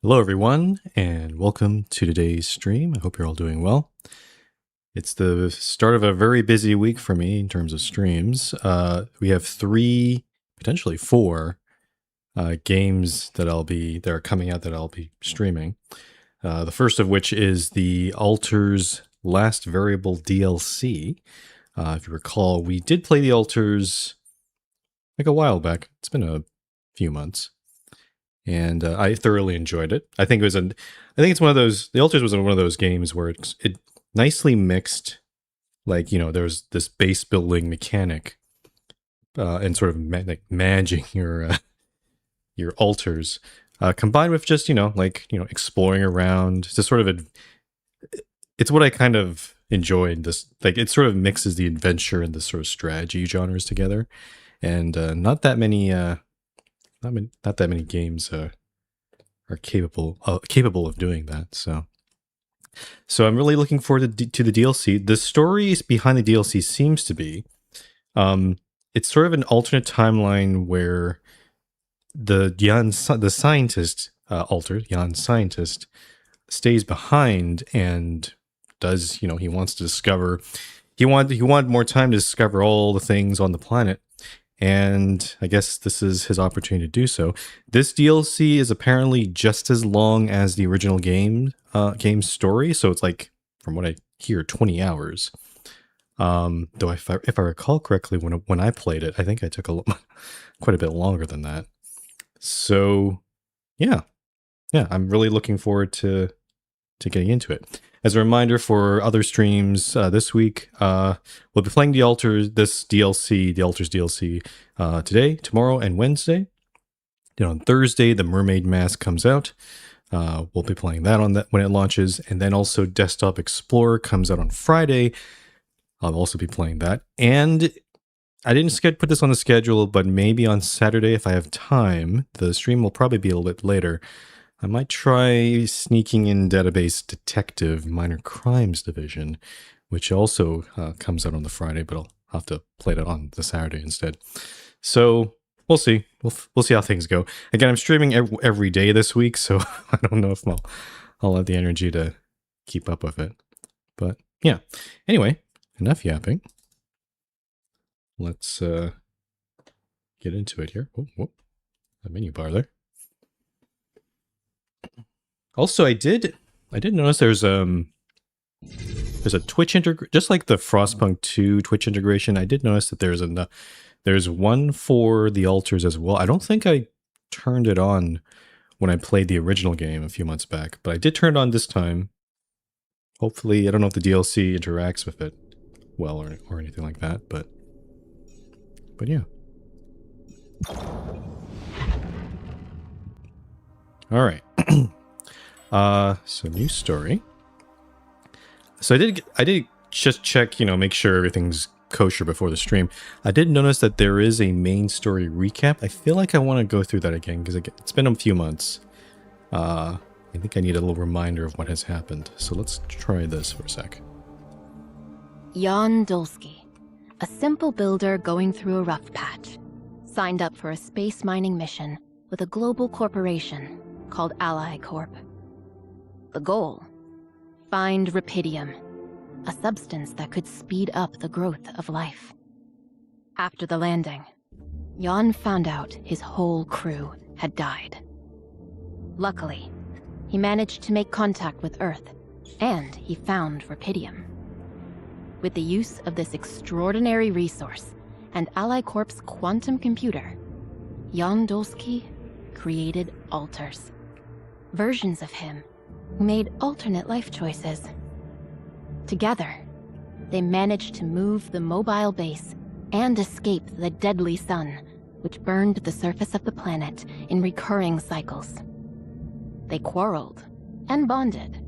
Hello, everyone, and welcome to today's stream. I hope you're all doing well. It's the start of a very busy week for me in terms of streams. We have 3, potentially 4, games that are coming out that I'll be streaming. The first of which is the Alters Last Variable DLC. If you recall, we did play the Alters like a while back. It's been a few months. And I thoroughly enjoyed it. I think it's one of those. The Alters was one of those games where it nicely mixed, like there's this base building mechanic, and sort of managing your altars, combined with just exploring around. It's sort of it's what I kind of enjoyed. This it sort of mixes the adventure and the sort of strategy genres together, and not that many games are capable of doing that. So I'm really looking forward to the DLC. The story behind the DLC seems to be, it's sort of an alternate timeline where the scientist, Jan scientist, stays behind and does, he wants to discover, he wanted more time to discover all the things on the planet. And I guess this is his opportunity to do so. This DLC is apparently just as long as the original game story, so it's like, from what I hear, 20 hours. Though if I recall correctly, when I played it, I think I took quite a bit longer than that. So, yeah, I'm really looking forward to getting into it. As a reminder for other streams this week, we'll be playing the Alters DLC, today, tomorrow, and Wednesday. Then on Thursday, the Mermaid Mask comes out. We'll be playing that when it launches, and then also Desktop Explorer comes out on Friday. I'll also be playing that, and I didn't put this on the schedule, but maybe on Saturday if I have time. The stream will probably be a little bit later. I might try sneaking in Database Detective Minor Crimes Division, which also comes out on the Friday, but I'll have to play it on the Saturday instead. So we'll see. We'll see how things go. Again, I'm streaming every day this week, so I don't know if I'll have the energy to keep up with it. But yeah. Anyway, enough yapping. Let's get into it here. Whoop. A menu bar there. Also, I did notice there's a Twitch just like the Frostpunk 2 Twitch integration. I did notice that there's one for the Alters as well. I don't think I turned it on when I played the original game a few months back, but I did turn it on this time. Hopefully, I don't know if the DLC interacts with it well or anything like that, but yeah. All right. So new story. So I did just check, make sure everything's kosher before the stream. I did notice that there is a main story recap. I feel like I want to go through that again because it's been a few months. I think I need a little reminder of what has happened. So let's try this for a sec. Jan Dolsky, a simple builder going through a rough patch, signed up for a space mining mission with a global corporation called Ally Corp. The goal? Find Rapidium, a substance that could speed up the growth of life. After the landing, Jan found out his whole crew had died. Luckily, he managed to make contact with Earth, and he found Rapidium. With the use of this extraordinary resource and Ally Corp's quantum computer, Jan Dolsky created Alters. Versions of him who made alternate life choices. Together, they managed to move the mobile base and escape the deadly sun, which burned the surface of the planet in recurring cycles. They quarreled and bonded,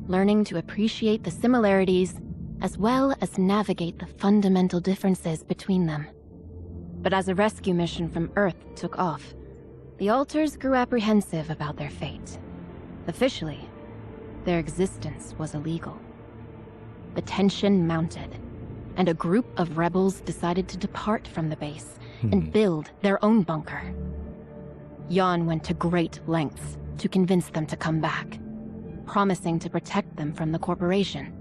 learning to appreciate the similarities as well as navigate the fundamental differences between them. But as a rescue mission from Earth took off, the Alters grew apprehensive about their fate. Officially, their existence was illegal. The tension mounted, and a group of rebels decided to depart from the base and build their own bunker. Jan went to great lengths to convince them to come back, promising to protect them from the corporation.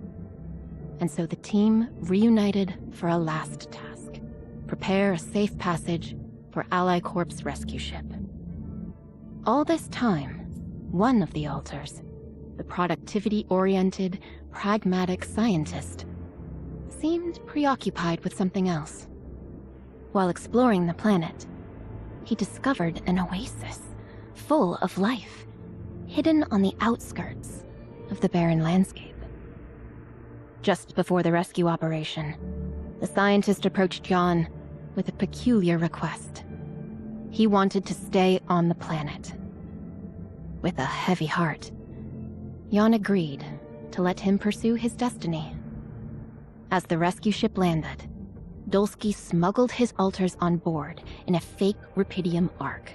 And so the team reunited for a last task: prepare a safe passage for Ally Corp's rescue ship. All this time, one of the alters, the productivity-oriented, pragmatic scientist, seemed preoccupied with something else. While exploring the planet, he discovered an oasis full of life, hidden on the outskirts of the barren landscape. Just before the rescue operation, the scientist approached Jan with a peculiar request. He wanted to stay on the planet. With a heavy heart, Jan agreed to let him pursue his destiny. As the rescue ship landed, Dulski smuggled his alters on board in a fake Rapidium Ark.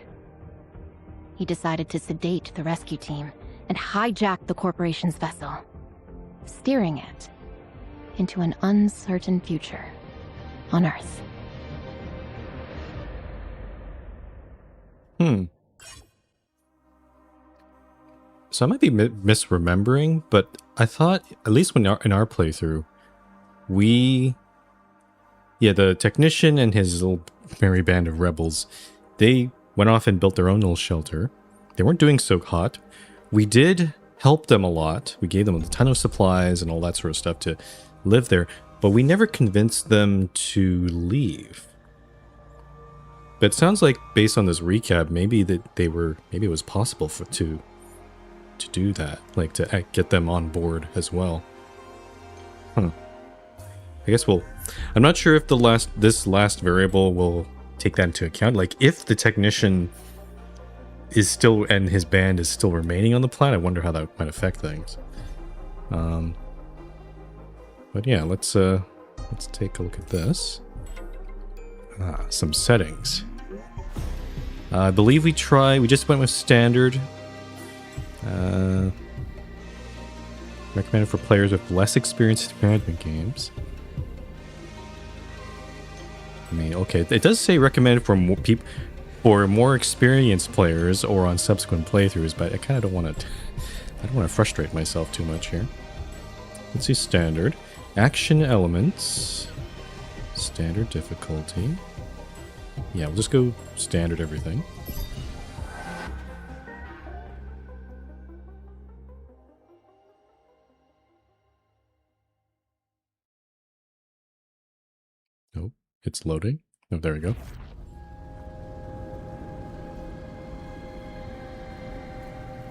He decided to sedate the rescue team and hijack the corporation's vessel, steering it into an uncertain future on Earth. So I might be misremembering, but I thought, at least when in our playthrough, the technician and his little merry band of rebels, they went off and built their own little shelter. They weren't doing so hot. We did help them a lot. We gave them a ton of supplies and all that sort of stuff to live there, but we never convinced them to leave. But it sounds like, based on this recap, maybe it was possible to do that, like to get them on board as well. I guess I'm not sure if this last variable will take that into account. Like, if the technician is still, and his band is still remaining on the planet, I wonder how that might affect things. But yeah, let's take a look at this. Some settings. I believe we just went with standard. Recommended for players with less experience in management games. I mean, okay, it does say recommended for more experienced players or on subsequent playthroughs, but I kind of don't want to. I don't want to frustrate myself too much here. Let's see standard, action elements, standard difficulty. Yeah, we'll just go standard everything. Oh, it's loading. Oh, there we go.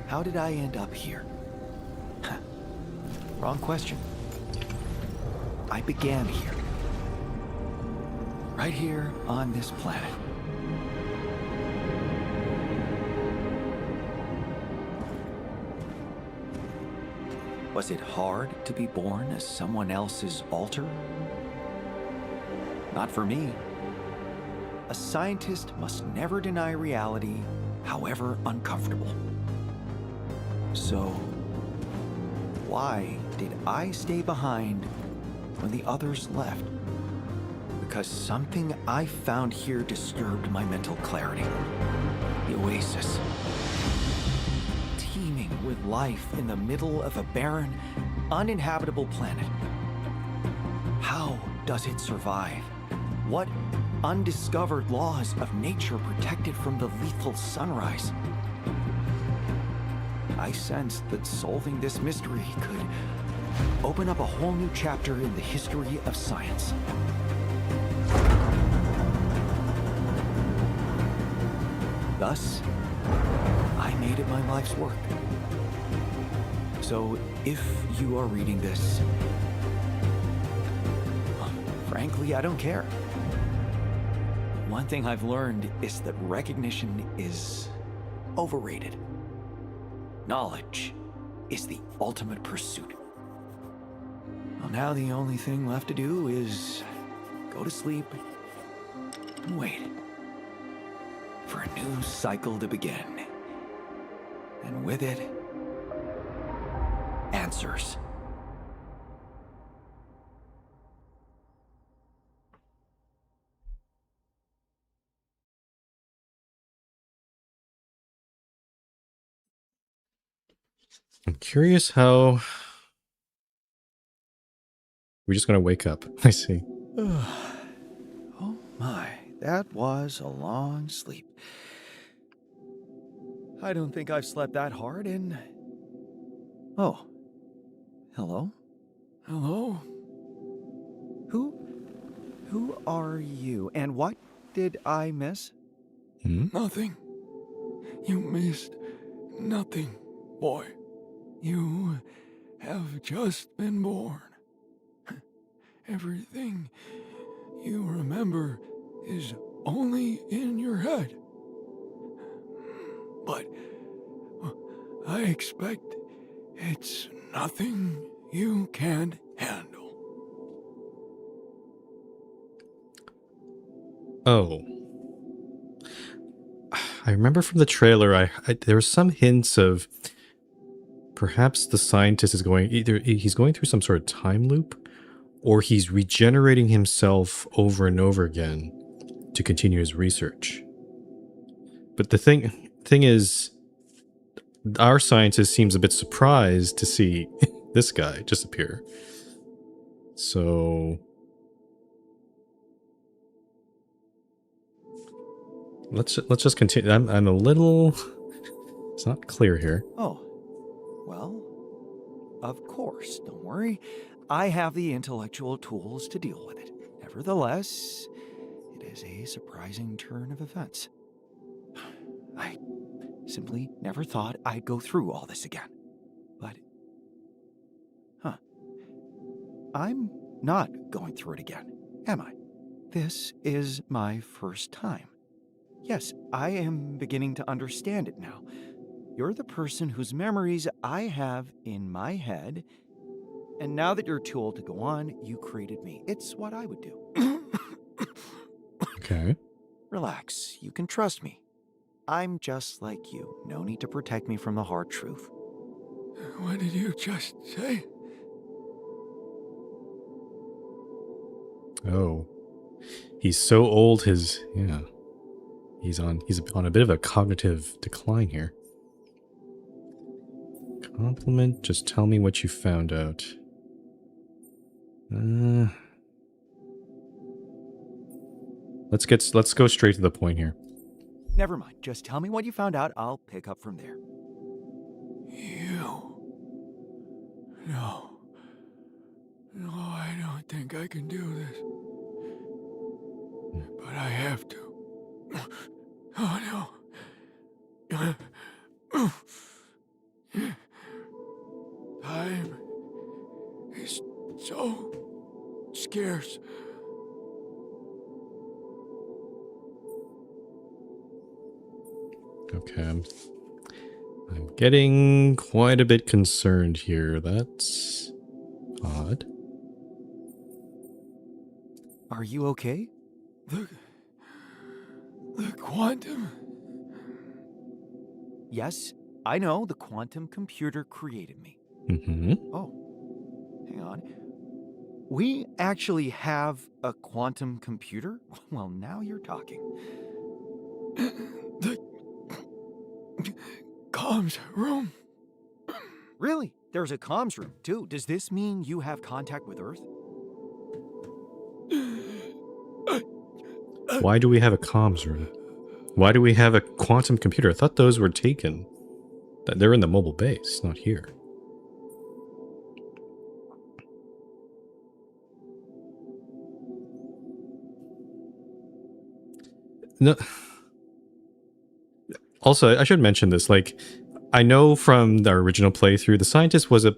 How did I end up here? Wrong question. I began here. Right here on this planet. Was it hard to be born as someone else's alter? Not for me. A scientist must never deny reality, however uncomfortable. So, why did I stay behind when the others left? Because something I found here disturbed my mental clarity. The oasis. Teeming with life in the middle of a barren, uninhabitable planet. How does it survive? What undiscovered laws of nature protect it from the lethal sunrise? I sensed that solving this mystery could open up a whole new chapter in the history of science. Thus, I made it my life's work. So, if you are reading this, well, frankly, I don't care. One thing I've learned is that recognition is overrated. Knowledge is the ultimate pursuit. Well, now the only thing left to do is go to sleep and wait for a new cycle to begin. And with it, answers. I'm curious how we're just gonna wake up. I see. Oh my, that was a long sleep. I don't think I've slept that hard in... Oh. Hello? Hello? Who are you, and what did I miss? Nothing. You missed nothing, boy. You have just been born. Everything you remember is only in your head. But I expect it's nothing you can't handle. Oh. I remember from the trailer, there were some hints of perhaps the scientist is either he's going through some sort of time loop, or he's regenerating himself over and over again to continue his research. But the thing is, our scientist seems a bit surprised to see this guy just appear. So let's just continue. I'm a little... It's not clear here. Oh. Well, of course, don't worry. I have the intellectual tools to deal with it. Nevertheless, it is a surprising turn of events. I simply never thought I'd go through all this again. But... I'm not going through it again, am I? This is my first time. Yes, I am beginning to understand it now. You're the person whose memories I have in my head, and now that you're too old to go on, you created me. It's what I would do. Okay. Relax, you can trust me. I'm just like you. No need to protect me from the hard truth. What did you just say? Oh. He's so old, he's on a bit of a cognitive decline here. Compliment, just tell me what you found out. Let's go straight to the point here. Never mind, just tell me what you found out. I'll pick up from there. You? No. No, I don't think I can do this. But I have to. Oh no. Time is so scarce. Okay, I'm getting quite a bit concerned here. That's odd. Are you okay? The quantum? Yes, I know the quantum computer created me. Mm-hmm. Oh, hang on. We actually have a quantum computer? Well, now you're talking. The comms room? Really? There's a comms room, too. Does this mean you have contact with Earth? Why do we have a comms room? Why do we have a quantum computer? I thought those were taken. They're in the mobile base, not here. No. Also, I should mention this. Like, I know from the original playthrough, the scientist was an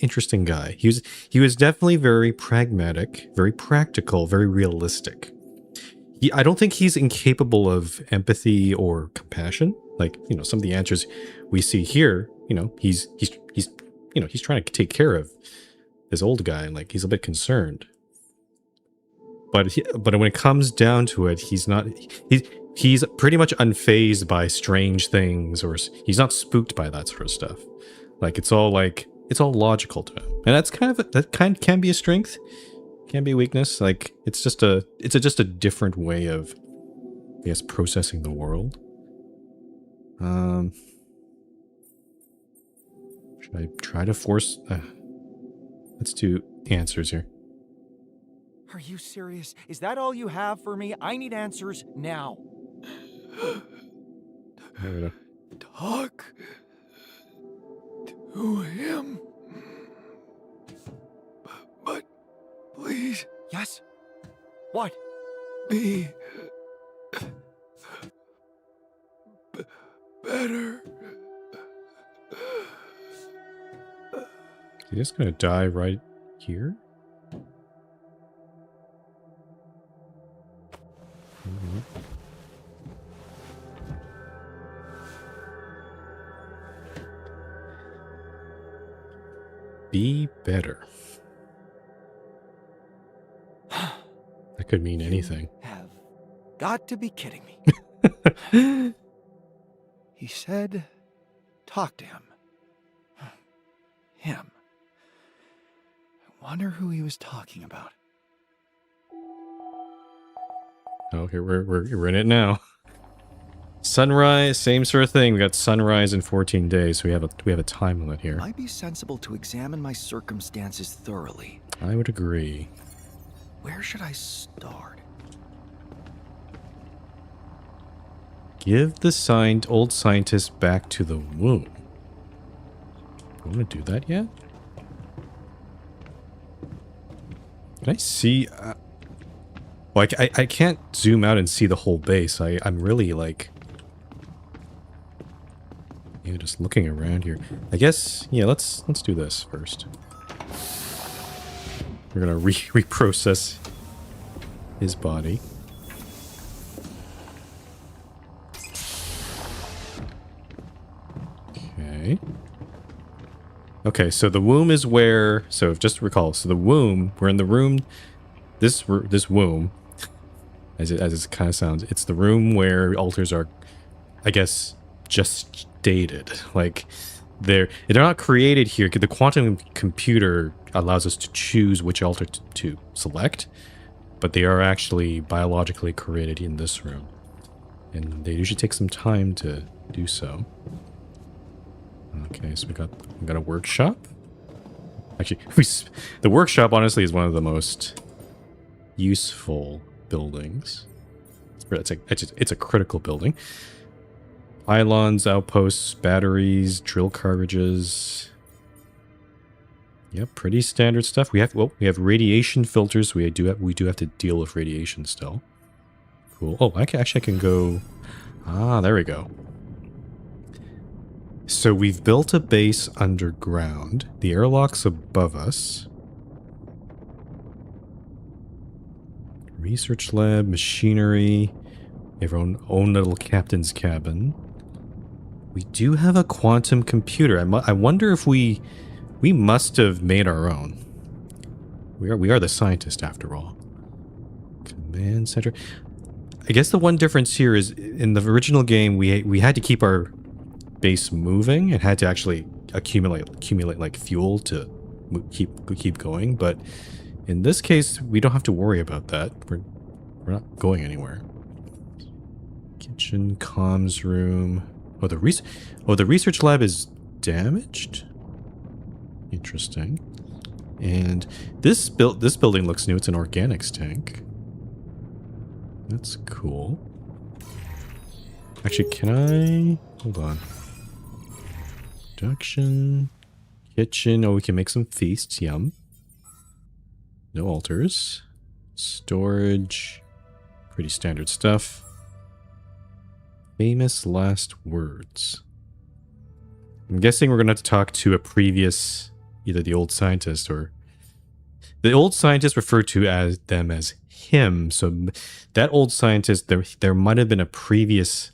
interesting guy. He was definitely very pragmatic, very practical, very realistic. I don't think he's incapable of empathy or compassion. Like, you know, some of the answers we see here, you know, he's trying to take care of this old guy, and like he's a bit concerned. But when it comes down to it, he's pretty much unfazed by strange things, or he's not spooked by that sort of stuff. Like it's all logical to him, and that can be a strength, can be a weakness. Like it's just a different way of, I guess, processing the world. Should I try to force... let's do answers here. Are you serious? Is that all you have for me? I need answers now. There we go. Talk to him. But please Yes? What? be better. Is he just gonna die right here? Mhm. Be better. That could mean anything. Have got to be kidding me. He said, talk to him. Him. I wonder who he was talking about. Oh, here we're in it now. Sunrise, same sort of thing. We got sunrise in 14 days. So we have a time limit here. Might be sensible to examine my circumstances thoroughly. I would agree. Where should I start? Give the old scientist back to the womb. Do you want to do that yet? Can I see? Well, I can't zoom out and see the whole base. I'm really like... Yeah, just looking around here. I guess, yeah, let's do this first. We're gonna reprocess his body. Okay. Okay, so the womb is where... So just recall, so the womb, we're in the room... This womb, as it kind of sounds, it's the room where altars are, I guess, just stated. Like, they're not created here. The quantum computer allows us to choose which altar to select, but they are actually biologically created in this room. And they usually take some time to do so. Okay, so we got a workshop. Actually, the workshop honestly is one of the most useful buildings. It's a critical building. Pylons, outposts, batteries, drill cartridges. Yep, pretty standard stuff. We have radiation filters. We do have to deal with radiation still. Cool. Oh, I can go. Ah, there we go. So we've built a base underground. The airlock's above us. Research lab, machinery. We have our own little captain's cabin. We do have a quantum computer. I wonder if we must have made our own. We are the scientist after all. Command center. I guess the one difference here is in the original game we had to keep our base moving and had to actually accumulate like fuel to keep going, but in this case we don't have to worry about that. We're not going anywhere. Kitchen, comms room. Oh, the research lab is damaged. Interesting. And this building looks new. It's an organics tank. That's cool. Actually, can I... Hold on. Production. Kitchen. Oh, we can make some feasts. Yum. No altars. Storage. Pretty standard stuff. Famous last words. I'm guessing we're going to have to talk to a previous... Either the old scientist or... The old scientist referred to them as him. So that old scientist, there might have been a previous...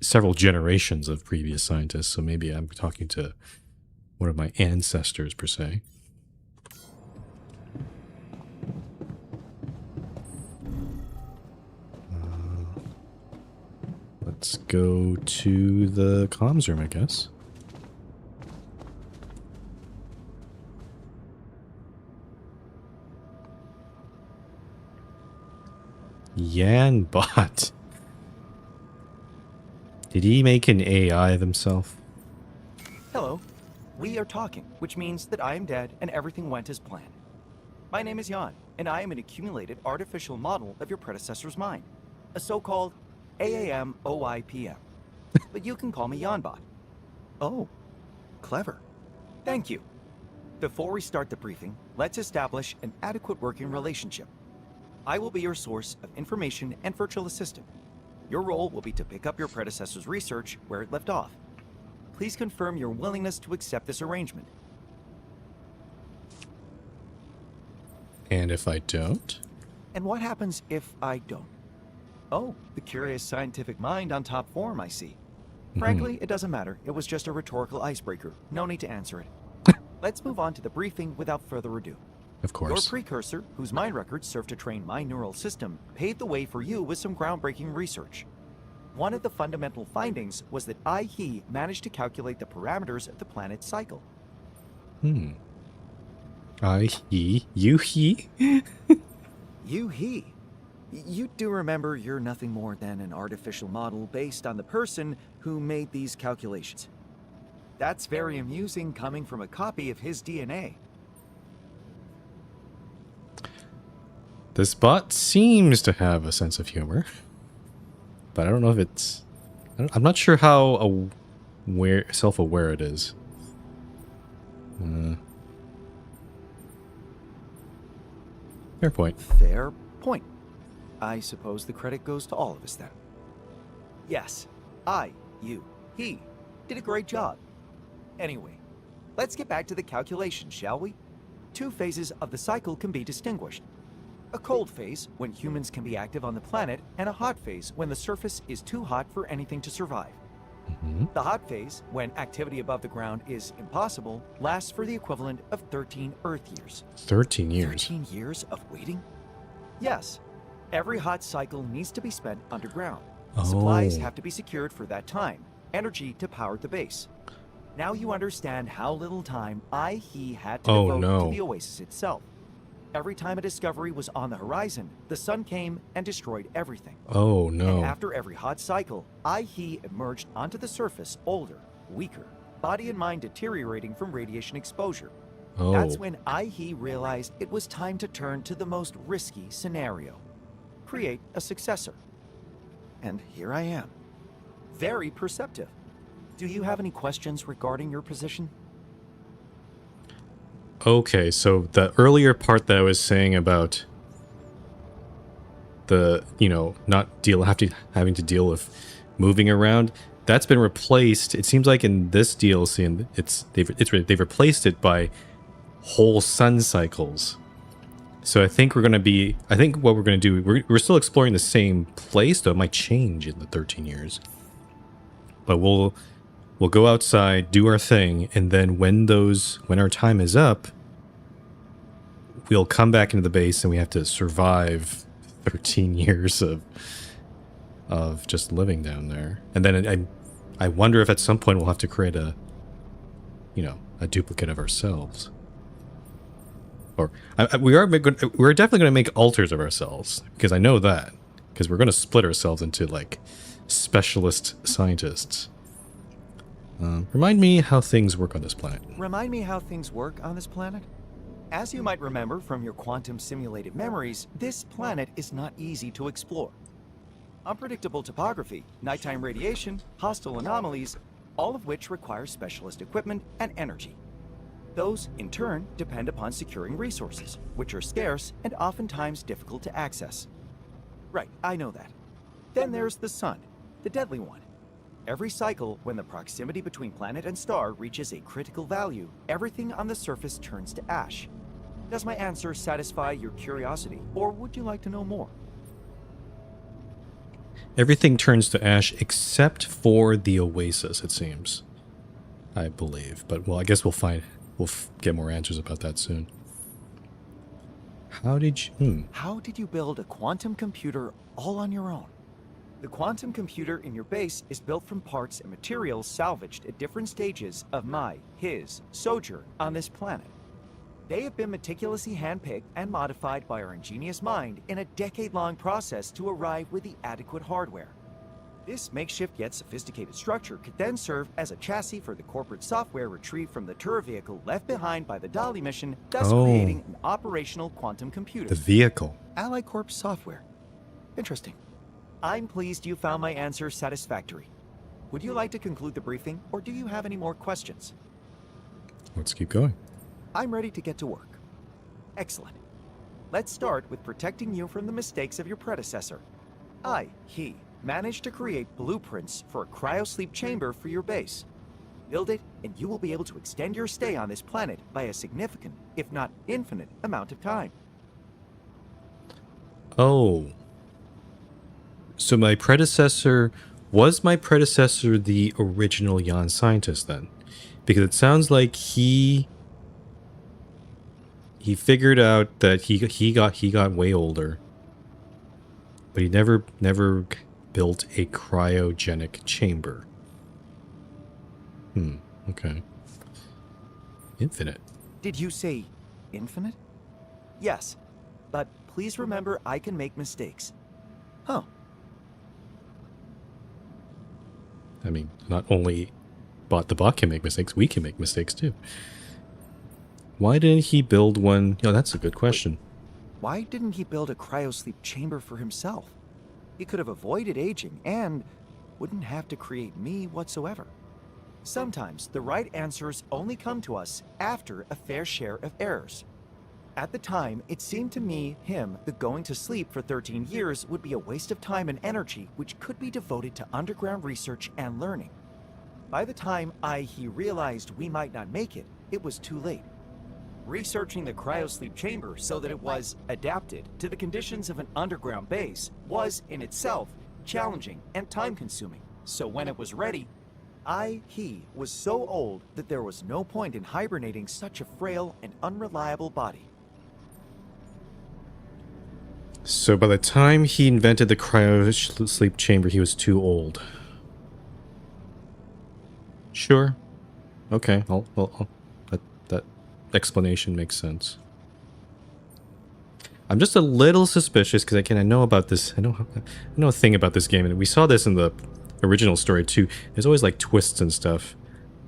several generations of previous scientists. So maybe I'm talking to one of my ancestors, per se. Let's go to the comms room, I guess. Yanbot. Did he make an AI of himself? Hello. We are talking, which means that I am dead and everything went as planned. My name is Jan, and I am an accumulated artificial model of your predecessor's mind, a so-called AAM-OIPM. But you can call me Janbot. Oh, clever. Thank you. Before we start the briefing, let's establish an adequate working relationship. I will be your source of information and virtual assistant. Your role will be to pick up your predecessor's research where it left off. Please confirm your willingness to accept this arrangement. And if I don't? And what happens if I don't? Oh, the curious scientific mind on top form, I see. Frankly, it doesn't matter. It was just a rhetorical icebreaker. No need to answer it. Let's move on to the briefing without further ado. Of Your course. precursor, whose mind records served to train my neural system, paved the way for you with some groundbreaking research. One of the fundamental findings was that he managed to calculate the parameters of the planet's cycle. He. He. You do remember you're nothing more than an artificial model based on the person who made these calculations. That's very amusing coming from a copy of his DNA. This bot seems to have a sense of humor, but I don't know if it's... I'm not sure how self-aware it is. Fair point. Fair point. I suppose the credit goes to all of us then. Yes, he did a great job. Anyway, let's get back to the calculation, shall we? 2 phases of the cycle can be distinguished. A cold phase, when humans can be active on the planet, and a hot phase, when the surface is too hot for anything to survive. The hot phase, when activity above the ground is impossible, lasts for the equivalent of 13 Earth years. 13 years. 13 years of waiting? Yes. Every hot cycle needs to be spent underground. Supplies have to be secured for that time. Energy to power the base. Now you understand how little time he had to devote to the oasis itself. Every time a discovery was on the horizon, the sun came and destroyed everything. Oh no. And after every hot cycle, he emerged onto the surface older, weaker, body and mind deteriorating from radiation exposure. That's when he realized it was time to turn to the most risky scenario. Create a successor. And here I am. Very perceptive. Do you have any questions regarding your position? Okay, so the earlier part that I was saying about the, not having to deal with moving around, that's been replaced. It seems like in this DLC, and they've replaced it by whole sun cycles. So I think what we're going to do, we're still exploring the same place, though it might change in the 13 years. But we'll go outside, do our thing, and then when our time is up, we'll come back into the base and we have to survive 13 years of just living down there. And then I wonder if at some point we'll have to create a duplicate of ourselves. Or we're definitely going to make alters of ourselves, because I know that, because we're going to split ourselves into like specialist scientists. Remind me how things work on this planet. Remind me how things work on this planet? As you might remember from your quantum simulated memories, this planet is not easy to explore. Unpredictable topography, nighttime radiation, hostile anomalies, all of which require specialist equipment and energy. Those, in turn, depend upon securing resources, which are scarce and oftentimes difficult to access. Right, I know that. Then there's the sun, the deadly one. Every cycle, when the proximity between planet and star reaches a critical value, everything on the surface turns to ash. Does my answer satisfy your curiosity, or would you like to know more? Everything turns to ash except for the oasis, it seems. I believe. But, well, I guess we'll get more answers about that soon. How did you build a quantum computer all on your own? The quantum computer in your base is built from parts and materials salvaged at different stages of his sojourn on this planet. They have been meticulously handpicked and modified by our ingenious mind in a decade-long process to arrive with the adequate hardware. This makeshift yet sophisticated structure could then serve as a chassis for the corporate software retrieved from the tour vehicle left behind by the Dali mission, thus creating an operational quantum computer. The vehicle. Ally Corp software. Interesting. I'm pleased you found my answer satisfactory. Would you like to conclude the briefing, or do you have any more questions? Let's keep going. I'm ready to get to work. Excellent. Let's start with protecting you from the mistakes of your predecessor. He managed to create blueprints for a cryosleep chamber for your base. Build it, and you will be able to extend your stay on this planet by a significant, if not infinite, amount of time. Oh. So my predecessor... Was my predecessor the original Jan scientist then? Because it sounds like he figured out that he got way older, but he never built a cryogenic chamber. Okay. Infinite. Did you say infinite? Yes, but please remember I can make mistakes. Huh. I mean, not only the bot can make mistakes, we can make mistakes too. Why didn't he build one? That's a good question. Why didn't he build a cryosleep chamber for himself? He could have avoided aging and wouldn't have to create me whatsoever. Sometimes the right answers only come to us after a fair share of errors. At the time, it seemed to me the going to sleep for 13 years would be a waste of time and energy which could be devoted to underground research and learning. By the time he realized we might not make it, it was too late. Researching the cryosleep chamber so that it was adapted to the conditions of an underground base was in itself challenging and time-consuming. So when it was ready, he was so old that there was no point in hibernating such a frail and unreliable body. So by the time he invented the cryosleep chamber, he was too old. Sure. Okay. That explanation makes sense. I'm just a little suspicious because I know about this. I know a thing about this game, and we saw this in the original story too. There's always like twists and stuff.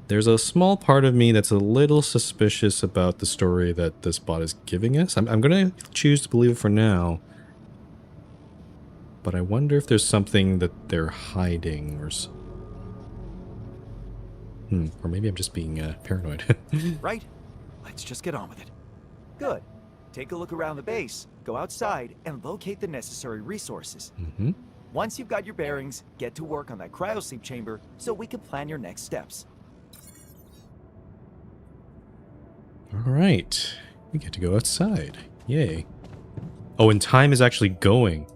There's a small part of me that's a little suspicious about the story that this bot is giving us. I'm gonna choose to believe it for now. But I wonder if there's something that they're hiding, or maybe I'm just being paranoid. Right? Let's just get on with it. Good. Take a look around the base, go outside, and locate the necessary resources. Once you've got your bearings, get to work on that cryosleep chamber so we can plan your next steps. All right. We get to go outside. Yay. Oh, and time is actually going.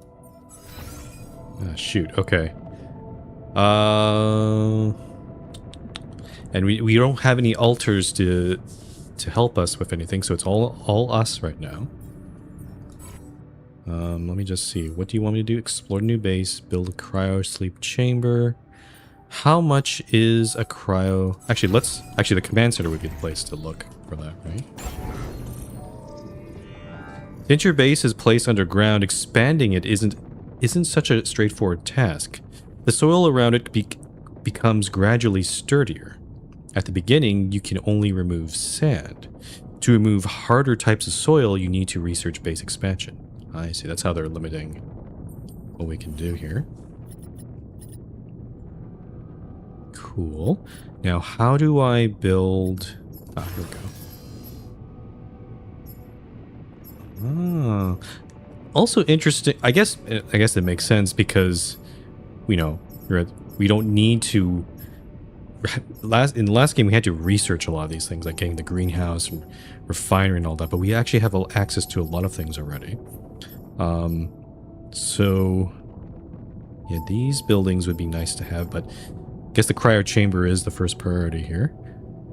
Ah, shoot. Okay. And we don't have any alters to help us with anything, so it's all us right now. Let me just see. What do you want me to do? Explore new base, build a cryosleep chamber. How much is a cryo? Actually, the command center would be the place to look for that, right? Since your base is placed underground, expanding it isn't such a straightforward task. The soil around it becomes gradually sturdier. At the beginning, you can only remove sand. To remove harder types of soil, you need to research base expansion. I see, that's how they're limiting what we can do here. Cool. Now, how do I build... Ah, here we go. Ah... Also interesting, I guess it makes sense because, we don't need to... In the last game, we had to research a lot of these things, like getting the greenhouse and refinery and all that, but we actually have access to a lot of things already. So, yeah, these buildings would be nice to have, but I guess the cryo chamber is the first priority here.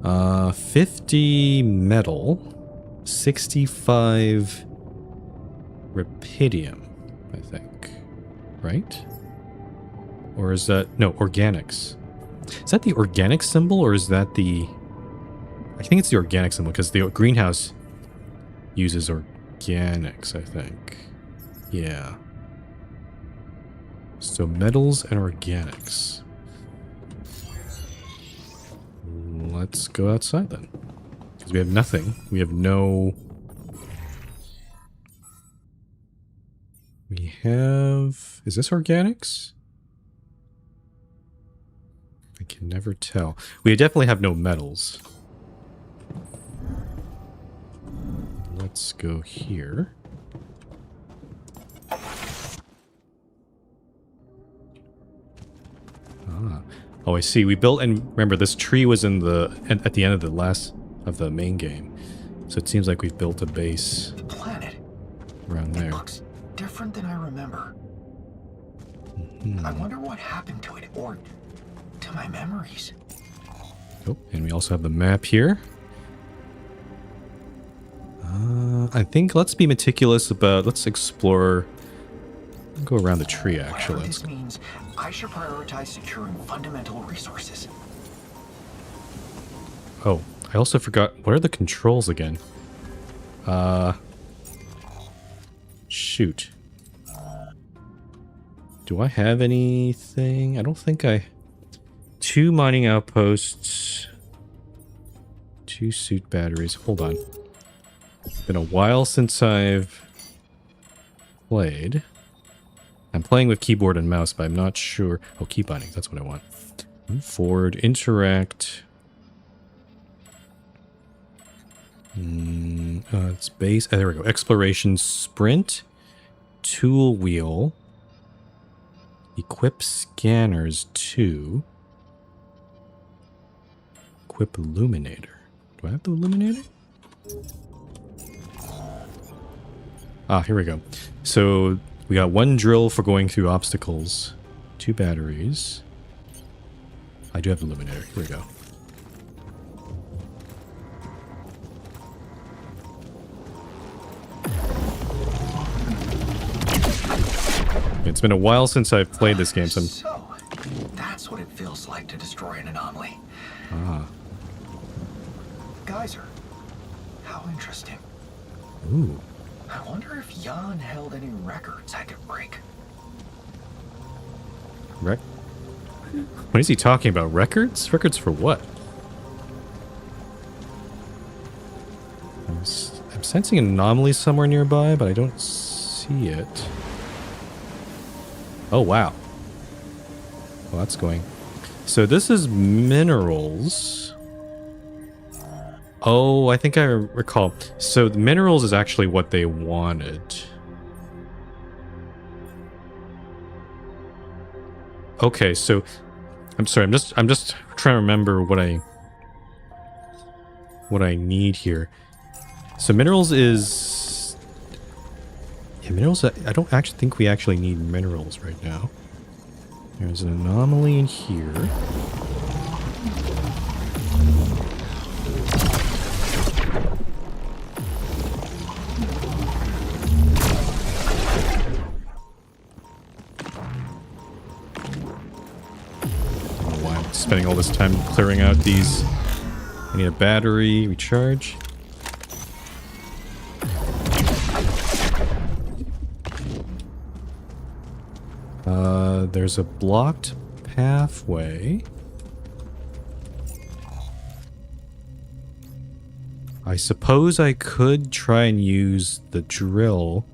50 metal, 65... Rapidium, I think. Right? Or is that... No, organics. Is that the organic symbol, or is that the... I think it's the organic symbol, because the greenhouse uses organics, I think. Yeah. So metals and organics. Let's go outside then. Because we have nothing. We have no... We have... Is this organics? I can never tell. We definitely have no metals. Let's go here. Ah. Oh, I see. We built, and remember, this tree was in the at the end of the last of the main game, so it seems like we've built a base The planet around there. looks different than I remember. I wonder what happened to it, or to my memories. Oh, and we also have the map here. I think let's be meticulous about. Let's explore. Go around the tree actually. Whatever this means, I should prioritize securing fundamental resources. Oh, I also forgot. What are the controls again? Shoot. Do I have anything? I don't think I... 2 mining outposts. 2 suit batteries. Hold on. It's been a while since I've played. I'm playing with keyboard and mouse, but I'm not sure. Oh, key bindings. That's what I want. Move forward. Interact. It's base. There we go. Exploration. Sprint. Tool wheel. Equip scanners 2. Equip illuminator. Do I have the illuminator? Ah, here we go. So we got 1 drill for going through obstacles. 2 batteries. I do have the illuminator. Here we go. It's been a while since I've played this game, so I'm... So, that's what it feels like to destroy an anomaly. Ah. Geyser. How interesting. Ooh. I wonder if Jan held any records I could break. What is he talking about? Records? Records for what? I'm sensing an anomaly somewhere nearby, but I don't see it. Oh, wow. Well, that's going... So this is minerals. Oh, I think I recall. So the minerals is actually what they wanted. Okay, so I'm sorry. I'm just trying to remember what I need here. So minerals is... Yeah, minerals, I don't actually think we actually need minerals right now. There's an anomaly in here. I don't know why I'm spending all this time clearing out these. I need a battery, recharge. There's a blocked pathway. I suppose I could try and use the drill,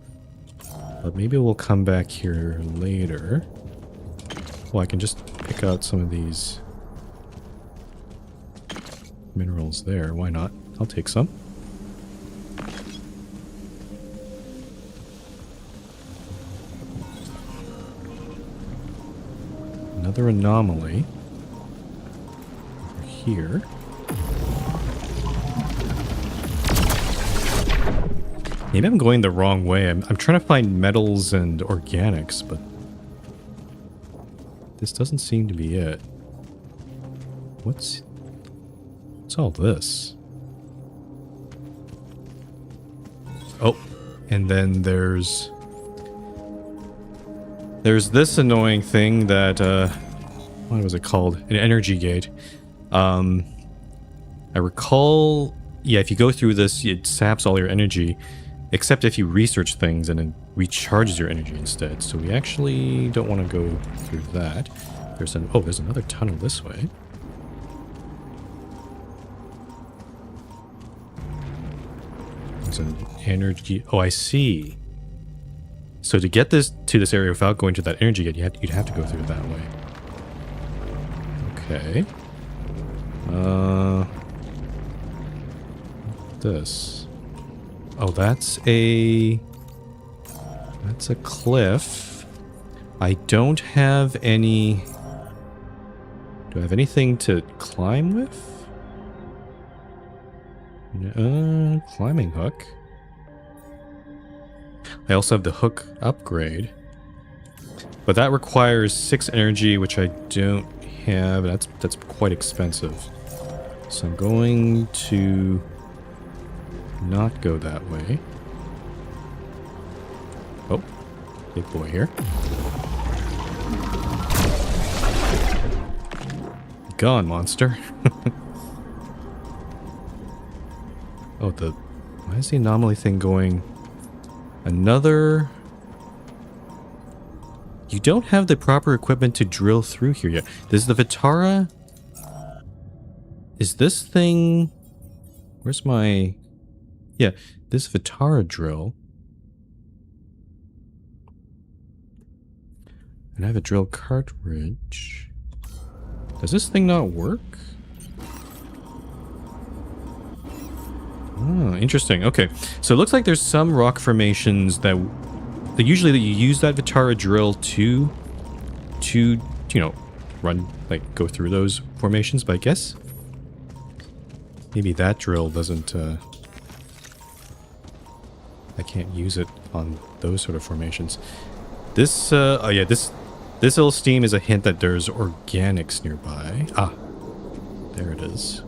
but maybe we'll come back here later. Well, I can just pick out some of these minerals there. Why not? I'll take some. Another anomaly over here. Maybe I'm going the wrong way. I'm trying to find metals and organics, but this doesn't seem to be it. What's all this? Oh, and then there's this annoying thing that, what was it called? An energy gate. I recall, yeah, if you go through this, it saps all your energy, except if you research things and then recharges your energy instead. So we actually don't want to go through that. There's another tunnel this way. There's an energy. Oh, I see. So to get this to this area without going to that energy gate, you'd have to go through it that way. Okay. This. Oh, that's a cliff. I don't have any. Do I have anything to climb with? Climbing hook. I also have the hook upgrade. But that requires 6 energy, which I don't have. That's quite expensive. So I'm going to not go that way. Oh, big boy here. Gone, monster. Oh, why is the anomaly thing going? Another... You don't have the proper equipment to drill through here yet. This is the Vitara... Is this thing... Where's my... Yeah, this Vitara drill. And I have a drill cartridge. Does this thing not work? Oh, interesting. Okay, so it looks like there's some rock formations that usually that you use that Vitara drill to you know, go through those formations. But I guess maybe that drill doesn't. I can't use it on those sort of formations. This, oh yeah, this little steam is a hint that there's organics nearby. Ah, there it is.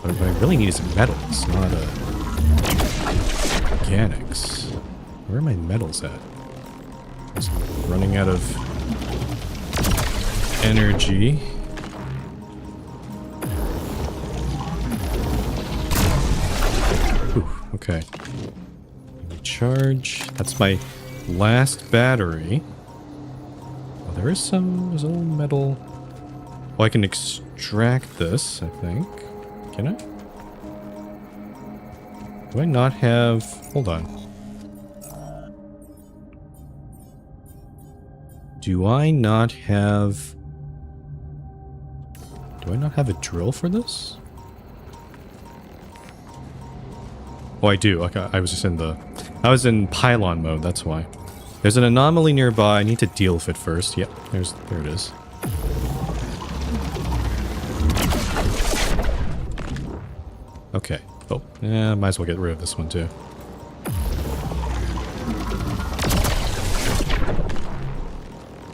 But what I really need is metals, not organics. Where are my metals at? Just running out of energy. Whew, okay. Recharge. That's my last battery. Oh, there's a little metal. Oh, I can extract this, I think. Can I? Do I not have... Hold on. Do I not have a drill for this? Oh, I do. Okay, I was just in in pylon mode, that's why. There's an anomaly nearby. I need to deal with it first. Yep, there it is. Okay. Oh, yeah, might as well get rid of this one too.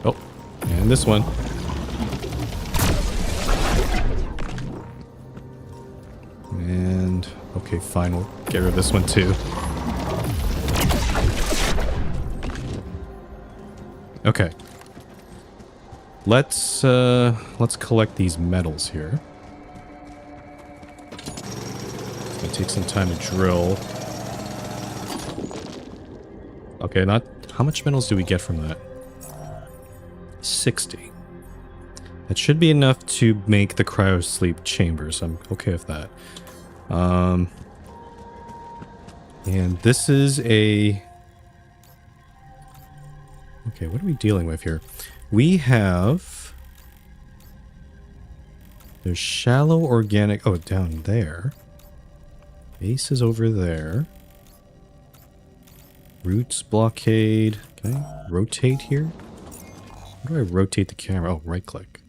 Oh, and this one. And, okay, fine, we'll get rid of this one too. Okay. Let's collect these metals here. Take some time to drill. Okay, how much metals do we get from that? 60. That should be enough to make the cryo sleep chamber, so I'm okay with that. And this is a... Okay, what are we dealing with here? We have... There's shallow organic... Oh, down there. Base is over there. Roots blockade. Can I rotate here? How do I rotate the camera? Oh, right click.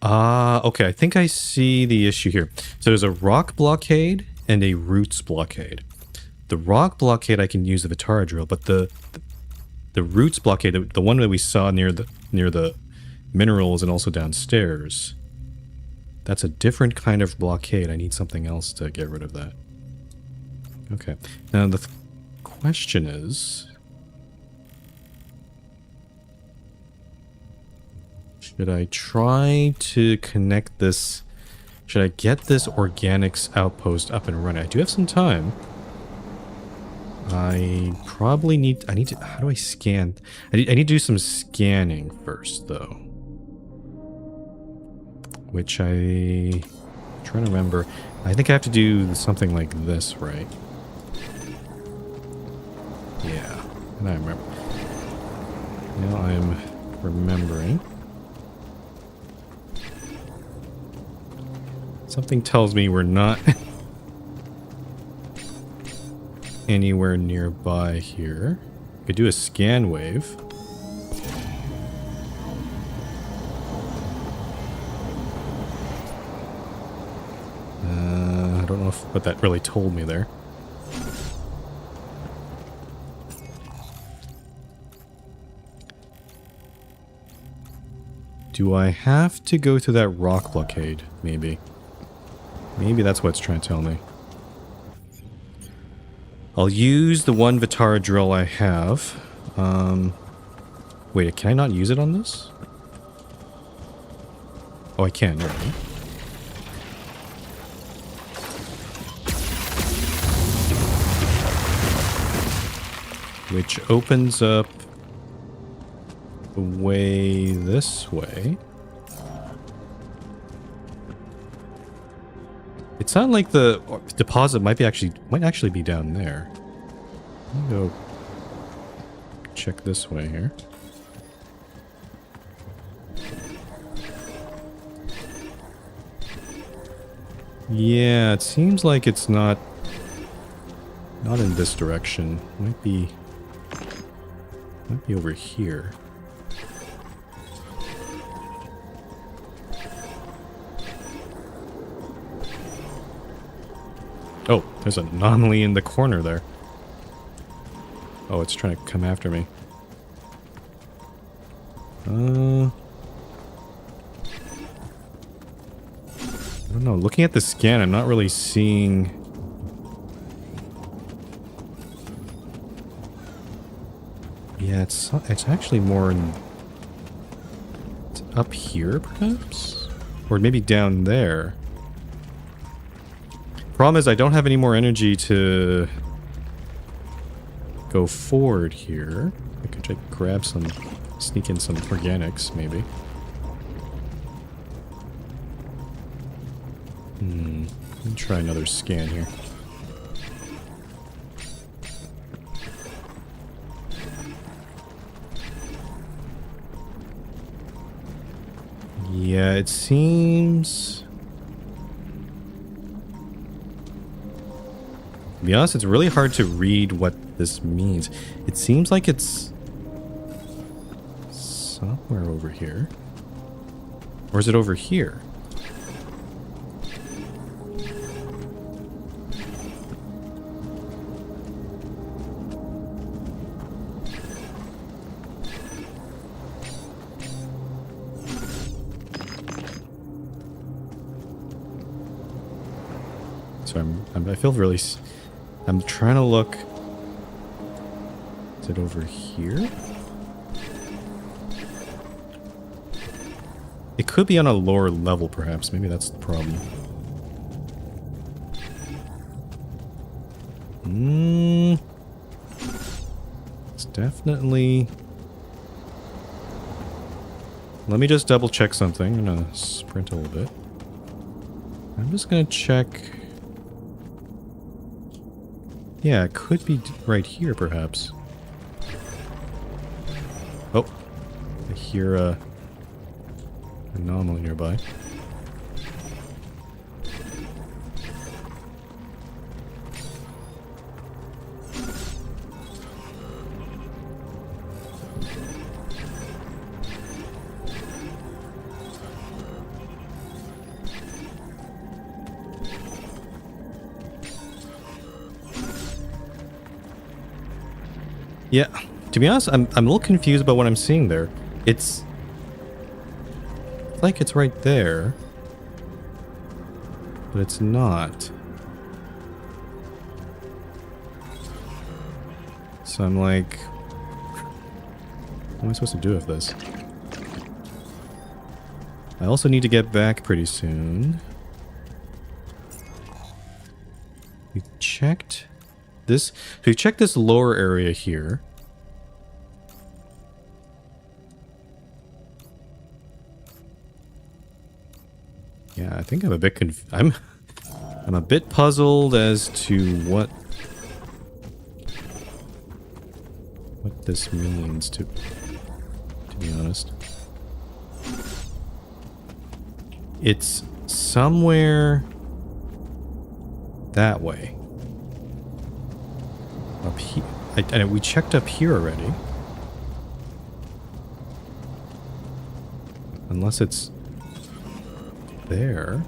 Okay, I think I see the issue here. So there's a rock blockade and a roots blockade. The rock blockade I can use the Vitara drill, but the roots blockade, the one that we saw near the minerals and also downstairs, that's a different kind of blockade. I need something else to get rid of that. Okay. Now the question is... Should I try to connect this Should I get this organics outpost up and running? I do have some time. I probably need... I need to... How do I scan? I need to do some scanning first, though. Which I'm trying to remember. I think I have to do something like this, right? Yeah. And I remember. Now I'm remembering. Something tells me we're not anywhere nearby here. Could do a scan wave. I don't know what that really told me there. Do I have to go to that rock blockade? Maybe. Maybe that's what it's trying to tell me. I'll use the one Vitara drill I have. Wait, can I not use it on this? Oh, I can, right? Which opens up the way this way. It sounded like the deposit might actually be down there. Let me go check this way here. Yeah, it seems like it's not in this direction. Might be over here. Oh, there's an anomaly in the corner there. Oh, it's trying to come after me. I don't know. Looking at the scan, I'm not really seeing... Yeah, it's actually more in... It's up here, perhaps? Or maybe down there. Problem is, I don't have any more energy to go forward here. I could try to grab some, sneak in some organics, maybe. Let me try another scan here. Yeah, it seems... To be honest, it's really hard to read what this means. It seems like it's somewhere over here. Or is it over here? So I feel really... I'm trying to look... Is it over here? It could be on a lower level, perhaps. Maybe that's the problem. It's definitely... Let me just double check something. I'm gonna sprint a little bit. I'm just gonna check... Yeah, it could be right here, perhaps. Oh. I hear a anomaly nearby. Yeah, to be honest, I'm a little confused about what I'm seeing there. It's like it's right there, but it's not. So I'm like, what am I supposed to do with this? I also need to get back pretty soon. We checked this. So we checked this lower area here. Yeah, I think I'm a bit I'm a bit puzzled as to what this means, to be honest. It's somewhere that way. Up here. And we checked up here already. Unless it's there.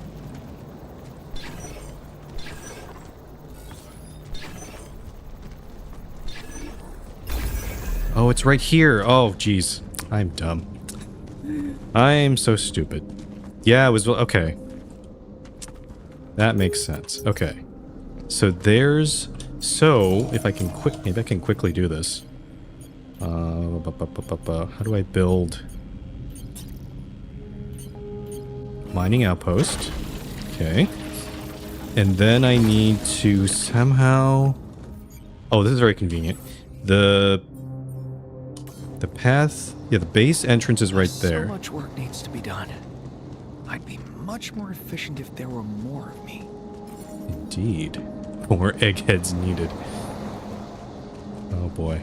Oh, it's right here. Oh, jeez. I'm dumb. I'm so stupid. Yeah, it was... Okay. That makes sense. Okay. So there's... So, if I can maybe I can quickly do this. How do I build... Mining outpost. Okay. And then I need to somehow... Oh, this is very convenient. The path... Yeah, the base entrance is right there. So much work needs to be done. I'd be much more efficient if there were more of me. Indeed. More eggheads needed. Oh boy.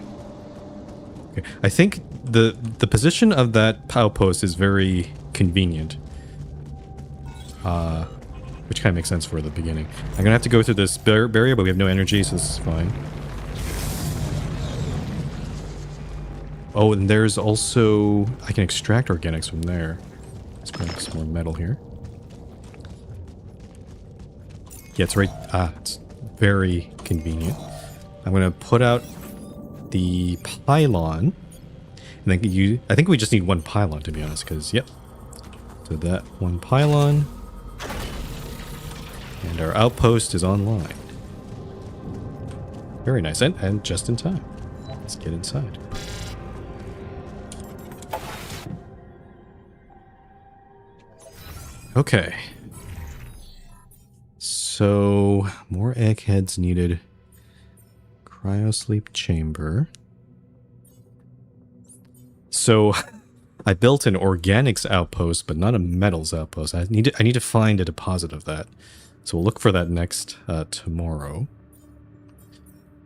Okay. I think the position of that outpost is very convenient. Which kind of makes sense for the beginning. I'm gonna have to go through this barrier, but we have no energy, so this is fine. Oh, and there's also... I can extract organics from there. Let's grab some more metal here. Yeah, it's right... it's very convenient. I'm going to put out the pylon. And then I think we just need one pylon, to be honest, because, yep. So that one pylon. And our outpost is online. Very nice, and just in time. Let's get inside. Okay. So, more eggheads needed. Cryosleep chamber. So, I built an organics outpost, but not a metals outpost. I need to find a deposit of that. So we'll look for that next tomorrow.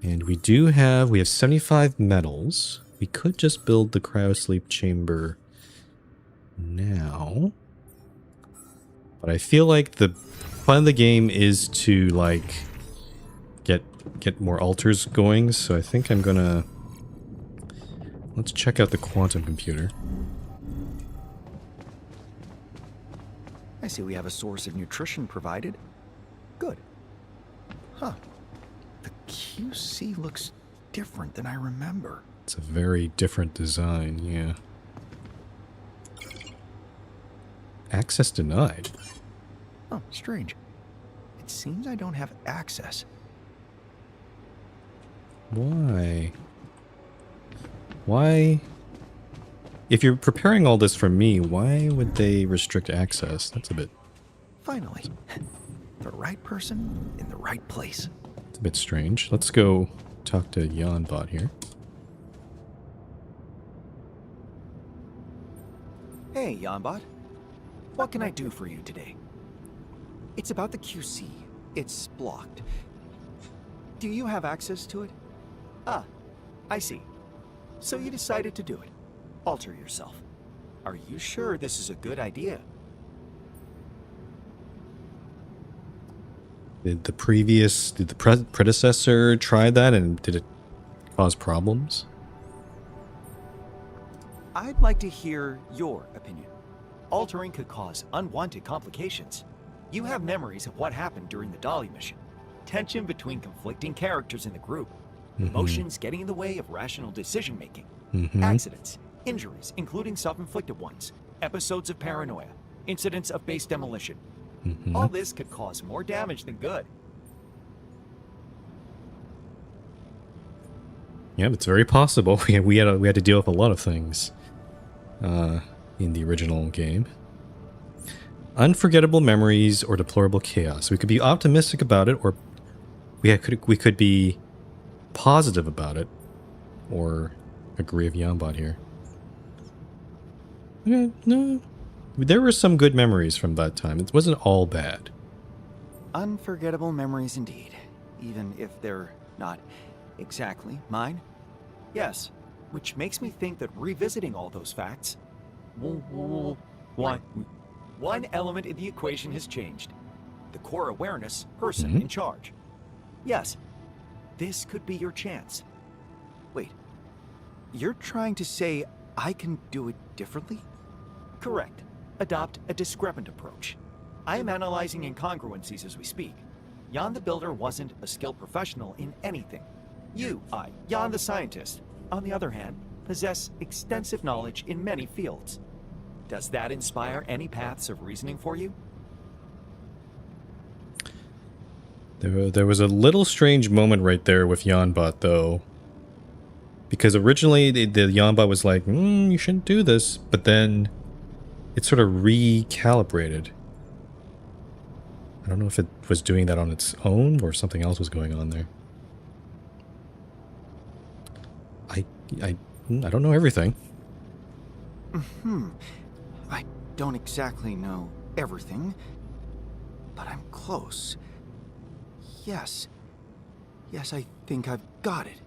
And we have 75 metals. We could just build the cryosleep chamber now. But I feel like the fun of the game is to like get more altars going, so I think I'm gonna... Let's check out the quantum computer. I see we have a source of nutrition provided. Good. Huh. The QC looks different than I remember. It's a very different design, yeah. Access denied. Oh, strange. It seems I don't have access. Why? Why? If you're preparing all this for me, why would they restrict access? That's a bit... Finally. The right person in the right place. It's a bit strange. Let's go talk to Yanbot here. Hey, Yanbot. What can I do for you today? It's about the QC. It's blocked. Do you have access to it? Ah, I see. So you decided to do it. Alter yourself. Are you sure this is a good idea? Did the predecessor try that, and did it cause problems? I'd like to hear your opinion. Altering could cause unwanted complications. You have memories of what happened during the Dali mission. Tension between conflicting characters in the group. Emotions getting in the way of rational decision-making. Accidents, injuries, including self-inflicted ones. Episodes of paranoia. Incidents of base demolition. All this could cause more damage than good. Yeah, it's very possible. We had to deal with a lot of things in the original game. Unforgettable memories or deplorable chaos. We could be optimistic about it or we could be positive about it, or agree with Yambot here. Yeah, no, there were some good memories from that time. It wasn't all bad. Unforgettable memories indeed, even if they're not exactly mine. Yes, which makes me think that revisiting all those facts, one element in the equation has changed. The core awareness person in charge. Yes, this could be your chance. Wait, you're trying to say I can do it differently? Correct. Adopt a discrepant approach. I am analyzing incongruencies as we speak. Jan the Builder wasn't a skilled professional in anything. You, Jan the Scientist, on the other hand, possess extensive knowledge in many fields. Does that inspire any paths of reasoning for you? There was a little strange moment right there with Yambot, though. Because originally the Yambot was like, you shouldn't do this, but then it sort of recalibrated. I don't know if it was doing that on its own or something else was going on there. I don't know everything. I don't exactly know everything, but I'm close. Yes, I think I've got it.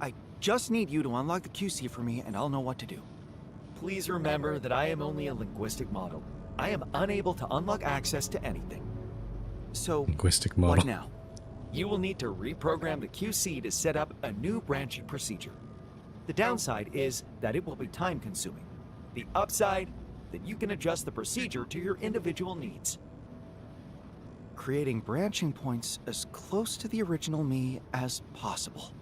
I just need you to unlock the QC for me and I'll know what to do. Please remember that I am only a linguistic model. I am unable to unlock access to anything. So, Linguistic model. what now? You will need to reprogram the QC to set up a new branching procedure. The downside is that it will be time-consuming. The upside, that you can adjust the procedure to your individual needs. Creating branching points as close to the original me as possible.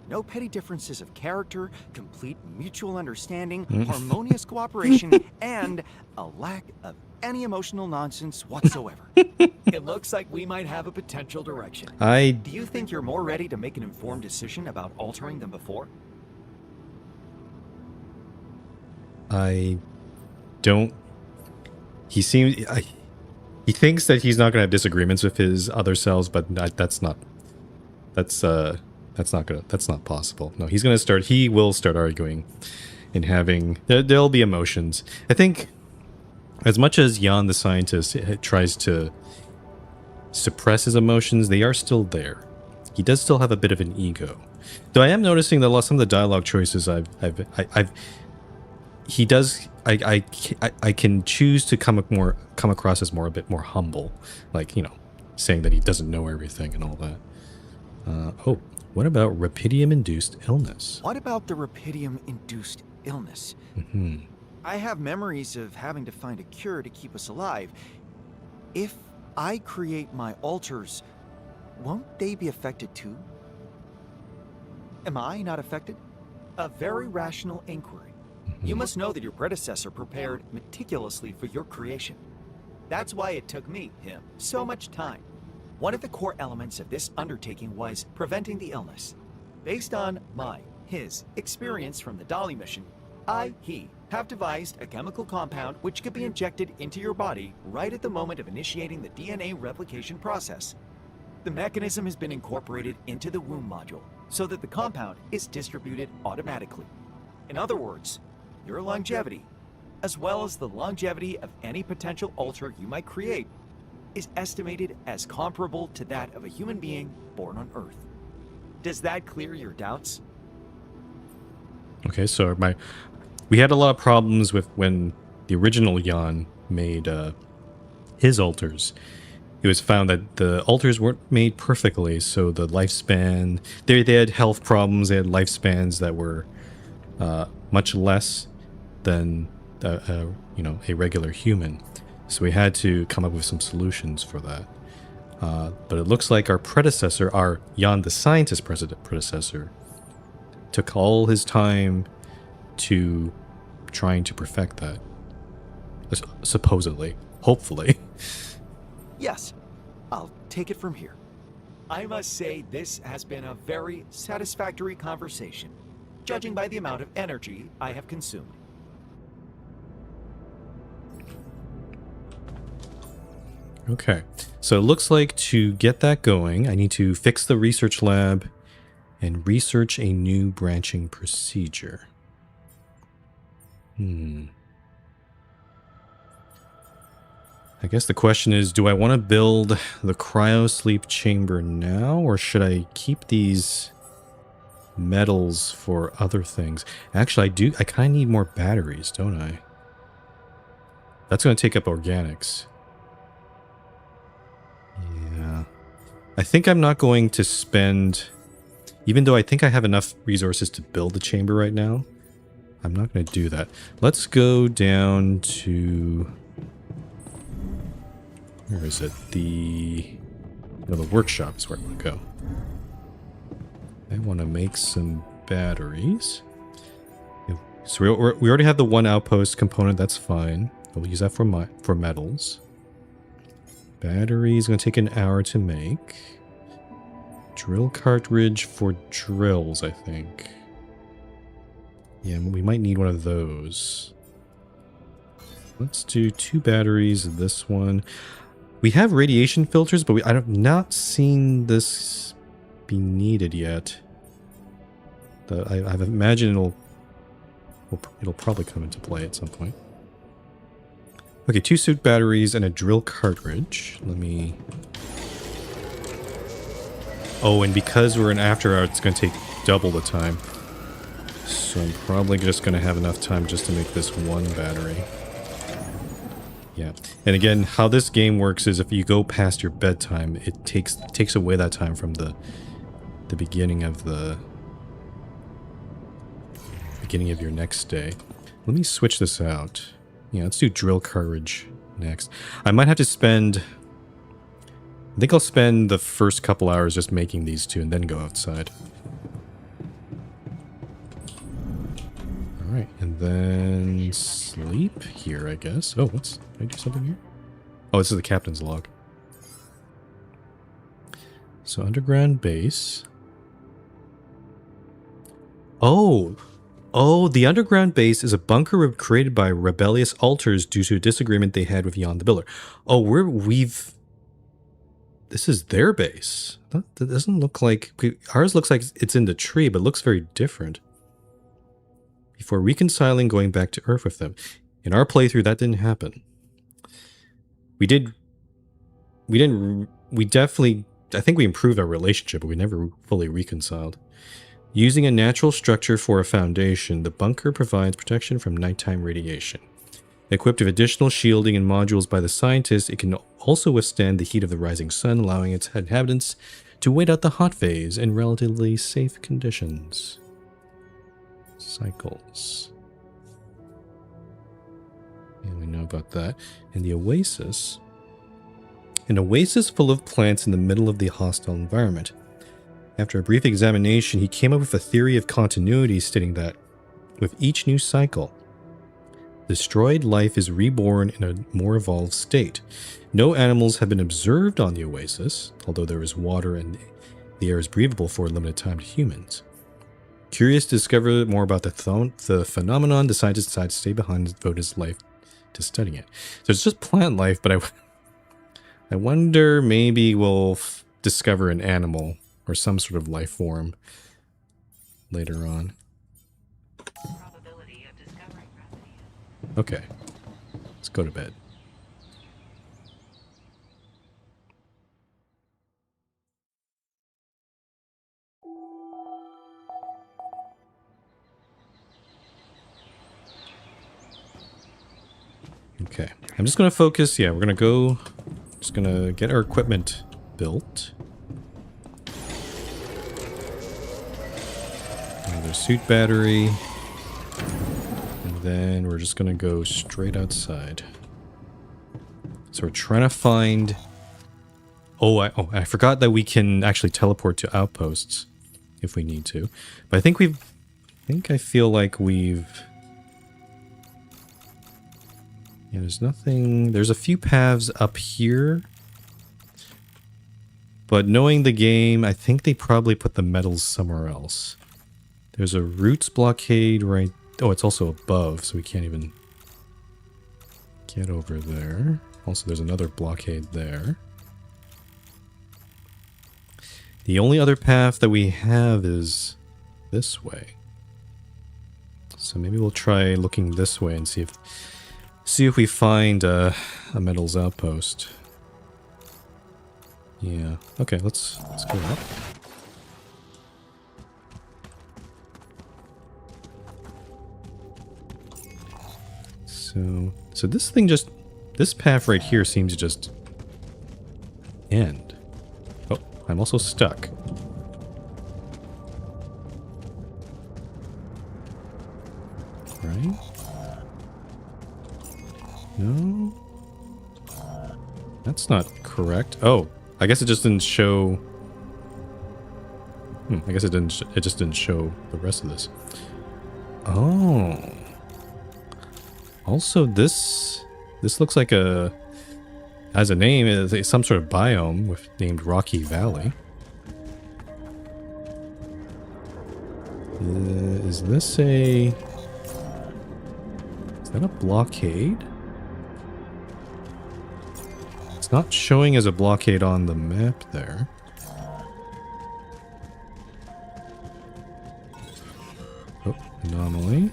No petty differences of character, complete mutual understanding, harmonious cooperation, and a lack of any emotional nonsense whatsoever. It looks like we might have a potential direction. Do you think you're more ready to make an informed decision about altering than before? I don't. He seems. He thinks that he's not going to have disagreements with his other selves, but that's not. That's not possible. No, he's going to start. He will start arguing, and having. There'll be emotions. I think, as much as Jan the Scientist tries to suppress his emotions, they are still there. He does still have a bit of an ego, though. I am noticing that some of the dialogue choices he does. I can choose to come across as a bit more humble, like, saying that he doesn't know everything and all that. What about Rapidium-induced illness? What about the Rapidium-induced illness? I have memories of having to find a cure to keep us alive. If I create my alters, won't they be affected too? Am I not affected? A very rational inquiry. You must know that your predecessor prepared meticulously for your creation. That's why it took me, him, so much time. One of the core elements of this undertaking was preventing the illness. Based on his experience from the Dolly mission, he have devised a chemical compound which could be injected into your body right at the moment of initiating the DNA replication process. The mechanism has been incorporated into the womb module so that the compound is distributed automatically. In other words, your longevity, as well as the longevity of any potential alter you might create, is estimated as comparable to that of a human being born on Earth. Does that clear your doubts? Okay, so we had a lot of problems with when the original Jan made his alters. It was found that the alters weren't made perfectly, so the lifespan, they had health problems. They had lifespans that were much less than a regular human. So we had to come up with some solutions for that. But it looks like our predecessor, our Jan the Scientist predecessor, took all his time to trying to perfect that. Supposedly. Hopefully. Yes, I'll take it from here. I must say this has been a very satisfactory conversation, judging by the amount of energy I have consumed. Okay, so it looks like to get that going, I need to fix the research lab and research a new branching procedure. I guess the question is, do I want to build the cryo sleep chamber now, or should I keep these metals for other things? Actually, I kind of need more batteries, don't I? That's going to take up organics. Yeah. I think I'm not going to spend, even though I think I have enough resources to build the chamber right now, I'm not going to do that. Let's go down to, where is it? The workshop is where I want to go. I want to make some batteries. So we already have the one outpost component. That's fine. We'll use that for metals. Battery is going to take an hour to make. Drill cartridge for drills, I think. Yeah, we might need one of those. Let's do 2 batteries of this one. We have radiation filters, but I have not seen this be needed yet. I imagine it'll probably come into play at some point. Okay, 2 suit batteries and a drill cartridge. Let me... Oh, and because we're in after hours, it's going to take double the time. So I'm probably just going to have enough time just to make this 1 battery. Yeah. And again, how this game works is if you go past your bedtime, it takes away that time from the beginning of your next day. Let me switch this out. Yeah, let's do drill cartridge next. I might have to spend... I think I'll spend the first couple hours just making these 2 and then go outside. Alright, and then sleep here, I guess. Oh, did I do something here? Oh, this is the captain's log. So underground base. Oh, the underground base is a bunker created by rebellious alters due to a disagreement they had with Jan the Builder. Oh, this is their base. That doesn't look like... Ours looks like it's in the tree, but it looks very different. Before reconciling, going back to Earth with them. In our playthrough, that didn't happen. We definitely... I think we improved our relationship, but we never fully reconciled. Using a natural structure for a foundation, the bunker provides protection from nighttime radiation. Equipped with additional shielding and modules by the scientists, it can also withstand the heat of the rising sun, allowing its inhabitants to wait out the hot phase in relatively safe conditions. Cycles. Yeah, we know about that. And the oasis. An oasis full of plants in the middle of the hostile environment. After a brief examination, he came up with a theory of continuity stating that, with each new cycle, destroyed life is reborn in a more evolved state. No animals have been observed on the oasis, although there is water and the air is breathable for a limited time to humans. Curious to discover more about the phenomenon, the scientists decide to stay behind and devote his life to studying it. So it's just plant life, but I wonder maybe we'll discover an animal or some sort of life form later on. Okay, let's go to bed. Okay, I'm just going to focus. Yeah, we're going to go, just going to get our equipment built. Another suit battery. And then we're just going to go straight outside. So we're trying to find... I forgot that we can actually teleport to outposts if we need to. But I think I feel like we've... Yeah, there's nothing... There's a few paths up here. But knowing the game, I think they probably put the metals somewhere else. There's a roots blockade right... Oh, it's also above, so we can't even... get over there. Also, there's another blockade there. The only other path that we have is this way. So maybe we'll try looking this way and see if we find a metals outpost. Yeah. Okay, let's go up. So this thing just, this path right here seems to just end. Oh, I'm also stuck. Right? No? That's not correct. Oh, I guess it just didn't show. I guess it didn't. It just didn't show the rest of this. Oh. Also, this looks like has a name, is some sort of biome named Rocky Valley. Is this is that a blockade? It's not showing as a blockade on the map there. Oh, anomaly.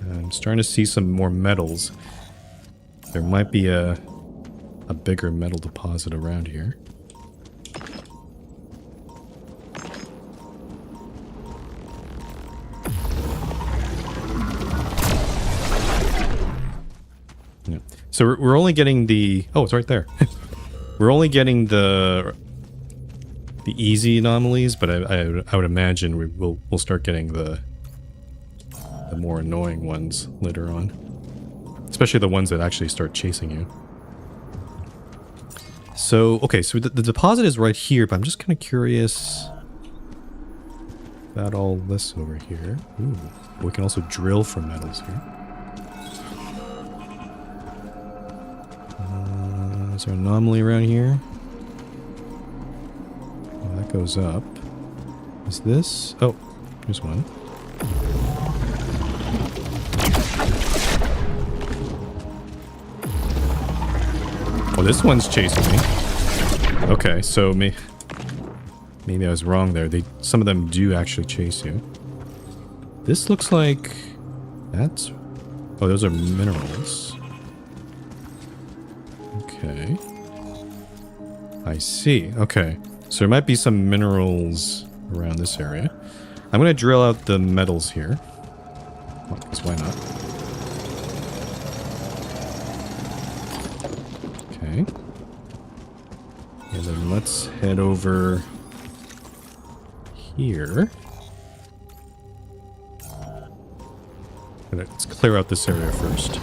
I'm starting to see some more metals. There might be a bigger metal deposit around here. Yeah. So we're only getting the... Oh, it's right there. We're only getting the easy anomalies, but I would imagine we'll start getting the more annoying ones later on. Especially the ones that actually start chasing you. So, okay, so the deposit is right here, but I'm just kind of curious about all this over here. Ooh, we can also drill for metals here. Is there an anomaly around here? Oh, that goes up. Is this? Oh, here's one. Oh, this one's chasing me. Okay, so maybe I was wrong there. Some of them do actually chase you. This looks like that's... Oh, those are minerals. Okay. I see. Okay. So there might be some minerals around this area. I'm going to drill out the metals here. Well, because why not? Okay. And then let's head over here. Let's clear out this area first.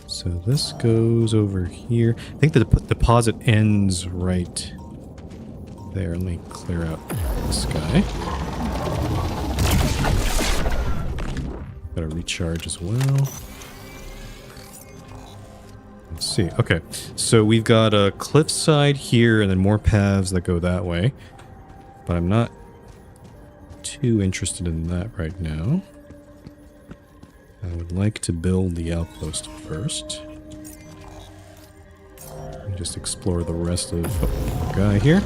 So this goes over here. I think the deposit ends right there. Let me clear out this guy. Gotta recharge as well. Let's see. Okay, so we've got a cliffside here and then more paths that go that way. But I'm not too interested in that right now. I would like to build the outpost first. And just explore the rest of the guy here.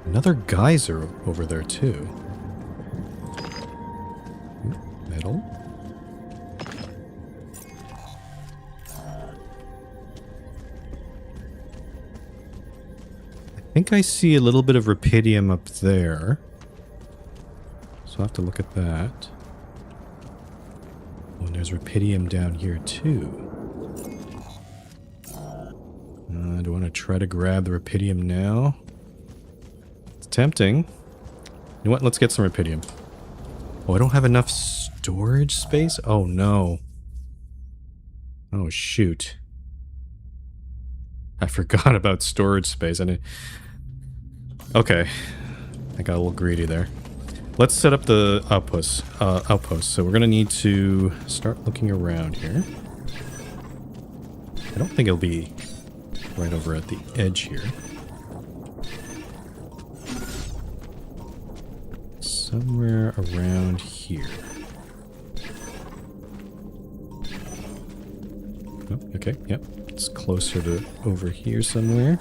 Another geyser over there too. Ooh, metal. I think I see a little bit of rupidium up there. So I'll have to look at that. Oh, and there's rupidium down here too. Do I want to try to grab the rupidium now? It's tempting. You know what? Let's get some rupidium. Oh, I don't have enough storage space? Oh no. Oh shoot. I forgot about storage space. Okay. I got a little greedy there. Let's set up the outpost. So we're gonna need to start looking around here. I don't think it'll be right over at the edge here. Somewhere around here. Oh, okay, yep. It's closer to over here somewhere.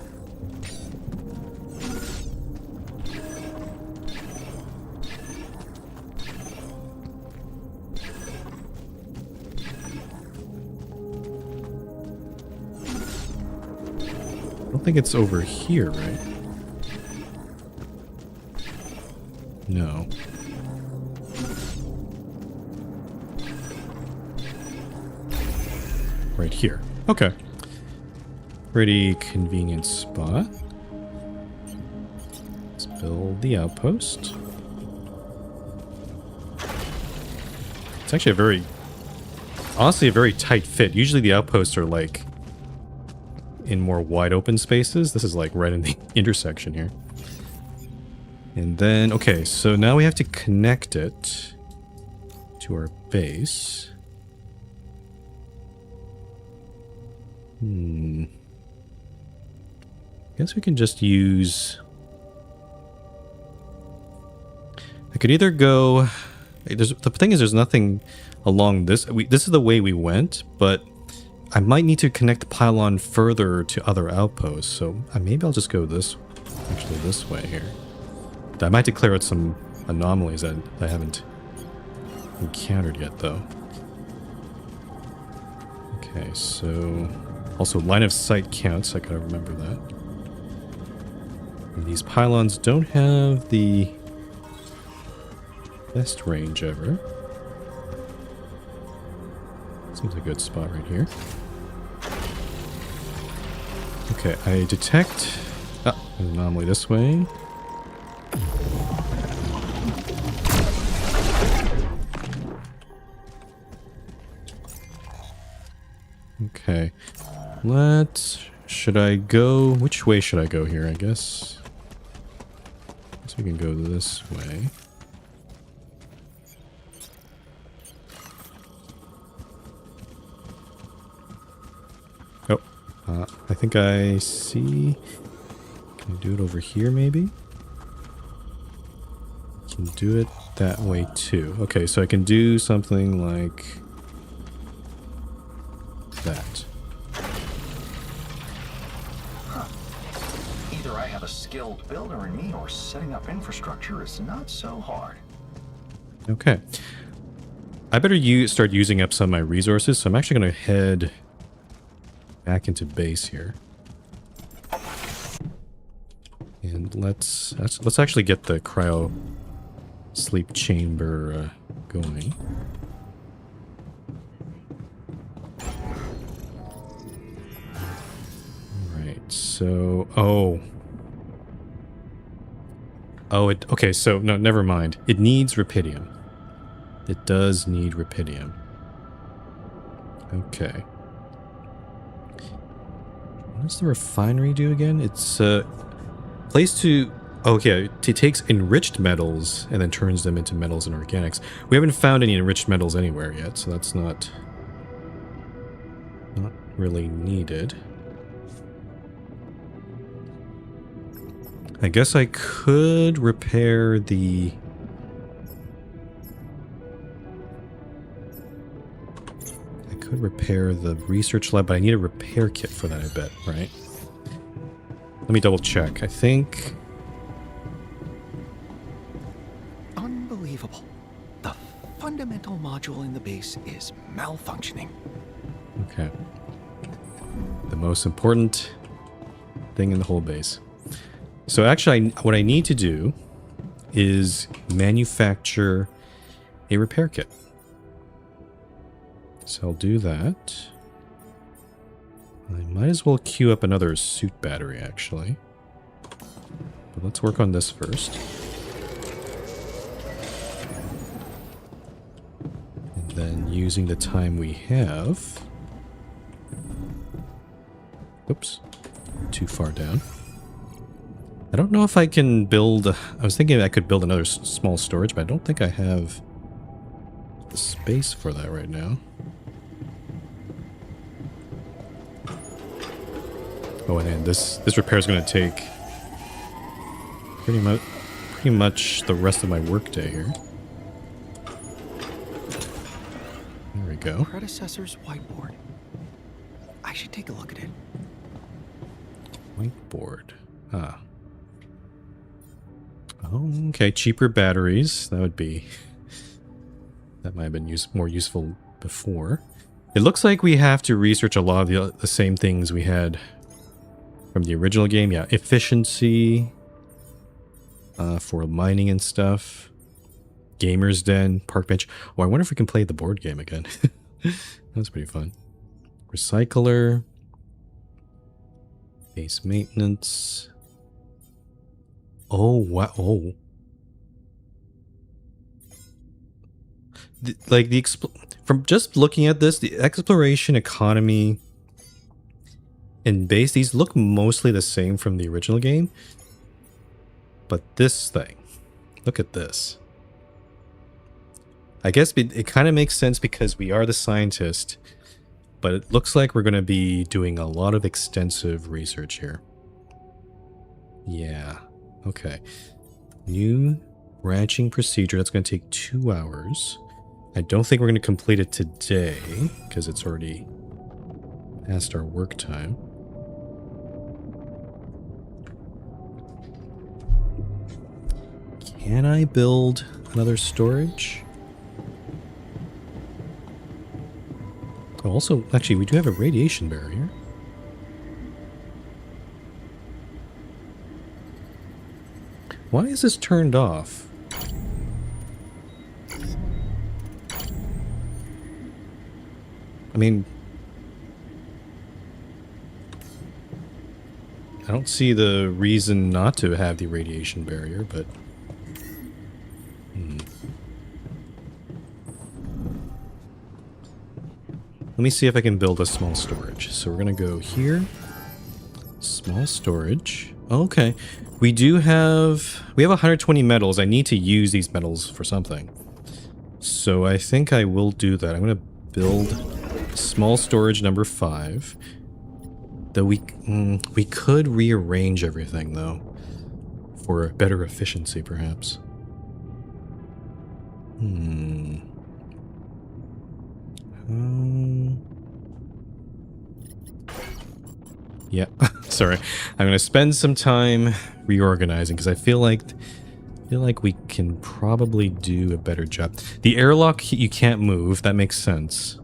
I don't think it's over here, right? No. Right here. Okay. Pretty convenient spot. Let's build the outpost. It's actually honestly a very tight fit. Usually the outposts are like in more wide open spaces. This is like right in the intersection here. And then, okay, so now we have to connect it to our base. Guess we can just use... I could either go... the thing is, there's nothing along this... this is the way we went, but I might need to connect the pylon further to other outposts, so maybe I'll just go this way here. I might declare out some anomalies that I haven't encountered yet, though. Okay, so... also, line of sight counts, I gotta remember that. And these pylons don't have the best range ever. Seems a good spot right here. Okay, I detect... an anomaly this way. Okay. Should I go... which way should I go here, I guess? We can go this way. Oh. I think I see... Can I do it over here, maybe? Can do it that way, too. Okay, so I can do something like... that. Either I have a skilled builder in me, or setting up infrastructure is not so hard. Okay. I better start using up some of my resources, so I'm actually going to head back into base here. And let's actually get the cryo sleep chamber going. Alright, so... okay, so, no, never mind. It needs rupidium. It does need rupidium. Okay. What does the refinery do again? It's placed to... okay, it takes enriched metals and then turns them into metals and organics. We haven't found any enriched metals anywhere yet, so that's not really needed. I guess I could repair the... research lab, but I need a repair kit for that, I bet, right? Let me double check. I think... Unbelievable. The fundamental module in the base is malfunctioning. Okay. The most important thing in the whole base. So actually, what I need to do is manufacture a repair kit. So I'll do that. I might as well queue up another suit battery, actually. But let's work on this first. And then using the time we have... oops. Too far down. I don't know if I can build... I was thinking I could build another small storage, but I don't think I have the space for that right now. Oh, and then this repair is going to take pretty much the rest of my workday here. There we go. Predecessor's whiteboard. I should take a look at it. Whiteboard. Ah. Oh, okay. Cheaper batteries. That would be... That might have been more useful before. It looks like we have to research a lot of the same things we had from the original game. Yeah, efficiency for mining and stuff. Gamer's Den, Park Bench. Oh, I wonder if we can play the board game again. That's pretty fun. Recycler. Base maintenance. Oh, wow. Oh. From just looking at this, the exploration, economy, and base, these look mostly the same from the original game. But this thing, look at this. I guess it kind of makes sense because we are the scientist, but it looks like we're going to be doing a lot of extensive research here. Yeah, okay. New ranching procedure, that's going to take 2 hours. I don't think we're going to complete it today because it's already past our work time. Can I build another storage? Oh, also, actually, we do have a radiation barrier. Why is this turned off? I mean, I don't see the reason not to have the radiation barrier, but... Let me see if I can build a small storage. So we're going to go here. Small storage. Okay. We have 120 metals. I need to use these metals for something. So I think I will do that. I'm going to build small storage number 5. Though we could rearrange everything though for better efficiency perhaps. Yeah, sorry. I'm gonna spend some time reorganizing because I feel like we can probably do a better job. The airlock you can't move. That makes sense.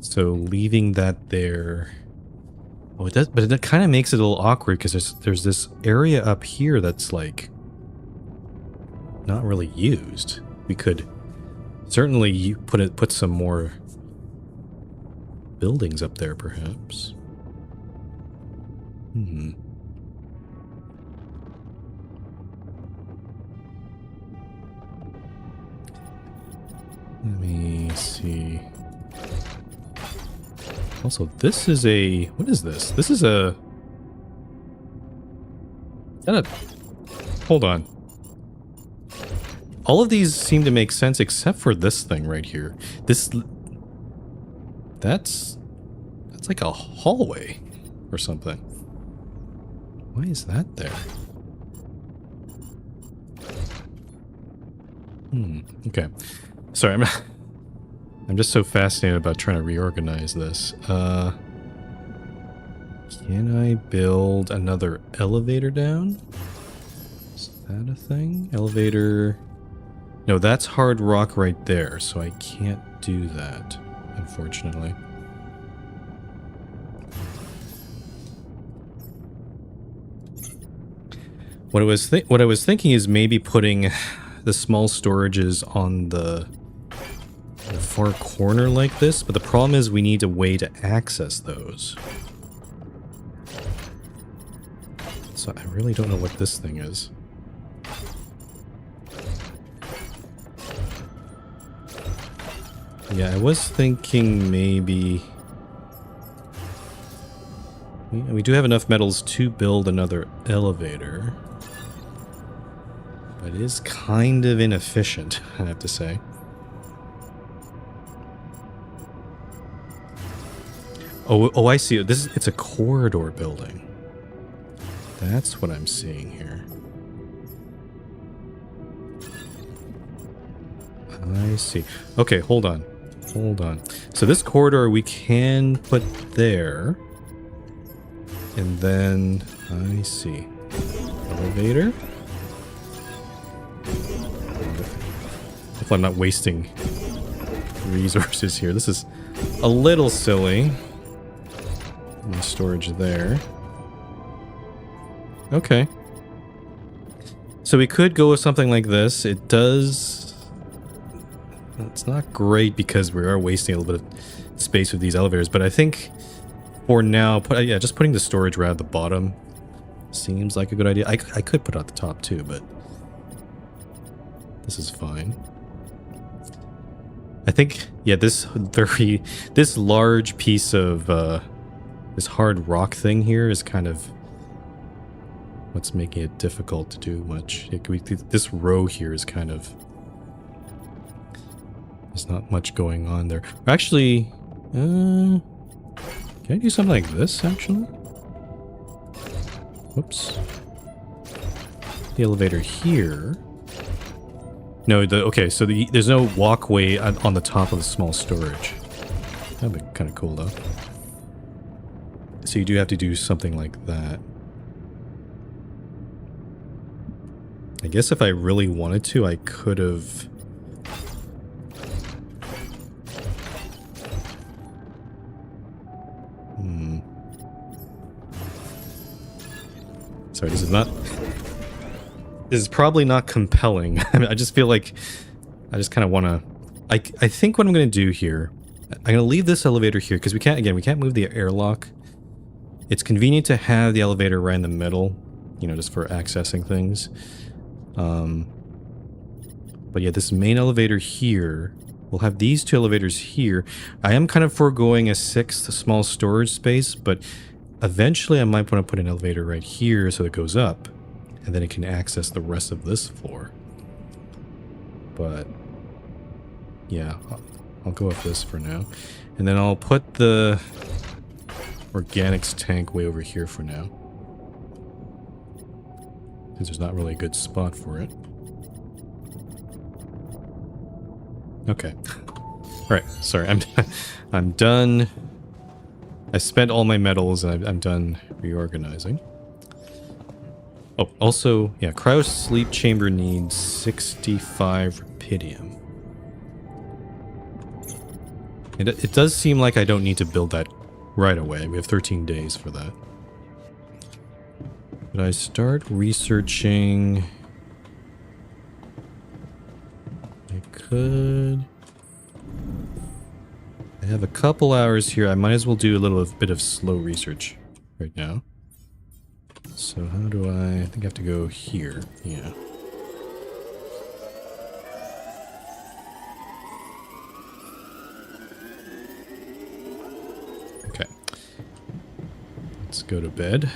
So leaving that there. Oh, it does, but it kind of makes it a little awkward because there's this area up here that's like not really used. We could certainly put some more buildings up there, perhaps. Let me see. Also, this is a... What is this? This is a... Hold on. All of these seem to make sense except for this thing right here. That's like a hallway or something. Why is that there? Okay. Sorry, I'm just so fascinated about trying to reorganize this. Can I build another elevator down? Is that a thing? Elevator... No, that's hard rock right there, so I can't do that, unfortunately. What I was thinking is maybe putting the small storages on the far corner like this, but the problem is we need a way to access those. So I really don't know what this thing is. Yeah, I was thinking maybe We do have enough metals to build another elevator. But it is kind of inefficient, I have to say. Oh, I see. It's a corridor building. That's what I'm seeing here. I see. Okay, hold on. Hold on. So this corridor we can put there. And then, I see. Elevator. Hopefully I'm not wasting resources here. This is a little silly. My storage there. Okay. So we could go with something like this. It does... It's not great because we are wasting a little bit of space with these elevators, but I think for now, just putting the storage right at the bottom seems like a good idea. I could put it at the top too, but this is fine. I think, yeah, this large piece of this hard rock thing here is kind of what's making it difficult to do much. This row here is kind of... There's not much going on there. Actually, can I do something like this, actually? Whoops. The elevator here. No, okay, so there's no walkway on the top of the small storage. That'd be kind of cool, though. So you do have to do something like that. I guess if I really wanted to, I could have... Sorry, this is not... This is probably not compelling. I mean, I just feel like... I just kind of want to... I think what I'm going to do here... I'm going to leave this elevator here, because we can't move the airlock. It's convenient to have the elevator right in the middle, you know, just for accessing things. But yeah, this main elevator here... We'll have these two elevators here. I am kind of foregoing a 6th small storage space, but eventually I might want to put an elevator right here so it goes up, and then it can access the rest of this floor. But yeah, I'll go with this for now. And then I'll put the organics tank way over here for now, because there's not really a good spot for it. Okay. Alright, sorry, I'm done. I spent all my metals and I'm done reorganizing. Oh, also, yeah, cryo sleep chamber needs 65 rapidium. It does seem like I don't need to build that right away. We have 13 days for that. But I start researching... I have a couple hours here. I might as well do a little bit of slow research right now. So how do I think I have to go here. Yeah. Okay. Let's go to bed.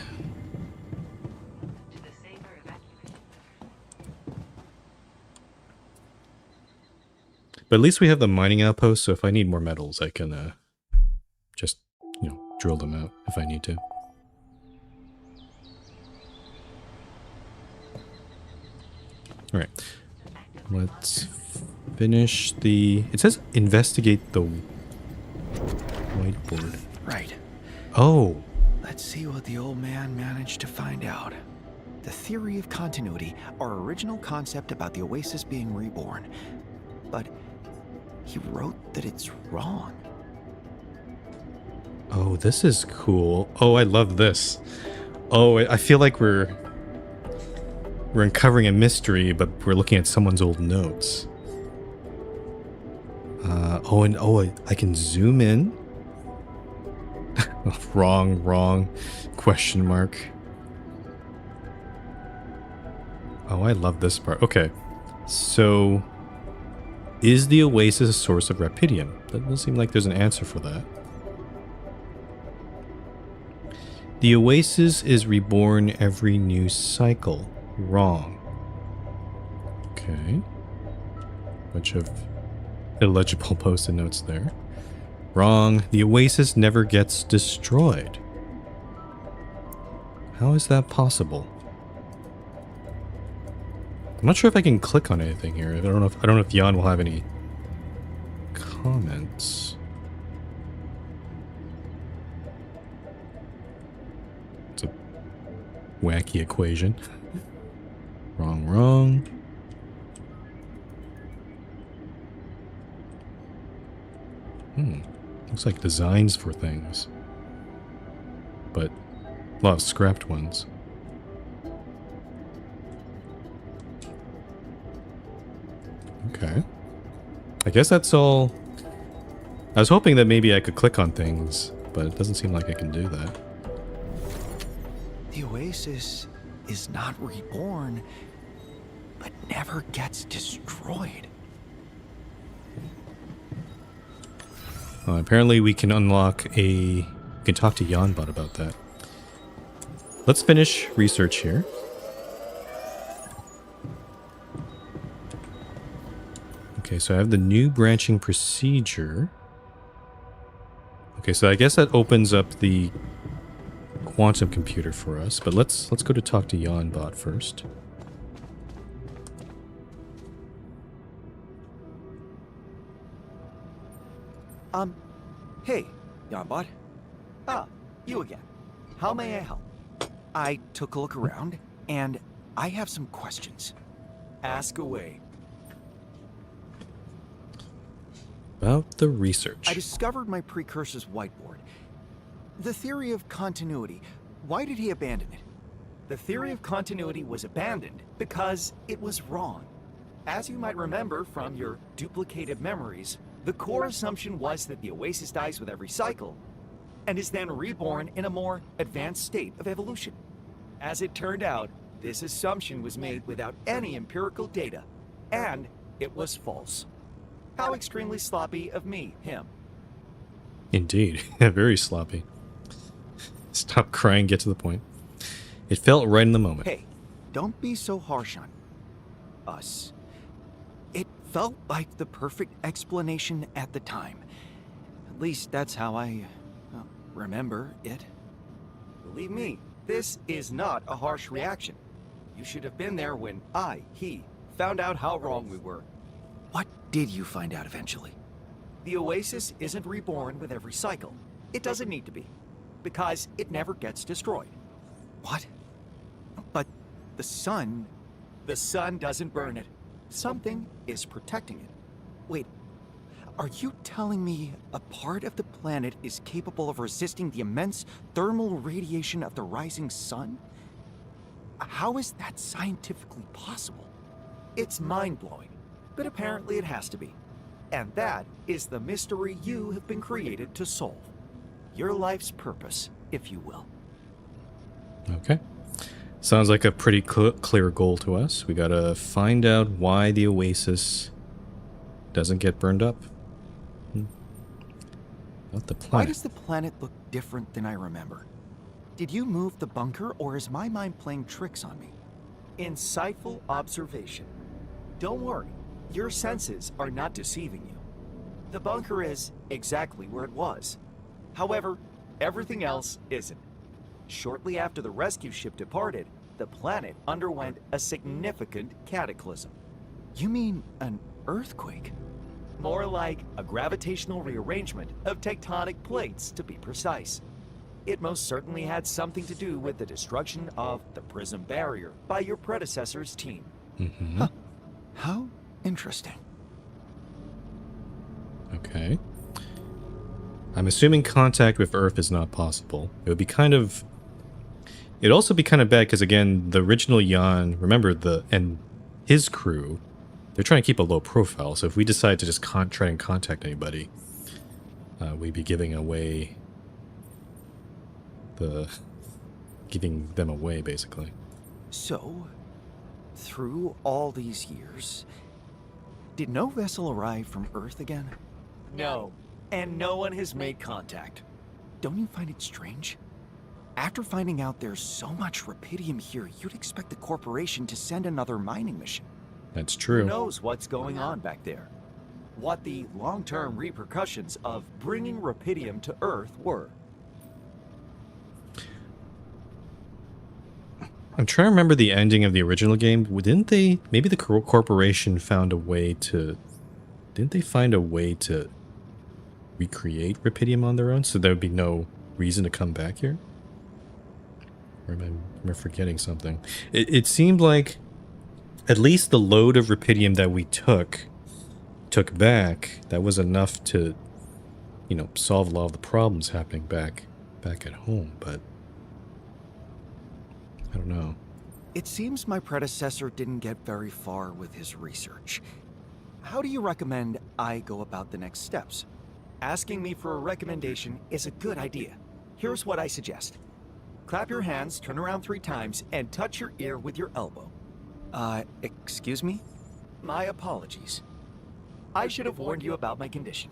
But at least we have the mining outpost, so if I need more metals, I can just, you know, drill them out if I need to. Alright. Let's finish the... It says investigate the whiteboard. Right. Oh! Let's see what the old man managed to find out. The theory of continuity, our original concept about the Oasis being reborn. But... he wrote that it's wrong. Oh, this is cool. Oh, I love this. Oh, I feel like we're uncovering a mystery, but we're looking at someone's old notes. I can zoom in. Wrong. Question mark. Oh, I love this part. Okay, so... Is the Oasis a source of rapidium? That doesn't seem like there's an answer for that. The Oasis is reborn every new cycle. Wrong. Okay. Bunch of illegible post-it notes there. Wrong. The Oasis never gets destroyed. How is that possible? I'm not sure if I can click on anything here. I don't know if Jan will have any comments. It's a wacky equation. Wrong. Looks like designs for things. But a lot of scrapped ones. Okay. I guess that's all. I was hoping that maybe I could click on things, but it doesn't seem like I can do that. The Oasis is not reborn, but never gets destroyed. Apparently we can unlock we can talk to Janbot about that. Let's finish research here. Okay, so I have the new branching procedure. Okay, so I guess that opens up the quantum computer for us, but let's go to talk to Janbot first. Hey, Janbot. Ah, you again. How may I help? I took a look around, and I have some questions. Ask away. About the research. I discovered my precursor's whiteboard. The theory of continuity. Why did he abandon it? The theory of continuity was abandoned because it was wrong. As you might remember from your duplicated memories, the core assumption was that the Oasis dies with every cycle, and is then reborn in a more advanced state of evolution. As it turned out, this assumption was made without any empirical data, and it was false. How extremely sloppy of me, him. Indeed. Very sloppy. Stop crying, get to the point. It felt right in the moment. Hey, don't be so harsh on us. It felt like the perfect explanation at the time. At least that's how I remember it. Believe me, this is not a harsh reaction. You should have been there when he found out how wrong we were. What did you find out eventually? The Oasis isn't reborn with every cycle. It doesn't need to be, because it never gets destroyed. What? But the sun... The sun doesn't burn it. Something is protecting it. Wait, are you telling me a part of the planet is capable of resisting the immense thermal radiation of the rising sun? How is that scientifically possible? It's mind-blowing, but apparently it has to be. And that is the mystery you have been created to solve. Your life's purpose, if you will. Okay. Sounds like a pretty clear goal to us. We gotta find out why the Oasis doesn't get burned up. Not the planet. Why does the planet look different than I remember? Did you move the bunker, or is my mind playing tricks on me? Insightful observation. Don't worry, your senses are not deceiving you. The bunker is exactly where it was. However, everything else isn't. Shortly after the rescue ship departed, the planet underwent a significant cataclysm. You mean an earthquake? More like a gravitational rearrangement of tectonic plates, to be precise. It most certainly had something to do with the destruction of the Prism Barrier by your predecessor's team. Mm-hmm. Huh. How interesting. Okay. I'm assuming contact with Earth is not possible. It would be kind of... It'd also be kind of bad because, again, the original Jan, remember, and his crew, they're trying to keep a low profile. So if we decide to just try and contact anybody, we'd be giving them away, basically. So, through all these years, did no vessel arrive from Earth again? No. And no one has made contact. Don't you find it strange? After finding out there's so much rupidium here, you'd expect the corporation to send another mining mission. That's Who true. knows what's going on back there? What the long-term repercussions of bringing rupidium to Earth were. I'm trying to remember the ending of the original game. Didn't they? Maybe the corporation found a way to. Didn't they find a way to recreate rupidium on their own, so there would be no reason to come back here? Or am I forgetting something? It seemed like at least the load of rupidium that we took back, that was enough to, you know, solve a lot of the problems happening back at home, but I don't know. It seems my predecessor didn't get very far with his research. How do you recommend I go about the next steps? Asking me for a recommendation is a good idea. Here's what I suggest. Clap your hands, turn around 3 times, and touch your ear with your elbow. Excuse me? My apologies. I should have warned you about my condition.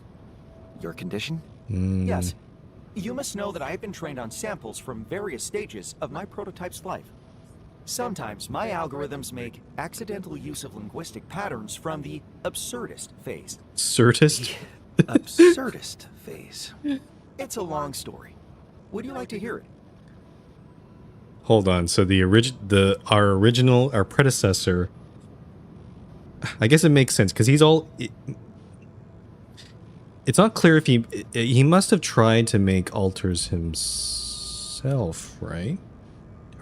Your condition? Yes. You must know that I have been trained on samples from various stages of my prototype's life. Sometimes my algorithms make accidental use of linguistic patterns from the absurdist phase. Certist? Absurdist phase. It's a long story. Would you like to hear it? Hold on. So our predecessor. I guess it makes sense because he's all. It's not clear if he must have tried to make alters himself, right?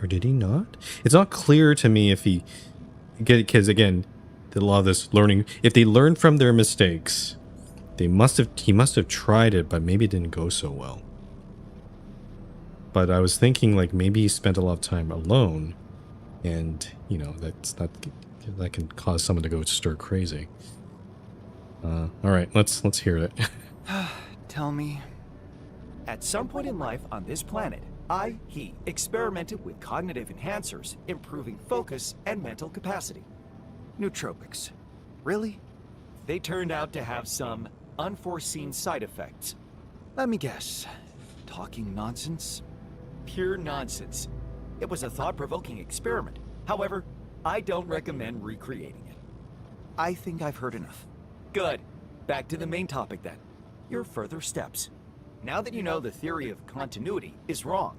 Or did he not? It's not clear to me if he, because again, a lot of this learning. If they learned from their mistakes, he must have tried it, but maybe it didn't go so well. But I was thinking like maybe he spent a lot of time alone, and you know that can cause someone to go stir crazy. All right, let's hear it. Tell me. At some point in life on this planet, he experimented with cognitive enhancers, improving focus and mental capacity. Nootropics. Really? They turned out to have some unforeseen side effects. Let me guess. Talking nonsense? Pure nonsense. It was a thought-provoking experiment. However, I don't recommend recreating it. I think I've heard enough. Good. Back to the main topic then. Your further steps. Now that you know the theory of continuity is wrong,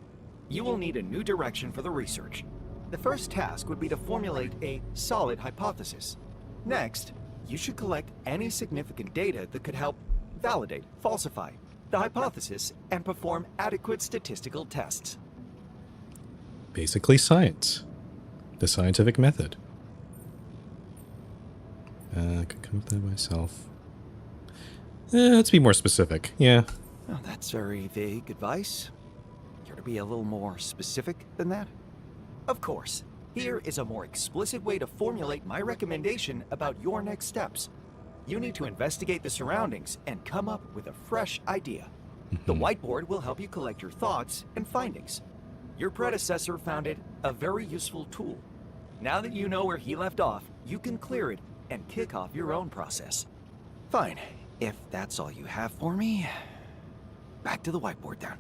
you will need a new direction for the research. The first task would be to formulate a solid hypothesis. Next, you should collect any significant data that could help validate, falsify the hypothesis, and perform adequate statistical tests. Basically science. The scientific method. I could come up with that myself. Let's be more specific. Yeah. Oh, that's very vague advice. Care to be a little more specific than that? Of course. Here is a more explicit way to formulate my recommendation about your next steps. You need to investigate the surroundings and come up with a fresh idea. The whiteboard will help you collect your thoughts and findings. Your predecessor found it a very useful tool. Now that you know where he left off, you can clear it and kick off your own process. Fine. If that's all you have for me, back to the whiteboard then.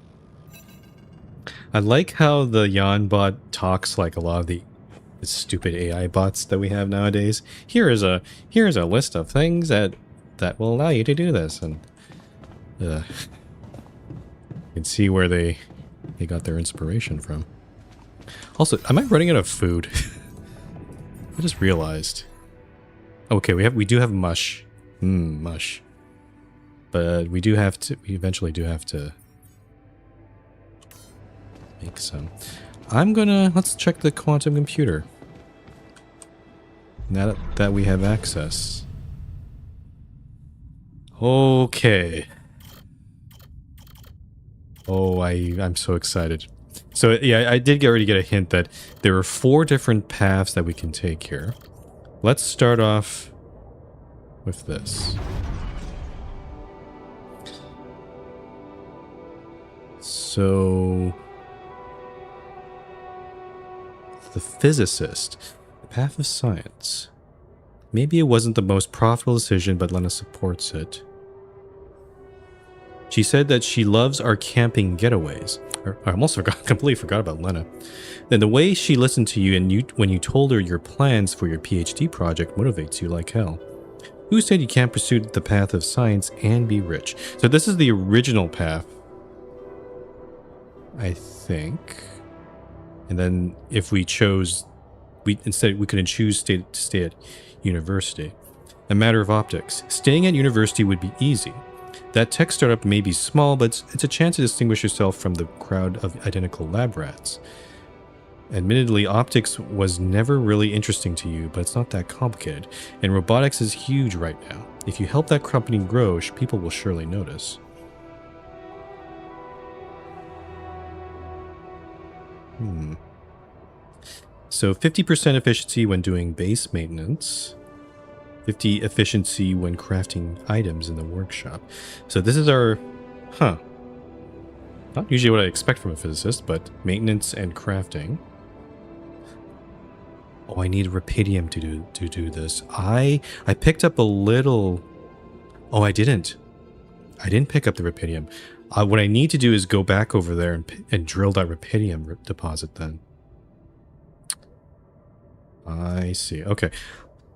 I like how the Yan bot talks like a lot of the stupid AI bots that we have nowadays. Here is a list of things that will allow you to do this, and you can see where they got their inspiration from. Also, am I running out of food? I just realized. Okay, we do have mush. Mush. But we eventually do have to make some. Let's check the quantum computer. Now that we have access. Okay. Oh, I'm so excited. So yeah, I did already get a hint that there are 4 different paths that we can take here. Let's start off with this. So the physicist, the path of science. Maybe it wasn't the most profitable decision, but Lena supports it. She said that she loves our camping getaways. I almost completely forgot about Lena. Then the way she listened to you and when you told her your plans for your PhD project motivates you like hell. Who said you can't pursue the path of science and be rich? So this is the original path, I think. And then if we chose, we couldn't choose to stay at university. A matter of optics. Staying at university would be easy. That tech startup may be small, but it's a chance to distinguish yourself from the crowd of identical lab rats. Admittedly, optics was never really interesting to you, but it's not that complicated. And robotics is huge right now. If you help that company grow, people will surely notice. So 50% efficiency when doing base maintenance. 50 efficiency when crafting items in the workshop. So this is our... Not usually what I expect from a physicist, but maintenance and crafting. Oh, I need Rapidium to do this. I picked up a little... Oh, I didn't pick up the Rapidium. What I need to do is go back over there and drill that Rapidium deposit then. I see. Okay.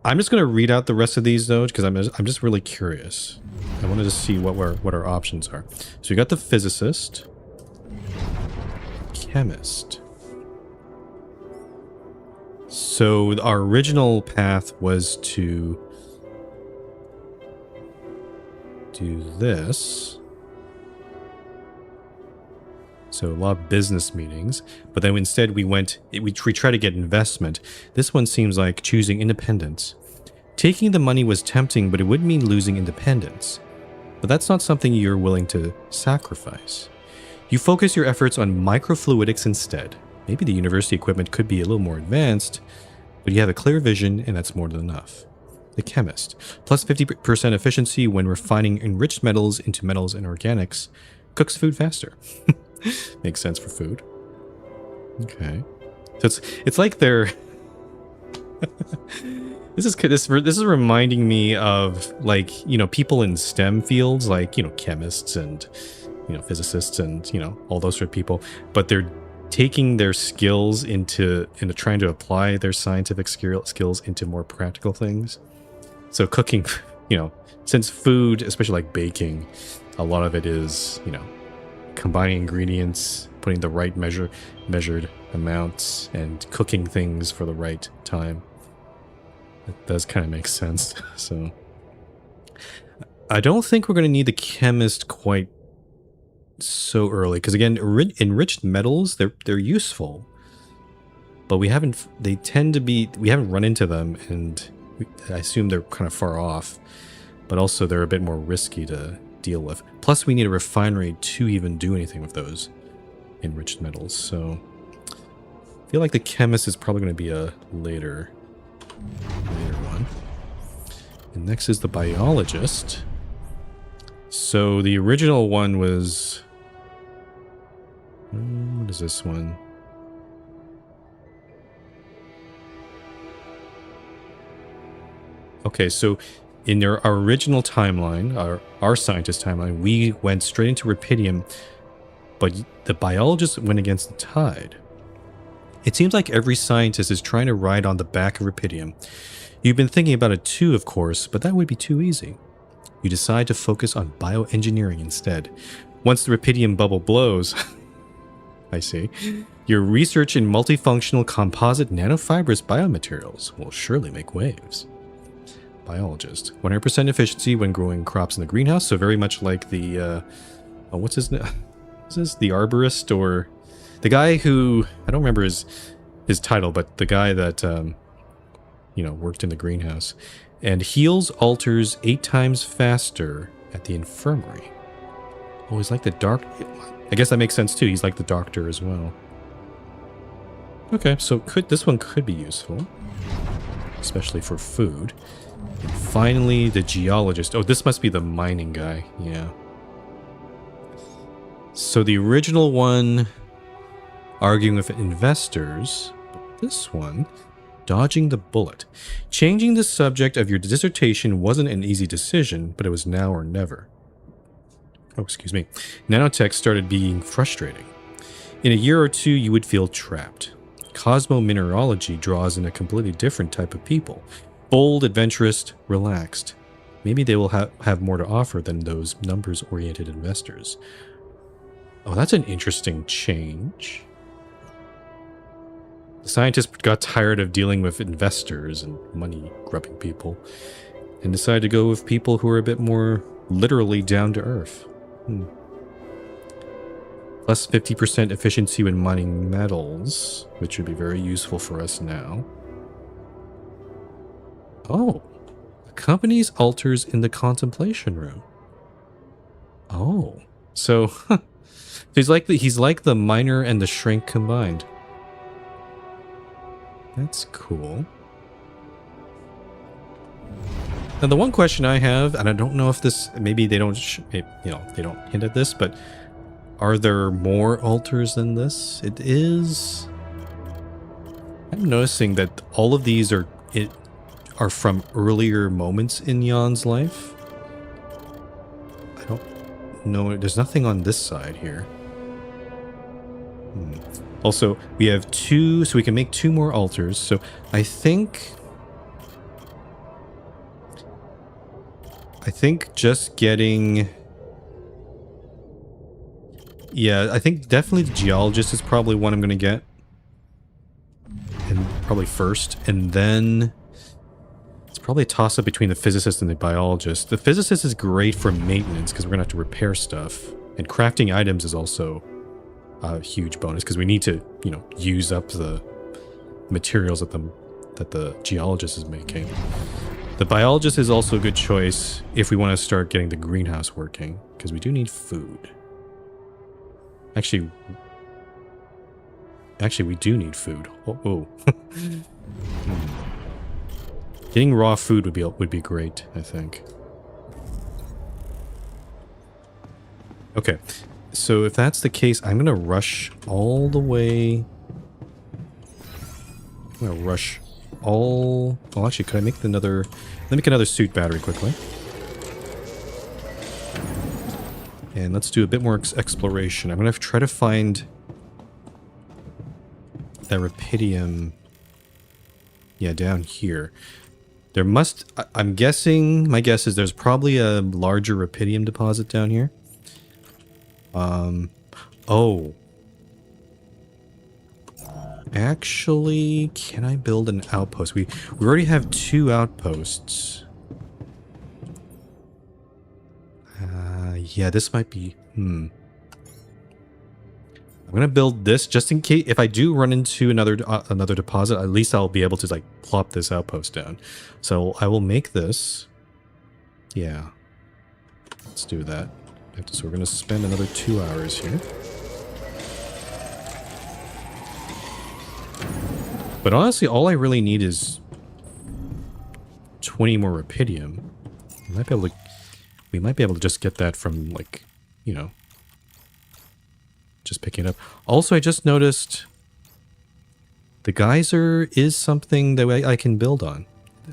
I'm just going to read out the rest of these though, because I'm just really curious. I wanted to see what our options are. So we got the physicist, chemist. So our original path was to do this. So a lot of business meetings, but then instead we try to get investment. This one seems like choosing independence. Taking the money was tempting, but it would mean losing independence. But that's not something you're willing to sacrifice. You focus your efforts on microfluidics instead. Maybe the university equipment could be a little more advanced, but you have a clear vision and that's more than enough. The chemist. Plus 50% efficiency when refining enriched metals into metals and organics. Cooks food faster. Makes sense for food. Okay. So it's like they're... This is reminding me of, like, you know, people in STEM fields, like, you know, chemists and, you know, physicists and, you know, all those sort of people, but they're taking their skills into trying to apply their scientific skills into more practical things. So cooking, you know, since food, especially like baking, a lot of it is, you know, combining ingredients, putting the right measured amounts, and cooking things for the right time. It does kind of make sense. So I don't think we're going to need the chemist quite so early, because again, enriched metals, they're useful, but we haven't run into them, and I assume they're kind of far off, but also they're a bit more risky to deal with. Plus we need a refinery to even do anything with those enriched metals, so I feel like the chemist is probably going to be a later one. And next is the biologist. So the original one was... what is this one? Okay, so in our original timeline, our scientist timeline, we went straight into Rapidium, but the biologist went against the tide. It seems like every scientist is trying to ride on the back of Rapidium. You've been thinking about it too, of course, but that would be too easy. You decide to focus on bioengineering instead. Once the Rapidium bubble blows, I see, your research in multifunctional composite nanofibrous biomaterials will surely make waves. Biologist. 100% efficiency when growing crops in the greenhouse, so very much like the, what's his name? Is this the arborist, or the guy who, I don't remember his title, but the guy that, you know, worked in the greenhouse. And heals altars 8 times faster at the infirmary. Oh, he's like the I guess that makes sense too. He's like the doctor as well. Okay, so this one could be useful, especially for food. And finally, the geologist. Oh, this must be the mining guy. Yeah. So the original one, arguing with investors. But this one, dodging the bullet. Changing the subject of your dissertation wasn't an easy decision, but it was now or never. nanotech started being frustrating. In a year or two, you would feel trapped. Cosmomineralogy draws in a completely different type of people. Bold, adventurous, relaxed. Maybe they will have more to offer than those numbers-oriented investors. Oh, that's an interesting change. The scientists got tired of dealing with investors and money-grubbing people and decided to go with people who are a bit more literally down to earth. Plus 50% efficiency when mining metals, which would be very useful for us now. Oh, the company's altars in the contemplation room. Oh, so he's like the miner and the shrink combined. That's cool. Now, the one question I have, and I don't know if this, maybe they don't, they don't hint at this, but are there more altars than this? It is. I'm noticing that all of these are from earlier moments in Jan's life. I don't know. There's nothing on this side here. Also, we have 2, so we can make 2 more altars. So I think just getting... Yeah, I think definitely the geologist is probably one I'm going to get. And probably first. And then it's probably a toss-up between the physicist and the biologist. The physicist is great for maintenance because we're going to have to repair stuff. And crafting items is also a huge bonus because we need to, use up the materials that the geologist is making. The biologist is also a good choice if we want to start getting the greenhouse working because we do need food. Actually, we do need food. Whoa. Getting raw food would be great, I think. Okay, so if that's the case, I'm gonna rush all the way. I'm gonna rush all. Well, actually, could I make another? Let me make another suit battery quickly. And let's do a bit more exploration. I'm going to try to find that rupidium. Yeah, down here. There must... I'm guessing... My guess is there's probably a larger rupidium deposit down here. Oh. Actually, can I build an outpost? We already have 2 outposts. Yeah, this might be... I'm gonna build this just in case... If I do run into another deposit, at least I'll be able to, plop this outpost down. So I will make this. Yeah. Let's do that. So we're gonna spend another 2 hours here. But honestly, all I really need is 20 more rupidium. We might be able to just get that from, just picking it up. Also, I just noticed the geyser is something that I can build on.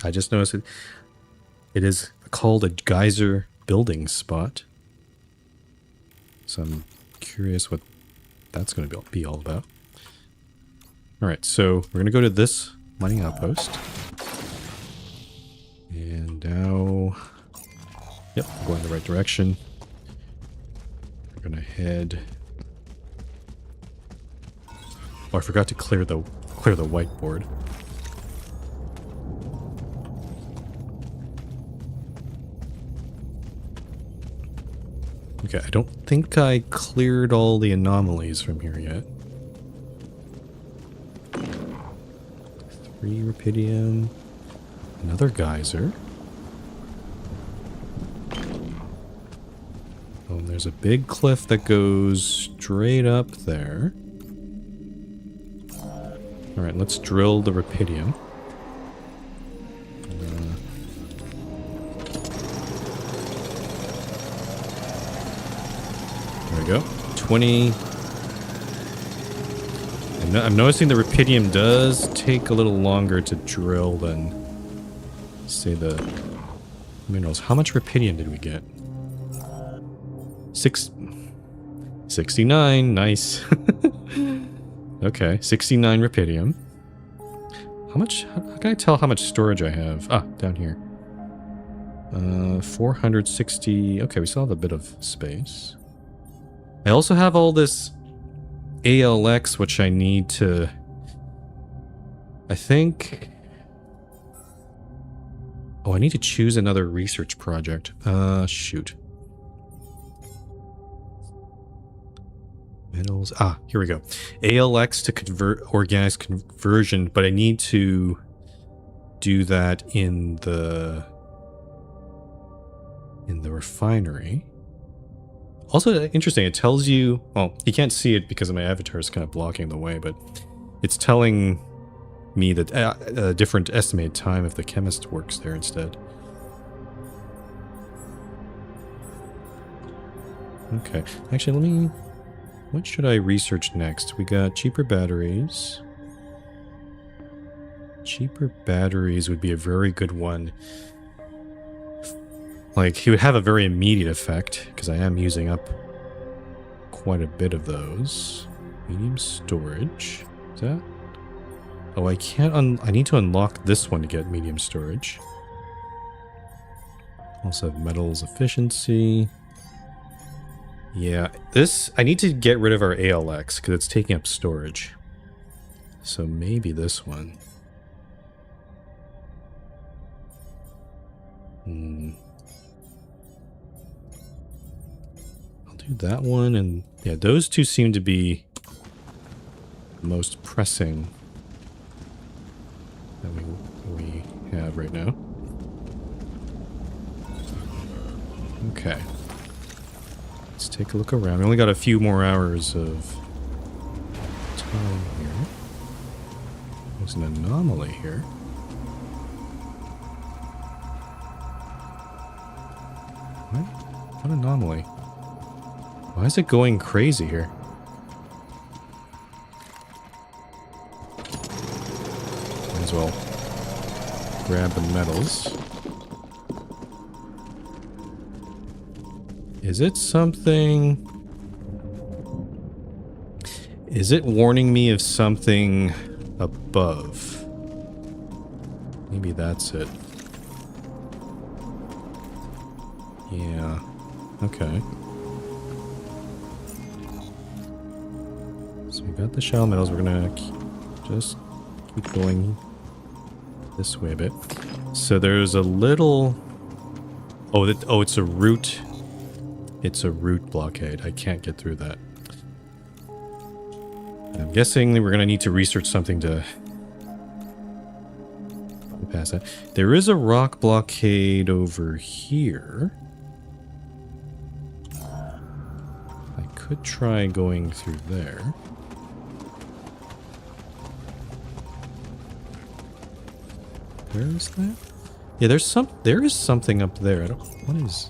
I just noticed it is called a geyser building spot. So I'm curious what that's going to be all about. Alright, so we're going to go to this mining outpost. And now... Yep, I'm going the right direction. We're going to head... Oh, I forgot to clear the whiteboard. Okay, I don't think I cleared all the anomalies from here yet. 3 rupidium. Another geyser. Oh, and there's a big cliff that goes straight up there. Alright, let's drill the rupidium. There we go. 20. And I'm noticing the rupidium does take a little longer to drill than, say, the minerals. How much rupidium did we get? 69, nice. Okay, 69 rupidium. How can I tell how much storage I have? Ah, down here. 460, okay, we still have a bit of space. I also have all this ALX, which I need to, I think, oh, I need to choose another research project. Shoot. Metals. Ah, here we go. ALX to convert organics conversion, but I need to do that in the refinery. Also interesting, it tells you, well, you can't see it because my avatar is kind of blocking the way, but it's telling me that a different estimated time if the chemist works there instead. Okay, actually, what should I research next? We got cheaper batteries. Cheaper batteries would be a very good one. Like, he would have a very immediate effect, because I am using up quite a bit of those. Medium storage. Is that? Oh, I can't I need to unlock this one to get medium storage. Also have metals efficiency. Yeah, I need to get rid of our ALX, because it's taking up storage. So maybe this one. I'll do that one, and yeah, those two seem to be the most pressing that we have right now. Okay. Let's take a look around. We only got a few more hours of time here. There's an anomaly here. What anomaly? Why is it going crazy here? Might as well grab the metals. Is it something? Is it warning me of something above? Maybe that's it. Yeah. Okay. So we got the shell metals. We're gonna just keep going this way a bit. So there's a little. Oh, it's a route. It's a route blockade. I can't get through that. I'm guessing that we're gonna need to research something to pass that. There is a rock blockade over here. I could try going through there. Where is that? Yeah, there is something up there. I don't. What is?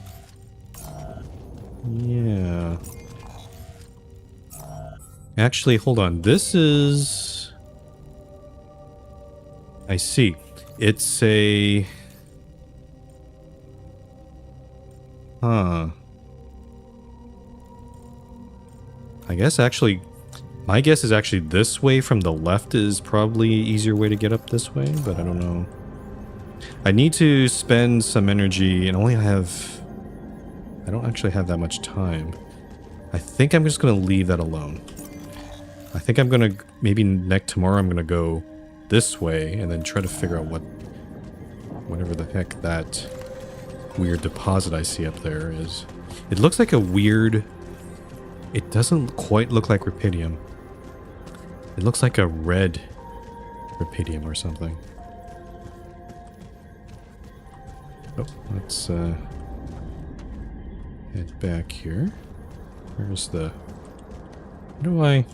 Yeah. Actually, hold on. This is. I see. It's a. Huh. I guess actually. My guess is actually this way from the left is probably an easier way to get up this way, but I don't know. I need to spend some energy and only have... I don't actually have that much time. I think I'm just going to leave that alone. I think I'm going to... Maybe tomorrow I'm going to go this way and then try to figure out whatever the heck that weird deposit I see up there is. It looks like a weird... It doesn't quite look like rupidium. It looks like a red rupidium or something. Oh, let's head back here. Where's the... How do I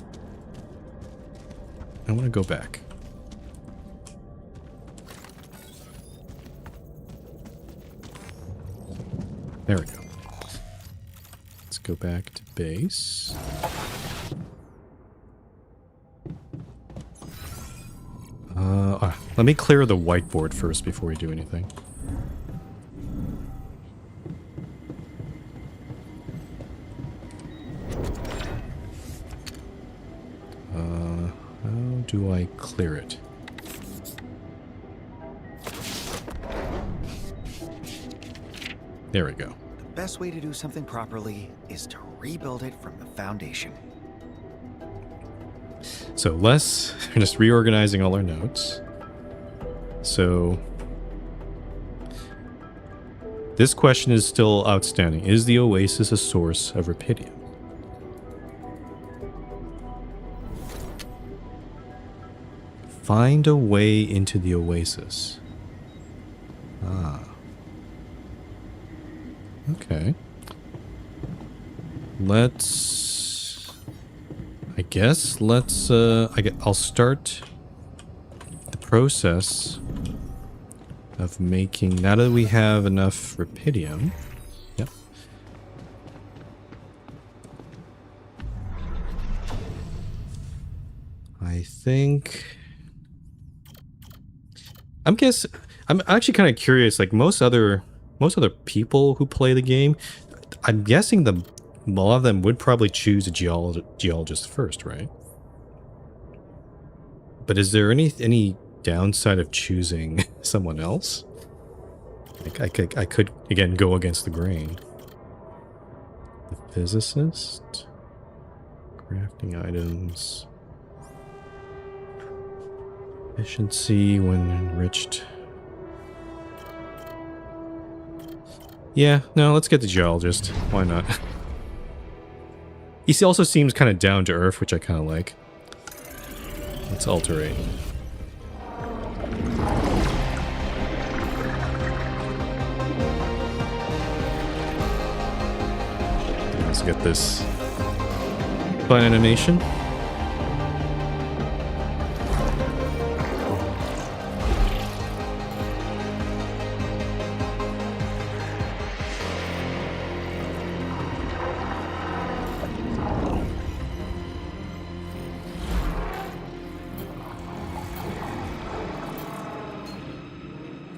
want to go back. There we go. Let's go back to base. Let me clear the whiteboard first before we do anything. clear it. There we go. The best way to do something properly is to rebuild it from the foundation. So let's just reorganizing all our notes. So this question is still outstanding. Is the Oasis a source of Rapidium? Find a way into the Oasis. Ah. Okay. I'll start the process of making, now that we have enough Rapidium. Yep. I think I'm actually kind of curious, like most other people who play the game, I'm guessing a lot of them would probably choose a geologist first, right? But is there any downside of choosing someone else? Like I could again go against the grain. The physicist, crafting items, efficiency when enriched. Yeah, no, let's get the geologist. Why not? He also seems kind of down to earth, which I kind of like. Let's alterate. Let's get this fun animation.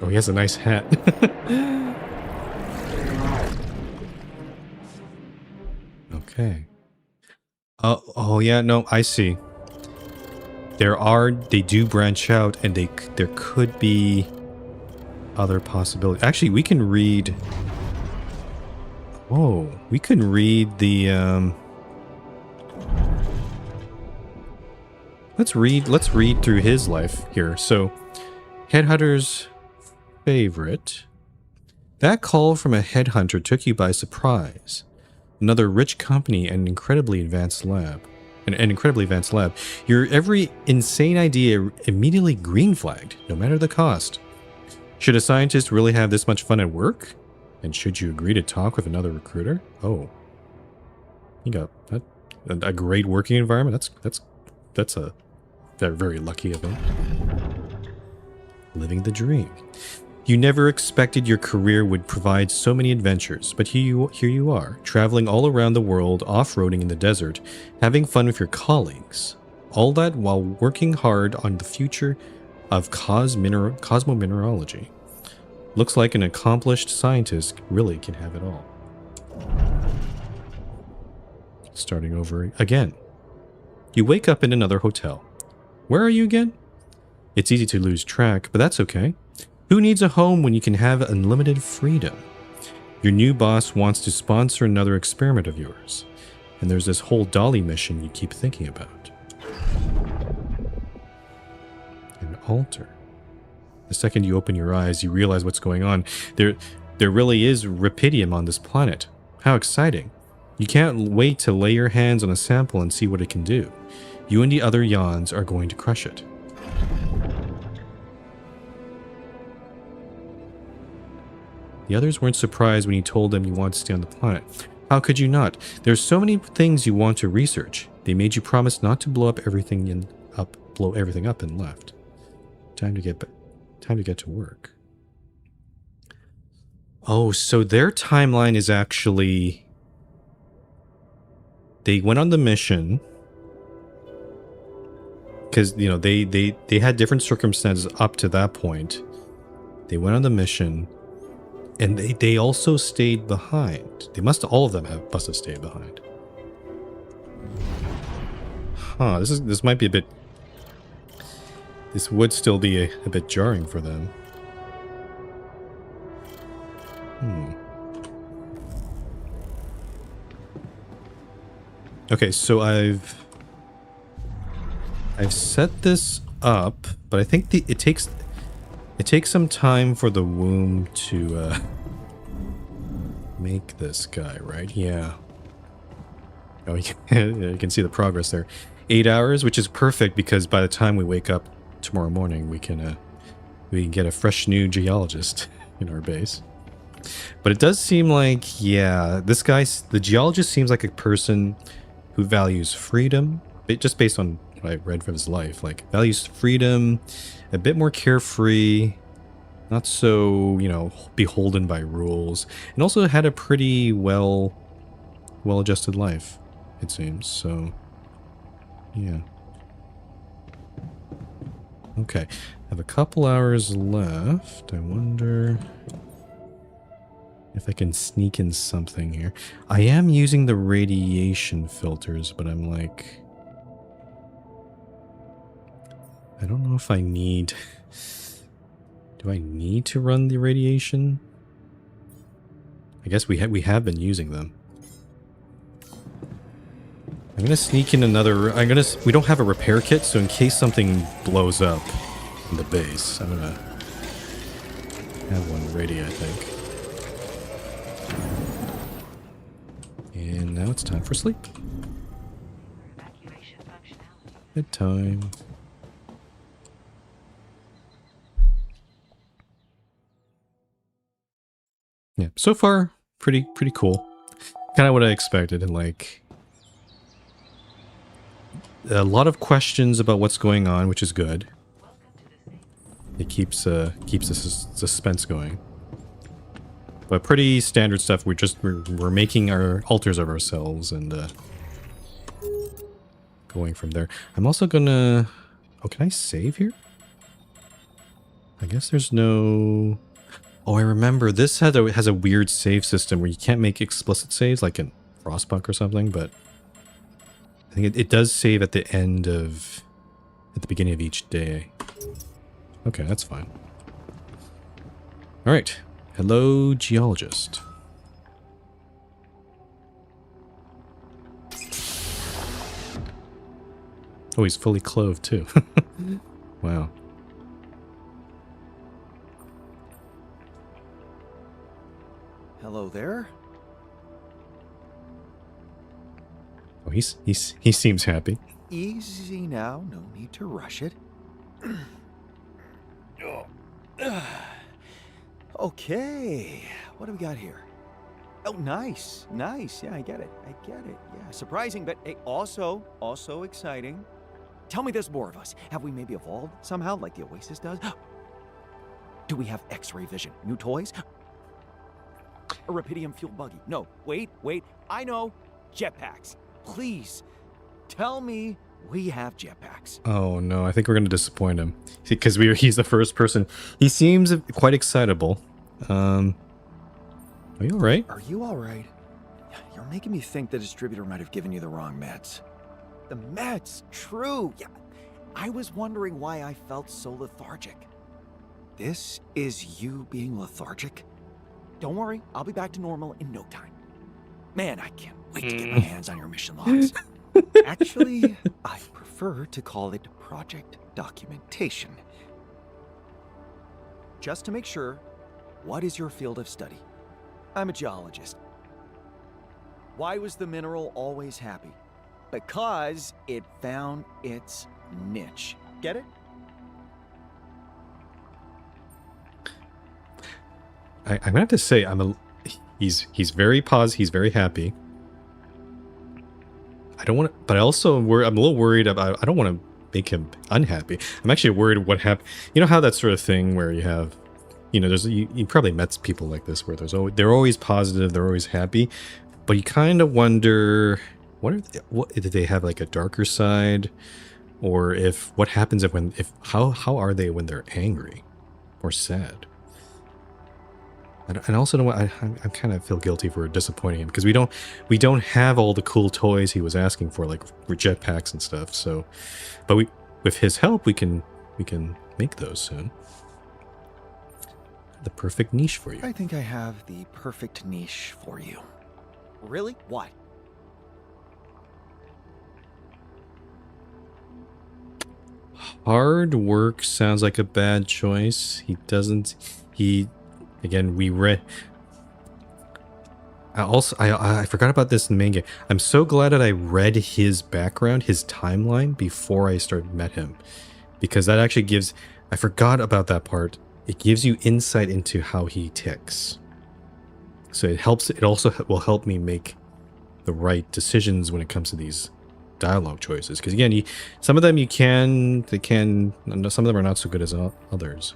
Oh, he has a nice hat. Okay. Oh yeah, no, I see. They do branch out, and there could be other possibilities. Actually, we can read. Whoa, we can read the. Let's read through his life here. So, Headhunter's favorite. That call from a headhunter took you by surprise. Another rich company and an incredibly advanced lab. Your every insane idea immediately green flagged, no matter the cost. Should a scientist really have this much fun at work? And should you agree to talk with another recruiter? Oh, you got that, a great working environment. That's a very, very lucky event. Living the dream. You never expected your career would provide so many adventures, but here you are, traveling all around the world, off-roading in the desert, having fun with your colleagues. All that while working hard on the future of cosmomineralogy. Looks like an accomplished scientist really can have it all. Starting over again. You wake up in another hotel. Where are you again? It's easy to lose track, but that's okay. Who needs a home when you can have unlimited freedom? Your new boss wants to sponsor another experiment of yours. And there's this whole Dolly mission you keep thinking about. An altar. The second you open your eyes, you realize what's going on. There really is Rapidium on this planet. How exciting. You can't wait to lay your hands on a sample and see what it can do. You and the other Yawns are going to crush it. The others weren't surprised when you told them you wanted to stay on the planet. How could you not? There's so many things you want to research. They made you promise not to blow everything up and left. Time to get to work. Oh, so their timeline is actually, they went on the mission because, you know, they had different circumstances up to that point. They went on the mission. And they also stayed behind. All of them must have stayed behind. Huh, this might be a bit... This would still be a bit jarring for them. Okay, so I've set this up, but I think it takes some time for the womb to make this guy, right? Yeah. Oh, you can see the progress there. 8 hours, which is perfect because by the time we wake up tomorrow morning, we can get a fresh new geologist in our base. But it does seem like, yeah, the geologist seems like a person who values freedom, just based on what I read from his life. Like, values freedom, a bit more carefree, not so, beholden by rules, and also had a pretty well-adjusted life, it seems. So, yeah. Okay, I have a couple hours left. I wonder if I can sneak in something here. I am using the radiation filters, but I'm like, I don't know if I need... Do I need to run the radiation? I guess we have been using them. I'm gonna sneak in another... We don't have a repair kit, so in case something blows up in the base, I'm gonna have one ready, I think. And now it's time for sleep. Good time. Yeah, so far pretty cool. Kind of what I expected, and like a lot of questions about what's going on, which is good. It keeps the suspense going. But pretty standard stuff. We're making our altars of ourselves and going from there. I'm also gonna... Oh, can I save here? I guess there's no... Oh, I remember this has a weird save system where you can't make explicit saves like in Frostpunk or something, but I think it does save at the beginning of each day. Okay, that's fine. All right. Hello, geologist. Oh, he's fully clothed too. Wow. Hello there. Oh, he seems happy. Easy now, no need to rush it. Okay, what do we got here? Oh, nice. Yeah, I get it. Yeah, surprising, but hey, also exciting. Tell me there's more of us. Have we maybe evolved somehow, like the Oasis does? Do we have X-ray vision? New toys? A Rapidium-fueled buggy? No, wait. I know. Jetpacks. Please, tell me we have jetpacks. Oh no, I think we're going to disappoint him. Because he's the first person. He seems quite excitable. Are you alright? Are you alright? You're making me think the distributor might have given you the wrong meds. The meds? True. Yeah. I was wondering why I felt so lethargic. This is you being lethargic? Don't worry, I'll be back to normal in no time. Man, I can't wait to get my hands on your mission logs. Actually, I prefer to call it project documentation. Just to make sure, what is your field of study? I'm a geologist. Why was the mineral always happy? Because it found its niche. Get it? I'm gonna have to say he's very positive. He's very happy. I don't want to, but I'm a little worried about. I don't want to make him unhappy. I'm actually worried what happened. You know how that sort of thing where you have, there's you probably met people like this where they're always positive, they're always happy, but you kind of wonder what did they have like a darker side, or what happens how are they when they're angry or sad. And also, I kind of feel guilty for disappointing him because we don't have all the cool toys he was asking for, like jetpacks and stuff. So, but with his help, we can we can make those soon. The perfect niche for you. I think I have the perfect niche for you. Really? Why? Hard work sounds like a bad choice. Again, we read. I forgot about this in the main game. I'm so glad that I read his background, his timeline before I met him, because that actually gives. I forgot about that part. It gives you insight into how he ticks. So it helps. It also will help me make the right decisions when it comes to these dialogue choices. Because again, some of them some of them are not so good as others.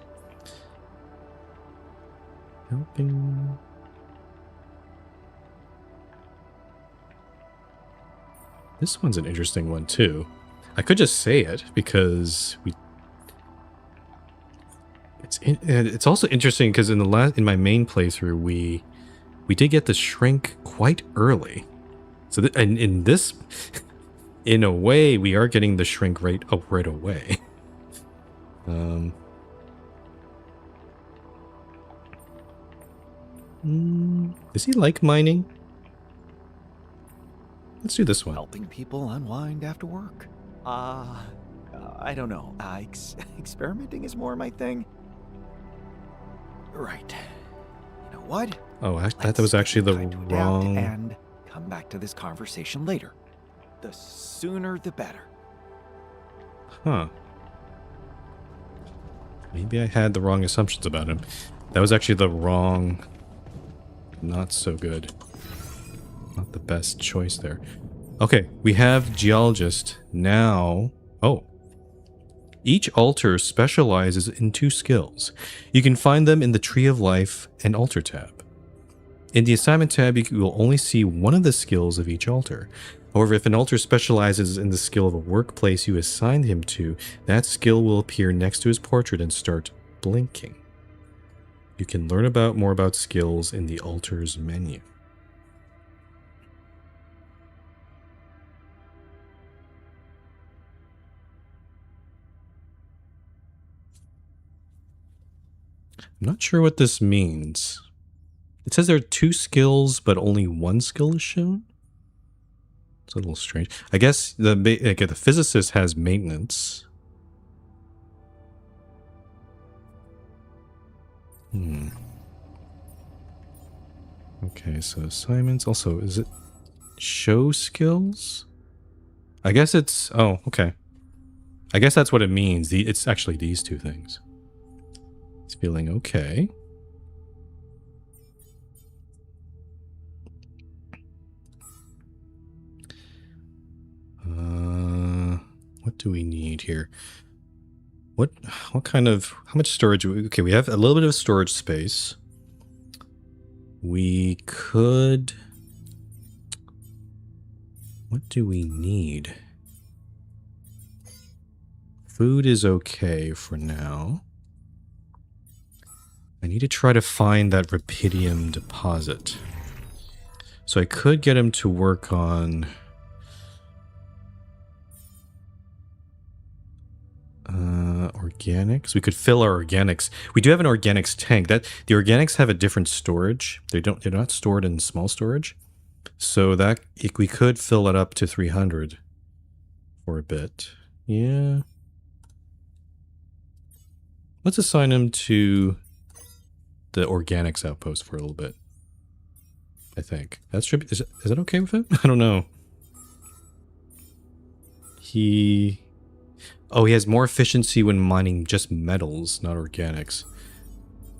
Helping. This one's an interesting one too. I could just say it because it's also interesting because in my main playthrough we did get the shrink quite early. So in this, in a way, we are getting the shrink right away. Does he like mining? Let's do this one. Helping people unwind after work. I don't know. Experimenting is more my thing. Right. You know what? Oh, I thought that was actually the wrong. And come back to this conversation later. The sooner the better. Huh. Maybe I had the wrong assumptions about him. That was actually the wrong. Not so good. Not the best choice there. Okay, we have Geologist now. Oh. Each altar specializes in 2 skills. You can find them in the Tree of Life and Altar tab. In the Assignment tab, you will only see one of the skills of each altar. However, if an altar specializes in the skill of a workplace you assigned him to, that skill will appear next to his portrait and start blinking. You can learn more about skills in the altar's menu. I'm not sure what this means. It says there are 2 skills, but only 1 skill is shown. It's a little strange. I guess the physicist has maintenance. Okay, so assignments. Also, is it show skills? I guess it's... Oh, okay. I guess that's what it means. It's actually these 2 things. It's feeling okay. What do we need here? What kind of... How much storage? Okay, we have a little bit of storage space. We could... What do we need? Food is okay for now. I need to try to find that Rapidium deposit. So I could get him to work on... organics. We could fill our organics. We do have an organics tank. The organics have a different storage. They're not stored in small storage. So that we could fill it up to 300 for a bit. Yeah. Let's assign him to the organics outpost for a little bit. I think is that okay with him? I don't know. He has more efficiency when mining just metals, not organics.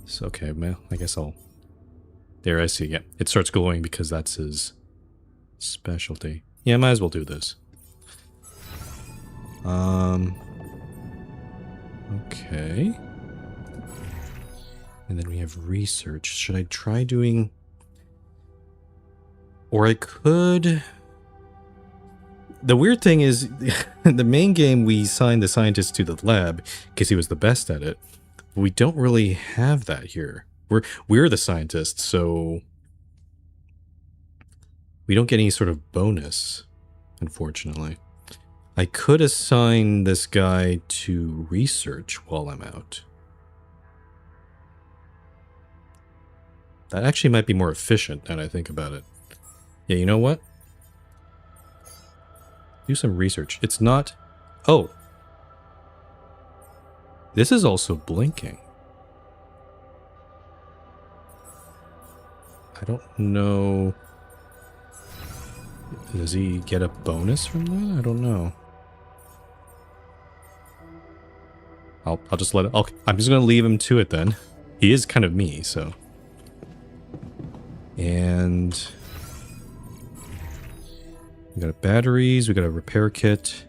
So, okay, well, I guess there, I see. Yeah, it starts glowing because that's his specialty. Yeah, might as well do this. Okay. And then we have research. Should I try doing... Or I could... The weird thing is, in the main game, we signed the scientist to the lab because he was the best at it. But we don't really have that here. We're the scientists, so we don't get any sort of bonus, unfortunately. I could assign this guy to research while I'm out. That actually might be more efficient now that I think about it. Yeah, you know what? Do some research. It's not... Oh! This is also blinking. I don't know... Does he get a bonus from that? I don't know. I'll just let it... I'm just going to leave him to it then. He is kind of me, so... And... We got batteries, we got a repair kit.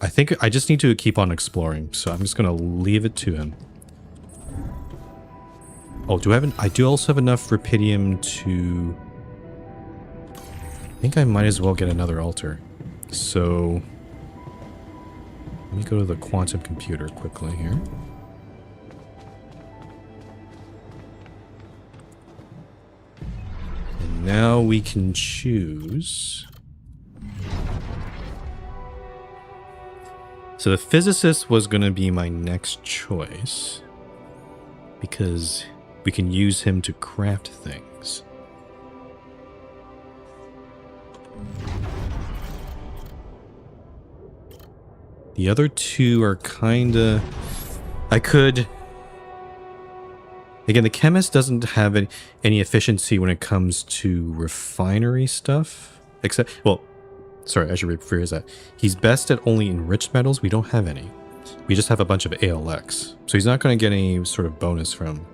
I think I just need to keep on exploring, so I'm just going to leave it to him. Oh, I do also have enough rupidium to... I think I might as well get another altar. So... Let me go to the quantum computer quickly here. And now we can choose... So the physicist was going to be my next choice. Because we can use him to craft things. The other two are kinda... I could... Again, the chemist doesn't have any efficiency when it comes to refinery stuff. Except... Well, sorry, I should rephrase that. He's best at only enriched metals. We don't have any. We just have a bunch of ALX. So he's not going to get any sort of bonus from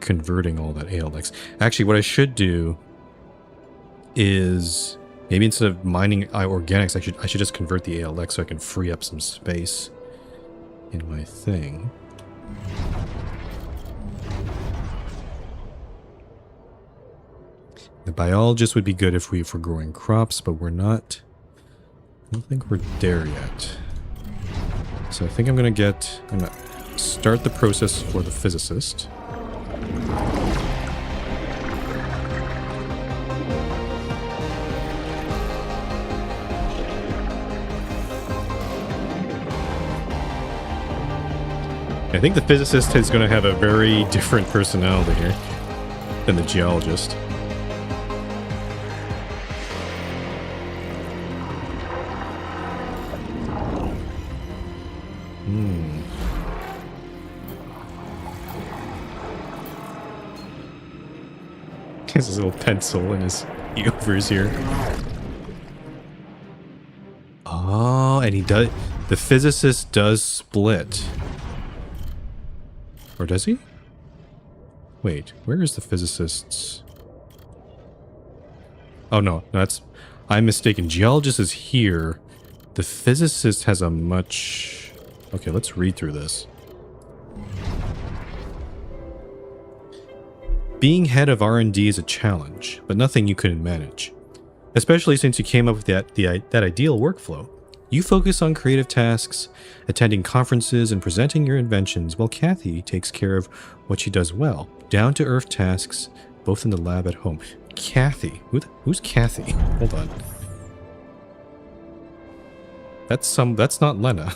converting all that ALX. Actually, what I should do is... Maybe instead of mining organics, I should just convert the ALX so I can free up some space in my thing. The biologist would be good if we're growing crops, but we're not. I don't think we're there yet. So I think I'm going to start the process for the physicist. I think the physicist is going to have a very different personality here than the geologist. His little pencil and his over here. Oh, and he does... The physicist does split. Or does he? Wait, where is the physicist's... Oh, no, that's... I'm mistaken. Geologist is here. The physicist has a much... Okay, let's read through this. Being head of R&D is a challenge, but nothing you couldn't manage. Especially since you came up with that ideal workflow. You focus on creative tasks, attending conferences and presenting your inventions, while Kathy takes care of what she does well, down-to-earth tasks, both in the lab at home. Kathy? Who's Kathy? Hold on. That's not Lena.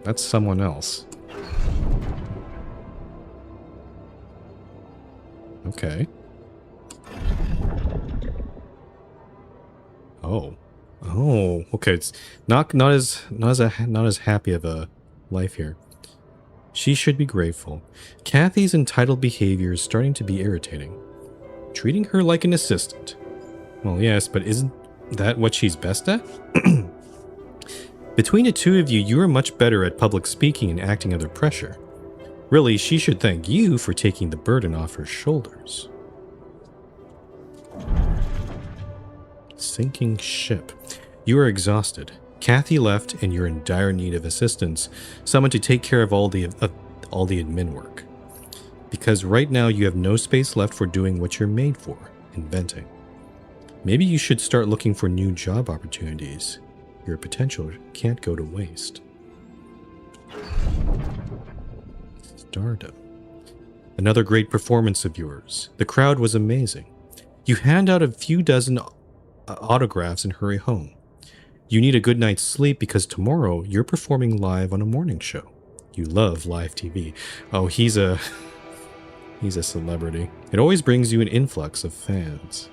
That's someone else. Okay. Oh, okay. It's not as happy of a life here. She should be grateful. Kathy's entitled behavior is starting to be irritating. Treating her like an assistant. Well, yes, but isn't that what she's best at? Between the two of you, you are much better at public speaking and acting under pressure. Really, she should thank you for taking the burden off her shoulders. Sinking ship. You are exhausted. Kathy left and you're in dire need of assistance. Someone to take care of all the admin work. Because right now you have no space left for doing what you're made for, inventing. Maybe you should start looking for new job opportunities. Your potential can't go to waste. Stardom. Another great performance of yours. The crowd was amazing. You hand out a few dozen autographs and hurry home. You need a good night's sleep because tomorrow you're performing live on a morning show. You love live TV. Oh, he's a celebrity. It always brings you an influx of fans.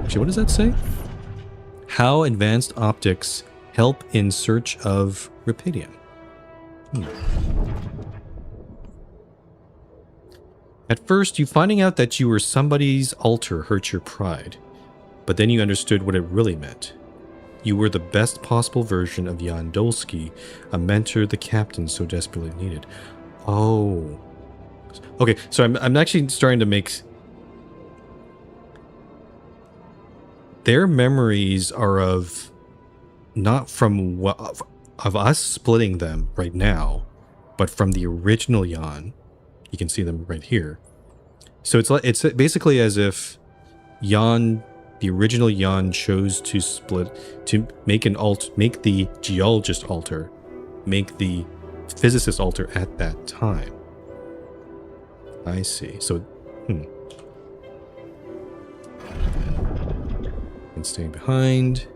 Actually, what does that say? How advanced optics help in search of Rapidium. At first, you finding out that you were somebody's alter hurt your pride, but then you understood what it really meant. You were the best possible version of Jan Dolsky, a mentor the captain so desperately needed. Oh. Okay, so I'm actually starting to make... Their memories are of... Not from of us splitting them right now, but from the original Jan. You can see them right here. So it's basically as if Jan, the original Jan, chose to split to make the geologist alter, make the physicist alter at that time. I see. So, And staying behind.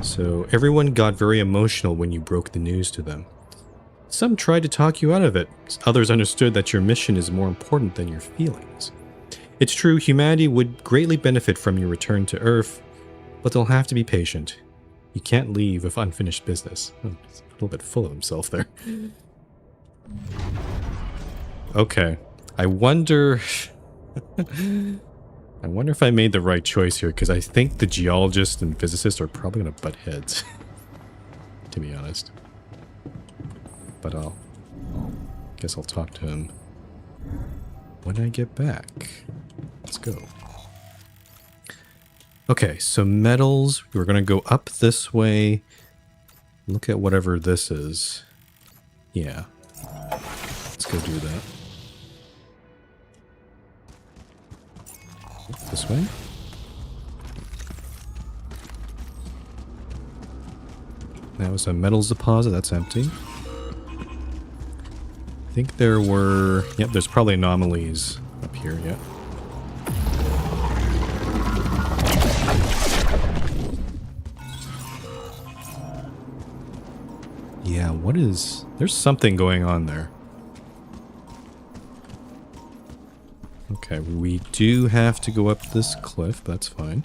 So everyone got very emotional when you broke the news to them. Some tried to talk you out of it. Others understood that your mission is more important than your feelings. It's true, humanity would greatly benefit from your return to Earth, but they'll have to be patient. You can't leave with unfinished business. Oh, he's a little bit full of himself there. Okay. I wonder if I made the right choice here, because I think the geologist and physicist are probably going to butt heads. To be honest. But guess I'll talk to him when I get back. Let's go. Okay, so metals. We're going to go up this way. Look at whatever this is. Yeah. Let's go do that. This way? That was a metals deposit. That's empty. I think there were... Yep, there's probably anomalies up here, yeah. Yeah, what is... There's something going on there. Okay, we do have to go up this cliff, but that's fine.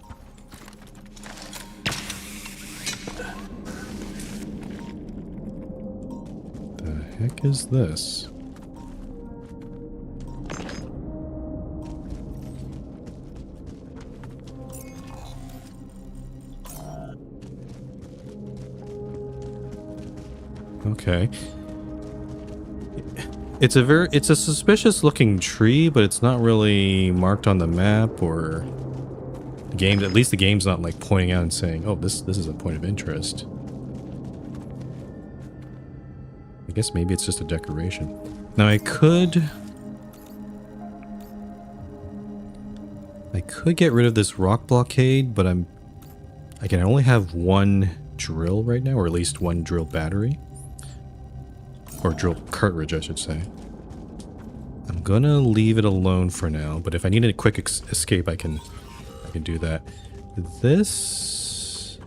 The heck is this? Okay. It's a suspicious looking tree, but it's not really marked on the map or the game. At least the game's not like pointing out and saying, "Oh, this is a point of interest." I guess maybe it's just a decoration. Now I could get rid of this rock blockade, but I can only have one drill right now, or at least one drill battery. Or drill cartridge, I should say. I'm gonna leave it alone for now, but if I need a quick escape, I can do that. This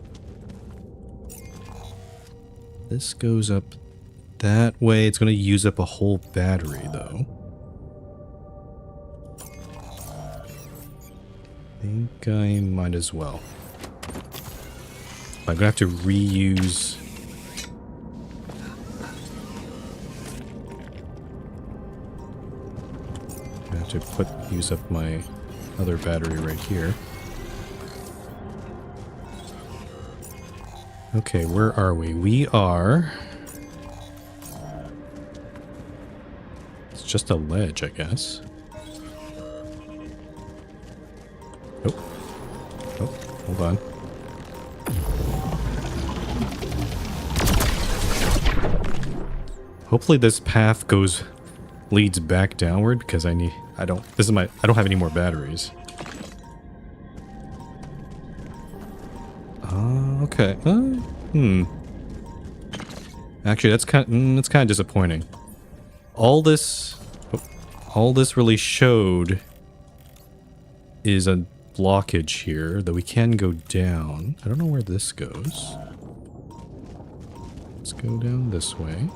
goes up that way. It's gonna use up a whole battery, though. I think I might as well. I'm gonna have to reuse... to use up my other battery right here. Okay, where are we? We are... It's just a ledge, I guess. Oh. Oh, hold on. Hopefully this path leads back downward, because I don't have any more batteries. Okay. Actually, that's kind of disappointing. All this really showed is a blockage here, though we can go down. I don't know where this goes. Let's go down this way.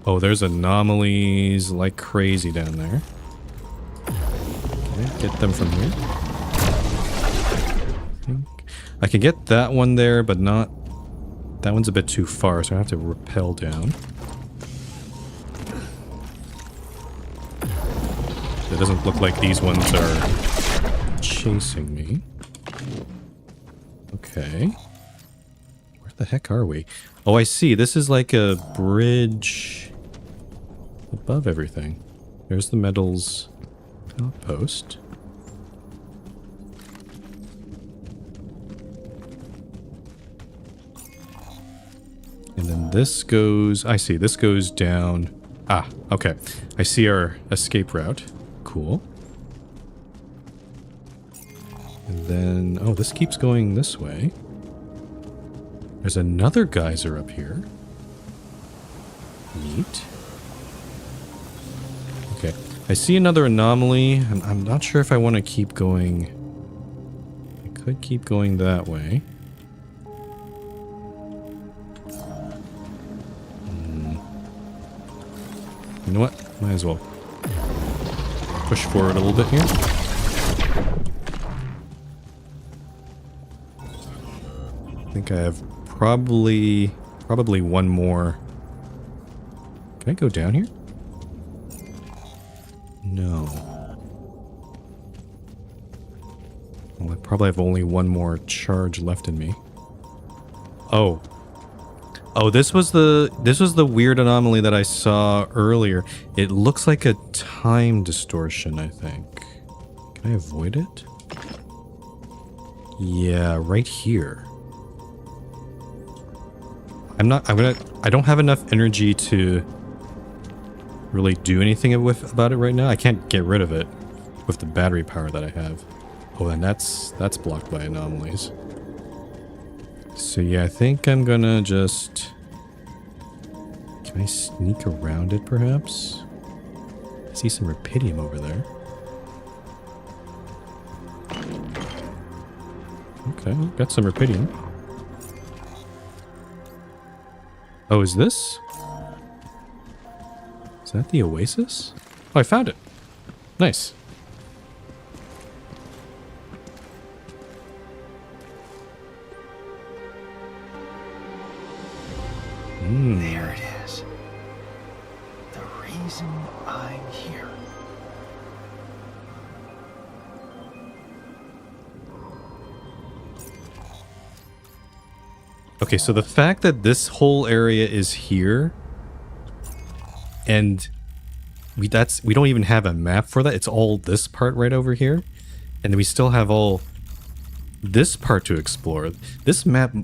Oh, there's anomalies like crazy down there. Okay, get them from here. I can get that one there, but not... That one's a bit too far, so I have to rappel down. It doesn't look like these ones are chasing me. Okay. Where the heck are we? Oh, I see. This is like a bridge above everything. There's the metals outpost. And then this goes... I see. This goes down... Ah, okay. I see our escape route. Cool. And then... Oh, this keeps going this way. There's another geyser up here. Neat. Okay. I see another anomaly. And I'm not sure if I want to keep going... I could keep going that way. You know what? Might as well push forward a little bit here. I think I have probably one more. Can I go down here? No. Well, I probably have only one more charge left in me. Oh. Oh, this was the weird anomaly that I saw earlier. It looks like a time distortion, I think. Can I avoid it? Yeah, right here. I don't have enough energy to really do anything about it right now. I can't get rid of it with the battery power that I have. Oh, and that's blocked by anomalies. So yeah, I think I'm gonna just... Can I sneak around it, perhaps? I see some Rapidium over there. Okay, got some Rapidium. Oh, is this? Is that the Oasis? Oh, I found it. Nice. There it is. The reason I'm here. Okay, so the fact that this whole area is here, and we don't even have a map for that. It's all this part right over here, and then we still have all this part to explore. This map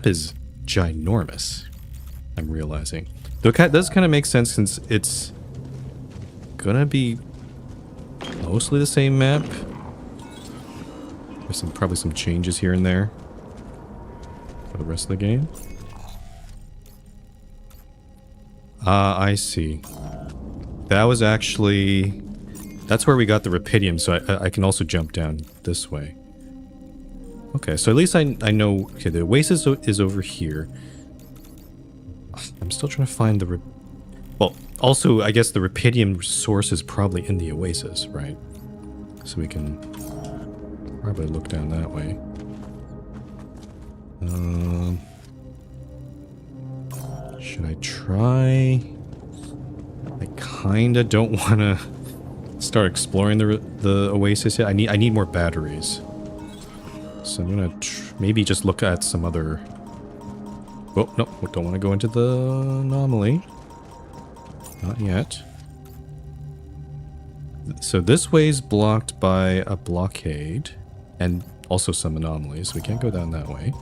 is ginormous. I'm realizing. Though it does kind of make sense since it's gonna be mostly the same map. There's probably some changes here and there for the rest of the game. Ah, I see. That was actually... That's where we got the Rapidium, so I can also jump down this way. Okay, so at least I know... Okay, the Oasis is over here. I'm still trying to find the... Well, also, I guess the Rapidium source is probably in the Oasis, right? So we can probably look down that way. Should I try? I kinda don't want to start exploring the Oasis yet. I need more batteries. So I'm gonna maybe just look at some other... Oh, no, don't want to go into the anomaly. Not yet. So this way's blocked by a blockade and also some anomalies. We can't go down that way.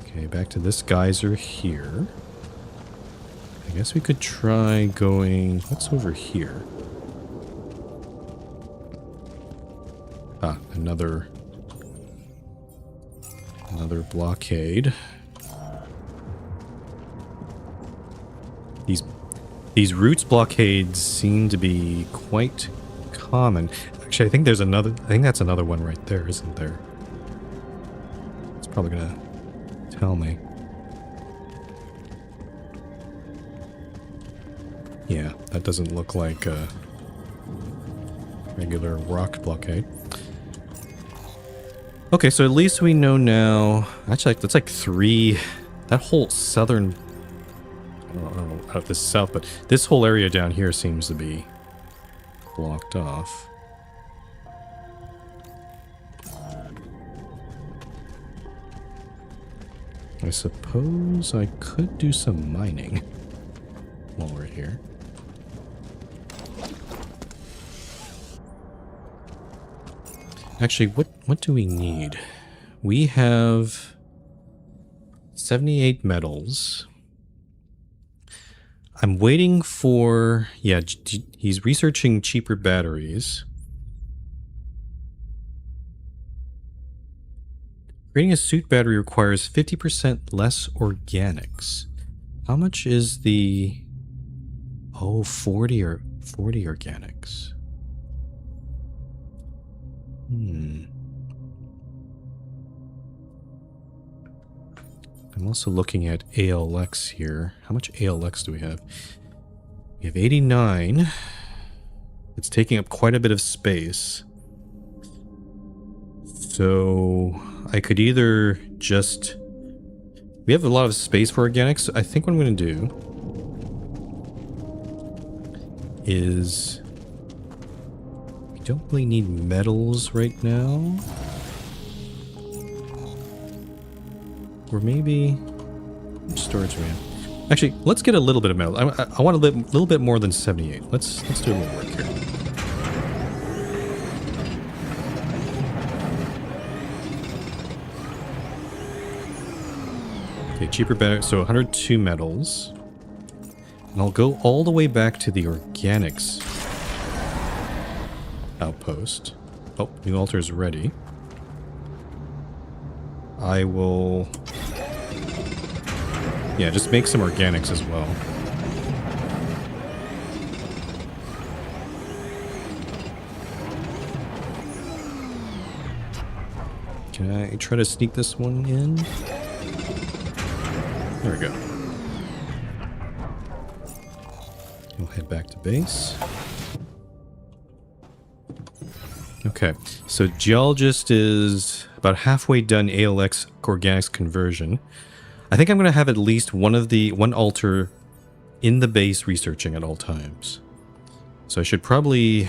Okay, back to this geyser here. I guess we could try going... What's over here? Ah, another blockade. These roots blockades seem to be quite common. Actually, I think there's another. I think that's another one right there, isn't there? It's probably gonna tell me. Yeah, that doesn't look like a regular rock blockade. Okay, so at least we know now. Actually, that's like 3. That whole southern. I don't know about the south, but this whole area down here seems to be blocked off. I suppose I could do some mining while we're here. Actually, what do we need? We have 78 metals. I'm waiting for... Yeah, he's researching cheaper batteries. Creating a suit battery requires 50% less organics. How much is the... Oh, 40 organics. I'm also looking at ALX here. How much ALX do we have? We have 89. It's taking up quite a bit of space. So I could either just... We have a lot of space for organics. I think what I'm going to do is... We don't really need metals right now. Or maybe storage RAM. Actually, let's get a little bit of metal. I want a little bit more than 78. Let's do a little work here. Okay, cheaper, better. So 102 metals. And I'll go all the way back to the organics outpost. Oh, new altar is ready. I will... Yeah, just make some organics as well. Can I try to sneak this one in? There we go. We'll head back to base. Okay, so Geologist is about halfway done ALX organics conversion. I think I'm going to have at least one altar in the base researching at all times. So I should probably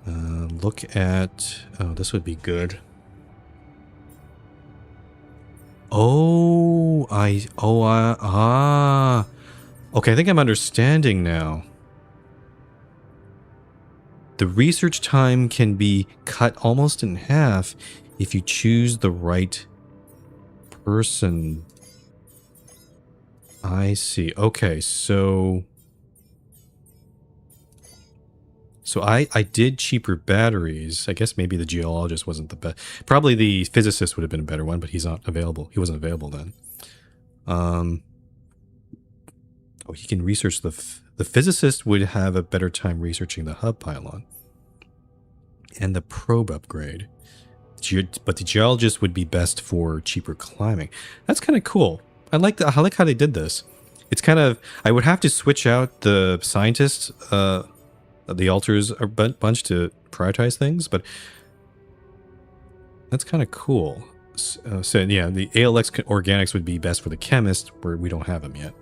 look at... Oh, this would be good. Okay, I think I'm understanding now. The research time can be cut almost in half if you choose the right person. I see. Okay, so I did cheaper batteries. I guess maybe the geologist wasn't the best. Probably the physicist would have been a better one, but he's not available. He wasn't available then. Oh, he can research the physicist would have a better time researching the hub pylon and the probe upgrade. But the geologist would be best for cheaper climbing. That's kind of cool. I like how they did this. It's kind of... I would have to switch out the scientists, the altars a bunch to prioritize things, but that's kind of cool. So yeah, the ALX organics would be best for the chemist, where we don't have them yet.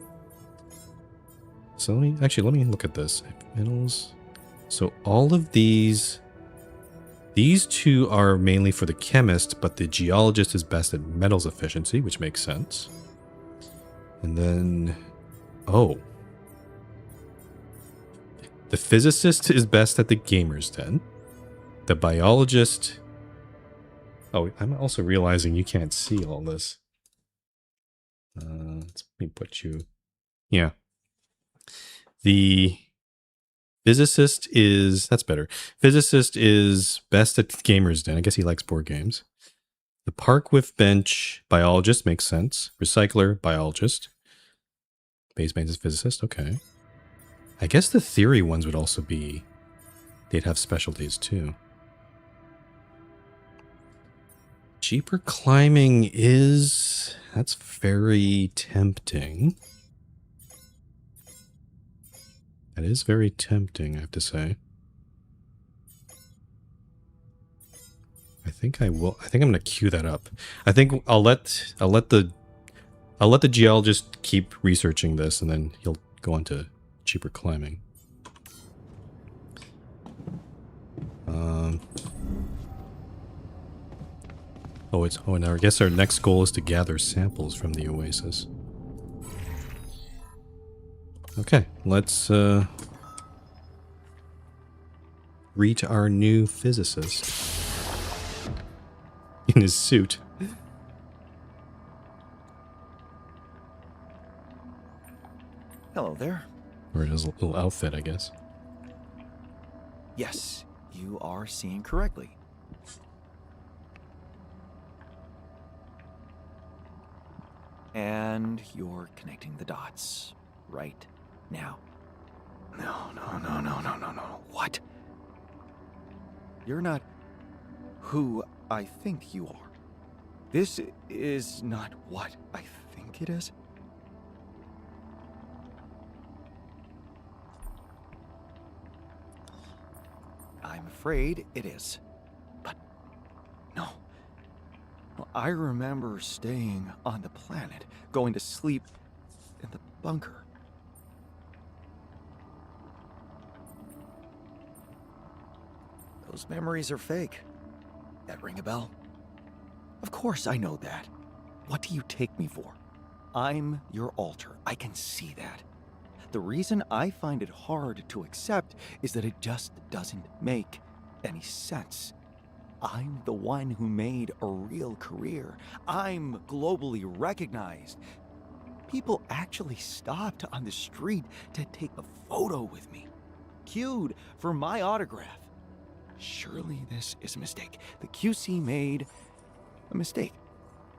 So let me look at this. Metals. So all of these two are mainly for the chemist, but the geologist is best at metals efficiency, which makes sense. And then, oh, the physicist is best at the gamer's den. The biologist. Oh, I'm also realizing you can't see all this. Let me put you. Yeah. The physicist is... That's better. Physicist is best at gamer's den. I guess he likes board games. The park with bench biologist makes sense. Recycler, biologist. Space maintenance physicist, okay. I guess the theory ones would also be... They'd have specialties too. Cheaper climbing is... That's very tempting. That is very tempting, I have to say. I think I will. I think I'm gonna queue that up. I think I'll let the geologist keep researching this, and then he'll go on to cheaper climbing. Oh, and I guess our next goal is to gather samples from the oasis. Okay, let's greet our new physicist in his suit. Hello there. Or in his little outfit, I guess. Yes, you are seeing correctly. And you're connecting the dots right now. No. What? You're not who I think you are. This is not what I think it is. I'm afraid it is. But no. I remember staying on the planet, going to sleep in the bunker. Those memories are fake. That ring a bell? Of course I know that. What do you take me for? I'm your alter. I can see that. The reason I find it hard to accept is that it just doesn't make any sense. I'm the one who made a real career. I'm globally recognized. People actually stopped on the street to take a photo with me, queued for my autograph. Surely this is a mistake. The QC made a mistake.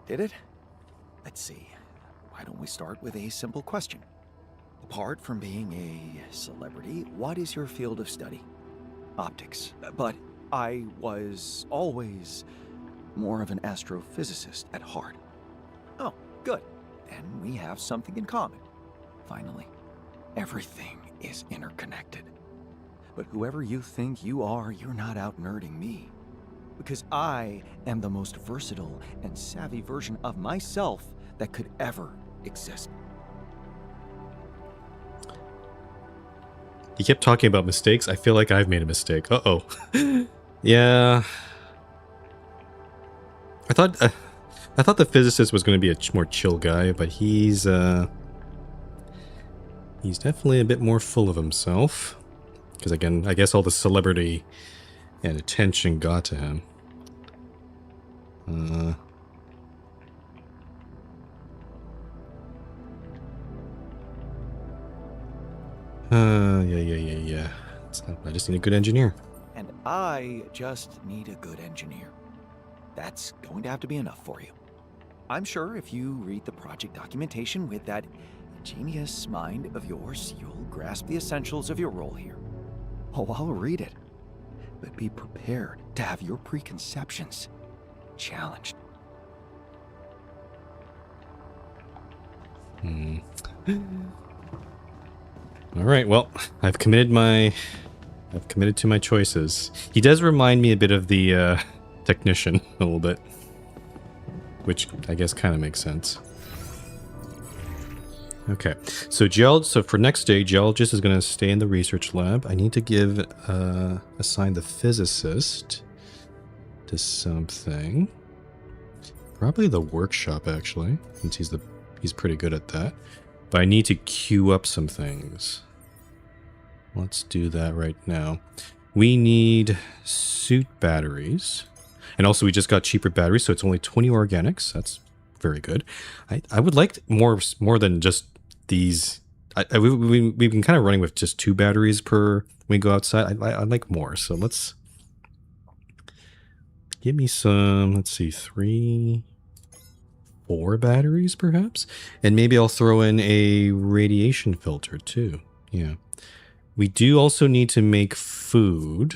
Did it? Let's see. Why don't we start with a simple question? Apart from being a celebrity, what is your field of study? Optics. But I was always more of an astrophysicist at heart. Oh, good. Then we have something in common. Finally, everything is interconnected. But whoever you think you are, you're not out nerding me. Because I am the most versatile and savvy version of myself that could ever exist. He kept talking about mistakes. I feel like I've made a mistake. Uh-oh. Yeah. I thought the physicist was going to be a more chill guy, but he's definitely a bit more full of himself. Because again, I guess all the celebrity and attention got to him. Yeah. I just need a good engineer. And I just need a good engineer. That's going to have to be enough for you. I'm sure if you read the project documentation with that genius mind of yours, you'll grasp the essentials of your role here. Oh, I'll read it. But be prepared to have your preconceptions challenged. All right, well, I've committed to my choices. He does remind me a bit of the technician a little bit, which I guess kind of makes sense. Okay, so for next day, geologist is going to stay in the research lab. I need to assign the physicist to something. Probably the workshop, actually, since he's pretty good at that. But I need to queue up some things. Let's do that right now. We need suit batteries. And also we just got cheaper batteries, so it's only 20 organics. That's very good. I would like more than just these. We've been kind of running with just 2 batteries per when we go outside. I'd like more, so let's give me some. Let's see, 3, 4 batteries, perhaps? And maybe I'll throw in a radiation filter, too. Yeah. We do also need to make food.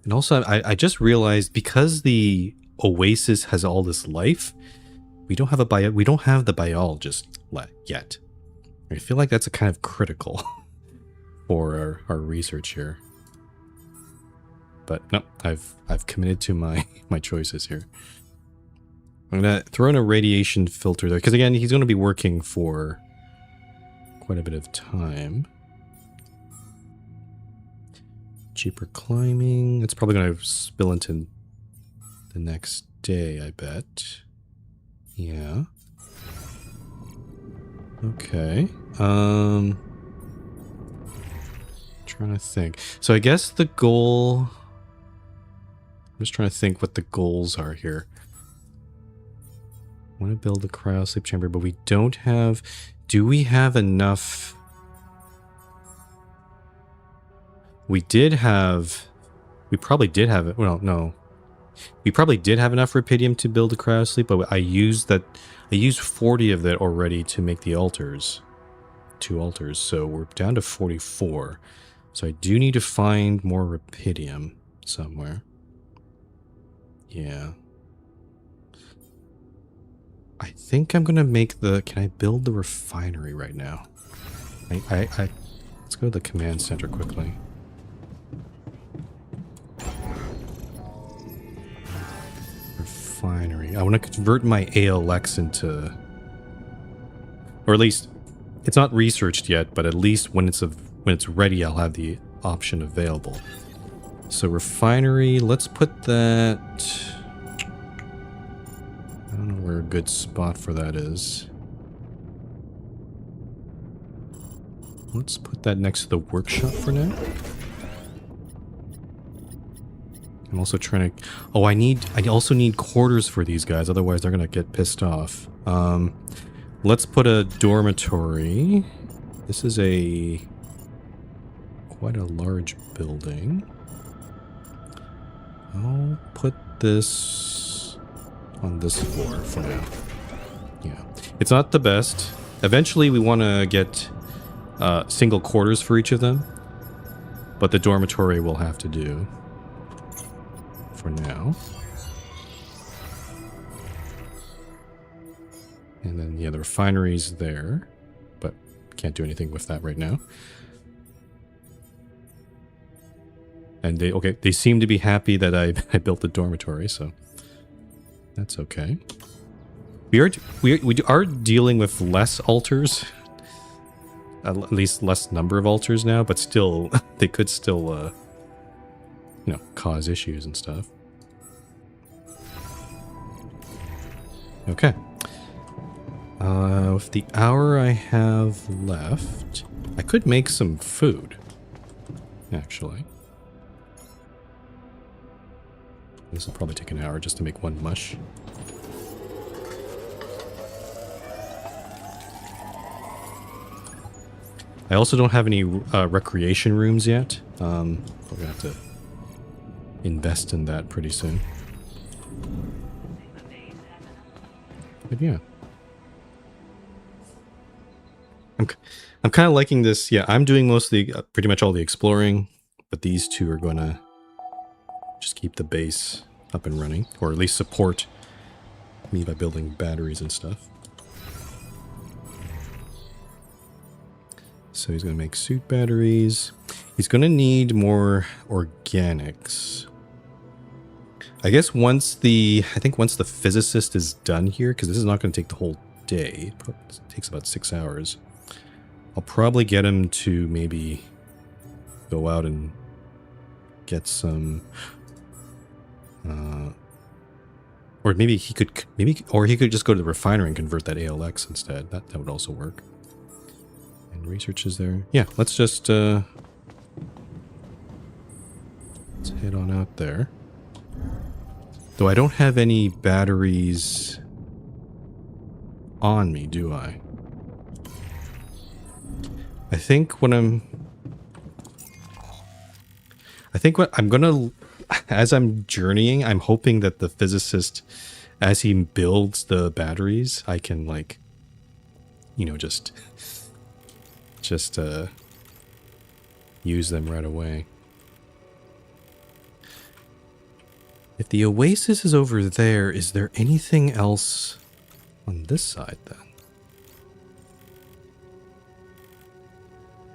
And also, I just realized, because the oasis has all this life, we don't have the biologist yet. I feel like that's a kind of critical for our research here. But no, I've committed to my choices here. I'm gonna throw in a radiation filter there, because again, he's gonna be working for quite a bit of time. Cheaper climbing. It's probably gonna spill into the next day, I bet. Yeah. Okay. Trying to think. So I guess the goal... I'm just trying to think what the goals are here. I want to build a cryo sleep chamber, but we don't have... Do we have enough... We probably did have it. Well, no. We probably did have enough rupidium to build a cryo sleep, but I used 40 of that already to make the altars. 2 altars, so we're down to 44. So I do need to find more rupidium somewhere. Yeah. I think I'm gonna make the... Can I build the refinery right now? Let's go to the command center quickly. Refinery. I want to convert my ALX into... Or at least... It's not researched yet, but at least when it's ready, I'll have the option available. So refinery, let's put that... I don't know where a good spot for that is. Let's put that next to the workshop for now. I'm also trying to... Oh, I also need quarters for these guys, otherwise they're gonna get pissed off. Let's put a dormitory. This is quite a large building. I'll put this on this floor for now. Yeah. It's not the best. Eventually we want to get single quarters for each of them, but the dormitory will have to do for now. And then, yeah, the refinery's there, but can't do anything with that right now. And they seem to be happy that I built the dormitory, so that's okay. We are dealing with less altars, at least less number of altars now, but still, they could still, cause issues and stuff. Okay. With the hour I have left, I could make some food, actually. This will probably take an hour just to make one mush. I also don't have any recreation rooms yet. We're gonna have to invest in that pretty soon. But yeah. I'm kind of liking this. Yeah, I'm doing mostly pretty much all the exploring, but these two are going to just keep the base up and running, or at least support me by building batteries and stuff. So he's going to make suit batteries. He's going to need more organics. I guess once the physicist is done here, because this is not going to take the whole day. It takes about 6 hours. I'll probably get him to maybe go out and get some, or maybe he could just go to the refinery and convert that ALX instead. That would also work. And research is there. Yeah, let's just let's head on out there. Though I don't have any batteries on me, do I? I think what I'm gonna as I'm journeying, I'm hoping that the physicist, as he builds the batteries, I can like, you know, just use them right away. If the oasis is over there, is there anything else on this side then?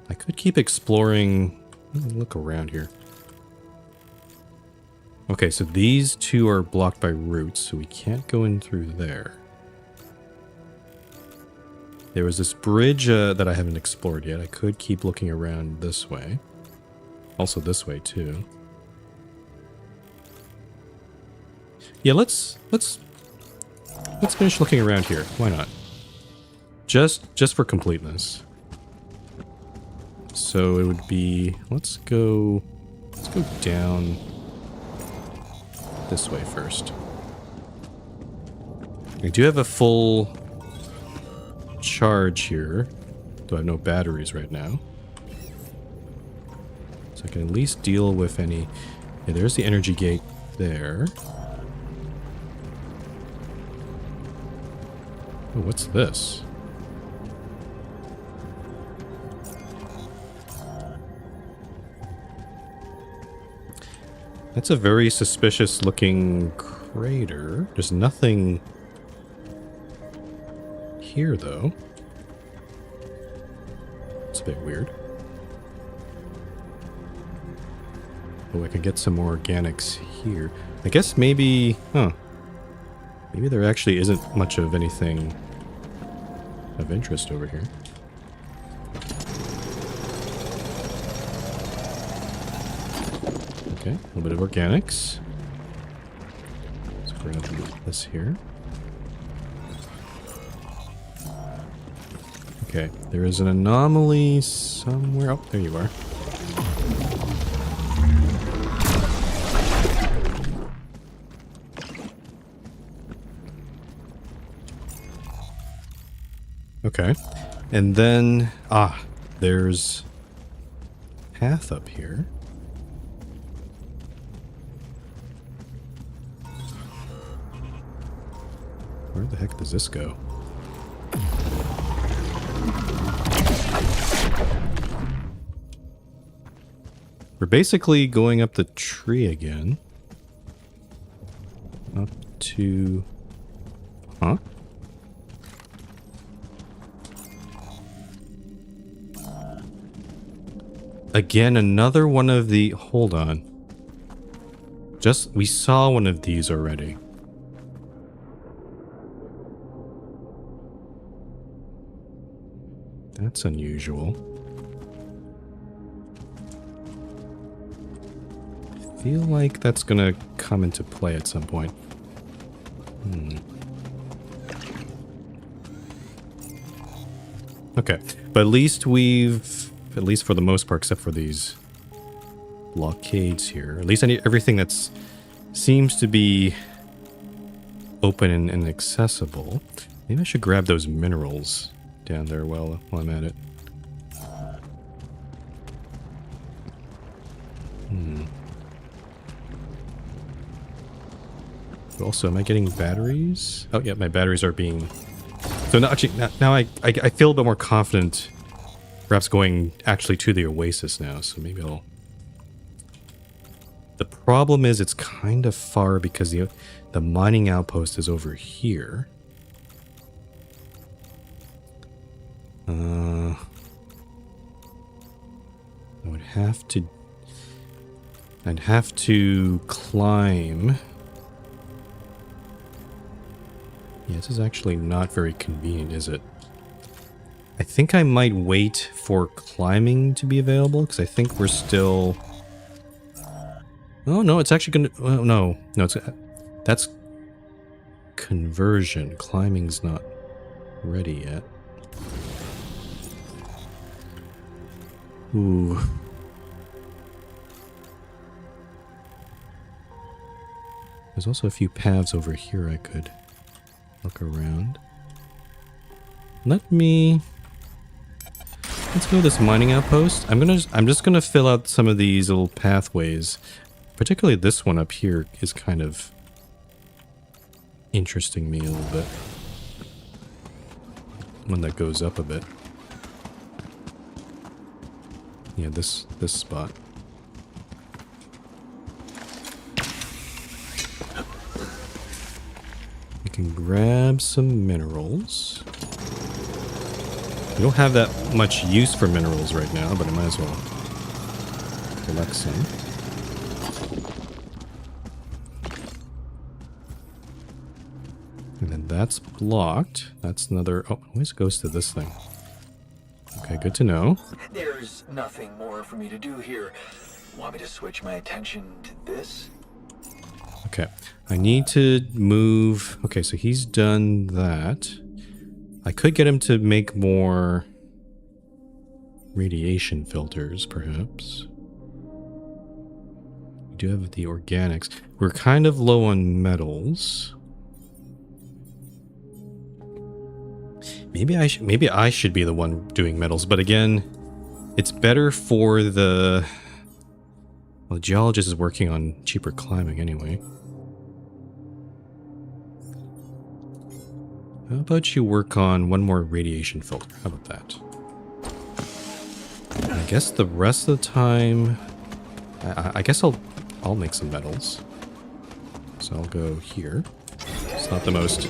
I could keep exploring. Look around here. Okay, so these two are blocked by roots, so we can't go in through there. There was this bridge that I haven't explored yet. I could keep looking around this way. Also this way too. Yeah, let's finish looking around here. Why not? Just for completeness. So it would be, let's go down this way first. I do have a full charge here, though I have no batteries right now. So I can at least deal with any. Yeah, there's the energy gate there. Oh, what's this? That's a very suspicious looking crater. There's nothing here though. It's a bit weird. Oh, I can get some more organics here. I guess maybe, maybe there actually isn't much of anything of interest over here. Okay, a little bit of organics. Let's grab this here. Okay, there is an anomaly somewhere. Oh, there you are. Okay, and then, there's a path up here. Where the heck does this go? We're basically going up the tree again. Up to... Huh? Again, another one of the... Hold on. We saw one of these already. That's unusual. I feel like that's gonna come into play at some point. Okay, but at least at least for the most part, except for these blockades here, at least everything that's seems to be open and accessible. Maybe I should grab those minerals down there while I'm at it. Also, am I getting batteries? Oh yeah, my batteries are being... So now, actually, now I feel a bit more confident perhaps going actually to the oasis now, so maybe I'll... The problem is it's kind of far because the mining outpost is over here. I would have to... I'd have to climb... Yeah, this is actually not very convenient, is it? I think I might wait for climbing to be available, because I think we're still... Oh, no, it's actually gonna... Oh, no, it's... That's conversion. Climbing's not ready yet. Ooh. There's also a few paths over here I could look around. Let's go to this mining outpost. I'm just gonna fill out some of these little pathways particularly this one up here is kind of interesting me a little bit. One that goes up a bit. Yeah, this spot. We can grab some minerals. We don't have that much use for minerals right now, but I might as well collect some. And then that's blocked. That's another... Oh, it always goes to this thing. Okay, good to know. There's nothing more for me to do here. Want me to switch my attention to this? Okay, I need to move... Okay, so he's done that. I could get him to make more radiation filters, perhaps. We do have the organics. We're kind of low on metals. Maybe I should be the one doing metals, but again, it's better for the... Well, the geologist is working on cheaper climbing anyway. How about you work on one more radiation filter? How about that? I guess the rest of the time... I guess I'll make some metals. So I'll go here. It's not the most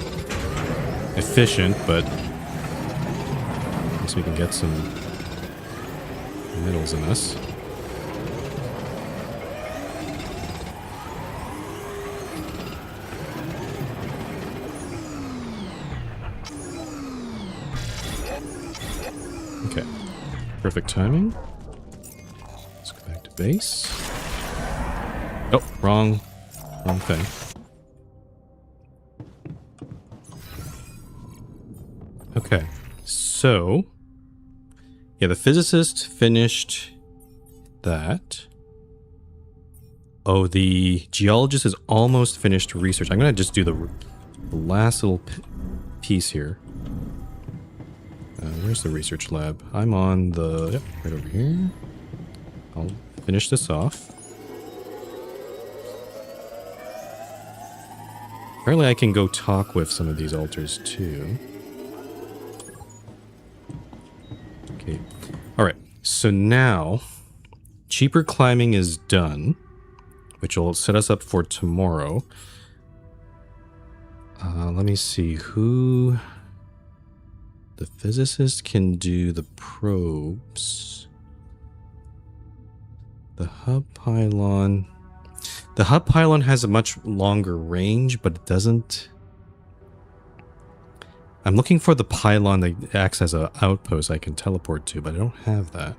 efficient, but... so we can get some metals in us. Okay. Perfect timing. Let's go back to base. Oh, wrong thing. Okay. So... yeah, the physicist finished that. Oh, the geologist is almost finished research. I'm going to just do the last little piece here. Where's the research lab? I'm on the... yep, right over here. I'll finish this off. Apparently I can go talk with some of these altars too. Okay. Alright, so now cheaper climbing is done, which will set us up for tomorrow. Let me see who... the physicist can do the probes. The hub pylon... the hub pylon has a much longer range, but it doesn't... I'm looking for the pylon that acts as an outpost I can teleport to, but I don't have that.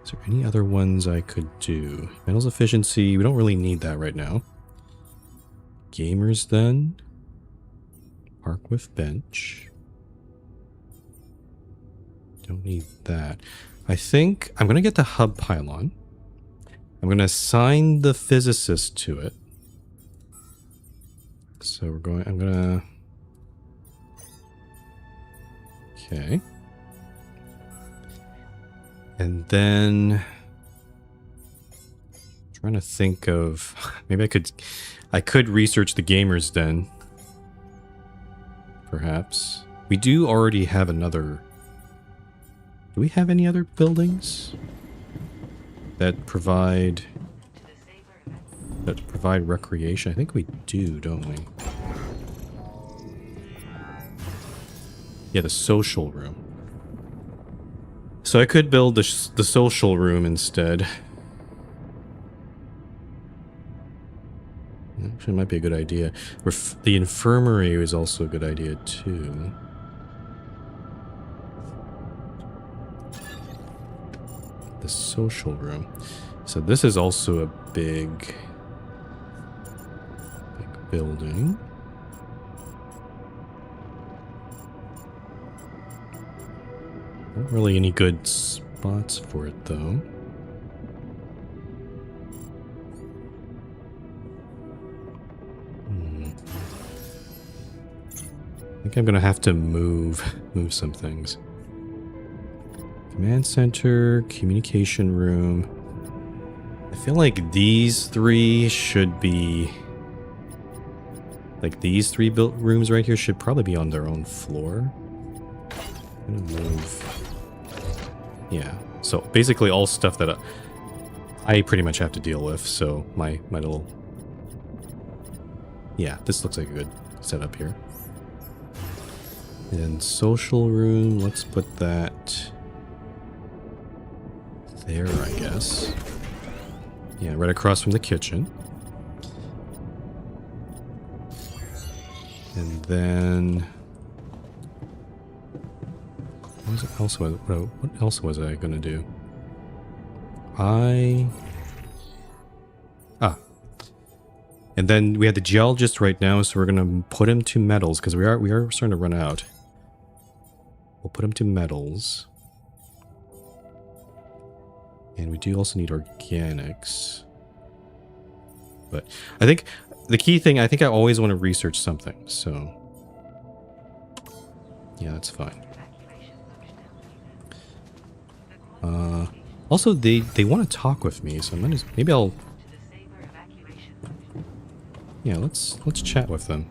Is there any other ones I could do? Metals efficiency, we don't really need that right now. Gamers then. Park with bench. Don't need that. I think I'm going to get the hub pylon. I'm going to assign the physicist to it. So we're going... I'm going to... okay. And then... I'm trying to think of... maybe I could research the gamers den. Perhaps. We do already have another... do we have any other buildings that provide recreation? I think we do, don't we? Yeah, the social room. So I could build the social room instead. Actually, it might be a good idea. The infirmary is also a good idea too. The social room. So this is also a big building. Not really any good spots for it though. I think I'm gonna have to move some things. Command center, communication room. I I feel like these three should be... Like, these three built rooms right here should probably be on their own floor. I'm gonna move... Yeah. So, basically all stuff that I pretty much have to deal with, so my little... Yeah, this looks like a good setup here. And social room, let's put that... there, I guess. Yeah, right across from the kitchen. And then... What else was I gonna do? And then we had the geologist right now, so we're gonna put him to metals, because we are starting to run out. We'll put him to metals. And we do also need organics. But I think the key thing, I think I always want to research something, so... Yeah, that's fine. Also, they want to talk with me, so maybe I'll... Yeah, let's chat with them.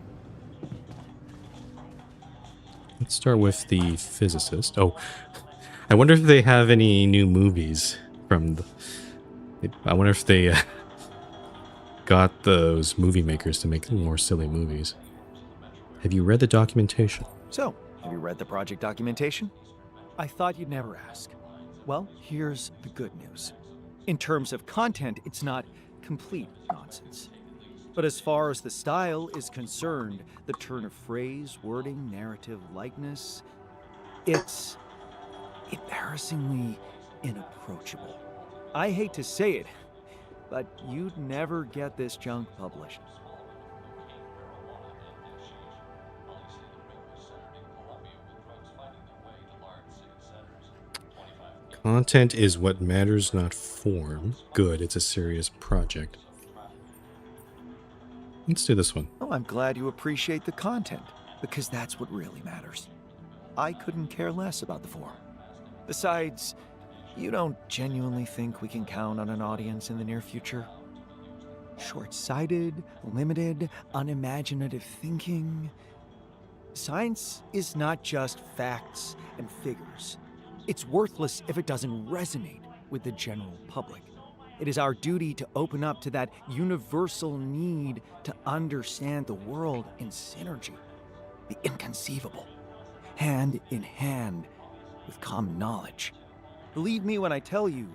Let's start with the physicist. Oh, I wonder if they have any new movies from the... I wonder if they got those movie makers to make more silly movies. Have you read the documentation? So, have you read the project documentation? I thought you'd never ask. Well, here's the good news. In terms of content, it's not complete nonsense. But as far as the style is concerned, the turn of phrase, wording, narrative, likeness, it's embarrassingly inapproachable. I hate to say it, but you'd never get this junk published. Content is what matters, not form. Good, it's a serious project. Let's do this one. Oh, I'm glad you appreciate the content, because that's what really matters. I couldn't care less about the form. Besides, you don't genuinely think we can count on an audience in the near future? Short-sighted, limited, unimaginative thinking. Science is not just facts and figures. It's worthless if it doesn't resonate with the general public. It is our duty to open up to that universal need to understand the world in synergy, the inconceivable, hand in hand with common knowledge. Believe me when I tell you,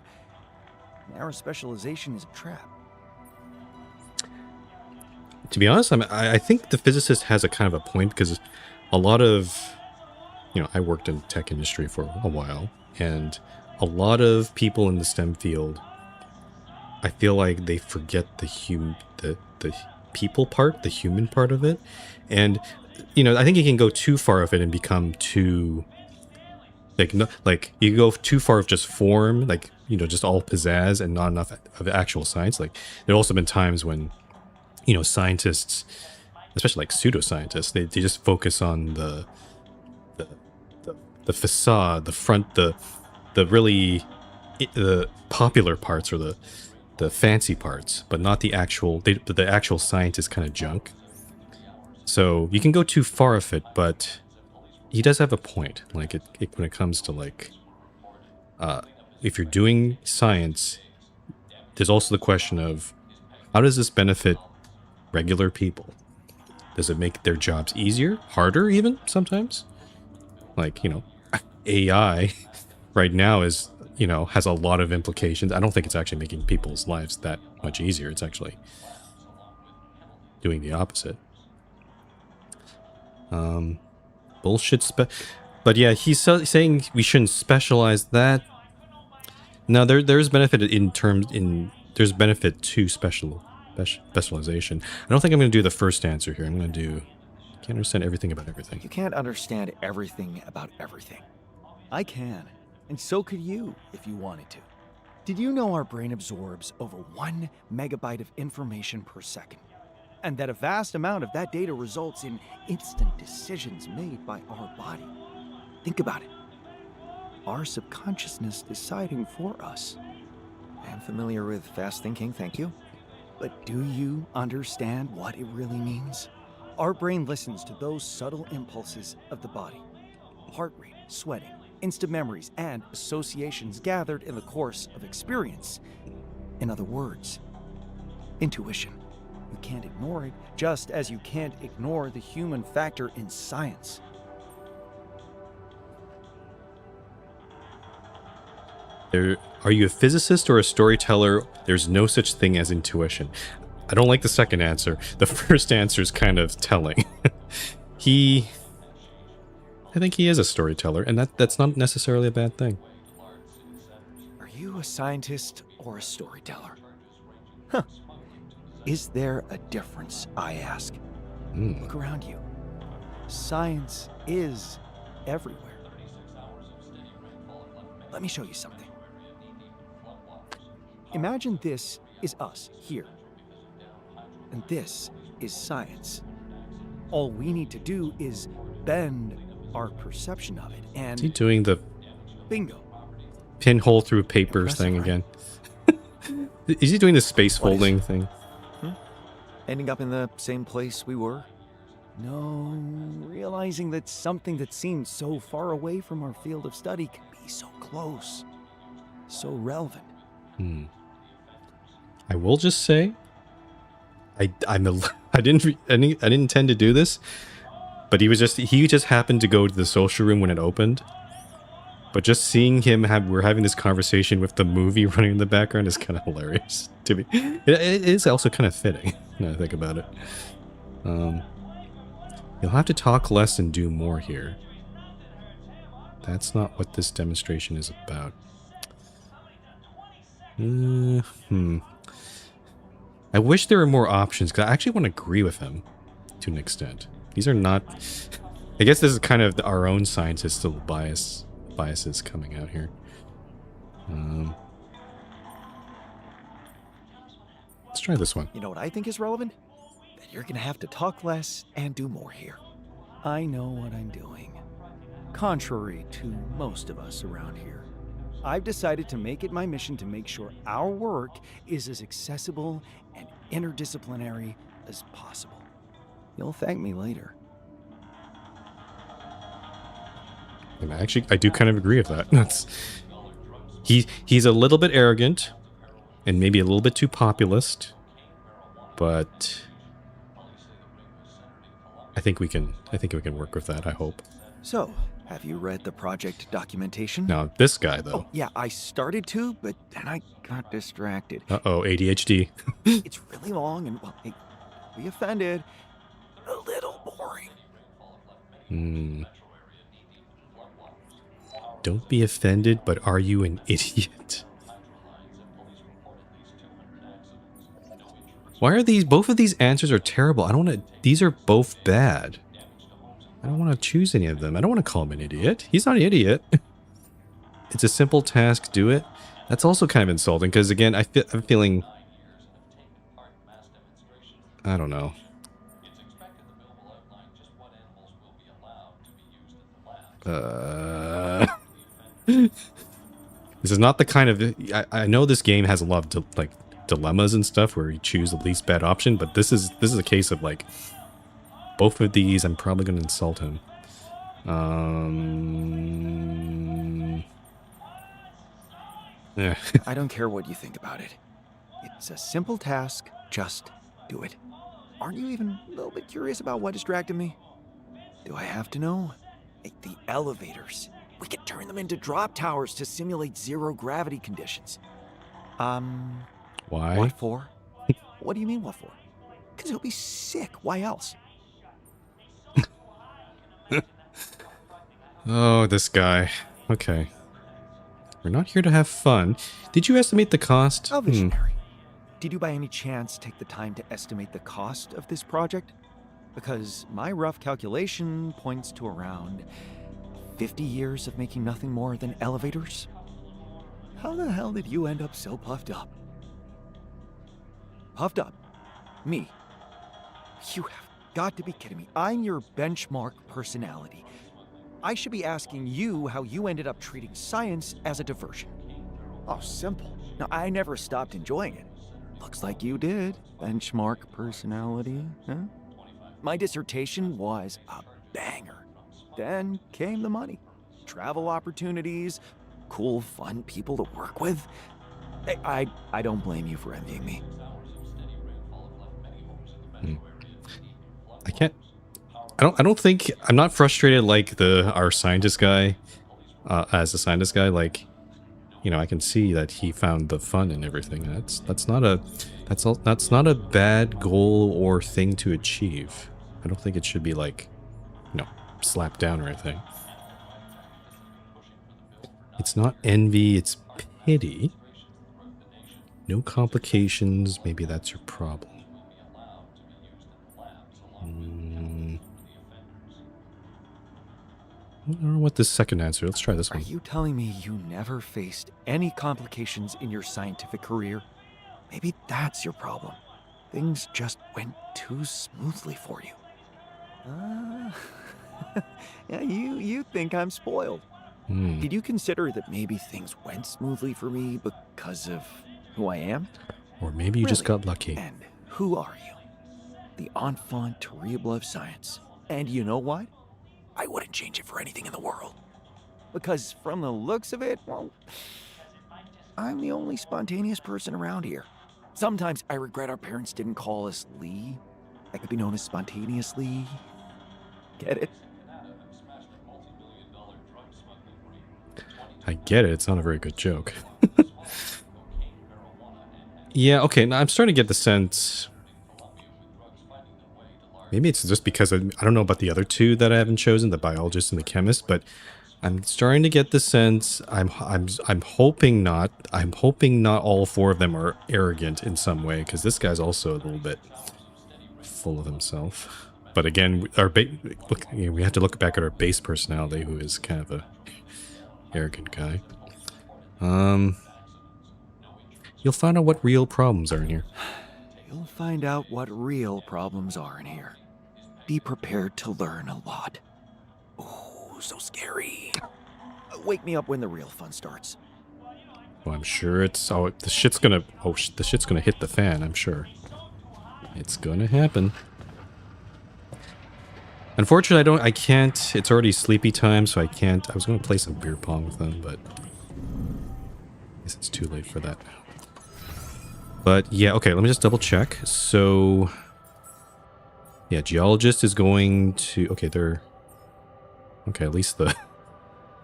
narrow specialization is a trap. To be honest, I think the physicist has a kind of a point, because a lot of, I worked in tech industry for a while, and a lot of people in the STEM field, I feel like they forget the people part, the human part of it. And, I think you can go too far of it and become too, you go too far of just form, just all pizzazz and not enough of actual science. Like, there have also been times when, scientists, especially like pseudoscientists, they just focus on the facade, the front, the really the popular parts, or the fancy parts, but not the actual. The actual science is kind of junk. So you can go too far of it, but he does have a point. Like when it comes to if you're doing science, there's also the question of how does this benefit regular people? Does it make their jobs easier, harder, even sometimes? AI right now is, has a lot of implications. I don't think it's actually making people's lives that much easier. It's actually doing the opposite. Bullshit but yeah, he's saying we shouldn't specialize that. Now there's benefit there's benefit to specialization. I don't think I'm going to do the first answer here. I'm going to do can't understand everything about everything. You can't understand everything about everything. I can, and so could you if you wanted to. Did you know our brain absorbs over 1 megabyte of information per second? And that a vast amount of that data results in instant decisions made by our body. Think about it. Our subconsciousness deciding for us. I'm familiar with fast thinking, thank you. But do you understand what it really means? Our brain listens to those subtle impulses of the body. Heart rate, sweating, instant memories, and associations gathered in the course of experience. In other words, intuition. You can't ignore it, just as you can't ignore the human factor in science. Are you a physicist or a storyteller? There's no such thing as intuition. I don't like the second answer. The first answer is kind of telling. I think he is a storyteller, and that's not necessarily a bad thing. Are you a scientist or a storyteller? Huh. Is there a difference, I ask? Look around you. Science is everywhere. Let me show you something. Imagine this is us here. And this is science. All we need to do is bend our perception of it, and Is he doing the bingo. pinhole through paper Impressive, thing right? again? Is he doing the space What is- folding thing? Ending up in the same place we were? No, realizing that something that seemed so far away from our field of study can be so close, so relevant. I will just say, I didn't intend to do this, but he just happened to go to the social room when it opened. But just seeing him we're having this conversation with the movie running in the background is kind of hilarious to me. It is also kind of fitting when I think about it. You'll have to talk less and do more here. That's not what this demonstration is about. I wish there were more options, because I actually want to agree with him to an extent. These are not... I guess this is kind of our own scientists' little biases coming out here. Let's try this one. You know what I think is relevant? That you're gonna have to talk less and do more here. I know what I'm doing. Contrary to most of us around here, I've decided to make it my mission to make sure our work is as accessible and interdisciplinary as possible. You'll thank me later. And I do kind of agree with that. He's a little bit arrogant and maybe a little bit too populist, but I think we can work with that, I hope. So, have you read the project documentation? Now, this guy though. Oh, yeah, I started to, but then I got distracted. Uh-oh, ADHD. It's really long and, well, hey, be offended, a little boring. Don't be offended, but are you an idiot? Why are both of these answers are terrible? These are both bad. I don't want to choose any of them. I don't want to call him an idiot. He's not an idiot. It's a simple task, do it. That's also kind of insulting, because again, I'm feeling... I don't know. This is not the kind of... I know this game has a lot of dilemmas and stuff where you choose the least bad option, but this is a case of like both of these I'm probably going to insult him. Yeah. I don't care what you think about it. It's a simple task, just do it. Aren't you even a little bit curious about what distracted me? Do I have to know? Like the elevators. We could turn them into drop towers to simulate zero gravity conditions. Why? What for? What do you mean, what for? Because it'll be sick. Why else? Oh, this guy. Okay. We're not here to have fun. Did you estimate the cost? How visionary. Did you by any chance take the time to estimate the cost of this project? Because my rough calculation points to around 50 years of making nothing more than elevators. How the hell did you end up so puffed up? Puffed up? Me? You have got to be kidding me. I'm your benchmark personality. I should be asking you how you ended up treating science as a diversion. Oh, simple. Now, I never stopped enjoying it. Looks like you did. Benchmark personality, huh? My dissertation was a banger. Then came the money. Travel opportunities, cool, fun people to work with. I don't blame you for envying me. I can't. I don't think I'm not frustrated like our scientist guy. As a scientist guy, like, you know, I can see that he found the fun and everything. That's not a bad goal or thing to achieve. I don't think it should be like, you know, slapped down or anything. It's not envy, it's pity. No complications, maybe that's your problem. I don't know what this second answer. Let's try this Are one. you telling me you never faced any complications in your scientific career? Maybe that's your problem. Things just went too smoothly for you. Yeah, you think I'm spoiled. Did you consider that maybe things went smoothly for me because of who I am? Or maybe you just Really? got lucky. And who are you? The enfant terrible of science. And you know what? I wouldn't change it for anything in the world. Because from the looks of it, well, I'm the only spontaneous person around here. Sometimes I regret our parents didn't call us Lee. I could be known as Spontaneously. Get it? I get it. It's not a very good joke. Yeah, okay. Now I'm starting to get the sense. Maybe it's just because I don't know about the other two that I haven't chosen, the biologist and the chemist, but I'm starting to get the sense. I'm hoping not. I'm hoping not all four of them are arrogant in some way, because this guy's also a little bit full of himself. But again, we have to look back at our base personality, who is kind of a arrogant guy. You'll find out what real problems are in here. You'll find out what real problems are in here. Be prepared to learn a lot. Ooh, so scary. Wake me up when the real fun starts. Well, I'm sure it's... Oh, the shit's gonna... Oh, the shit's gonna hit the fan, I'm sure. It's gonna happen. Unfortunately, I can't... It's already sleepy time, so I can't... I was gonna play some beer pong with them, but... I guess it's too late for that now. But, yeah, okay, let me just double check. So... Yeah, geologist is going to... Okay, they're... Okay, at least the...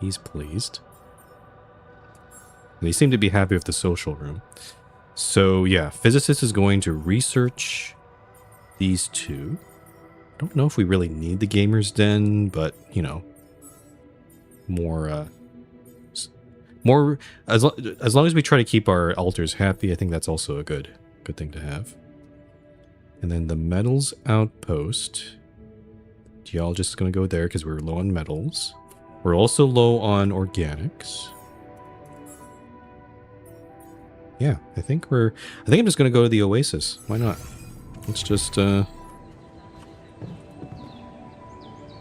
He's pleased. They seem to be happy with the social room. So, yeah, physicist is going to research these two. I don't know if we really need the gamer's den, but, you know, more as long as we try to keep our alters happy, I think that's also a good thing to have. And then the metals outpost. Geologist is going to go there because we're low on metals. We're also low on organics. Yeah, I think I'm just going to go to the Oasis. Why not? Let's just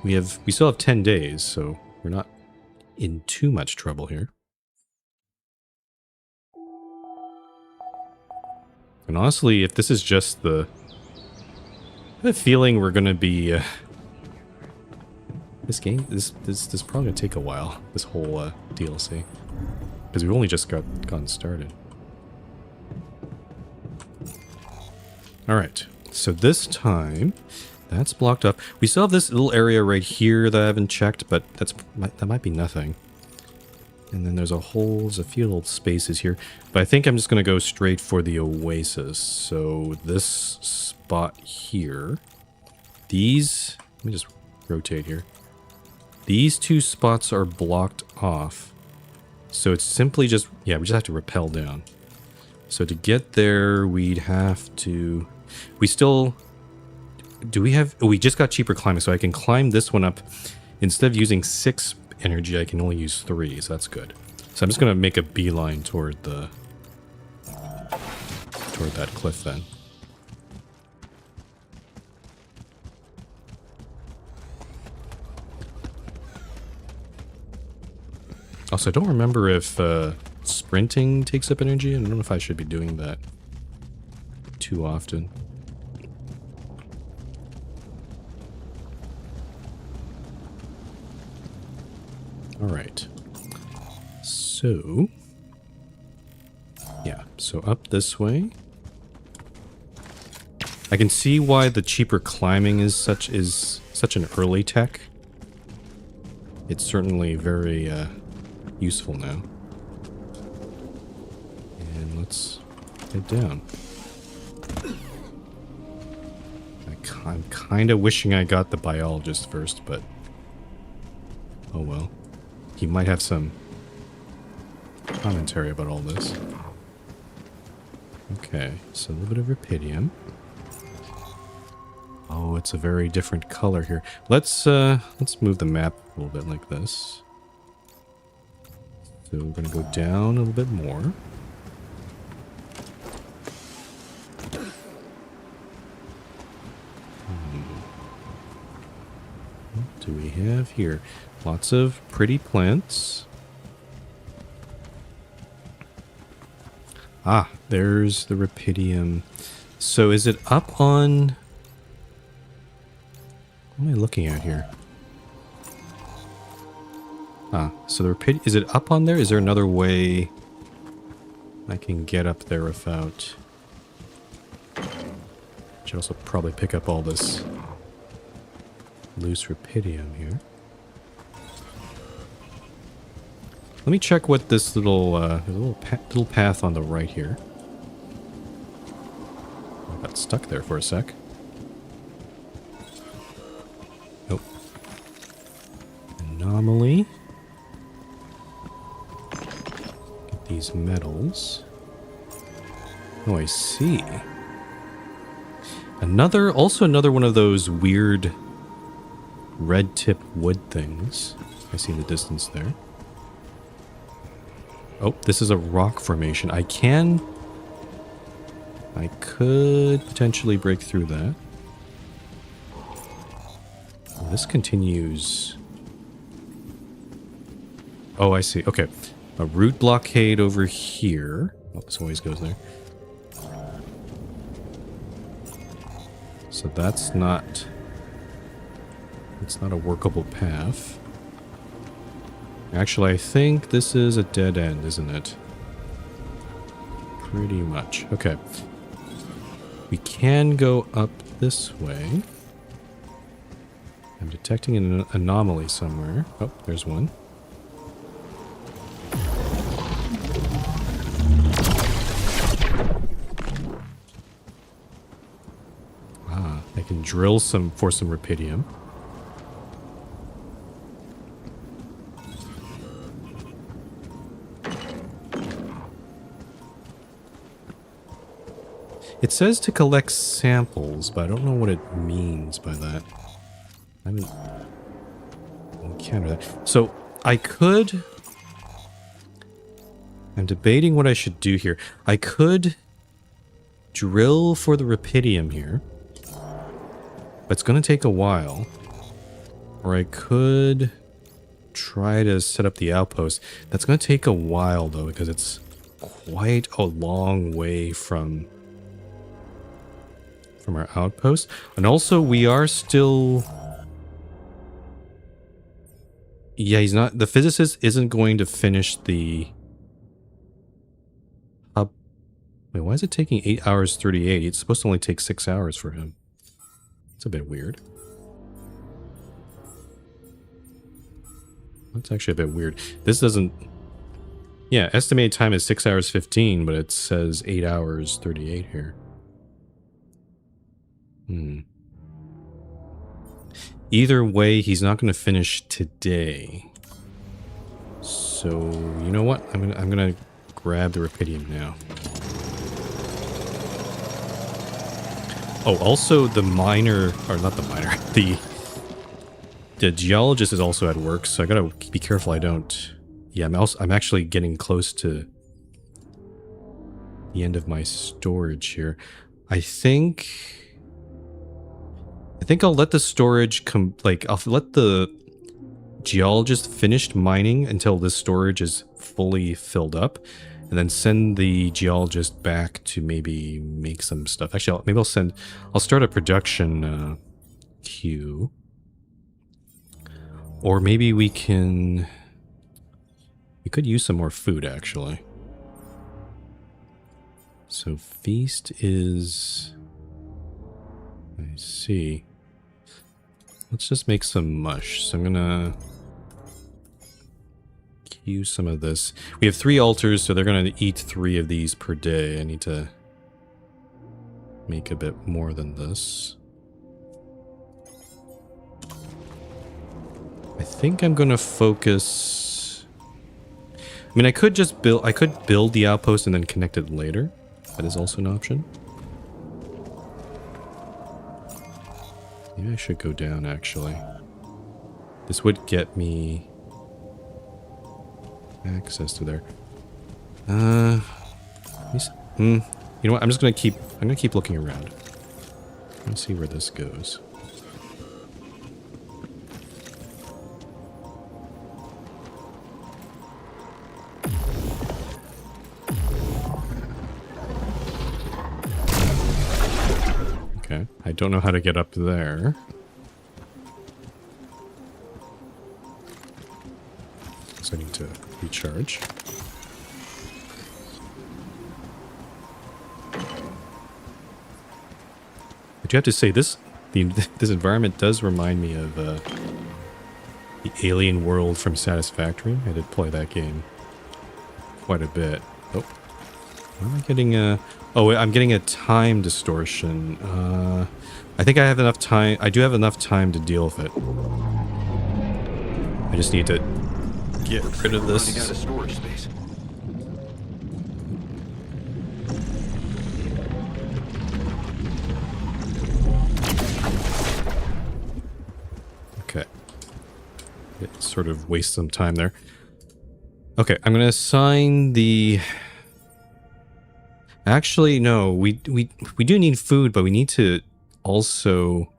we still have 10 days, so we're not in too much trouble here. And honestly, if this is just I have a feeling we're going to be this game this is probably going to take a while, this whole DLC, because we've only just gotten started. All right, so this time that's blocked up. We still have this little area right here that I haven't checked, but that might be nothing. And then there's a few little spaces here, but I think I'm just going to go straight for the Oasis. So this spot here, let me just rotate here. These two spots are blocked off. So it's simply just, yeah, we just have to rappel down. So to get there, we'd have to, we just got cheaper climbing, so I can climb this one up. Instead of using 6 energy, I can only use 3, so that's good. So I'm just going to make a beeline toward that cliff then. Also, I don't remember if sprinting takes up energy. I don't know if I should be doing that too often. All right. So, yeah. So up this way. I can see why the cheaper climbing is such an early tech. It's certainly very useful now. And let's head down. I'm kind of wishing I got the biologist first, but oh well. He might have some commentary about all this. Okay, so a little bit of rupidium. Oh, it's a very different color here. Let's move the map a little bit like this. So we're gonna go down a little bit more. What do we have here? Lots of pretty plants. Ah, there's the rupidium. So is it up on... What am I looking at here? Ah, so the rupidium... Is it up on there? Is there another way I can get up there without... Should also probably pick up all this loose rupidium here. Let me check what this little little path on the right here. I got stuck there for a sec. Nope. Anomaly. Get these metals. Oh, I see. Also another one of those weird red tip wood things. I see in the distance there. Oh, this is a rock formation. I could potentially break through that. Oh, this continues. Oh, I see. Okay. A root blockade over here. Oh, this always goes there. So that's not... It's not a workable path. Actually, I think this is a dead end, isn't it? Pretty much. Okay. We can go up this way. I'm detecting an anomaly somewhere. Oh, there's one. Ah, I can drill for some rupidium. It says to collect samples, but I don't know what it means by that. I haven't encountered that. So, I could... I'm debating what I should do here. I could drill for the rupidium here, but it's going to take a while. Or I could try to set up the outpost. That's going to take a while, though, because it's quite a long way from our outpost. And also, we are still... Yeah, he's not... The physicist isn't going to finish the hub... Wait, why is it taking 8 hours 38? It's supposed to only take 6 hours for him. It's a bit weird. That's actually a bit weird. This doesn't... Yeah, estimated time is 6 hours 15, but it says 8 hours 38 here. Either way, he's not going to finish today. So, you know what? I'm gonna grab the rupidium now. Oh, also the miner, or not the miner, the geologist is also at work, so I gotta be careful I don't... Yeah, I'm actually getting close to the end of my storage here. I think I'll let the storage I'll let the geologist finish mining until this storage is fully filled up, and then send the geologist back to maybe make some stuff. Actually, I'll start a production queue. Or maybe we could use some more food, actually. So feast is, I see. Let's just make some mush. So I'm gonna use some of this. We have 3 altars, so they're gonna eat 3 of these per day. I need to make a bit more than this. I think I'm gonna focus. I mean, I could build the outpost and then connect it later. That is also an option. Maybe I should go down, actually. This would get me access to there. You know what? I'm gonna keep looking around. Let's see where this goes. Okay, I don't know how to get up there. So I need to recharge. But you have to say this environment does remind me of the alien world from Satisfactory. I did play that game quite a bit. Oh, why am I getting a? Oh, I'm getting a time distortion. I think I have enough time. I do have enough time to deal with it. I just need to get rid of this. Running out of storage space. Okay. It sort of waste some time there. Okay, I'm gonna assign the. Actually, no. We do need food, but we need to also.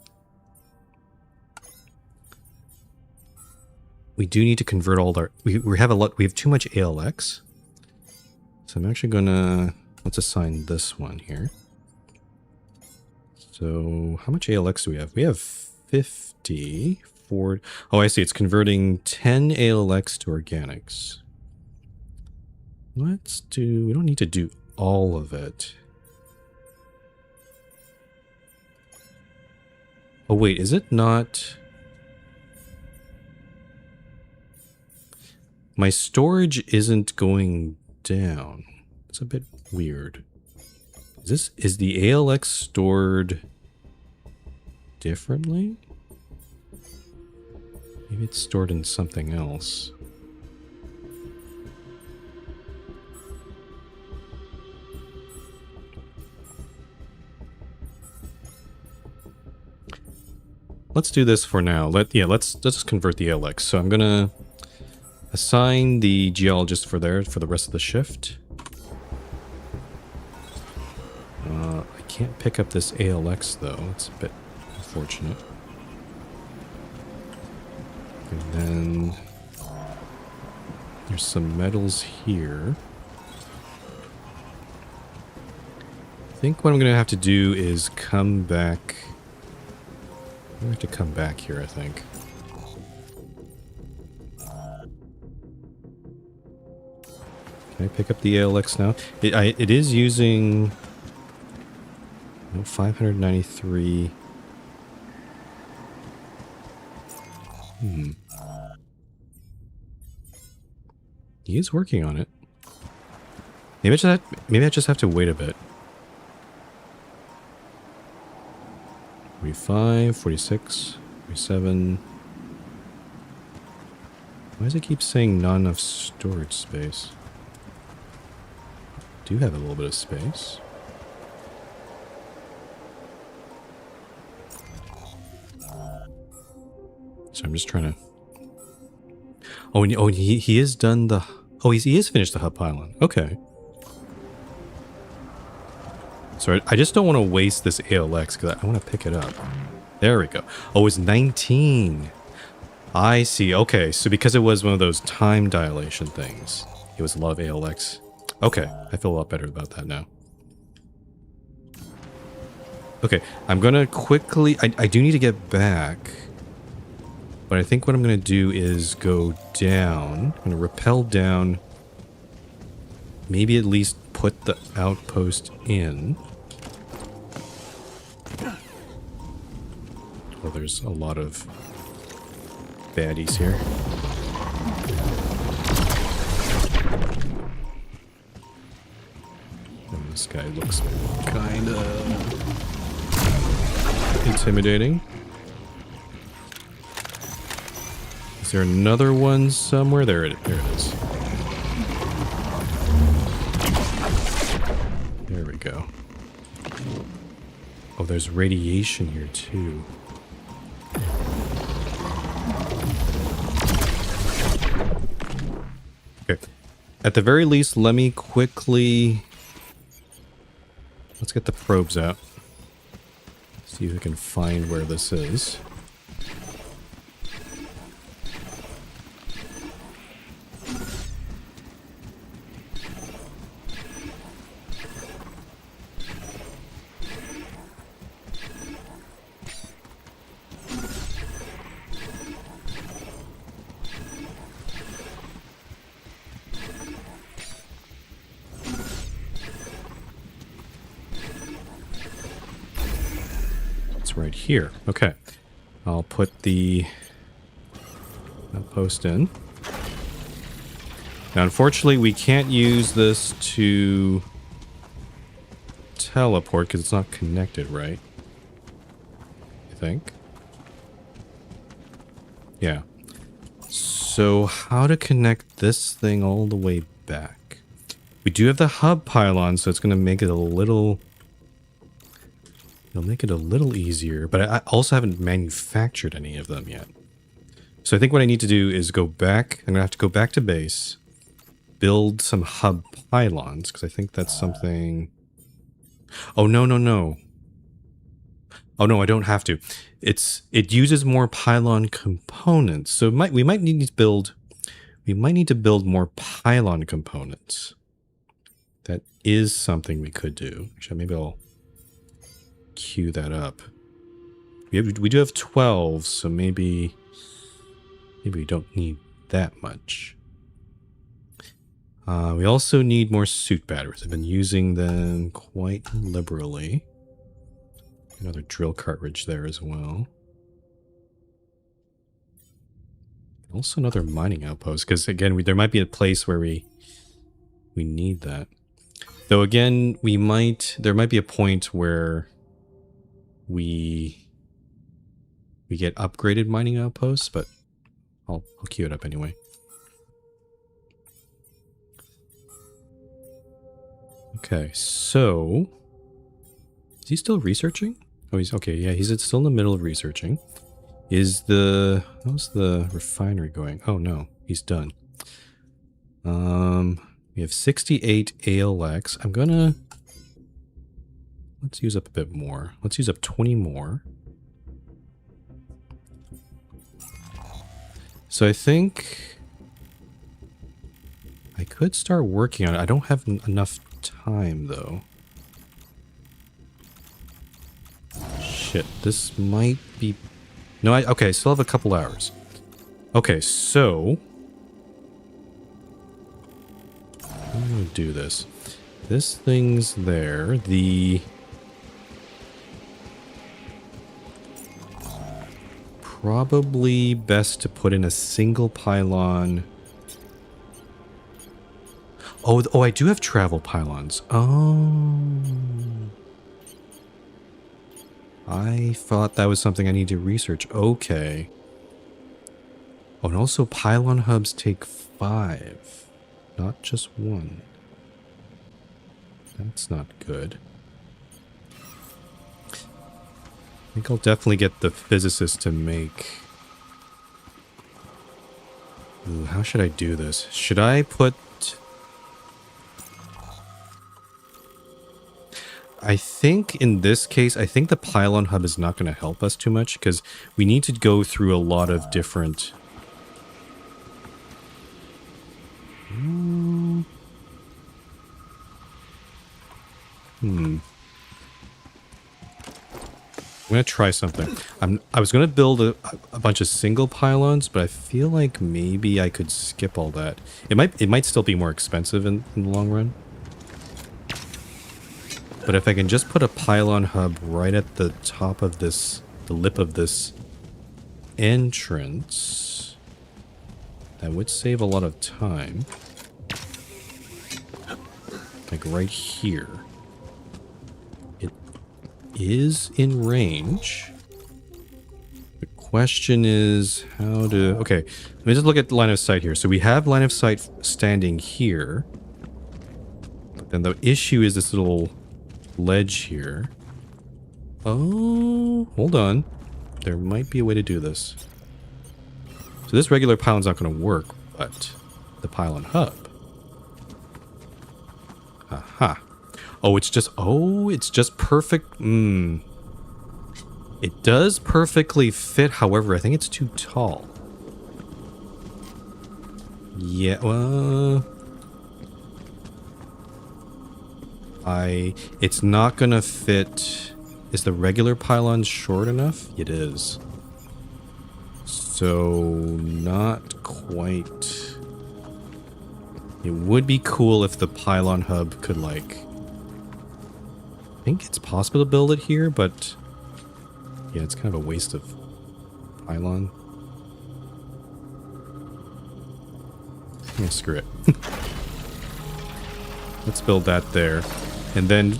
We do need to convert all our. We have a lot. We have too much ALX. So I'm actually gonna. Let's assign this one here. So how much ALX do we have? We have 50. Oh, I see. It's converting 10 ALX to organics. Let's do. We don't need to do all of it. Oh wait, is it not? My storage isn't going down. It's a bit weird. Is the ALX stored differently? Maybe it's stored in something else. Let's do this for now. Let's just convert the ALX. So I'm gonna assign the geologist for the rest of the shift. I can't pick up this ALX though. It's a bit unfortunate. And then there's some metals here. I think what I'm gonna have to do is come back. I have to come back here, I think. Can I pick up the ALX now? It is using 593. He is working on it. Maybe I just have to wait a bit. 45, 46, 47. Why does it keep saying not enough storage space? Do have a little bit of space. So I'm just trying to. Oh, he is done the. Oh, he is finished the hub pylon. Okay. So I just don't want to waste this ALX because I want to pick it up. There we go. Oh, it's 19. I see. Okay, so because it was one of those time dilation things, It was a lot of ALX. Okay, I feel a lot better about that now. Okay, I'm gonna quickly... I do need to get back. But I think what I'm gonna do is go down. I'm gonna rappel down. Maybe at least put the outpost in. Well, there's a lot of baddies here. And this guy looks kinda intimidating. Is there another one somewhere? There it is. There we go. Oh, there's radiation here too. Okay. At the very least, let me quickly... Let's get the probes out. See if we can find where this is. Right here. Okay. I'll put the outpost in. Now, unfortunately, we can't use this to teleport because it's not connected, right? I think. Yeah. So, how to connect this thing all the way back? We do have the hub pylon, so it's going to make it a little... It'll make it a little easier, but I also haven't manufactured any of them yet. So I think what I need to do is go back. I'm going to have to go back to base, build some hub pylons, because I think that's something... Oh, no. Oh, no, I don't have to. It uses more pylon components. So we might need to build more pylon components. That is something we could do. Actually, maybe I'll queue that up. We do have 12, so maybe we don't need that much. We also need more suit batteries. I've been using them quite liberally. Another drill cartridge there as well. Also another mining outpost, because again, there might be a place where we need that. Though again, there might be a point where we get upgraded mining outposts, but I'll queue it up anyway. Okay, so is he still researching? Oh, he's okay. Yeah, he's still in the middle of researching. How's the refinery going? Oh no, he's done. We have 68 ALX. Let's use up a bit more. Let's use up 20 more. So I think I could start working on it. I don't have enough time though. Shit, this might be... No, okay, still have a couple hours. Okay, so... I'm gonna do this. This thing's there. Probably best to put in a single pylon. Oh, I do have travel pylons. Oh. I thought that was something I need to research. Okay. Oh, and also pylon hubs take 5, not just 1. That's not good. I think I'll definitely get the physicist to make... Ooh, how should I do this? Should I put... I think in this case, I think the pylon hub is not going to help us too much because we need to go through a lot of different... I'm gonna try something. I was gonna build a bunch of single pylons, but I feel like maybe I could skip all that. It might still be more expensive in the long run. But if I can just put a pylon hub right at the top of this, the lip of this entrance, that would save a lot of time. Like right here. It is in range. The question is how to... Okay, let me just look at the line of sight here. So we have line of sight standing here. But then the issue is this little ledge here. Oh, hold on. There might be a way to do this. So this regular pylon's not going to work, but the pylon hub. Aha. Oh, it's just perfect. It does perfectly fit, however, I think it's too tall. Yeah, well... It's not gonna fit... Is the regular pylon short enough? It is. So, not quite... It would be cool if the pylon hub could, like... I think it's possible to build it here, but... Yeah, it's kind of a waste of pylon. Yeah, screw it. Let's build that there. And then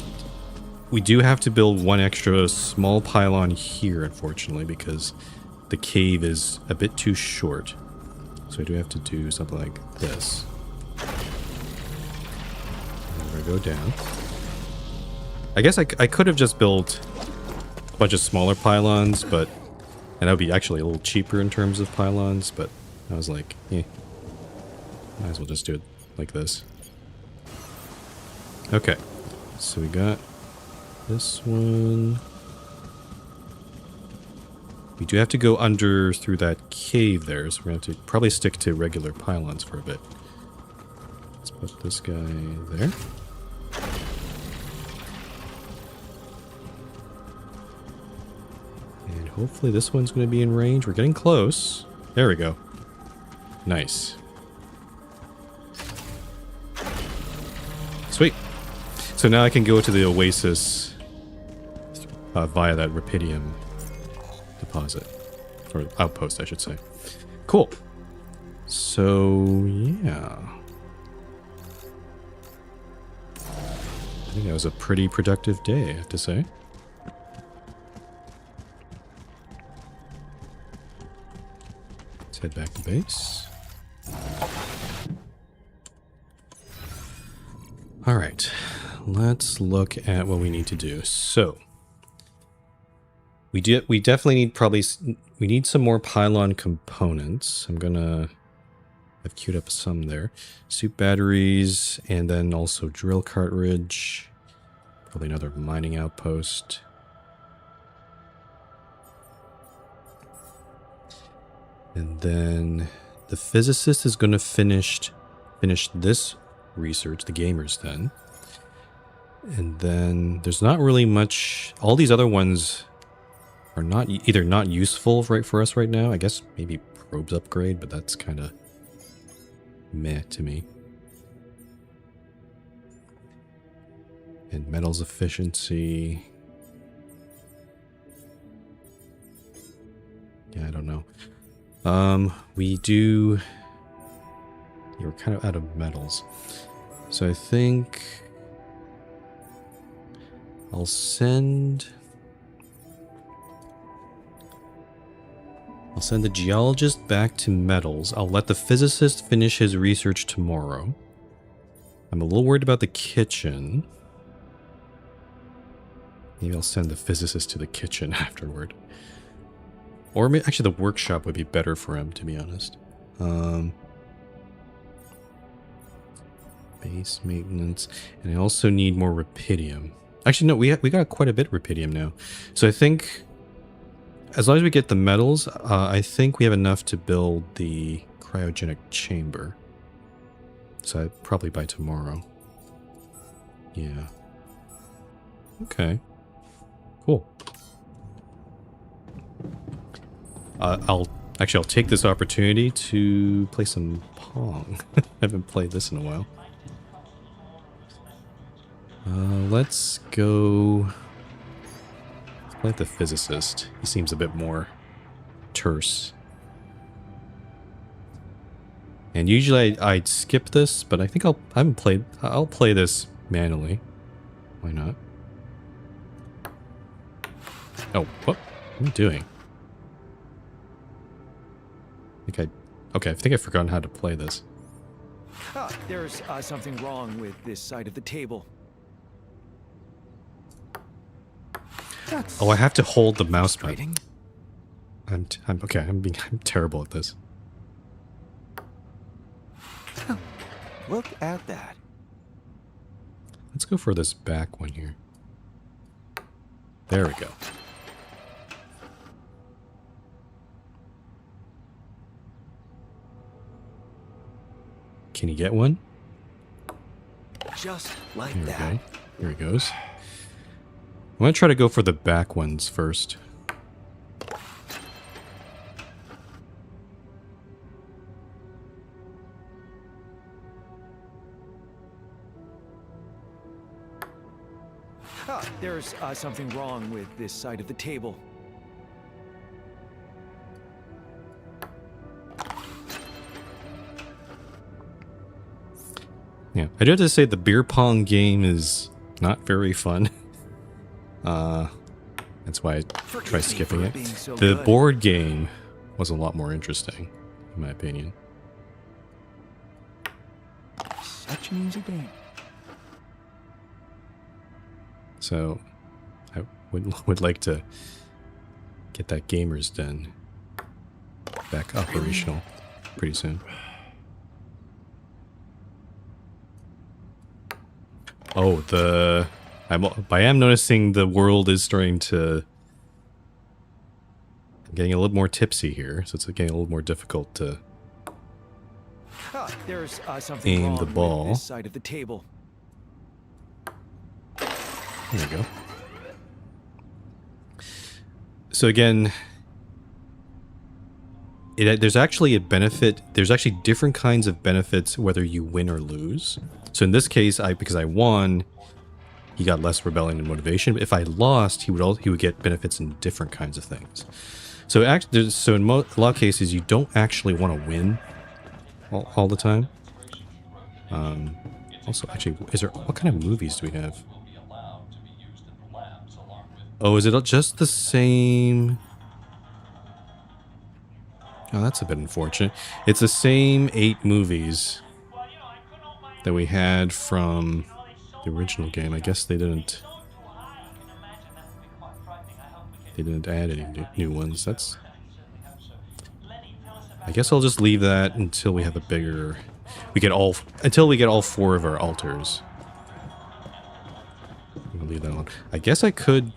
we do have to build one extra small pylon here, unfortunately, because the cave is a bit too short. So I do have to do something like this. And we're gonna go down. I guess I could have just built a bunch of smaller pylons, but... And that would be actually a little cheaper in terms of pylons, but I was like, eh. Might as well just do it like this. Okay. So we got this one. We do have to go under through that cave there, so we're going to have to probably stick to regular pylons for a bit. Let's put this guy there. And hopefully this one's going to be in range. We're getting close. There we go. Nice. Sweet. So now I can go to the Oasis via that Rapidium deposit. Or outpost, I should say. Cool. So, yeah. I think that was a pretty productive day, I have to say. Let's head back to base. Alright. Let's look at what we need to do. So, we definitely need we need some more pylon components. I'm gonna have queued up some there. Suit batteries, and then also drill cartridge. Probably another mining outpost. And then the physicist is gonna finish this research, the gamers then. And then there's not really much... All these other ones are not either not useful for us right now. I guess maybe probes upgrade, but that's kind of meh to me. And metals efficiency. Yeah, I don't know. We do... We're kind of out of metals. So I think... I'll send the geologist back to metals. I'll let the physicist finish his research tomorrow. I'm a little worried about the kitchen. Maybe I'll send the physicist to the kitchen afterward. Or actually the workshop would be better for him, to be honest. Base maintenance. And I also need more Rapidium. Actually, no, we got quite a bit Rapidium now. So I think, as long as we get the metals, I think we have enough to build the cryogenic chamber. So probably by tomorrow. Yeah. Okay. Cool. I'll take this opportunity to play some Pong. I haven't played this in a while. Let's go. Let's play the physicist. He seems a bit more terse. And usually I'd skip this, but I think I'll play this manually. Why not? Oh, what am I doing? I think I've forgotten how to play this. There's something wrong with this side of the table. That's Oh, I have to hold the mouse button. frustrating. I'm terrible at this. Look at that. Let's go for this back one here. There we go. Can you get one? Just like There we that. go. Here he goes. I'm going to try to go for the back ones first. There's something wrong with this side of the table. Yeah, I do have to say the beer pong game is not very fun. That's why I try Forgive me skipping for it. being so The good. board game was a lot more interesting, in my opinion. Such an easy game. So, I would like to get that Gamers Den back operational pretty soon. Oh, I am noticing the world is starting to... I'm getting a little more tipsy here, so it's getting a little more difficult to... There's something Aim wrong the ball. with this side of the table. There we go. So again, there's actually a benefit. There's actually different kinds of benefits whether you win or lose. So in this case, because I won, he got less rebellion and motivation. But if I lost, he would get benefits in different kinds of things. So in a lot of cases, you don't actually want to win all the time. Also, actually, what kind of movies do we have? Oh, is it just the same? Oh, that's a bit unfortunate. It's the same 8 movies that we had from the original game. I guess they didn't add any new ones. I guess I'll just leave that until we have a bigger... until we get all 4 of our altars. I'm gonna leave that on. I guess I could...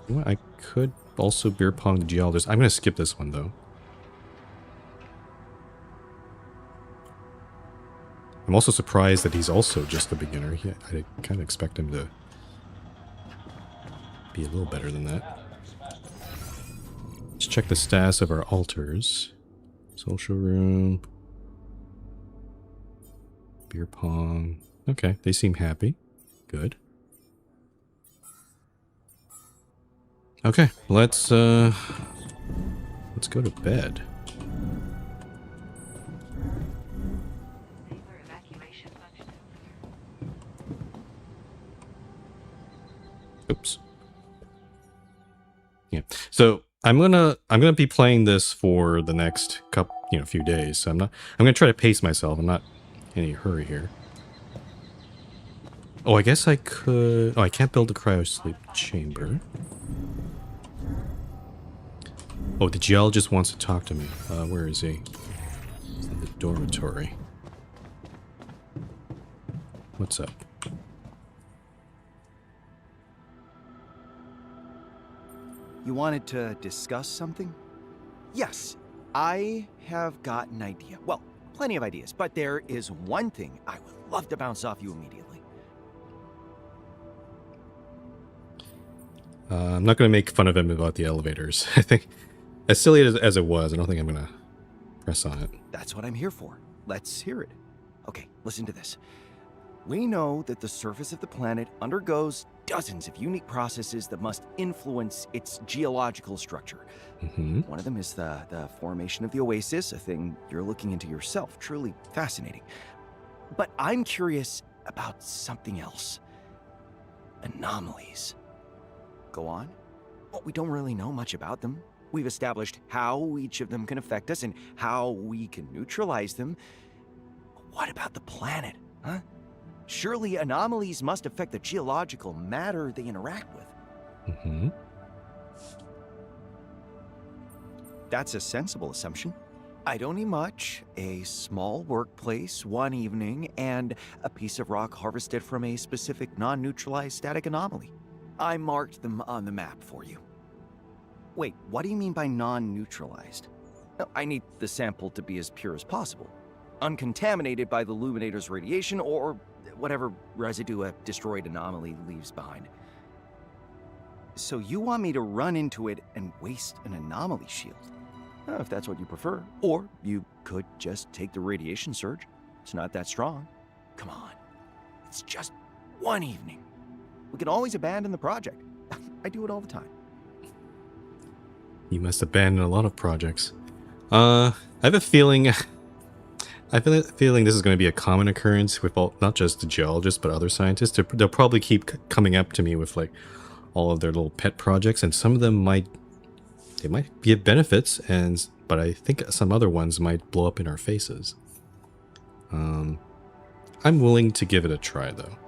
You know what, I could also beer pong the geologist. I'm going to skip this one, though. I'm also surprised that he's also just a beginner. I kind of expect him to be a little better than that. Let's check the status of our altars. Social room. Beer pong. Okay, they seem happy. Good. Okay, let's go to bed. Oops. Yeah. So I'm gonna be playing this for the next few days. So I'm gonna try to pace myself. I'm not in any hurry here. Oh, I guess I could. Oh, I can't build a cryo sleep chamber. Oh, the geologist wants to talk to me. Where is he? He's in the dormitory. What's up? You wanted to discuss something? Yes, I have got an idea. Well, plenty of ideas, but there is one thing I would love to bounce off you immediately. I'm not going to make fun of him about the elevators. I think, as silly as it was, I don't think I'm going to press on it. That's what I'm here for. Let's hear it. Okay, listen to this. We know that the surface of the planet undergoes dozens of unique processes that must influence its geological structure. Mm-hmm. One of them is the formation of the oasis, a thing you're looking into yourself. Truly fascinating. But I'm curious about something else. Anomalies. Go on. Well, we don't really know much about them. We've established how each of them can affect us and how we can neutralize them. What about the planet, huh? Surely anomalies must affect the geological matter they interact with. Mm-hmm. That's a sensible assumption. I don't need much. A small workplace, one evening, and a piece of rock harvested from a specific non-neutralized static anomaly. I marked them on the map for you. Wait, what do you mean by non-neutralized? I need the sample to be as pure as possible. Uncontaminated by the illuminator's radiation or whatever residue a destroyed anomaly leaves behind. So you want me to run into it and waste an anomaly shield? If that's what you prefer. Or you could just take the radiation surge. It's not that strong. Come on. It's just one evening. We can always abandon the project. I do it all the time. You must abandon a lot of projects. I have a feeling... I feel feeling this is going to be a common occurrence with all, not just the geologists, but other scientists. They'll probably keep coming up to me with like all of their little pet projects, and some of them might give benefits, but I think some other ones might blow up in our faces. I'm willing to give it a try though,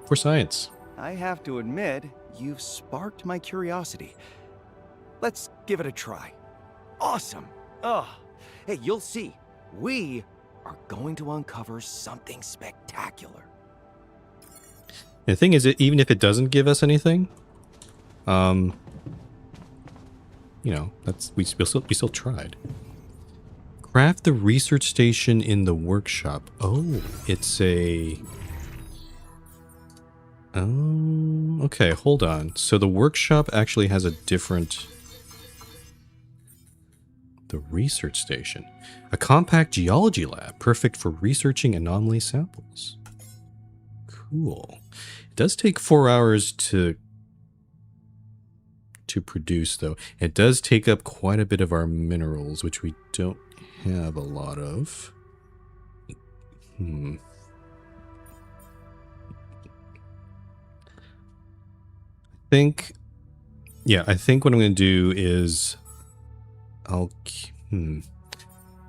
for science. I have to admit, you've sparked my curiosity. Let's give it a try. Awesome. Hey, you'll see. We are going to uncover something spectacular. And the thing is, even if it doesn't give us anything, you know, we still tried. Craft the research station in the workshop. Oh, it's a... okay, hold on. So the workshop actually has a different... The research station. A compact geology lab, perfect for researching anomaly samples. Cool. It does take 4 hours to produce, though. It does take up quite a bit of our minerals, which we don't have a lot of. I think what I'm going to do is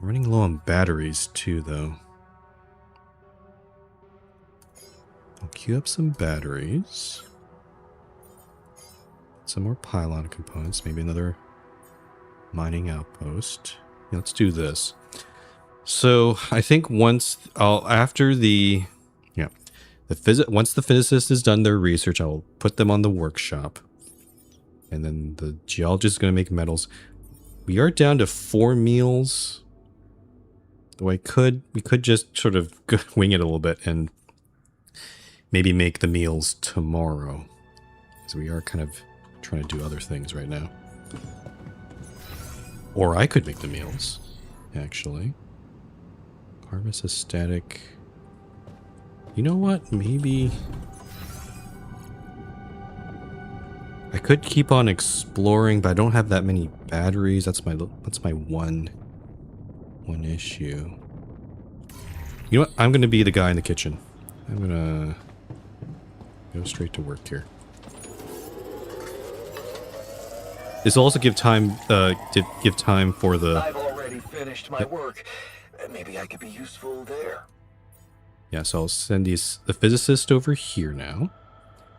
running low on batteries too, though. I'll queue up some batteries. Some more pylon components, maybe another mining outpost. Yeah, let's do this. So I think once the physicist is done their research, I'll put them on the workshop. And then the geologist is going to make metals. We are down to 4 meals. Though we could just sort of wing it a little bit and maybe make the meals tomorrow. So we are kind of trying to do other things right now. Or I could make the meals, actually. Harvest a static. You know what? Maybe I could keep on exploring, but I don't have that many batteries. That's my one issue. You know what? I'm gonna be the guy in the kitchen. I'm gonna go straight to work here. This will also give time for the... I've already finished my work. Maybe I could be useful there. Yeah, so I'll send the physicist over here now.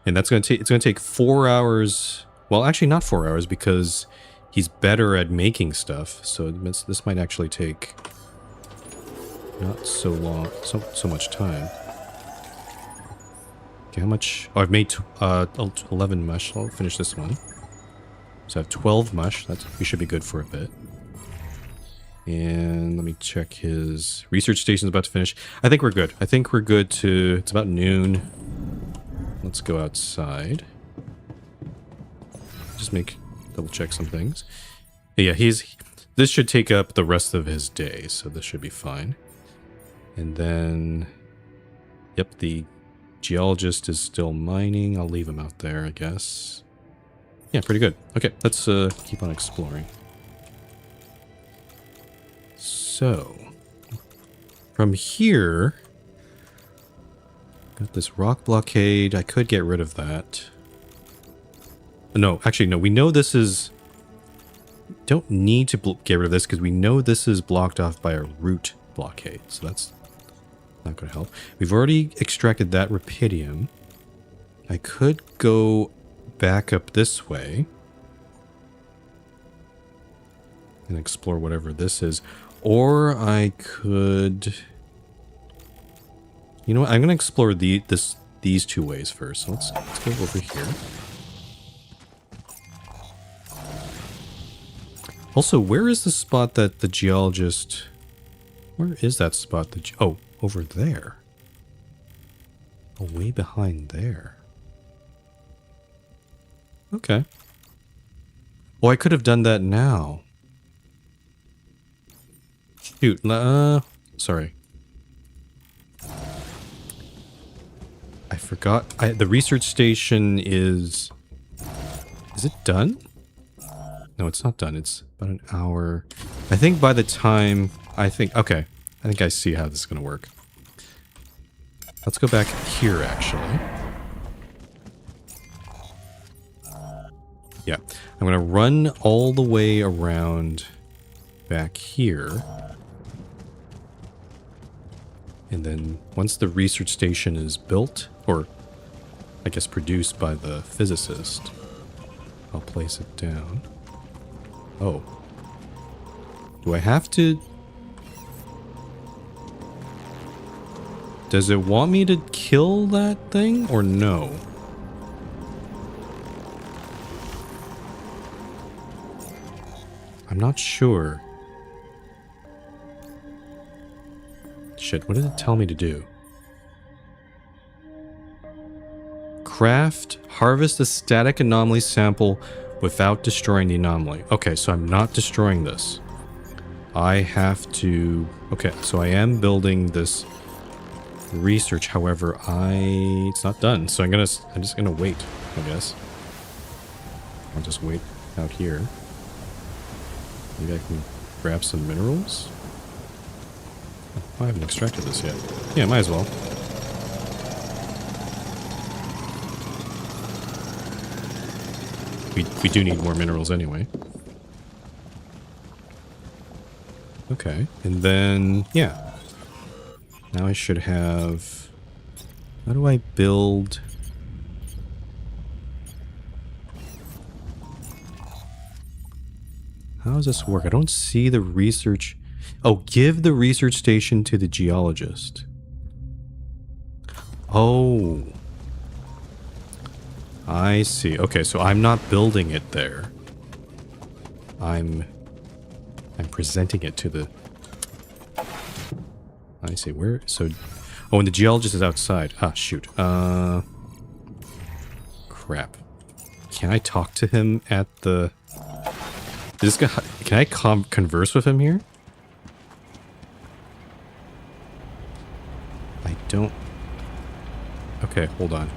And it's going to take 4 hours. Well, actually not 4 hours, because he's better at making stuff. So this might actually take not so long, so much time. Okay, how much? Oh, I've made 11 mush. I'll finish this one. So I have 12 mush. We should be good for a bit. And let me check his research station's about to finish. I think we're good. I think we're good to... It's about noon. Let's go outside. just double check some things. Yeah, this should take up the rest of his day, so this should be fine. And then, yep, the geologist is still mining. I'll leave him out there, I guess. Yeah, pretty good. Okay, let's keep on exploring. So, from here, got this rock blockade. I could get rid of that. No, actually, no. We know this is... Don't need to get rid of this because we know this is blocked off by a root blockade. So that's not going to help. We've already extracted that rupidium. I could go back up this way and explore whatever this is. Or I could... You know what? I'm going to explore these two ways first. So let's go over here. Also, where is the spot that the geologist... Where is that spot? Oh, over there. Oh, way behind there. Okay. Oh, I could have done that now. Shoot. Sorry. I forgot. The research station is... Is it done? No, it's not done. It's about an hour. I think by the time... Okay. I think I see how this is going to work. Let's go back here, actually. Yeah. I'm going to run all the way around back here. And then once the research station is built, or I guess produced by the physicist, I'll place it down. Oh. Do I have to... Does it want me to kill that thing or no? I'm not sure. Shit, what did it tell me to do? Harvest a static anomaly sample without destroying the anomaly. Okay, so I'm not destroying this. I have to... Okay, so I am building this research. However, it's not done. So I'm just gonna wait, I guess. I'll just wait out here. Maybe I can grab some minerals? Oh, I haven't extracted this yet. Yeah, might as well. We do need more minerals anyway. Okay, and then, yeah. Now I should have... How do I build... How does this work? I don't see the research... Oh, give the research station to the geologist. Oh. I see. Okay, so I'm not building it there. I'm presenting it to the... I see. Where? So... Oh, and the geologist is outside. Ah, shoot. Crap. Can I talk to him at the... Is this guy... Can I converse with him here? I don't... Okay, hold on.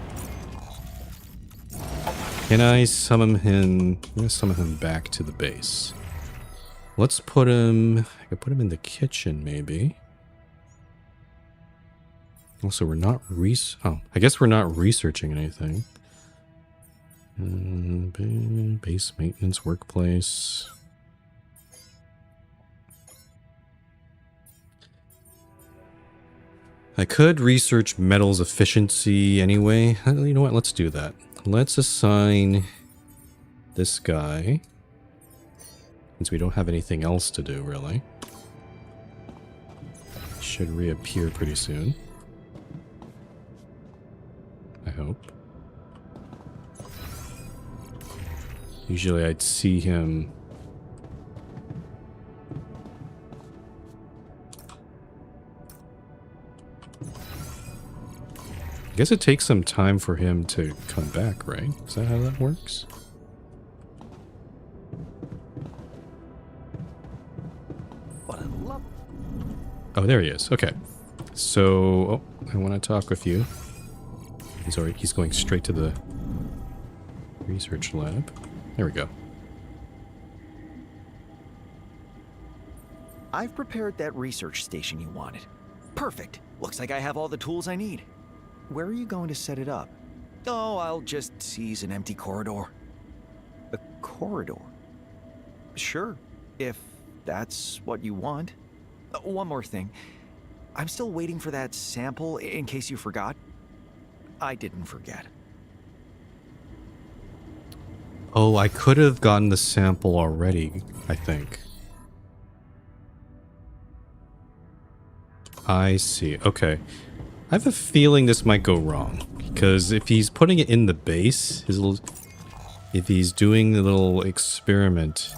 Can I summon him... I'm gonna summon him back to the base. Let's put him... I could put him in the kitchen, maybe. Also, we're not Oh, I guess we're not researching anything. Base maintenance, workplace. I could research metals efficiency anyway. You know what? Let's do that. Let's assign this guy. Since we don't have anything else to do, really. Should reappear pretty soon. I hope. Usually I'd see him... I guess it takes some time for him to come back, right? Is that how that works? Oh, there he is. Okay. So, I want to talk with you. He's going straight to the research lab. There we go. I've prepared that research station you wanted. Perfect. Looks like I have all the tools I need. Where are you going to set it up? Oh, I'll just seize an empty corridor. A corridor? Sure, if that's what you want. One more thing. I'm still waiting for that sample in case you forgot. I didn't forget. Oh, I could have gotten the sample already, I think. I see. Okay. I have a feeling this might go wrong. Because if he's putting it in the base, if he's doing the little experiment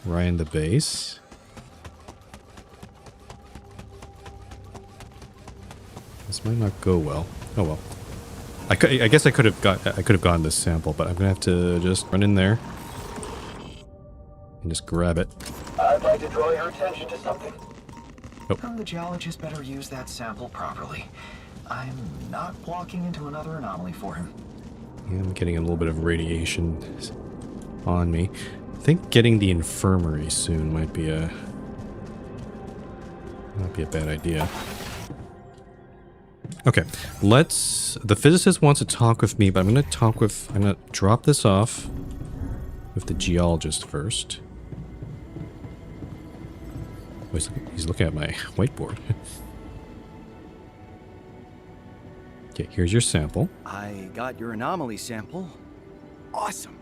right in the base, this might not go well. Oh well. I guess I could have gotten this sample, but I'm gonna have to just run in there and just grab it. I'd like to draw your attention to something. Oh. The geologist better use that sample properly. I'm not walking into another anomaly for him. Yeah, I'm getting a little bit of radiation on me. I think getting the infirmary soon might be a bad idea. Okay, the physicist wants to talk with me, but I'm gonna drop this off with the geologist first. Oh, he's looking at my whiteboard. Okay, here's your sample. I got your anomaly sample. Awesome.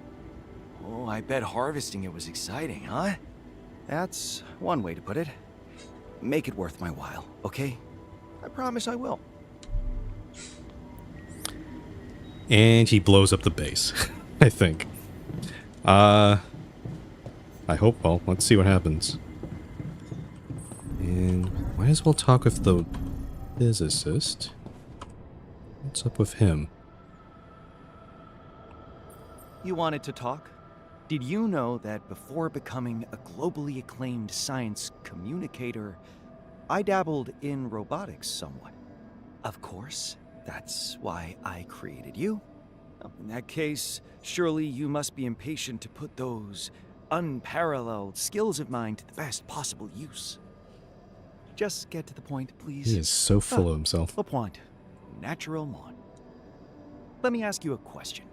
Oh, I bet harvesting it was exciting, huh? That's one way to put it. Make it worth my while, okay? I promise I will. And he blows up the base, I think. I hope, well, let's see what happens. And might as well talk with the physicist. What's up with him? You wanted to talk? Did you know that before becoming a globally acclaimed science communicator, I dabbled in robotics somewhat? Of course, that's why I created you. In that case, surely you must be impatient to put those unparalleled skills of mine to the best possible use. Just get to the point, please. He is so full of himself. Le point. Naturellement. Let me ask you a question.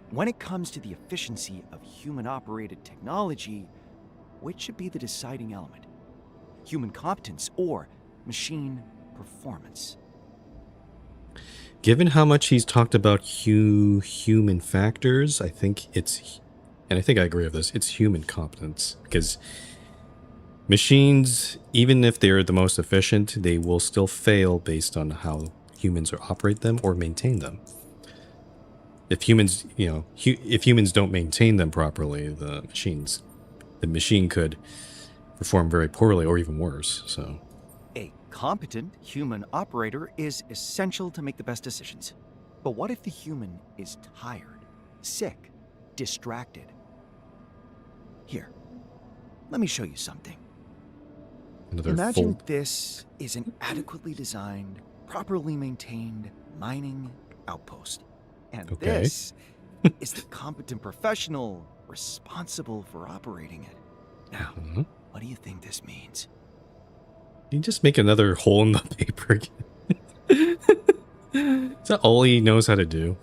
When it comes to the efficiency of human-operated technology, which should be the deciding element? Human competence or machine performance? Given how much he's talked about human factors, I think it's, and I think I agree with this, it's human competence. Because machines, even if they're the most efficient, they will still fail based on how humans operate them or maintain them. If humans, if humans don't maintain them properly, the machine could perform very poorly or even worse. So, a competent human operator is essential to make the best decisions. But what if the human is tired, sick, distracted? Here, let me show you something. Imagine this is an adequately designed, properly maintained mining outpost. And this is the competent professional responsible for operating it. Now, what do you think this means? You just make another hole in the paper again. Is that all he knows how to do?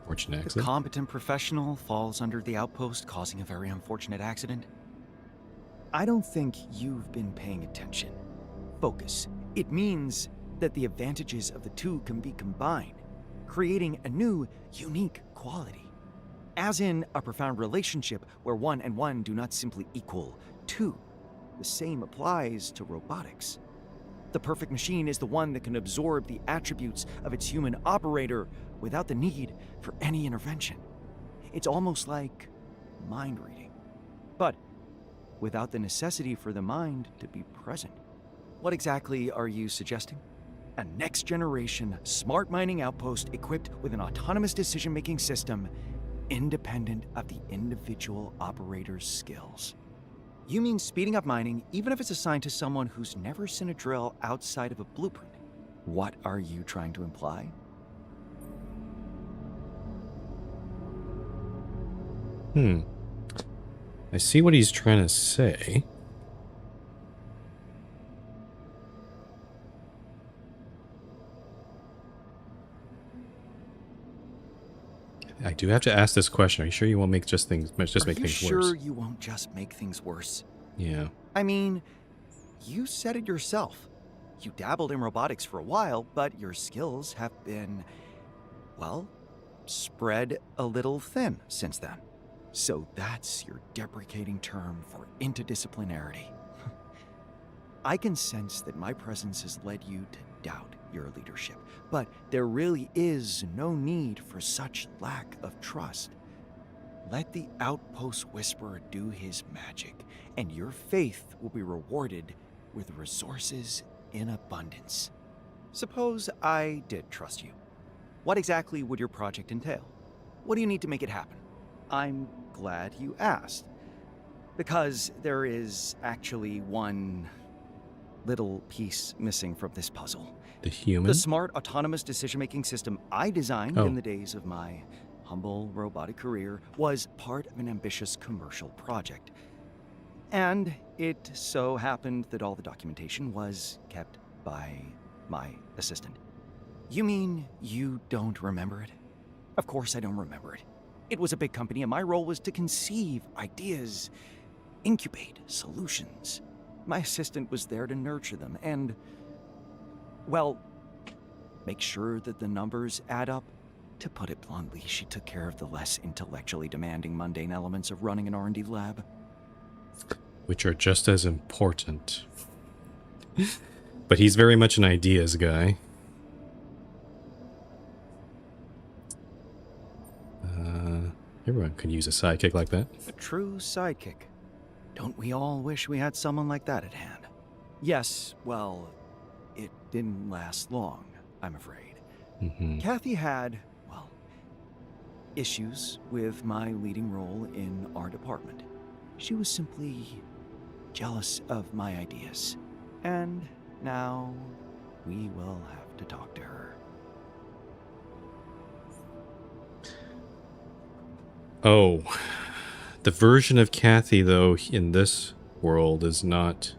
Fortunate The accident. competent professional falls under the outpost, causing a very unfortunate accident. I don't think you've been paying attention. Focus. It means that the advantages of the two can be combined, creating a new, unique quality. As in a profound relationship where 1 and 1 do not simply equal 2. The same applies to robotics. The perfect machine is the one that can absorb the attributes of its human operator without the need for any intervention. It's almost like mind reading, but without the necessity for the mind to be present. What exactly are you suggesting? A next-generation smart mining outpost equipped with an autonomous decision-making system independent of the individual operator's skills. You mean speeding up mining, even if it's assigned to someone who's never seen a drill outside of a blueprint? What are you trying to imply? I see what he's trying to say. I do have to ask this question. Are you sure you won't make make things worse? Are you sure you won't just make things worse? Yeah. I mean, you said it yourself. You dabbled in robotics for a while, but your skills have been, well, spread a little thin since then. So that's your deprecating term for interdisciplinarity. I can sense that my presence has led you to doubt your leadership, but there really is no need for such lack of trust. Let the Outpost Whisperer do his magic, and your faith will be rewarded with resources in abundance. Suppose I did trust you. What exactly would your project entail? What do you need to make it happen? I'm glad you asked, because there is actually one little piece missing from this puzzle. The human? The smart autonomous decision-making system I designed Oh. in the days of my humble robotic career was part of an ambitious commercial project. And it so happened that all the documentation was kept by my assistant. You mean you don't remember it? Of course I don't remember it. It was a big company and my role was to conceive ideas, incubate solutions. My assistant was there to nurture them and, well, make sure that the numbers add up. To put it bluntly, she took care of the less intellectually demanding mundane elements of running an R&D lab. Which are just as important. But he's very much an ideas guy. Everyone could use a sidekick like that. A true sidekick. Don't we all wish we had someone like that at hand? Yes, well, it didn't last long, I'm afraid. Kathy had, well, issues with my leading role in our department. She was simply jealous of my ideas. And now we will have to talk to her. Oh, the version of Kathy, though, in this world is not...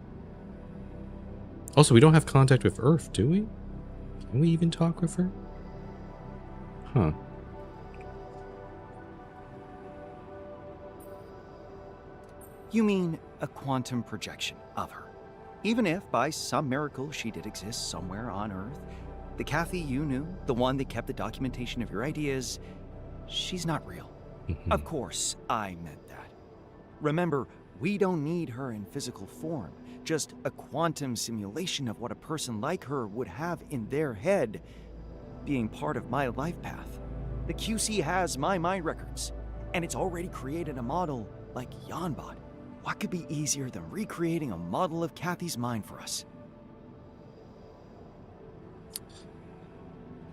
Also, we don't have contact with Earth, do we? Can we even talk with her? Huh. You mean a quantum projection of her? Even if, by some miracle, she did exist somewhere on Earth, the Kathy you knew, the one that kept the documentation of your ideas, she's not real. Of course, I meant that. Remember, we don't need her in physical form, just a quantum simulation of what a person like her would have in their head, being part of my life path. The QC has my mind records, and it's already created a model like Yanbot. What could be easier than recreating a model of Kathy's mind for us?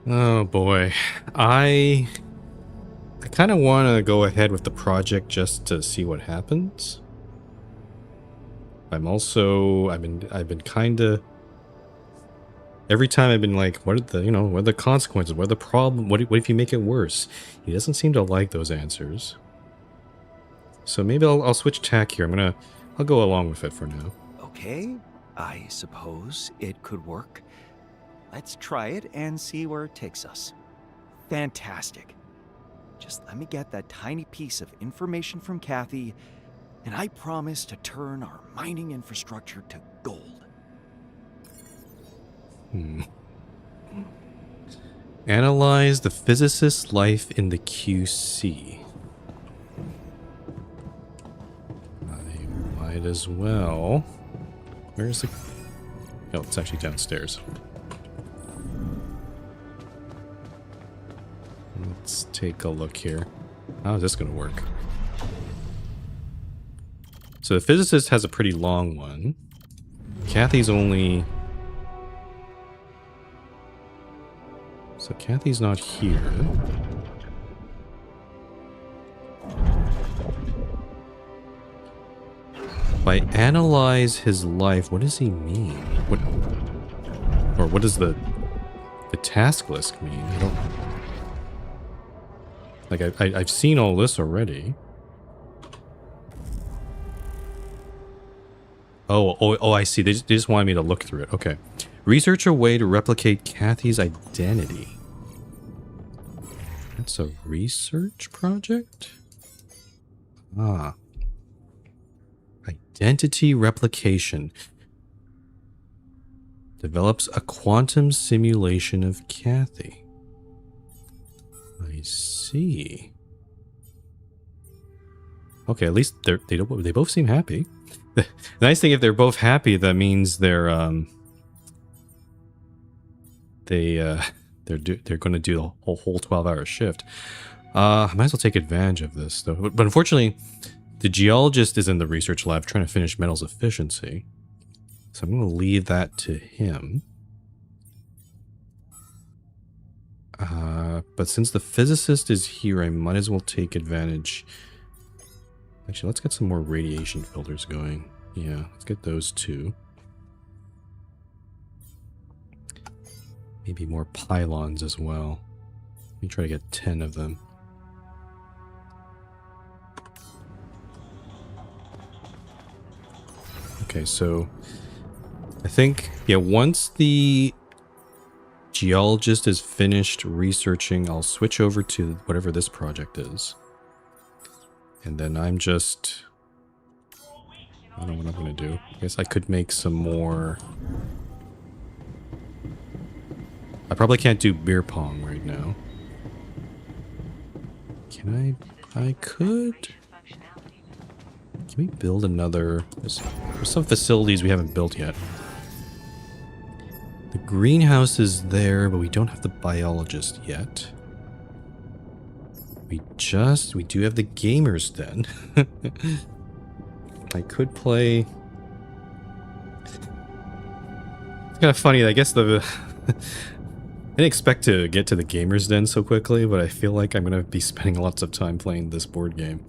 Oh boy. I kind of want to go ahead with the project just to see what happens. I've been kind of, every time I've been like, what are the consequences? What are the problem? What if you make it worse? He doesn't seem to like those answers. So maybe I'll switch tack here. I'll go along with it for now. Okay, I suppose it could work. Let's try it and see where it takes us. Fantastic. Just let me get that tiny piece of information from Kathy, and I promise to turn our mining infrastructure to gold. Analyze the physicist's life in the QC. I might as well. Where's the... Oh, it's actually downstairs. Let's take a look here. How is this going to work? So the physicist has a pretty long one. Kathy's only... So Kathy's not here. I analyze his life, what does he mean? What does the task list mean? I don't... Like, I've seen all this already. Oh, I see. They just wanted me to look through it. Okay. Research a way to replicate Kathy's identity. That's a research project? Ah. Identity replication. Develops a quantum simulation of Kathy. I see. Okay, at least they both seem happy. The nice thing, if they're both happy, that means they're going to do a whole 12-hour shift. I might as well take advantage of this though. But unfortunately, the geologist is in the research lab trying to finish metals efficiency, so I'm going to leave that to him. But since the physicist is here, I might as well take advantage. Actually, let's get some more radiation filters going. Yeah, let's get those two. Maybe more pylons as well. Let me try to get 10 of them. Okay, so I think, yeah, once the geologist is finished researching, I'll switch over to whatever this project is. And then I'm just... I don't know what I'm going to do. I guess I could make some more... I probably can't do beer pong right now. Can I could... Can we build another... There's some facilities we haven't built yet. The greenhouse is there, but we don't have the biologist yet. We do have the gamers then. I could play... It's kind of funny, I guess the... I didn't expect to get to the gamers den so quickly, but I feel like I'm going to be spending lots of time playing this board game.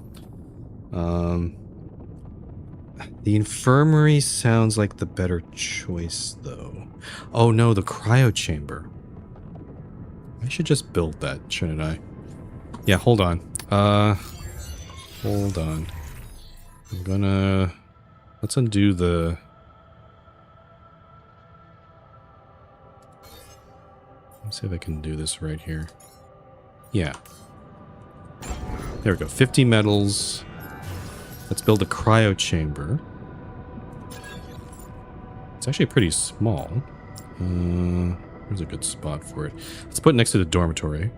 The infirmary sounds like the better choice, though. Oh no, the cryo chamber. I should just build that, shouldn't I? Yeah, hold on. Hold on. I'm gonna... Let's undo the... Let's see if I can do this right here. Yeah. There we go. 50 metals. Let's build a cryo chamber. It's actually pretty small. Where's a good spot for it? Let's put it next to the dormitory.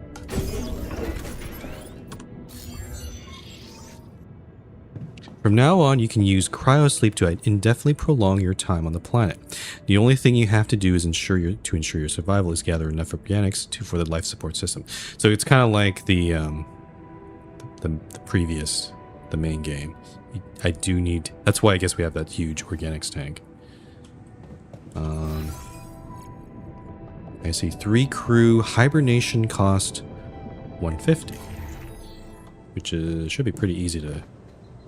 From now on, you can use cryosleep to indefinitely prolong your time on the planet. The only thing you have to do is ensure your survival is gather enough organics for the life support system. So it's kind of like the previous, the main game. I do need... That's why I guess we have that huge organics tank. I see 3 crew, hibernation cost 150. Which should be pretty easy to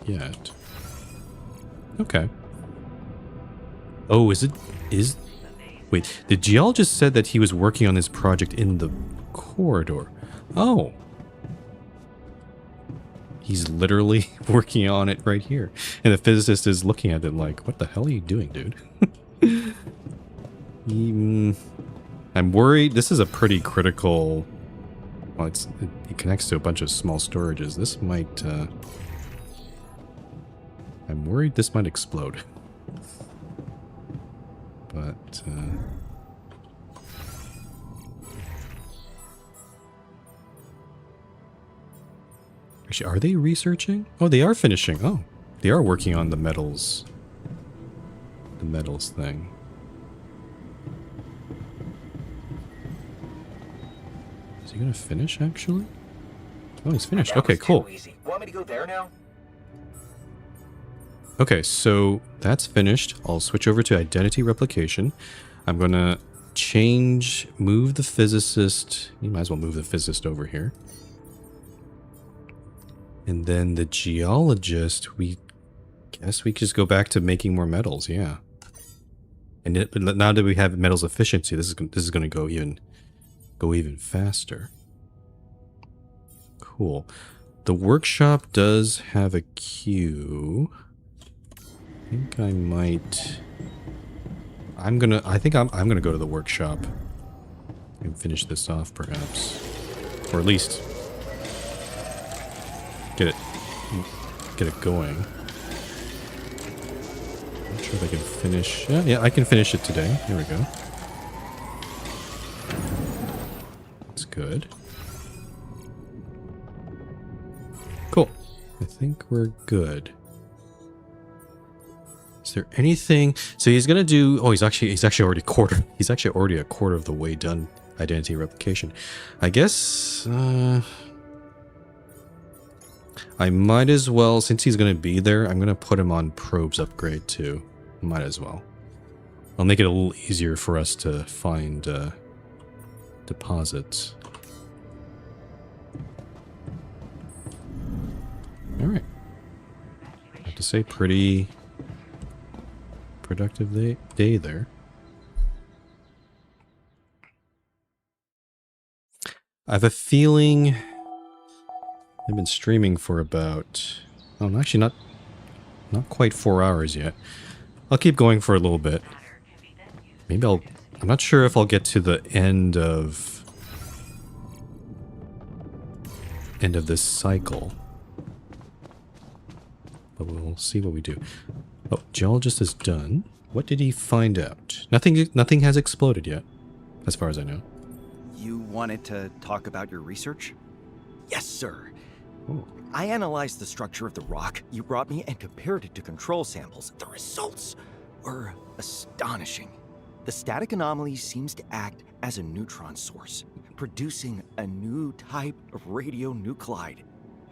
get. Okay. Oh, wait, the geologist said that he was working on this project in the corridor. Oh. He's literally working on it right here. And the physicist is looking at it like, what the hell are you doing, dude? I'm worried. This is a pretty critical... Well, it connects to a bunch of small storages. This might... I'm worried this might explode. But... Actually, are they researching? Oh, they are finishing. Oh, they are working on the metals. The metals thing. Is he gonna finish, actually? Oh, he's finished. Okay, cool. Want me to go there now? Okay, so that's finished. I'll switch over to identity replication. I'm gonna move the physicist. You might as well move the physicist over here. And then the geologist, Guess we just go back to making more metals, yeah. And now that we have metals efficiency, this is going to go even faster. Cool. The workshop does have a queue. I think I might. I think I'm gonna go to the workshop and finish this off, perhaps, or at least get it going. Not sure if I can finish. Yeah, I can finish it today. Here we go. That's good. Cool. I think we're good. Is there anything? So he's gonna do. Oh, he's actually already quarter. He's actually already a quarter of the way done. Identity replication. I guess I might as well, since he's gonna be there, I'm gonna put him on probes upgrade too. Might as well. I'll make it a little easier for us to find deposits. All right. I have to say, pretty productive day there. I have a feeling I've been streaming for about, oh, actually not quite 4 hours yet. I'll keep going for a little bit. Maybe I'm not sure if I'll get to the end of this cycle. But we'll see what we do. Oh, geologist is done. What did he find out? Nothing has exploded yet, as far as I know. You wanted to talk about your research? Yes, sir. Oh. I analyzed the structure of the rock you brought me and compared it to control samples. The results were astonishing. The static anomaly seems to act as a neutron source, producing a new type of radionuclide.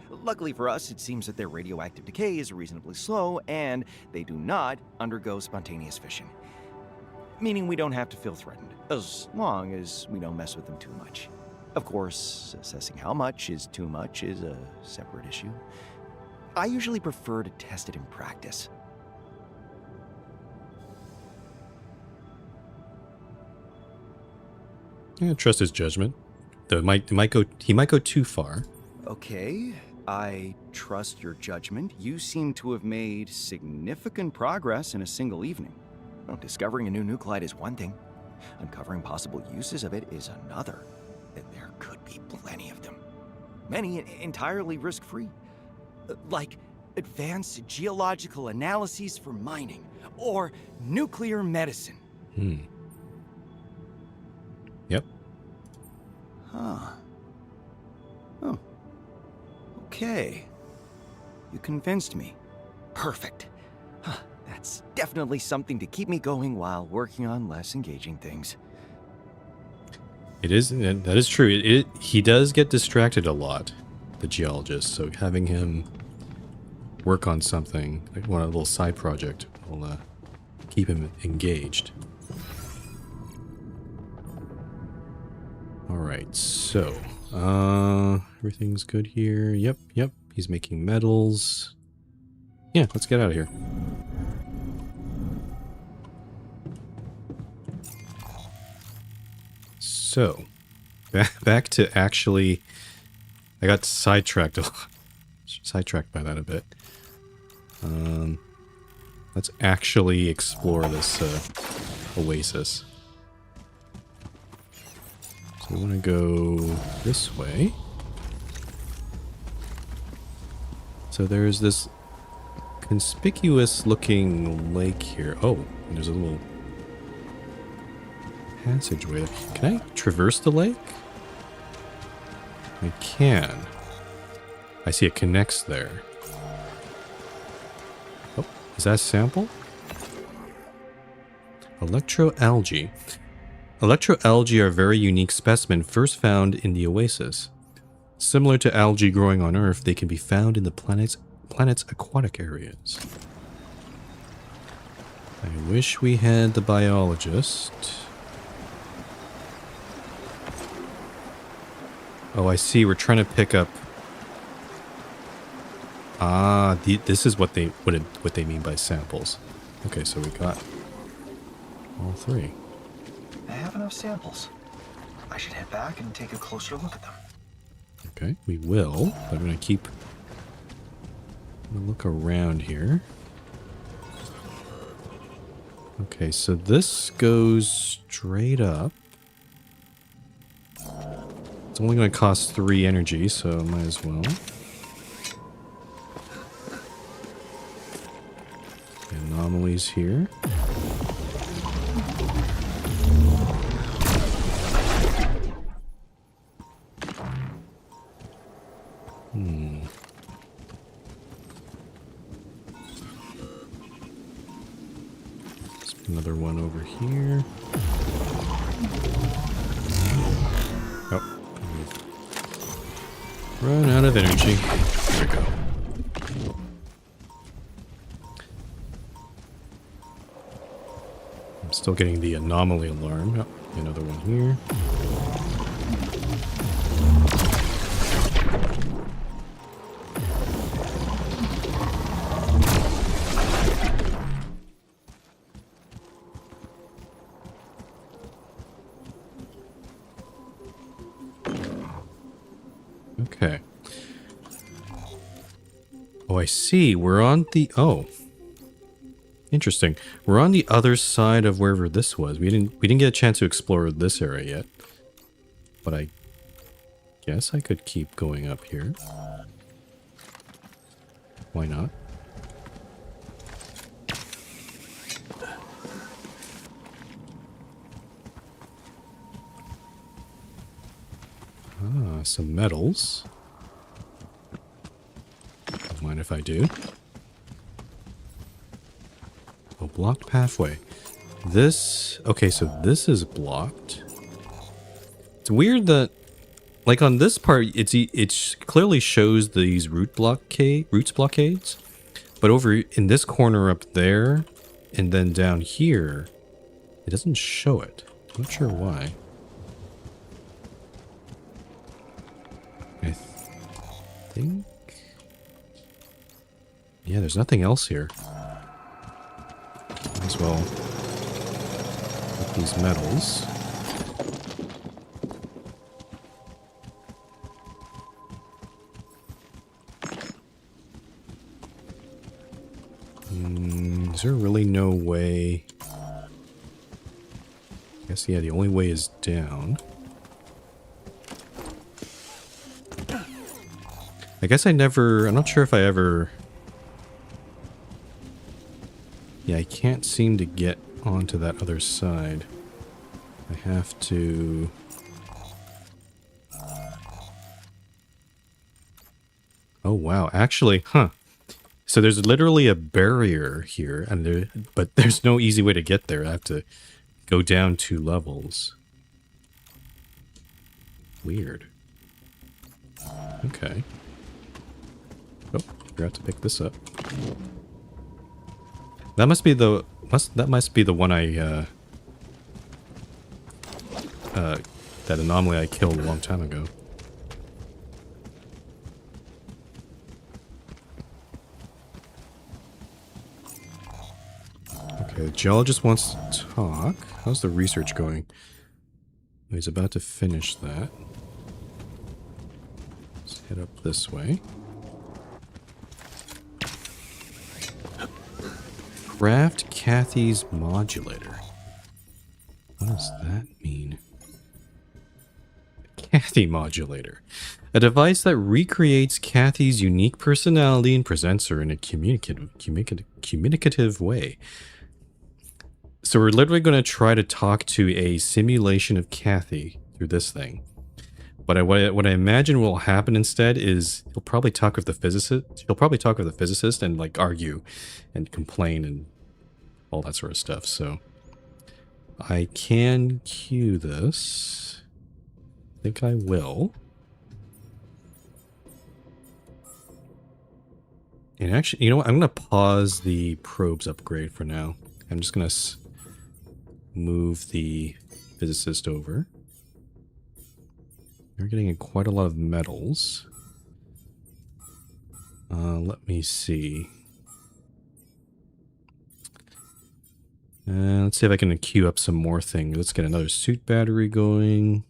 Luckily for us, it seems that their radioactive decay is reasonably slow, and they do not undergo spontaneous fission. Meaning we don't have to feel threatened, as long as we don't mess with them too much. Of course, assessing how much is too much is a separate issue. I usually prefer to test it in practice. Yeah, trust his judgment. Though he might go too far. Okay, I trust your judgment. You seem to have made significant progress in a single evening. Well, discovering a new nuclide is one thing. Uncovering possible uses of it is another. There could be plenty of them. Many entirely risk-free. Like advanced geological analyses for mining, or nuclear medicine. Yep. Huh. Oh. Okay. You convinced me. Perfect. Huh. That's definitely something to keep me going while working on less engaging things. It is, and that is true. He does get distracted a lot, the geologist, so having him work on something, like a little side project, will keep him engaged. Alright, so, everything's good here. Yep, he's making metals. Yeah, let's get out of here. So, back to actually, I got sidetracked by that a bit. Let's actually explore this oasis. So we want to go this way. So there's this conspicuous looking lake here. Oh, and there's a little passageway. Can I traverse the lake? I can. I see it connects there. Oh, is that a sample? Electroalgae. Electroalgae are a very unique specimen first found in the oasis. Similar to algae growing on Earth, they can be found in the planet's aquatic areas. I wish we had the biologist. Oh, I see. We're trying to pick up Ah, this is what they mean by samples. Okay, so we got all three. I have enough samples. I should head back and take a closer look at them. Okay, we will. But I'm gonna look around here. Okay, so this goes straight up. It's only going to cost 3 energy, so might as well. Anomalies here. Another one over here. Oh. Run out of energy. There we go. I'm still getting the anomaly alarm. Oh, another one here. Okay. Oh, I see. We're on the... Oh. Interesting. We're on the other side of wherever this was. We didn't get a chance to explore this area yet. But I guess I could keep going up here. Why not? Ah, some metals. Don't mind if I do. Oh, blocked pathway. This... Okay, so this is blocked. It's weird that... Like on this part, it clearly shows these roots blockades. But over in this corner up there, and then down here, it doesn't show it. I'm not sure why. I think... Yeah, there's nothing else here. Might as well get these metals. Is there really no way? I guess, yeah, the only way is down. I guess I'm not sure if I ever... Yeah, I can't seem to get onto that other side. I have to... Oh, wow. Actually, huh. So there's literally a barrier here, but there's no easy way to get there. I have to go down 2 levels. Weird. Okay. Oh, forgot to pick this up. That must be the one I that anomaly I killed a long time ago. Okay, the geologist wants to talk. How's the research going? He's about to finish that. Let's head up this way. Craft Kathy's modulator. What does that mean? Kathy modulator. A device that recreates Kathy's unique personality and presents her in a communicative way. So we're literally going to try to talk to a simulation of Kathy through this thing. But what I imagine will happen instead is he'll probably talk with the physicist. He'll probably talk with the physicist and like argue and complain and all that sort of stuff. So I can cue this. I think I will. And actually, you know what? I'm going to pause the probes upgrade for now. I'm just going to move the physicist over. We're getting quite a lot of metals. Let me see. Let's see if I can queue up some more things. Let's get another suit battery going.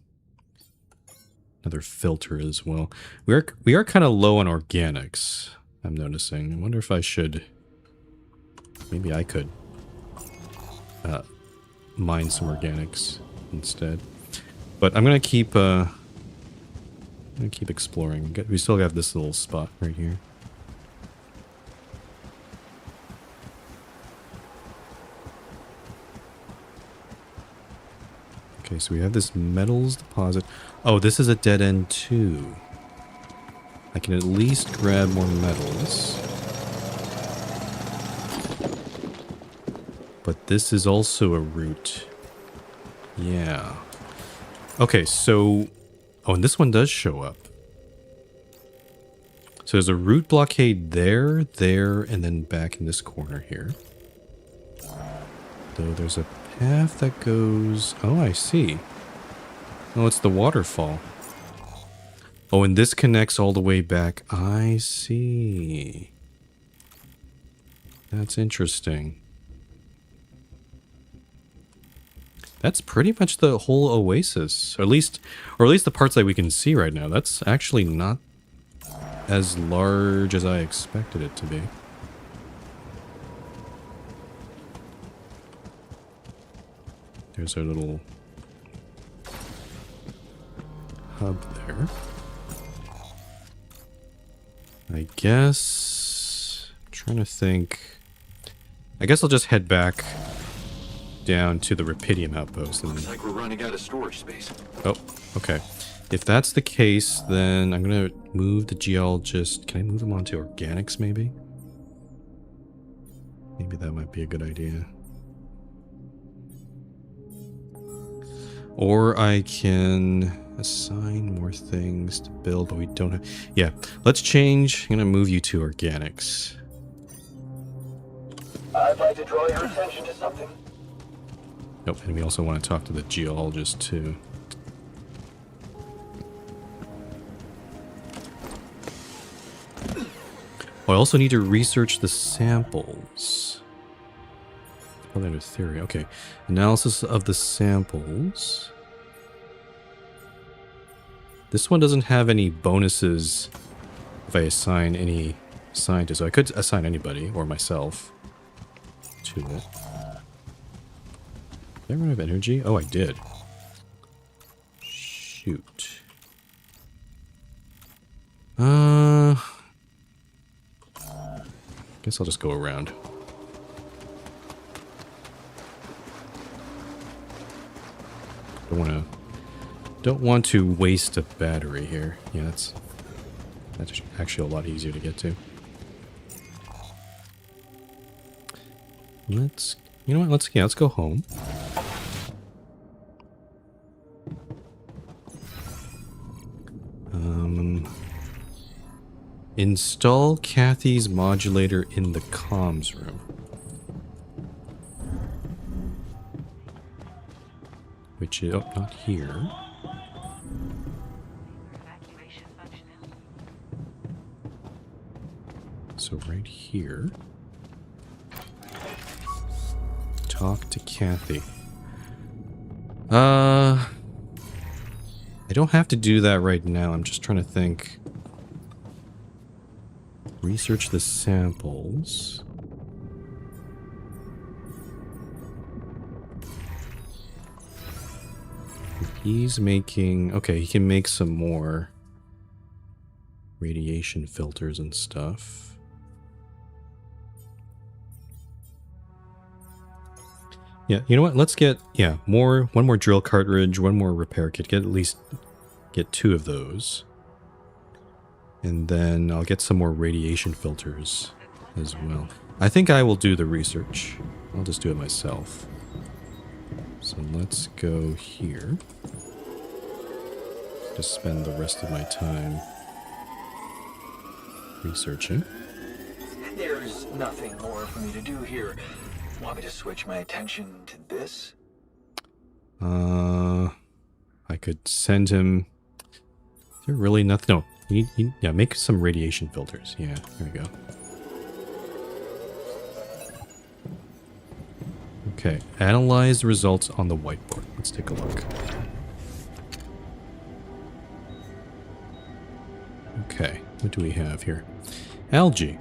Another filter as well. We are kind of low on organics, I'm noticing. I wonder if I should... Maybe I could mine some organics instead. But I'm gonna keep exploring. We still have this little spot right here. Okay, so we have this metals deposit. Oh, this is a dead end too. I can at least grab more metals. But this is also a route. Yeah. Okay, so... Oh, and this one does show up. So there's a route blockade there, and then back in this corner here. Though there's a path that goes... Oh, I see. Oh, it's the waterfall. Oh, and this connects all the way back. I see. That's interesting. That's pretty much the whole oasis. Or at least the parts that we can see right now. That's actually not as large as I expected it to be. There's our little hub there. I guess... I'm trying to think... I guess I'll just head back down to the Rapidium outpost. Looks like we're running out of storage space. Oh, okay. If that's the case, then I'm gonna move the geologist. Can I move him onto organics, maybe? Maybe that might be a good idea. Or I can assign more things to build, but we don't have... Yeah, let's change. I'm gonna move you to organics. I'd like to draw your attention to something. Nope, and we also want to talk to the geologist too. Oh, I also need to research the samples. Probably under theory. Okay. Analysis of the samples. This one doesn't have any bonuses if I assign any scientist. So I could assign anybody, or myself, to it. Did I run out of energy? Oh, I did. Shoot. Guess I'll just go around. Don't want to waste a battery here. Yeah, that's actually a lot easier to get to. You know what? Let's go home. Install Kathy's modulator in the comms room. Which is, oh, not here. So right here. Talk to Kathy. I don't have to do that right now. I'm just trying to think. Research the samples. He's making... Okay, he can make some more radiation filters and stuff. Yeah, you know what? Let's get... Yeah, one more drill cartridge, one more repair kit. At least get 2 of those. And then I'll get some more radiation filters as well. I think I will do the research. I'll just do it myself. So let's go here. Just spend the rest of my time researching. There's nothing more for me to do here. Want me to switch my attention to this? I could send him... Is there really nothing? No. Yeah, make some radiation filters. Yeah, there we go. Okay, analyze the results on the whiteboard. Let's take a look. Okay, what do we have here? Algae.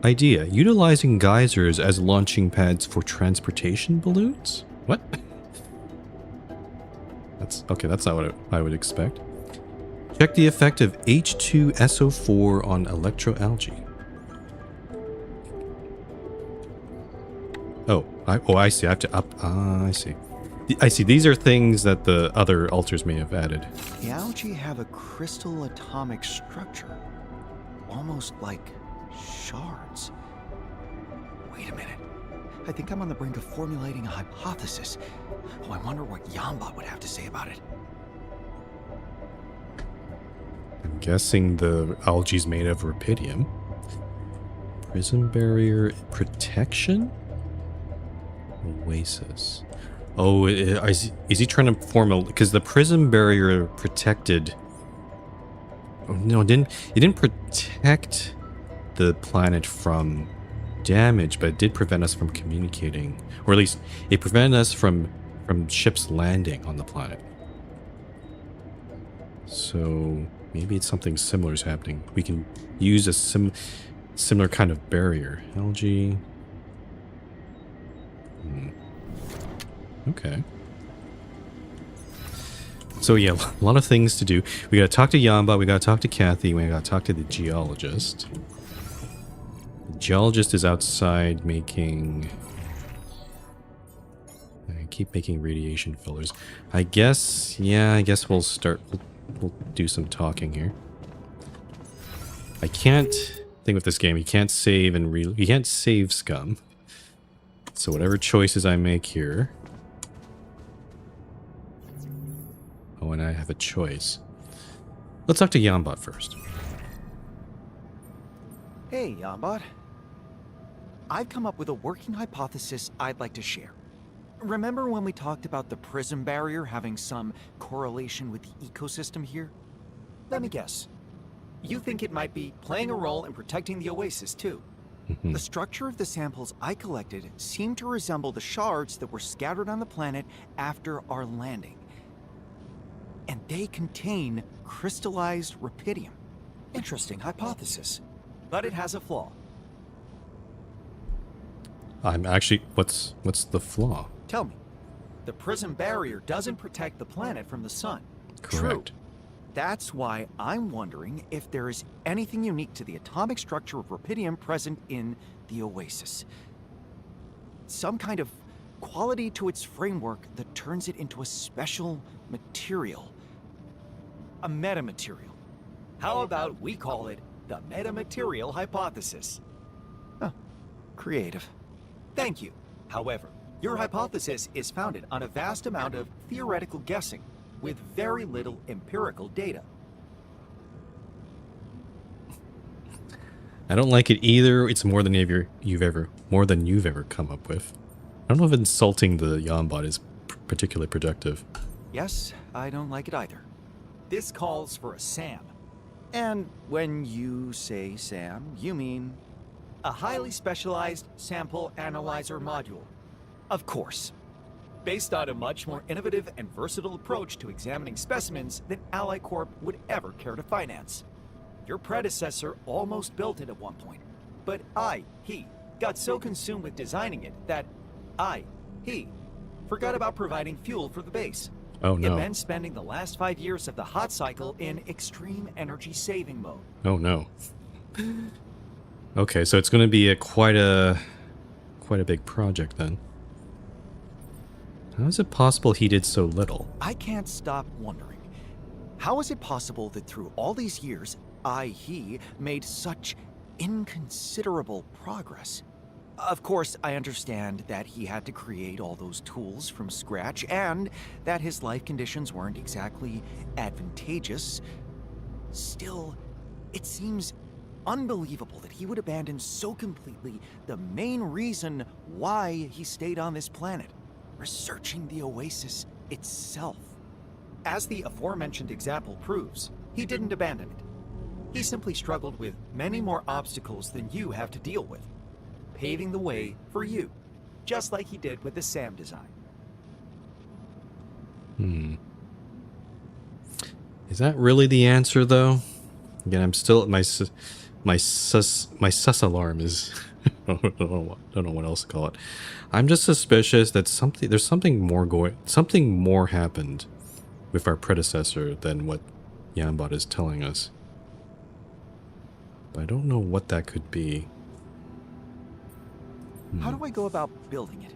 Idea, utilizing geysers as launching pads for transportation balloons? What? That's okay, that's not what I would expect. Check the effect of H2SO4 on electroalgae. I see. I have to up. I see. I see. These are things that the other altars may have added. The algae have a crystal atomic structure, almost like shards. Wait a minute. I think I'm on the brink of formulating a hypothesis. Oh, I wonder what Yambot would have to say about it. I'm guessing the algae's made of rubidium. Prism barrier protection? Oasis. Oh, is he trying to form a... Because the prism barrier protected... Oh, no, it didn't protect the planet from damage, but it did prevent us from communicating. Or at least, it prevented us from ships landing on the planet. So, maybe it's something similar is happening. We can use a similar kind of barrier. Algae... Okay. So yeah, a lot of things to do. We gotta talk to Yamba, we gotta talk to Kathy, we gotta talk to the geologist. The geologist is outside making... I keep making radiation fillers. I guess we'll start... We'll do some talking here. I can't... think with this game, you can't save and you can't save scum. So whatever choices I make here... Oh, and I have a choice. Let's talk to Yambot first. Hey, Yambot. I've come up with a working hypothesis I'd like to share. Remember when we talked about the prism barrier having some correlation with the ecosystem here? Let me guess. You think it might be playing a role in protecting the oasis, too? The structure of the samples I collected seemed to resemble the shards that were scattered on the planet after our landing. And they contain crystallized rubidium. Interesting hypothesis. But it has a flaw. I'm actually... What's the flaw? Tell me. The prism barrier doesn't protect the planet from the sun. Correct. True. That's why I'm wondering if there is anything unique to the atomic structure of rubidium present in the oasis. Some kind of quality to its framework that turns it into a special material. A metamaterial. How about we call it the metamaterial hypothesis? Huh. Creative. Thank you. However, your hypothesis is founded on a vast amount of theoretical guessing with very little empirical data. I don't like it either. It's more than you've ever come up with. I don't know if insulting the Yambot is particularly productive. Yes, I don't like it either. This calls for a SAM. And when you say SAM, you mean a highly specialized sample analyzer module. Of course. Based on a much more innovative and versatile approach to examining specimens than Ally Corp would ever care to finance. Your predecessor almost built it at one point, but he got so consumed with designing it that he forgot about providing fuel for the base. Oh no. It meant spending the last 5 years of the hot cycle in extreme energy saving mode. Oh no. Okay, so it's going to be quite a big project then. How is it possible he did so little? I can't stop wondering. How is it possible that through all these years, he made such inconsiderable progress? Of course, I understand that he had to create all those tools from scratch and that his life conditions weren't exactly advantageous. Still, it seems unbelievable that he would abandon so completely the main reason why he stayed on this planet. Researching the oasis itself. As the aforementioned example proves, he didn't abandon it. He simply struggled with many more obstacles than you have to deal with, paving the way for you, just like he did with the SAM design. Is that really the answer, though? Again, I'm still my sus alarm is. I don't know what else to call it. I'm just suspicious that there's something more happened with our predecessor than what Yambot is telling us. But I don't know what that could be. How do I go about building it?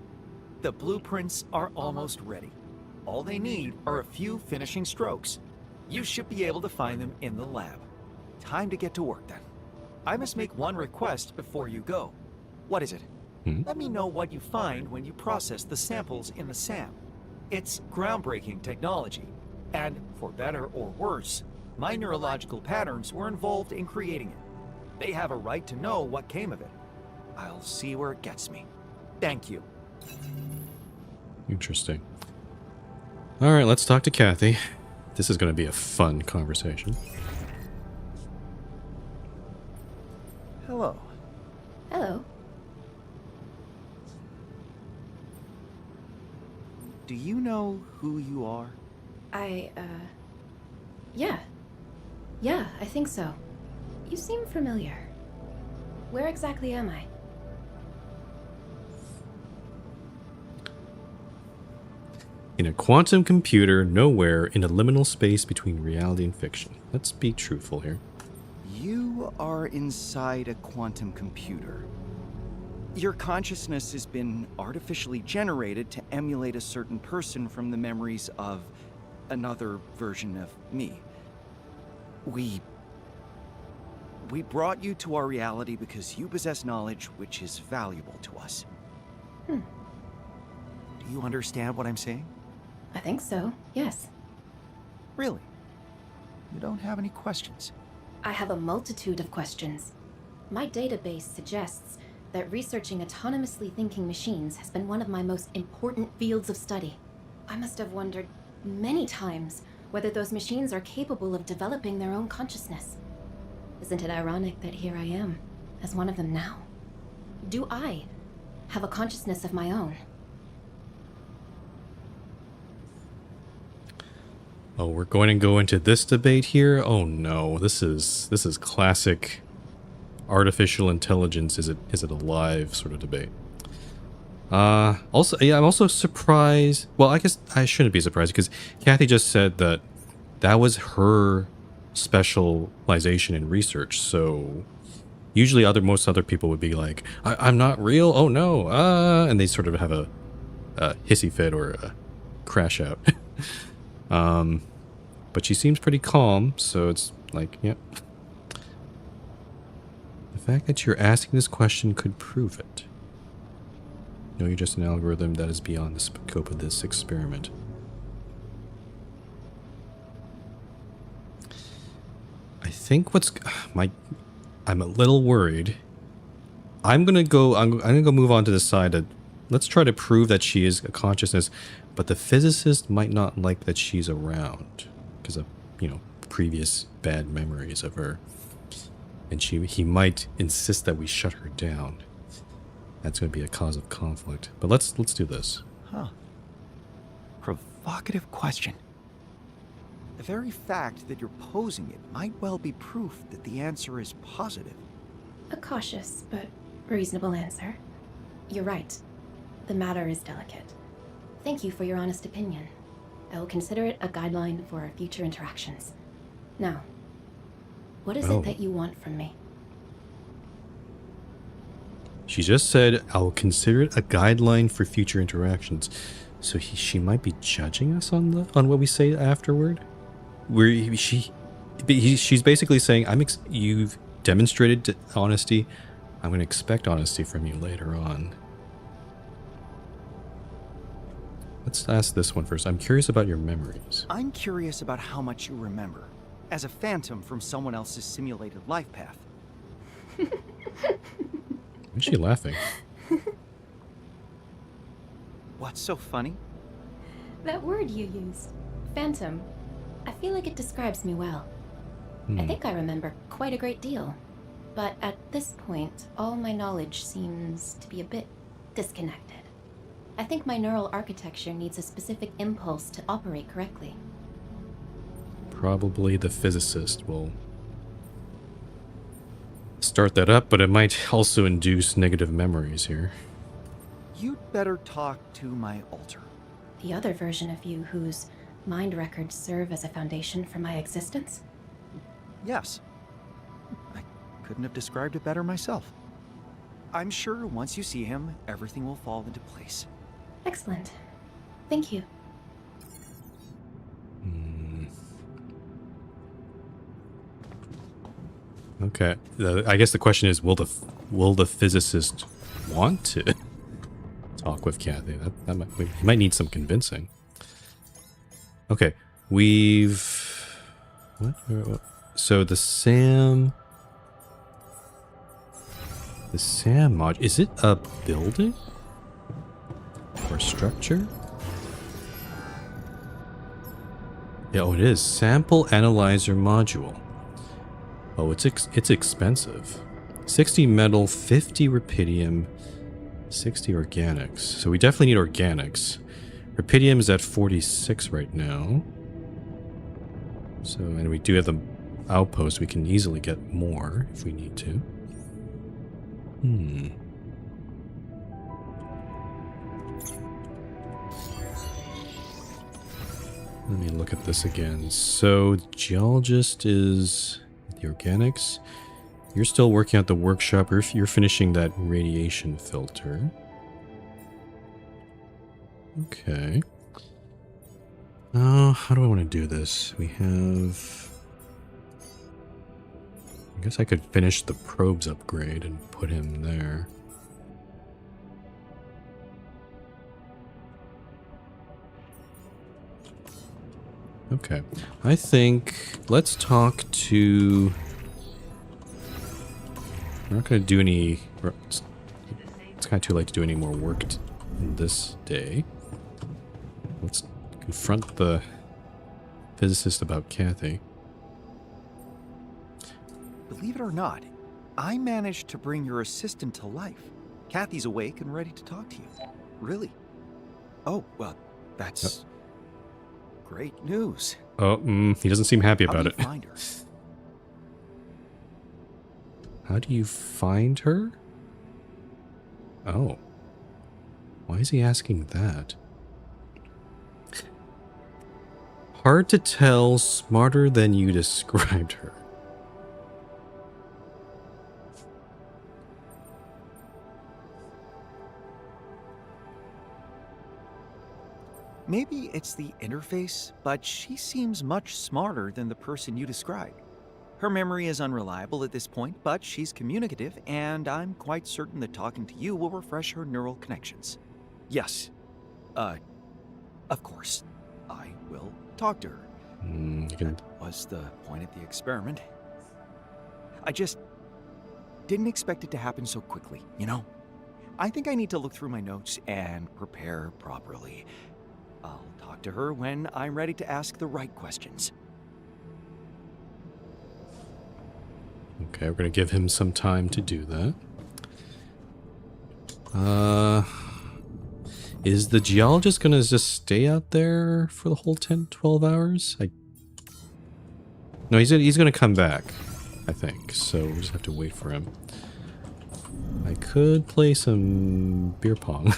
The blueprints are almost ready. All they need are a few finishing strokes. You should be able to find them in the lab. Time to get to work then. I must make one request before you go. What is it? Let me know what you find when you process the samples in the SAM. It's groundbreaking technology, and for better or worse, my neurological patterns were involved in creating it. They have a right to know what came of it. I'll see where it gets me. Thank you. Interesting. All right, let's talk to Kathy. This is going to be a fun conversation. Hello. Hello. Do you know who you are? Yeah. Yeah, I think so. You seem familiar. Where exactly am I? In a quantum computer, nowhere in a liminal space between reality and fiction. Let's be truthful here. You are inside a quantum computer. Your consciousness has been artificially generated to emulate a certain person from the memories of another version of me. We brought you to our reality because you possess knowledge which is valuable to us. Do you understand what I'm saying? I think so, yes. Really? You don't have any questions? I have a multitude of questions. My database suggests that researching autonomously thinking machines has been one of my most important fields of study. I must have wondered many times whether those machines are capable of developing their own consciousness. Isn't it ironic that here I am, as one of them now? Do I have a consciousness of my own? Oh, we're going to go into this debate here? Oh no, this is classic artificial intelligence, is it alive sort of debate. Also, yeah, I'm also surprised. Well, I guess I shouldn't be surprised because Kathy just said that was her specialization in research. So usually most other people would be like, I'm not real. Oh no. And they sort of have a hissy fit or a crash out. But she seems pretty calm. So it's like, yep. The fact that you're asking this question could prove it. No, you're just an algorithm that is beyond the scope of this experiment. I think I'm a little worried. I'm gonna go move on to the side that let's try to prove that she is a consciousness, but the physicist might not like that she's around because of, previous bad memories of her. And he might insist that we shut her down. That's going to be a cause of conflict. But let's do this. Huh. Provocative question. The very fact that you're posing it might well be proof that the answer is positive. A cautious but reasonable answer. You're right. The matter is delicate. Thank you for your honest opinion. I will consider it a guideline for our future interactions. Now, what is it that you want from me? She just said, I'll consider it a guideline for future interactions. So she might be judging us on what we say afterward? She's basically saying, you've demonstrated honesty. I'm going to expect honesty from you later on. Let's ask this one first. I'm curious about your memories. I'm curious about how much you remember, as a phantom from someone else's simulated life path. Why is she laughing? What's so funny? That word you used, phantom, I feel like it describes me well. I think I remember quite a great deal. But at this point, all my knowledge seems to be a bit disconnected. I think my neural architecture needs a specific impulse to operate correctly. Probably the physicist will start that up, but it might also induce negative memories here. You'd better talk to my alter. The other version of you whose mind records serve as a foundation for my existence? Yes. I couldn't have described it better myself. I'm sure once you see him, everything will fall into place. Excellent. Thank you. Okay. I guess the question is, will the physicist want to talk with Kathy? He might need some convincing. Okay, we've what? So the SAM mod, is it a building or structure? Yeah, oh, it is. Sample analyzer module. Oh, it's expensive. 60 metal, 50 rupidium, 60 organics. So we definitely need organics. Rupidium is at 46 right now. So, and we do have the outpost. We can easily get more if we need to. Let me look at this again. So, geologist is the organics. You're still working at the workshop. You're finishing that radiation filter. Okay. How do I want to do this? We have... I guess I could finish the probes upgrade and put him there. Okay. I think let's talk to... We're not going to do any... It's kind of too late to do any more work this day. Let's confront the physicist about Kathy. Believe it or not, I managed to bring your assistant to life. Kathy's awake and ready to talk to you. Really? Oh, well, that's great news. Oh, he doesn't seem happy about it. How do you find her? How do you find her? Oh. Why is he asking that? Hard to tell, smarter than you described her. Maybe it's the interface, but she seems much smarter than the person you described. Her memory is unreliable at this point, but she's communicative, and I'm quite certain that talking to you will refresh her neural connections. Yes. Of course. I will talk to her. That was the point of the experiment. I just didn't expect it to happen so quickly, you know? I think I need to look through my notes and prepare properly. I'll talk to her when I'm ready to ask the right questions. Okay, we're going to give him some time to do that. Is the geologist going to just stay out there for the whole 12 hours? No, he's going to come back, I think. So we'll just have to wait for him. I could play some beer pong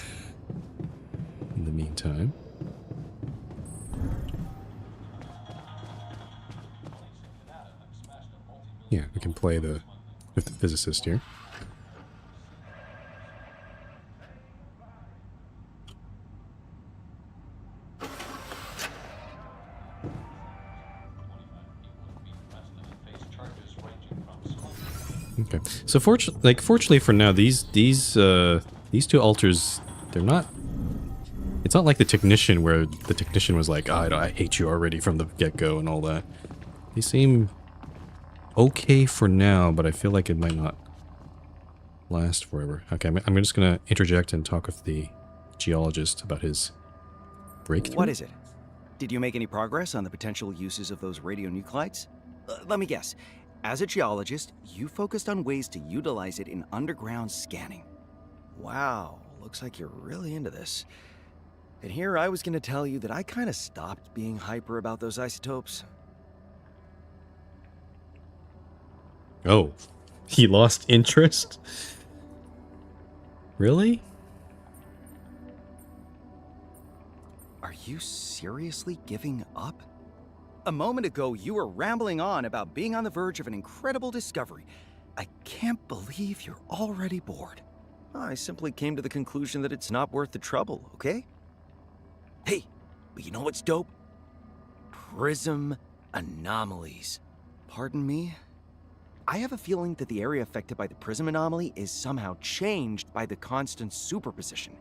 in the meantime. Yeah, we can play with the physicist here. Okay, so fortunately for now, these two alters, they're not. It's not like the technician, where the technician was like, I hate you already from the get-go and all that. They seem okay for now, but I feel like it might not last forever. Okay, I'm just gonna interject and talk with the geologist about his breakthrough. What is it? Did you make any progress on the potential uses of those radionuclides? Let me guess. As a geologist, you focused on ways to utilize it in underground scanning. Wow, looks like you're really into this. And here I was going to tell you that I kind of stopped being hyper about those isotopes. Oh, he lost interest? Really? Are you seriously giving up? A moment ago, you were rambling on about being on the verge of an incredible discovery. I can't believe you're already bored. I simply came to the conclusion that it's not worth the trouble, okay? Hey, but you know what's dope? Prism anomalies. Pardon me? I have a feeling that the area affected by the prism anomaly is somehow changed by the constant superposition.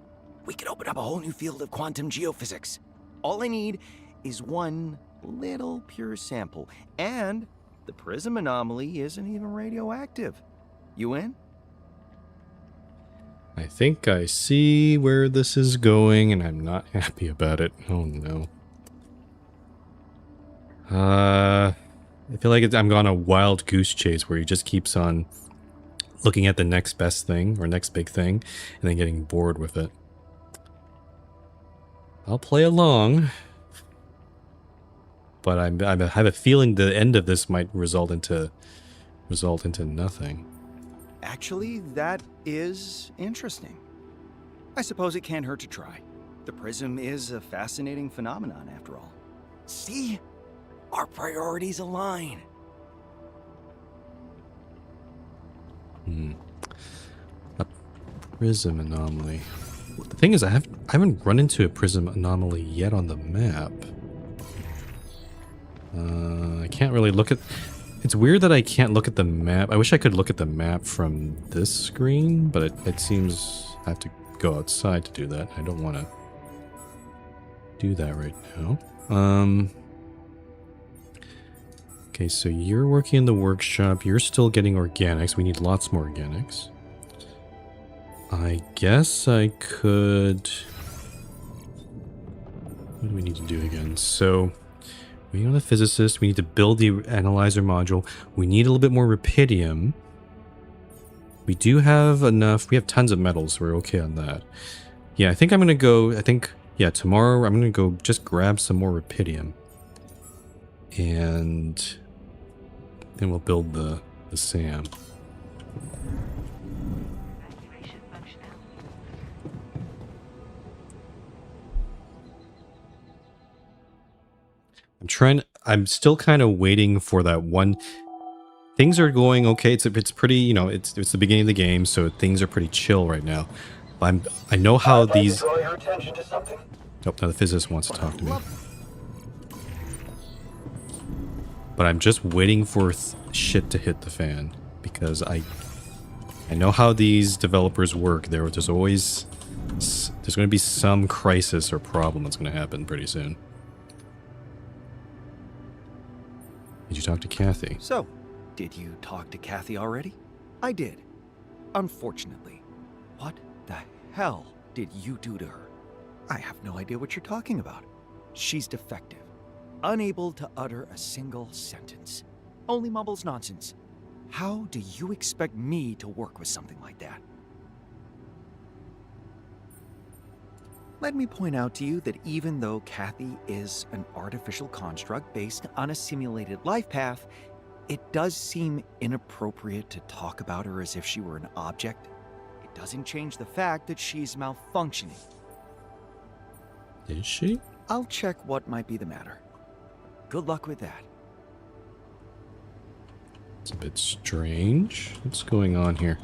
We could open up a whole new field of quantum geophysics. All I need is one little pure sample, and the prism anomaly isn't even radioactive. You in? I think I see where this is going, and I'm not happy about it. Oh no. I feel like I'm on a wild goose chase where he just keeps on looking at the next best thing or next big thing and then getting bored with it. I'll play along, but I have a feeling the end of this might result into nothing. Actually, that is interesting. I suppose it can't hurt to try. The prism is a fascinating phenomenon, after all. See? Our priorities align. A prism anomaly. The thing is, I haven't run into a prism anomaly yet on the map. I can't really look at... It's weird that I can't look at the map. I wish I could look at the map from this screen, but it seems I have to go outside to do that. I don't want to do that right now. Okay, so you're working in the workshop. You're still getting organics. We need lots more organics. I guess I could... What do we need to do again? So... We need a physicist. We need to build the analyzer module. We need a little bit more rubidium. We do have enough. We have tons of metals. So we're okay on that. Yeah, I think I'm going to go... Yeah, tomorrow I'm going to go just grab some more rubidium. And then we'll build the SAM. I'm still kind of waiting for that one. Things are going okay. It's pretty, you know, it's the beginning of the game, so things are pretty chill right now. But I know how these... Draw your attention to something. Oh, now the physicist wants to talk to me. But I'm just waiting for shit to hit the fan, because I know how these developers work. There's always... There's going to be some crisis or problem that's going to happen pretty soon. Did you talk to Kathy? So, did you talk to Kathy already? I did. Unfortunately. What the hell did you do to her? I have no idea what you're talking about. She's defective. Unable to utter a single sentence. Only mumbles nonsense. How do you expect me to work with something like that? Let me point out to you that even though Kathy is an artificial construct based on a simulated life path, it does seem inappropriate to talk about her as if she were an object. It doesn't change the fact that she's malfunctioning. Is she? I'll check what might be the matter. Good luck with that. It's a bit strange. What's going on here?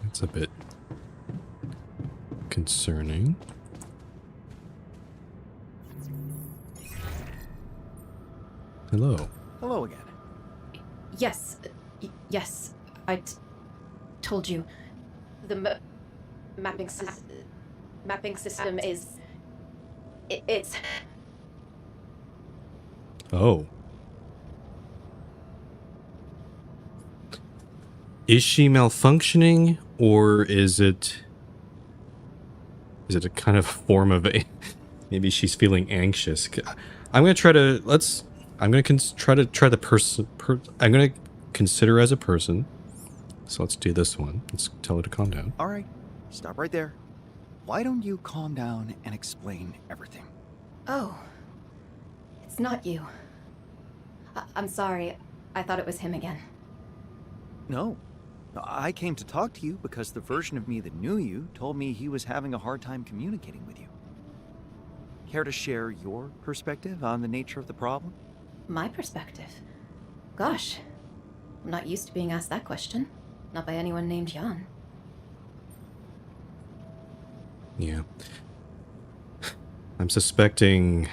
It's a bit concerning. Hello. Hello again. Yes. Yes. Told you. The mapping system is... It's... Oh. Is she malfunctioning, or is it... Is it a kind of form of a... Maybe she's feeling anxious. I'm gonna try to... I'm gonna try the person... I'm gonna consider her as a person. So let's do this one. Let's tell her to calm down. All right, stop right there. Why don't you calm down and explain everything? Oh. It's not you. I'm sorry. I thought it was him again. No. I came to talk to you because the version of me that knew you told me he was having a hard time communicating with you. Care to share your perspective on the nature of the problem? My perspective? Gosh. I'm not used to being asked that question. Not by anyone named Jan. Yeah. I'm suspecting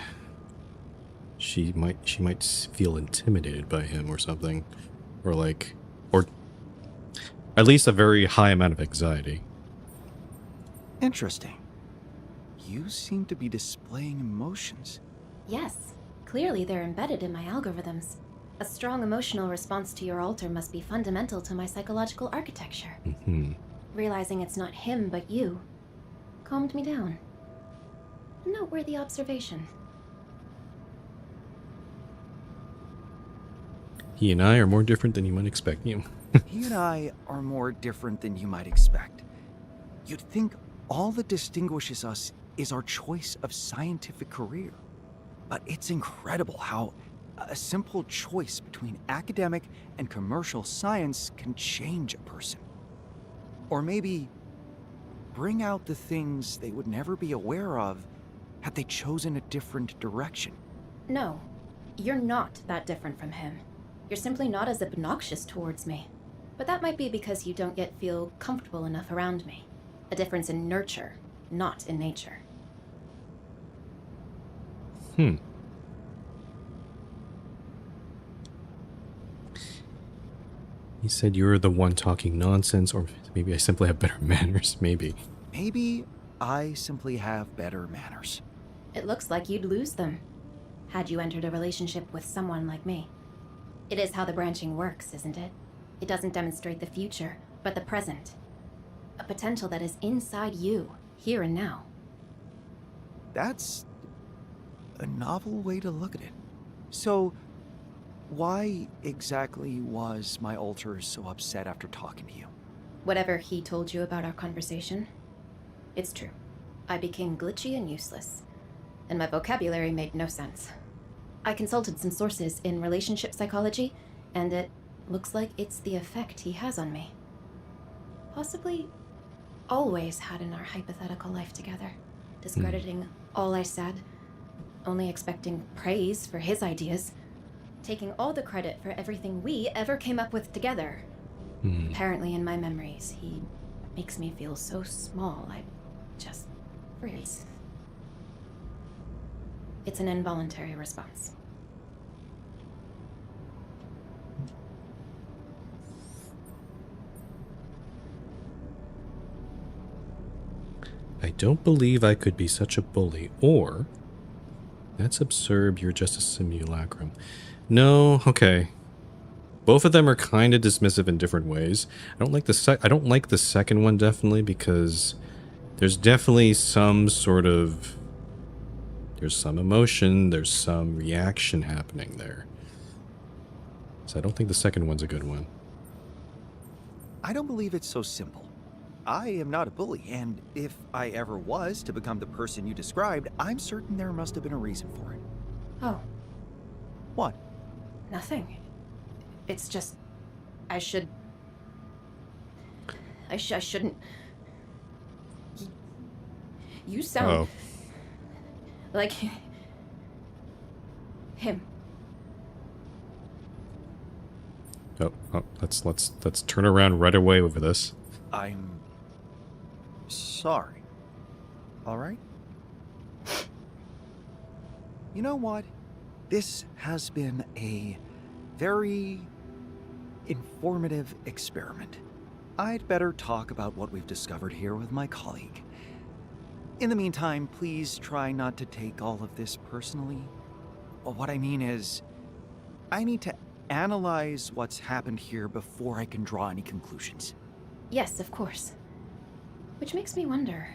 she might feel intimidated by him or something. Or at least a very high amount of anxiety. Interesting. You seem to be displaying emotions. Yes. Clearly they're embedded in my algorithms. A strong emotional response to your altar must be fundamental to my psychological architecture. Realizing it's not him but you calmed me down. A noteworthy observation. He and I are more different than you might expect. He and I are more different than you might expect. You'd think all that distinguishes us is our choice of scientific career. But it's incredible how a simple choice between academic and commercial science can change a person. Or maybe bring out the things they would never be aware of had they chosen a different direction. No, you're not that different from him. You're simply not as obnoxious towards me. But that might be because you don't yet feel comfortable enough around me. A difference in nurture, not in nature. He said you're the one talking nonsense, or maybe I simply have better manners, maybe. Maybe I simply have better manners. It looks like you'd lose them, had you entered a relationship with someone like me. It is how the branching works, isn't it? It doesn't demonstrate the future, but the present. A potential that is inside you, here and now. That's a novel way to look at it. So, why exactly was my alter so upset after talking to you? Whatever he told you about our conversation, it's true. I became glitchy and useless, and my vocabulary made no sense. I consulted some sources in relationship psychology, and it looks like it's the effect he has on me. Possibly always had in our hypothetical life together, discrediting all I said, only expecting praise for his ideas, taking all the credit for everything we ever came up with together. Apparently in my memories, he makes me feel so small, I just freeze. It's an involuntary response. I don't believe I could be such a bully, or that's absurd, you're just a simulacrum. No, okay. Both of them are kind of dismissive in different ways. I don't like the second one definitely, because there's definitely some sort of, there's some emotion, there's some reaction happening there. So I don't think the second one's a good one. I don't believe it's so simple. I am not a bully, and if I ever was to become the person you described, I'm certain there must have been a reason for it. Oh, What? nothing. It's just, I shouldn't. You sound like him. Oh, let's turn around right away over this. I'm sorry. All right? You know what? This has been a very informative experiment. I'd better talk about what we've discovered here with my colleague. In the meantime, please try not to take all of this personally. Well, what I mean is, I need to analyze what's happened here before I can draw any conclusions. Yes, of course. Which makes me wonder,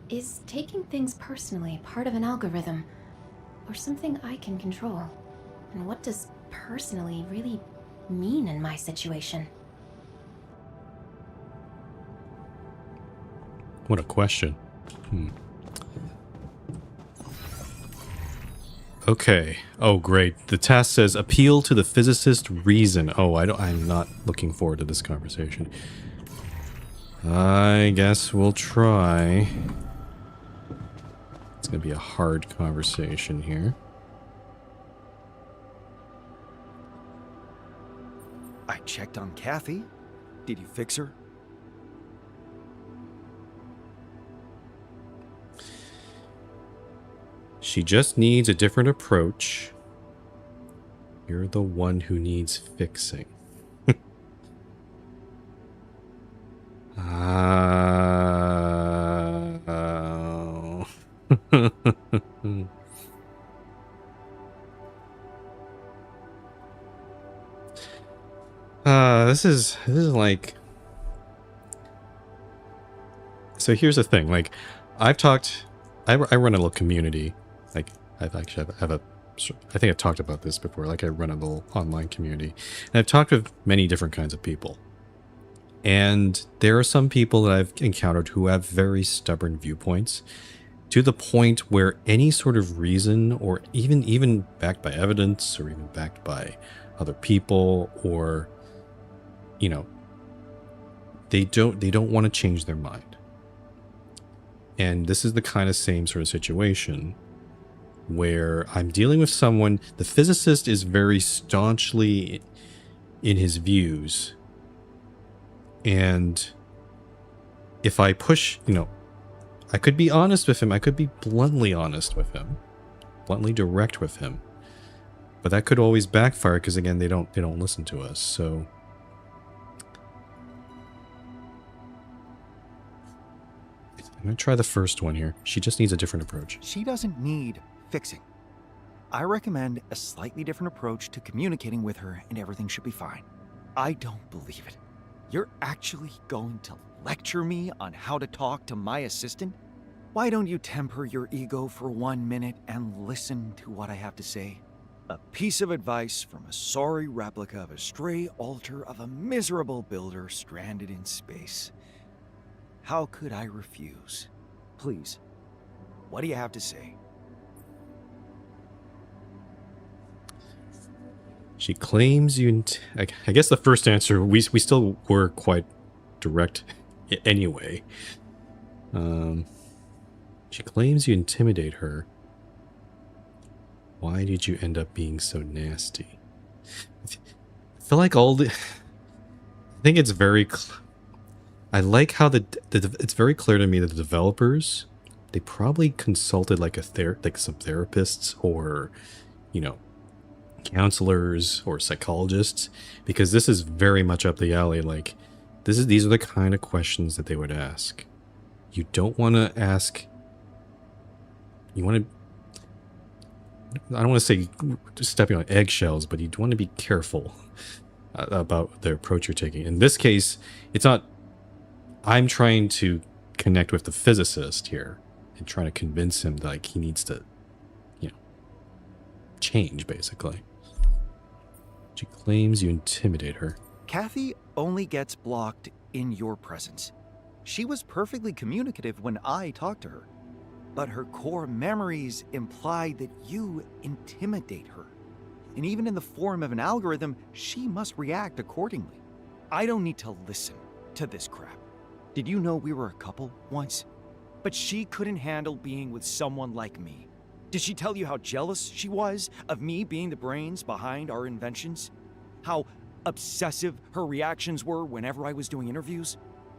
Is taking things personally part of an algorithm, or something I can control? And what does personally really mean in my situation? What a question. Okay. Oh, great. The task says appeal to the physicist reason. Oh, I'm not looking forward to this conversation. I guess we'll try. It's gonna be a hard conversation here. I checked on Kathy. Did you fix her? She just needs a different approach. You're the one who needs fixing. Oh. This is like... So here's the thing, like, I run a little community. Like, I think I've talked about this before. Like, I run a little online community. And I've talked with many different kinds of people. And there are some people that I've encountered who have very stubborn viewpoints, to the point where any sort of reason, or even backed by evidence, or even backed by other people, or, you know, they don't want to change their mind. And this is the kind of same sort of situation where I'm dealing with someone, the physicist is very staunchly in his views. And if I push, you know, I could be honest with him. I could be bluntly honest with him, bluntly direct with him. But that could always backfire because, again, they don't listen to us. So I'm going to try the first one here. She just needs a different approach. She doesn't need fixing. I recommend a slightly different approach to communicating with her, and everything should be fine. I don't believe it. You're actually going to lecture me on how to talk to my assistant? Why don't you temper your ego for 1 minute and listen to what I have to say? A piece of advice from a sorry replica of a stray altar of a miserable builder stranded in space. How could I refuse? Please, what do you have to say? She claims you... I guess the first answer, we still were quite direct anyway. She claims you intimidate her. Why did you end up being so nasty? I feel like all the... I think it's very... I like how it's very clear to me that the developers, they probably consulted like some therapists or, you know, counselors or psychologists, because this is very much up the alley. Like, these are the kind of questions that they would ask. You don't want to ask... You want to... I don't want to say just stepping on eggshells, but you want to be careful about the approach you're taking. In this case, it's not... I'm trying to connect with the physicist here and trying to convince him that, like, he needs to, you know, change, basically. She claims you intimidate her. Kathy only gets blocked in your presence. She was perfectly communicative when I talked to her, but her core memories imply that you intimidate her. And even in the form of an algorithm, she must react accordingly. I don't need to listen to this crap. Did you know we were a couple once? But she couldn't handle being with someone like me. Did she tell you how jealous she was of me being the brains behind our inventions? How obsessive her reactions were whenever I was doing interviews?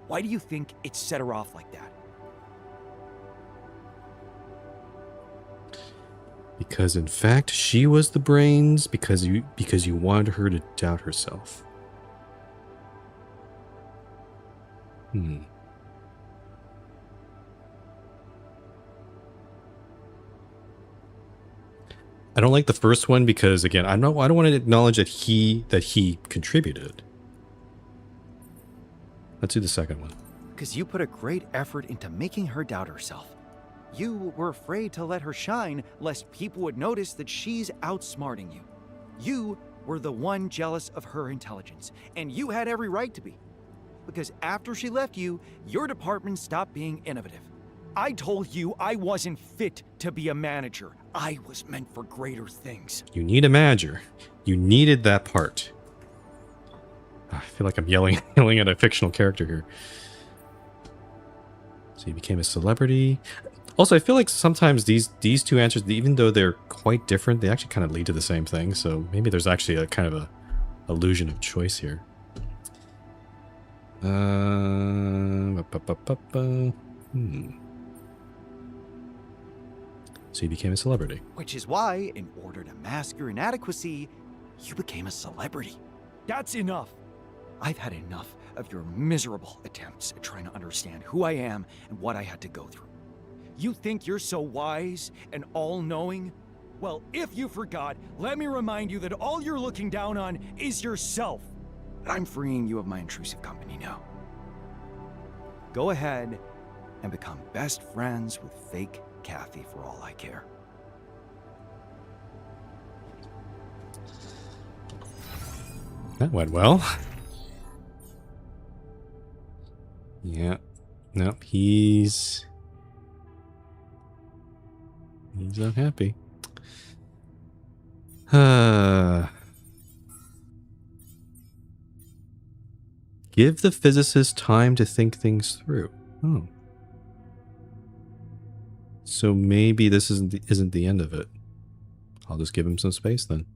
Why do you think it set her off like that? Because in fact, she was the brains because you wanted her to doubt herself. I don't like the first one because, again, I don't want to acknowledge that he contributed. Let's do the second one. Because you put a great effort into making her doubt herself. You were afraid to let her shine lest people would notice that she's outsmarting you. You were the one jealous of her intelligence, and you had every right to be. Because after she left you, your department stopped being innovative. I told you I wasn't fit to be a manager. I was meant for greater things. You need a manager. You needed that part. I feel like I'm yelling at a fictional character here. So you became a celebrity. Also, I feel like sometimes these two answers, even though they're quite different, they actually kind of lead to the same thing. So maybe there's actually a kind of a illusion of choice here. So you became a celebrity. Which is why, in order to mask your inadequacy, you became a celebrity. That's enough. I've had enough of your miserable attempts at trying to understand who I am and what I had to go through. You think you're so wise and all-knowing? Well, if you forgot, let me remind you that all you're looking down on is yourself. I'm freeing you of my intrusive company now. Go ahead and become best friends with fake Kathy for all I care. That went well. Yeah. Nope, he's unhappy. Give the physicist time to think things through. Oh. So maybe this isn't the end of it. I'll just give him some space then.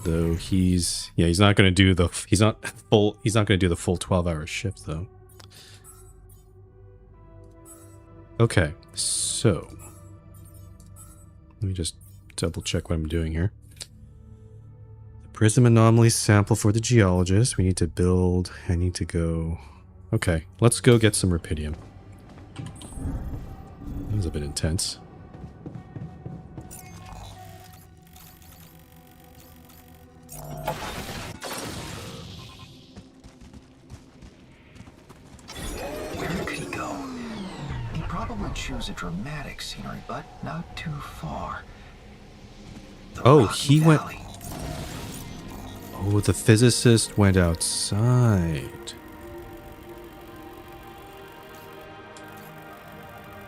Though he's not going to do the he's not going to do the full 12-hour shift though. Okay, so let me just double check what I'm doing here. The prism anomaly sample for the geologist. We need to build. I need to go. Okay, let's go get some rupidium. That was a bit intense. Where could he go? He'd probably choose a dramatic scenery, but not too far. The Oh, Rocky he went... Valley. Oh, the physicist went outside.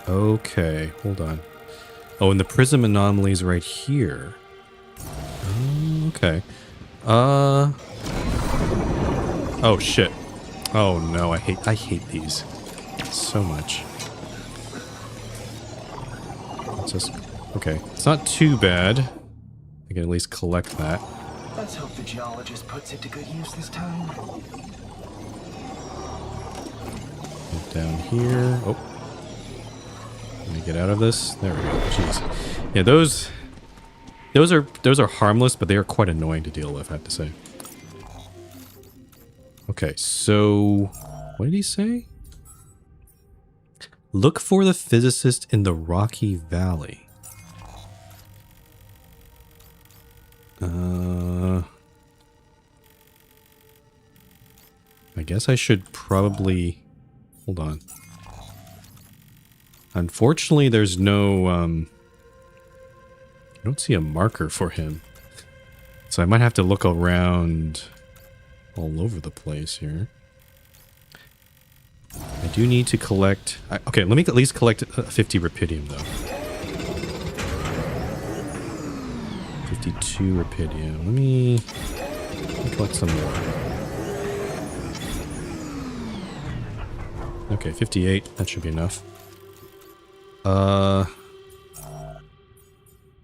Okay, hold on. Oh, and the prism anomaly is right here. Oh, okay. Oh shit. Oh no, I hate these so much. It's just okay. It's not too bad. I can at least collect that. Let's hope the geologist puts it to good use this time. Get down here. Oh. Let me get out of this. There we go. Jeez. Yeah, those are harmless, but they are quite annoying to deal with, I have to say. Okay, so what did he say? Look for the physicist in the Rocky Valley. I guess I should probably hold on. Unfortunately, there's no I don't see a marker for him. So I might have to look around all over the place here. I do need to collect... okay, let me at least collect 50 rupidium, though. 52 rupidium. Let me collect some more. Okay, 58. That should be enough.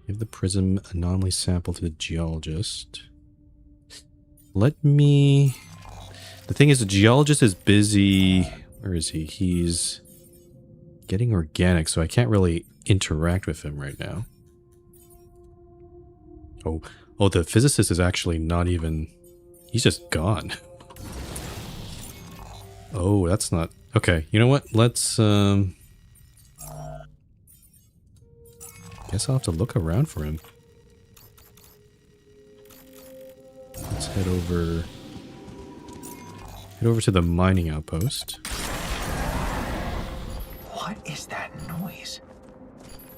Give the prism anomaly sample to the geologist. Let me... The thing is, the geologist is busy... Where is he? He's getting organic, so I can't really interact with him right now. Oh, the physicist is actually not even... He's just gone. Oh, that's not... Okay, you know what? Let's... Guess I'll have to look around for him. Let's head over to the mining outpost. What is that?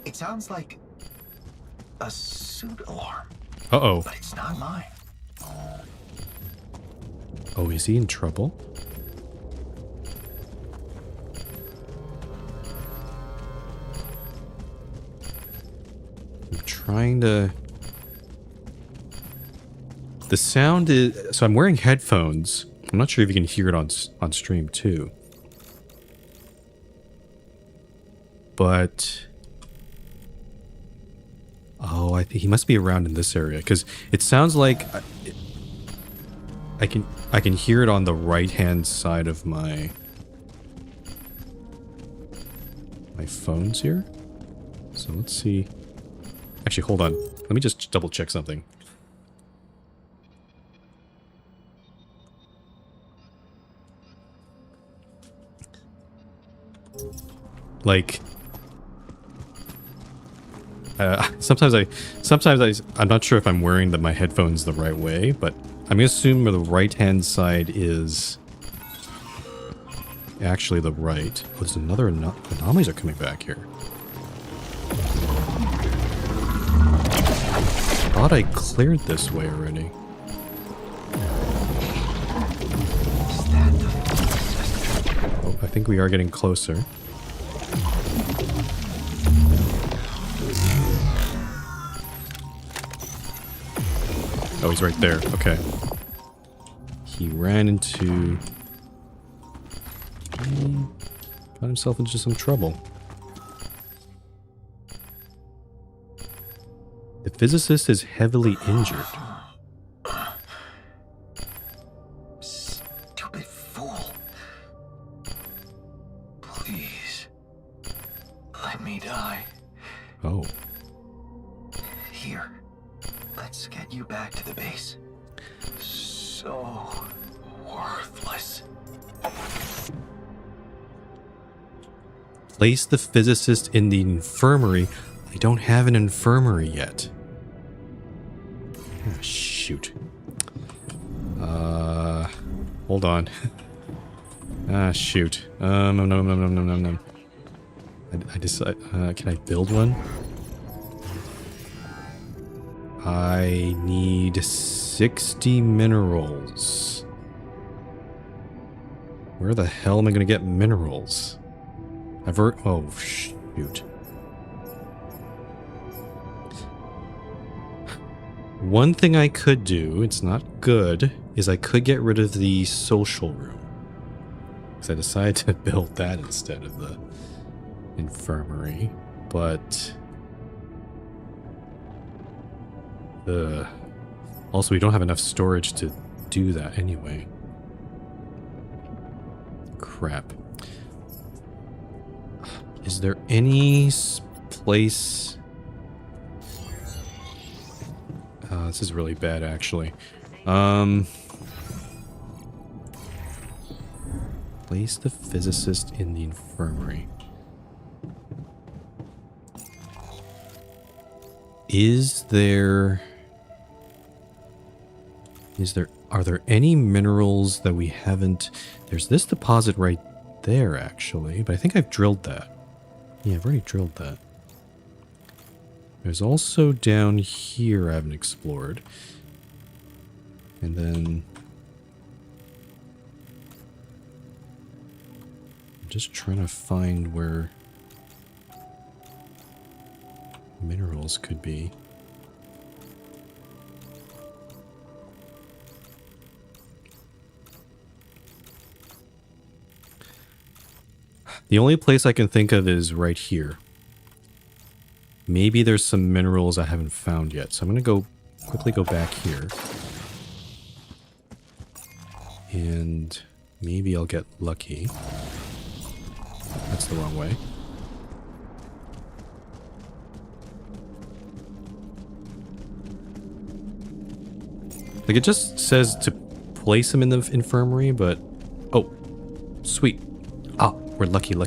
It sounds like a suit alarm, Uh-oh. but it's not mine. Oh, is he in trouble? I'm trying to... The sound is... So I'm wearing headphones. I'm not sure if you can hear it on stream too. But... Oh, I think he must be around in this area because it sounds like I can hear it on the right-hand side of my phones here. So let's see. Actually, hold on. Let me just double check something. Like, sometimes I'm not sure if I'm wearing my headphones the right way, but I'm gonna assume the right-hand side is actually the right. Oh, there's another anomalies are coming back here. I thought I cleared this way already. Oh, I think we are getting closer. Oh, he's right there. Okay. He ran into... got himself into some trouble. The physicist is heavily injured. Stupid fool. Please. Let me die. Oh. Here. Let's get you back to the base. So worthless. Place the physicist in the infirmary. I don't have an infirmary yet. Oh, shoot. Hold on. Shoot. No. I decide. Can I build one? I need 60 minerals. Where the hell am I going to get minerals? Oh, shoot. One thing I could do, it's not good, is I could get rid of the social room. Because I decided to build that instead of the infirmary. But... also, we don't have enough storage to do that anyway. Crap. Is there any place... this is really bad, actually. Place the physicist in the infirmary. Are there any minerals that we haven't... There's this deposit right there, actually, but I think I've drilled that. Yeah, I've already drilled that. There's also down here I haven't explored. And then... I'm just trying to find where minerals could be. The only place I can think of is right here. Maybe there's some minerals I haven't found yet. So I'm going to quickly go back here. And maybe I'll get lucky. That's the wrong way. Like, it just says to place him in the infirmary, but... Oh, sweet. Ah, we're lucky. I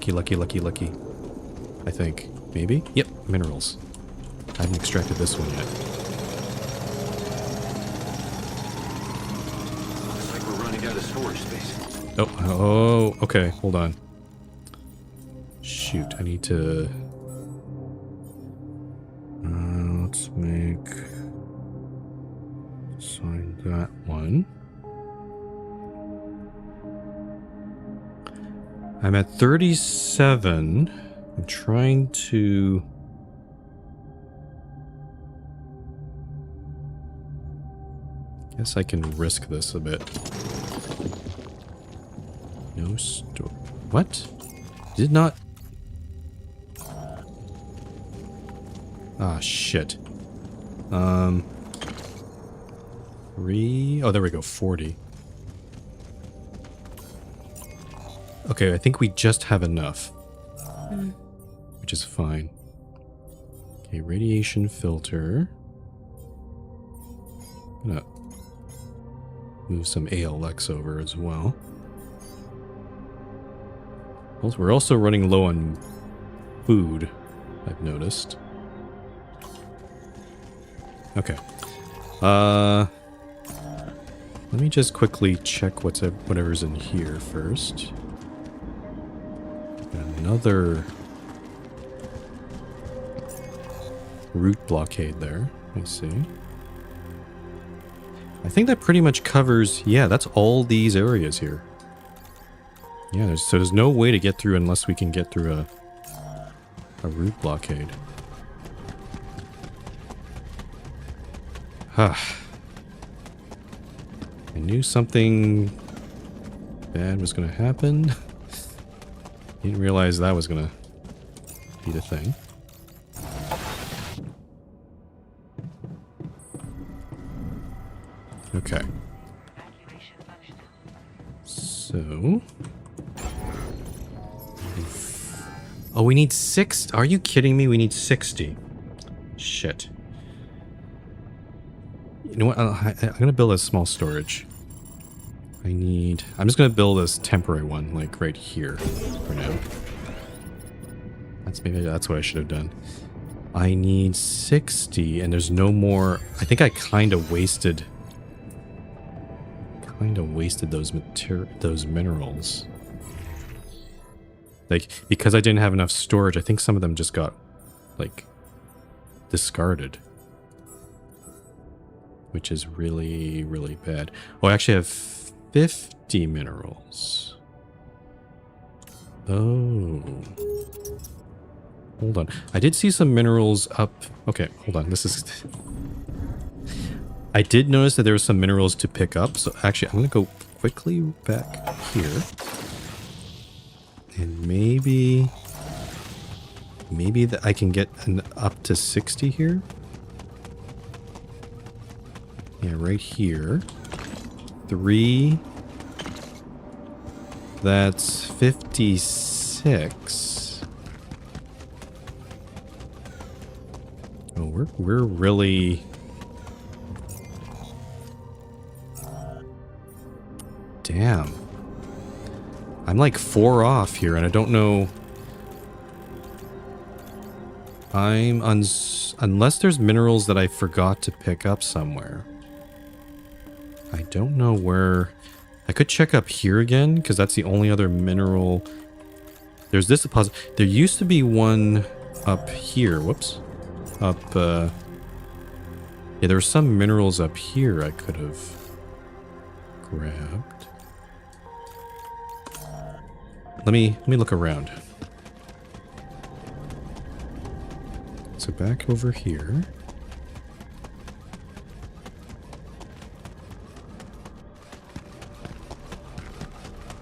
think. Maybe? Yep, minerals. I haven't extracted this one yet. Looks like we're running out of storage space. Oh, okay, hold on. Shoot, I need to... Sign that one. I'm at 37. I'm trying to... Guess I can risk this a bit. No store. What? Did not... Ah, shit. 3... Oh, there we go. 40. Okay, I think we just have enough. Which is fine. Okay, radiation filter. I'm gonna move some ALX over as well. We're also running low on food, I've noticed. Okay. Let me just quickly check whatever's in here first. Another route blockade there. I see. I think that pretty much covers... Yeah, that's all these areas here. Yeah, so there's no way to get through unless we can get through a route blockade. I knew something bad was going to happen. Didn't realize that was going to be the thing. Okay. So... Oh, we need 6. Are you kidding me? We need 60. Shit. You know what? I'm going to build a small storage. I'm just going to build this temporary one, like right here for now. Maybe that's what I should have done. I need 60 and there's no more. I think I kind of wasted those minerals. Like, because I didn't have enough storage, I think some of them just got, like, discarded. Which is really, really bad. Oh, I actually have 50 minerals. Oh. Hold on. I did see some minerals up... Okay, hold on. This is... I did notice that there were some minerals to pick up. So actually, I'm going to go quickly back here. And maybe that I can get up to 60 here. Yeah, right here. 3. That's 56. Oh, we're really... Damn. I'm like 4 off here, and I don't know... Unless there's minerals that I forgot to pick up somewhere. I don't know where... I could check up here again, because that's the only other mineral... There's this deposit. There used to be one up here. Whoops. Up, Yeah, there were some minerals up here I could have grabbed. Let me look around. So back over here.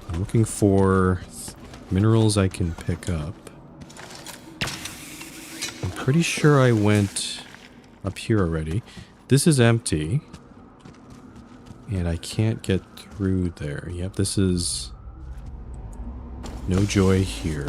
I'm looking for minerals I can pick up. I'm pretty sure I went up here already. This is empty. And I can't get through there. Yep, this is... No joy here.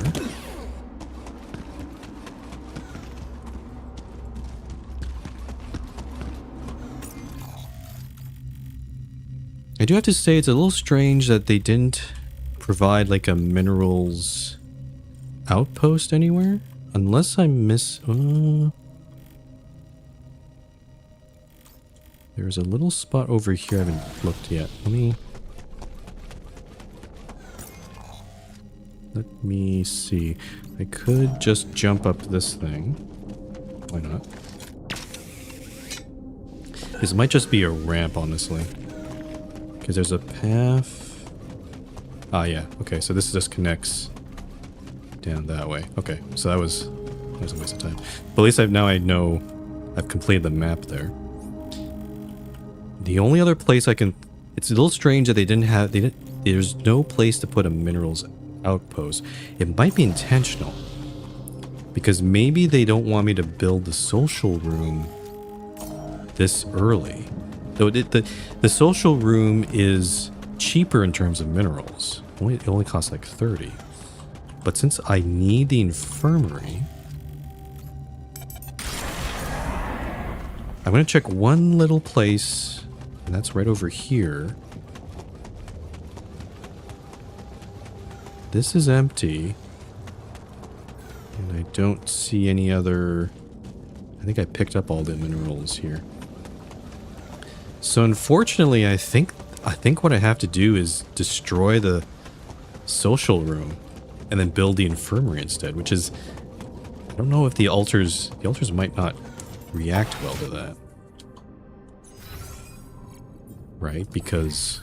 I do have to say it's a little strange that they didn't provide like a minerals outpost anywhere. Unless I miss... There's a little spot over here I haven't looked yet. Let me see. I could just jump up this thing. Why not? This might just be a ramp, honestly. Because there's a path. Ah, yeah. Okay, so this just connects down that way. Okay, so that was a waste of time. But at least I know I've completed the map there. The only other place I can... It's a little strange that there's no place to put a minerals outpost. It might be intentional. Because maybe they don't want me to build the social room this early. Though the social room is cheaper in terms of minerals. It only costs like 30. But since I need the infirmary, I'm going to check one little place, and that's right over here. This is empty. And I don't see any other... I think I picked up all the minerals here. So unfortunately, I think what I have to do is destroy the social room and then build the infirmary instead, which is... I don't know if the altars might not react well to that. Right? Because...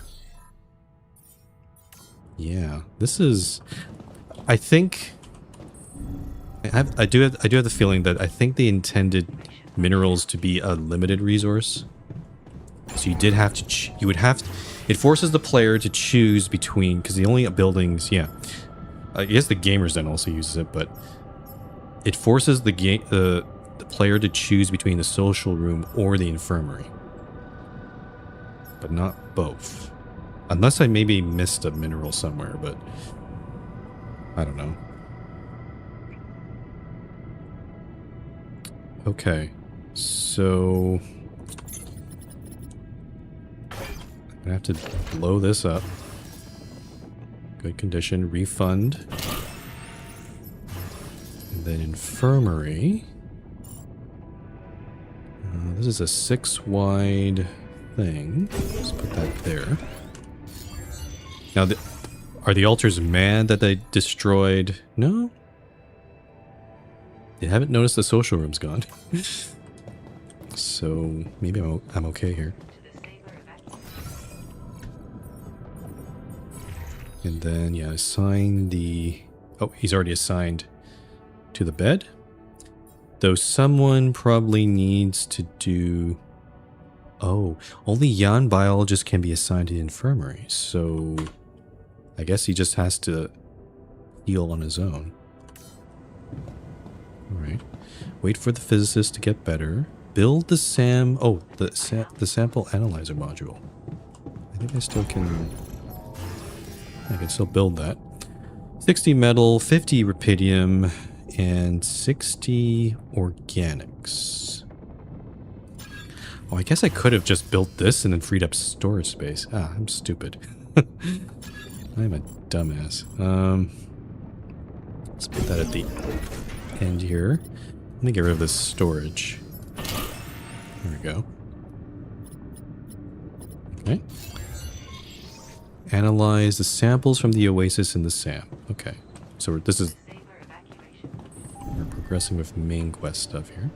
yeah, this is... I think... I do have the feeling that I think they intended minerals to be a limited resource. So you did have to... it forces the player to choose between... because the only buildings... yeah. I guess the Gamer's Den also uses it, but... it forces the player to choose between the social room or the infirmary. But not both. Unless I maybe missed a mineral somewhere, but... I don't know. Okay. So... I'm gonna have to blow this up. Good condition. Refund. And then infirmary. This is a 6 wide thing. Let's put that there. Now, are the altars mad that they destroyed? No? They haven't noticed the social room's gone. So, maybe I'm okay here. And then, yeah, assign the... oh, he's already assigned to the bed. Though someone probably needs to do... oh, only Jan biologists can be assigned to the infirmary. So, I guess he just has to heal on his own. Alright. Wait for the physicist to get better. Build the the sample analyzer module. I think I still can... I can still build that. 60 metal, 50 rupidium, and 60 organics. Oh, I guess I could have just built this and then freed up storage space. Ah, I'm stupid. I'm a dumbass. Let's put that at the end here. Let me get rid of this storage. There we go. Okay. Analyze the samples from the oasis in the SAM. Okay. So we're progressing with main quest stuff here.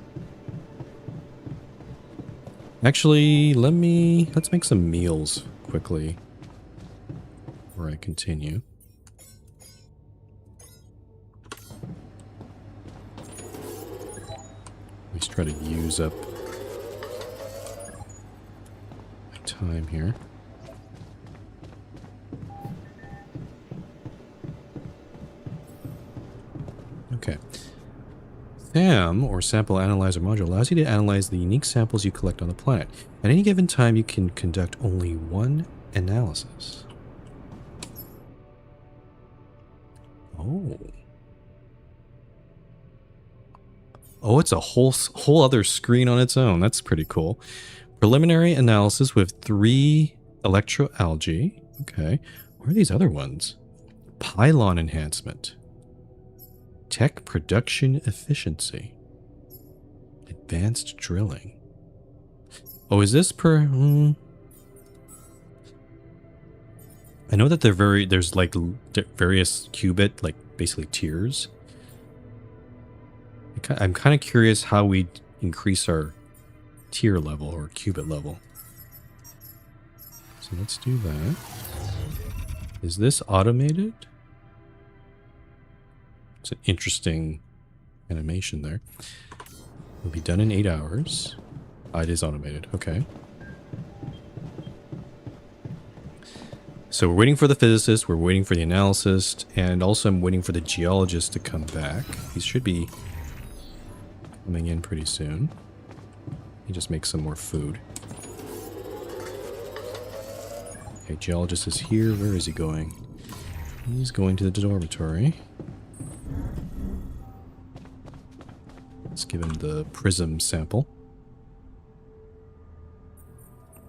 Actually, let's make some meals quickly before I continue. Let's try to use up my time here. Okay. SAM, or Sample Analyzer Module, allows you to analyze the unique samples you collect on the planet. At any given time, you can conduct only one analysis. Oh. Oh, it's a whole other screen on its own. That's pretty cool. Preliminary analysis with 3 electroalgae. Okay. Where are these other ones? Pylon enhancement. Tech production efficiency. Advanced drilling. Oh, is this per... I know that there's like various qubit, like basically tiers. I'm kind of curious how we increase our tier level or qubit level. So let's do that. Is this automated? It's an interesting animation there. Will be done in 8 hours. It is automated. Okay. So we're waiting for the physicist, we're waiting for the analyst, and also I'm waiting for the geologist to come back. He should be coming in pretty soon. He just makes some more food. Okay, geologist is here. Where is he going? He's going to the dormitory. Let's give him the prism sample.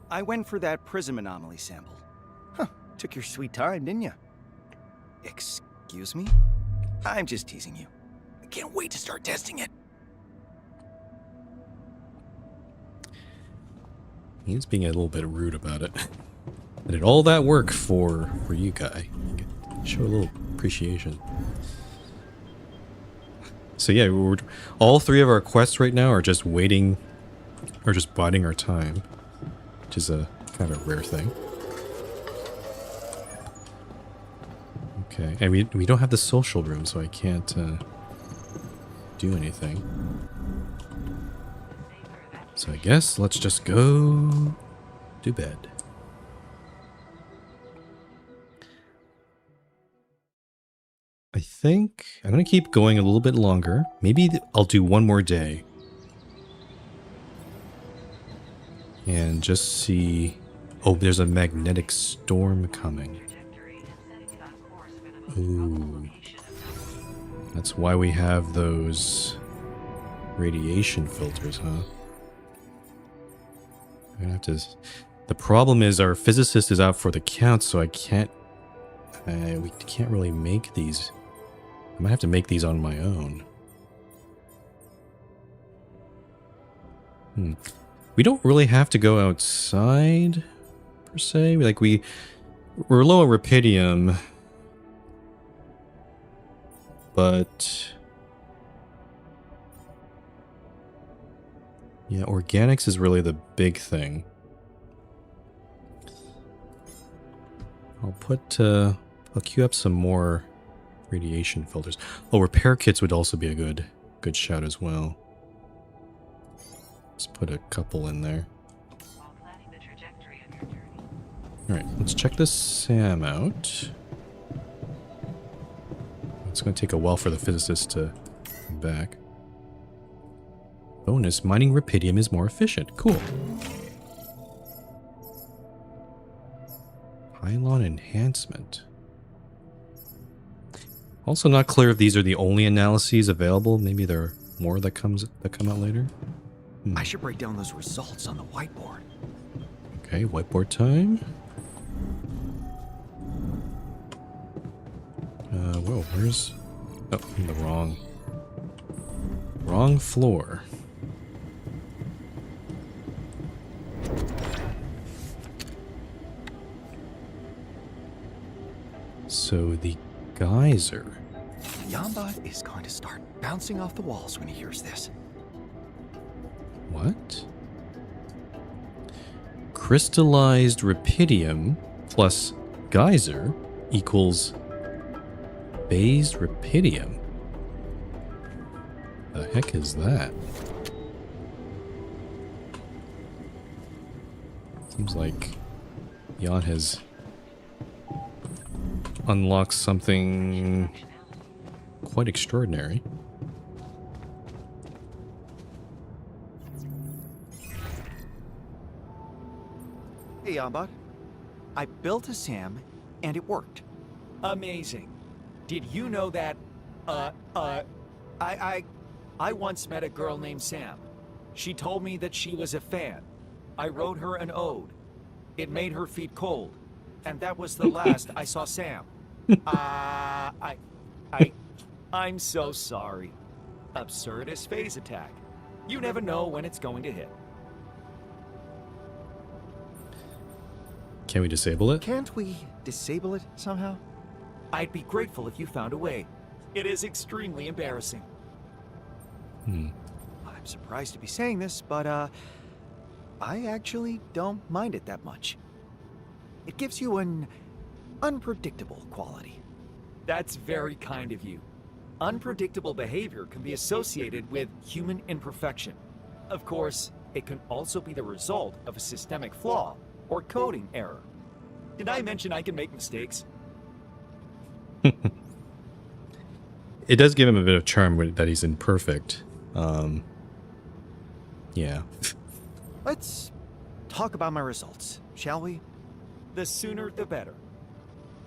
I went for that prism anomaly sample. Huh, took your sweet time, didn't you? Excuse me? I'm just teasing you. I can't wait to start testing it. He's being a little bit rude about it. I did all that work for you guy. Show a little appreciation. So yeah, all 3 of our quests right now are just waiting, or just biding our time, which is a kind of rare thing. Okay, and we don't have the social room, so I can't do anything. So I guess let's just go to bed. I think I'm going to keep going a little bit longer. Maybe I'll do one more day. And just see... Oh, there's a magnetic storm coming. Ooh. That's why we have those radiation filters, huh? I'm gonna have to... The problem is our physicist is out for the count, so I can't... we can't really make these... I might have to make these on my own. We don't really have to go outside, per se. We're low on rupidium, but... Yeah, organics is really the big thing. I'll queue up some more radiation filters. Oh, repair kits would also be a good shout as well. Let's put a couple in there. Alright, let's check this SAM out. It's going to take a while for the physicist to come back. Bonus, mining rupidium is more efficient. Cool. Pylon enhancement. Also not clear if these are the only analyses available. Maybe there are more that come out later. I should break down those results on the whiteboard. Okay, whiteboard time. Whoa, where's... Oh, I'm the wrong floor. So the geyser. Yambad is going to start bouncing off the walls when he hears this. What? Crystallized rupidium plus geyser equals phased rupidium. The heck is that? Seems like Jan has unlocked something quite extraordinary. Hey, Yambad. I built a SAM, and it worked. Amazing. Did you know that, I once met a girl named Sam. She told me that she was a fan. I wrote her an ode. It made her feet cold. And that was the last I saw Sam. I'm so sorry. Absurdist phase attack. You never know when it's going to hit. Can we disable it? Can't we disable it somehow? I'd be grateful if you found a way. It is extremely embarrassing. I'm surprised to be saying this, but I actually don't mind it that much. It gives you an unpredictable quality. That's very kind of you. Unpredictable behavior can be associated with human imperfection. Of course, it can also be the result of a systemic flaw or coding error. Did I mention I can make mistakes? It does give him a bit of charm that he's imperfect. Yeah. Let's talk about my results, shall we? The sooner the better.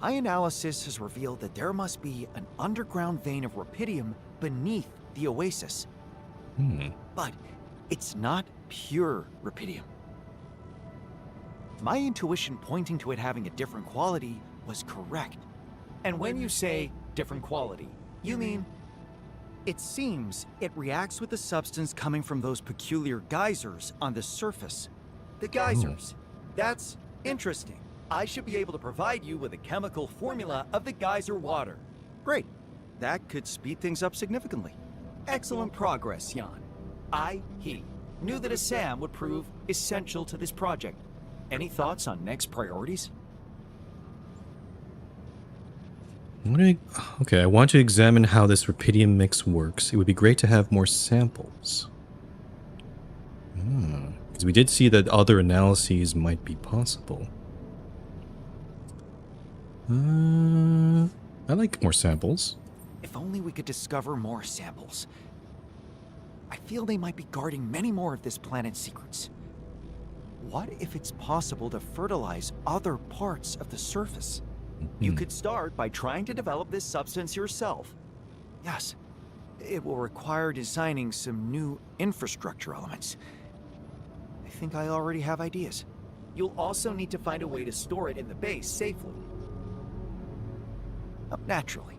My analysis has revealed that there must be an underground vein of rupidium beneath the oasis. But it's not pure rupidium. My intuition pointing to it having a different quality was correct. And when you say different quality, you mean? It seems it reacts with the substance coming from those peculiar geysers on the surface. The geysers. That's interesting. I should be able to provide you with a chemical formula of the geyser water. Great. That could speed things up significantly. Excellent progress, Jan. He knew that a SAM would prove essential to this project. Any thoughts on next priorities? Okay, I want to examine how this rupidium mix works. It would be great to have more samples. Because we did see that other analyses might be possible. I like more samples. If only we could discover more samples. I feel they might be guarding many more of this planet's secrets. What if it's possible to fertilize other parts of the surface? You could start by trying to develop this substance yourself. Yes. It will require designing some new infrastructure elements. I think I already have ideas. You'll also need to find a way to store it in the base safely. Naturally.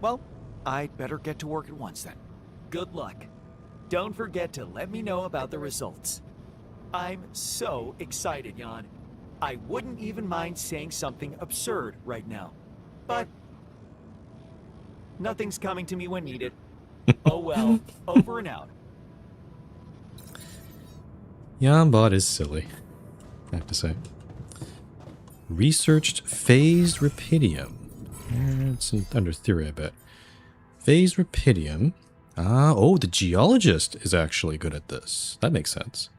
Well, I'd better get to work at once then. Good luck. Don't forget to let me know about the results. I'm so excited, Jan. I wouldn't even mind saying something absurd right now. But nothing's coming to me when needed. Oh well, over and out. Janbot is silly, I have to say. Researched phased rupidium. It's under theory, I bet. Phased rupidium. Oh, the geologist is actually good at this. That makes sense.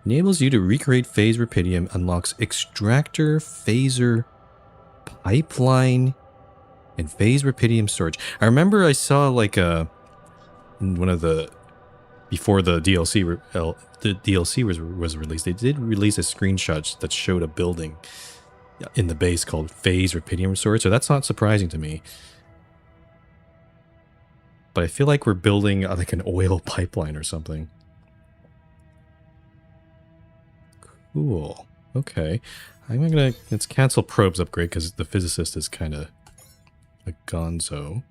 Enables you to recreate phased rupidium, unlocks extractor, phaser, pipeline, and phased rupidium storage. I remember I saw like in one of the before the DLC was released, they did release a screenshot that showed a building in the base called phased rupidium storage. So that's not surprising to me. But I feel like we're building like an oil pipeline or something. Cool. Okay. Let's cancel probes upgrade because the physicist is kind of a gonzo.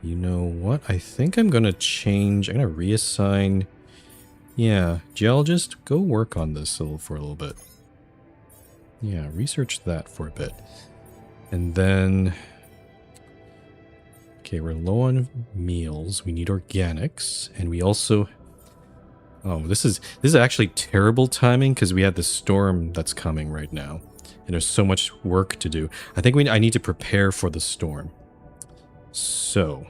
You know what? I think I'm going to change. I'm going to reassign. Yeah. Geologist, go work on this for a little bit. Yeah. Research that for a bit. And then... Okay, we're low on meals. We need organics. And we also... Oh, this is actually terrible timing because we have the storm that's coming right now. And there's so much work to do. I think I need to prepare for the storm. So,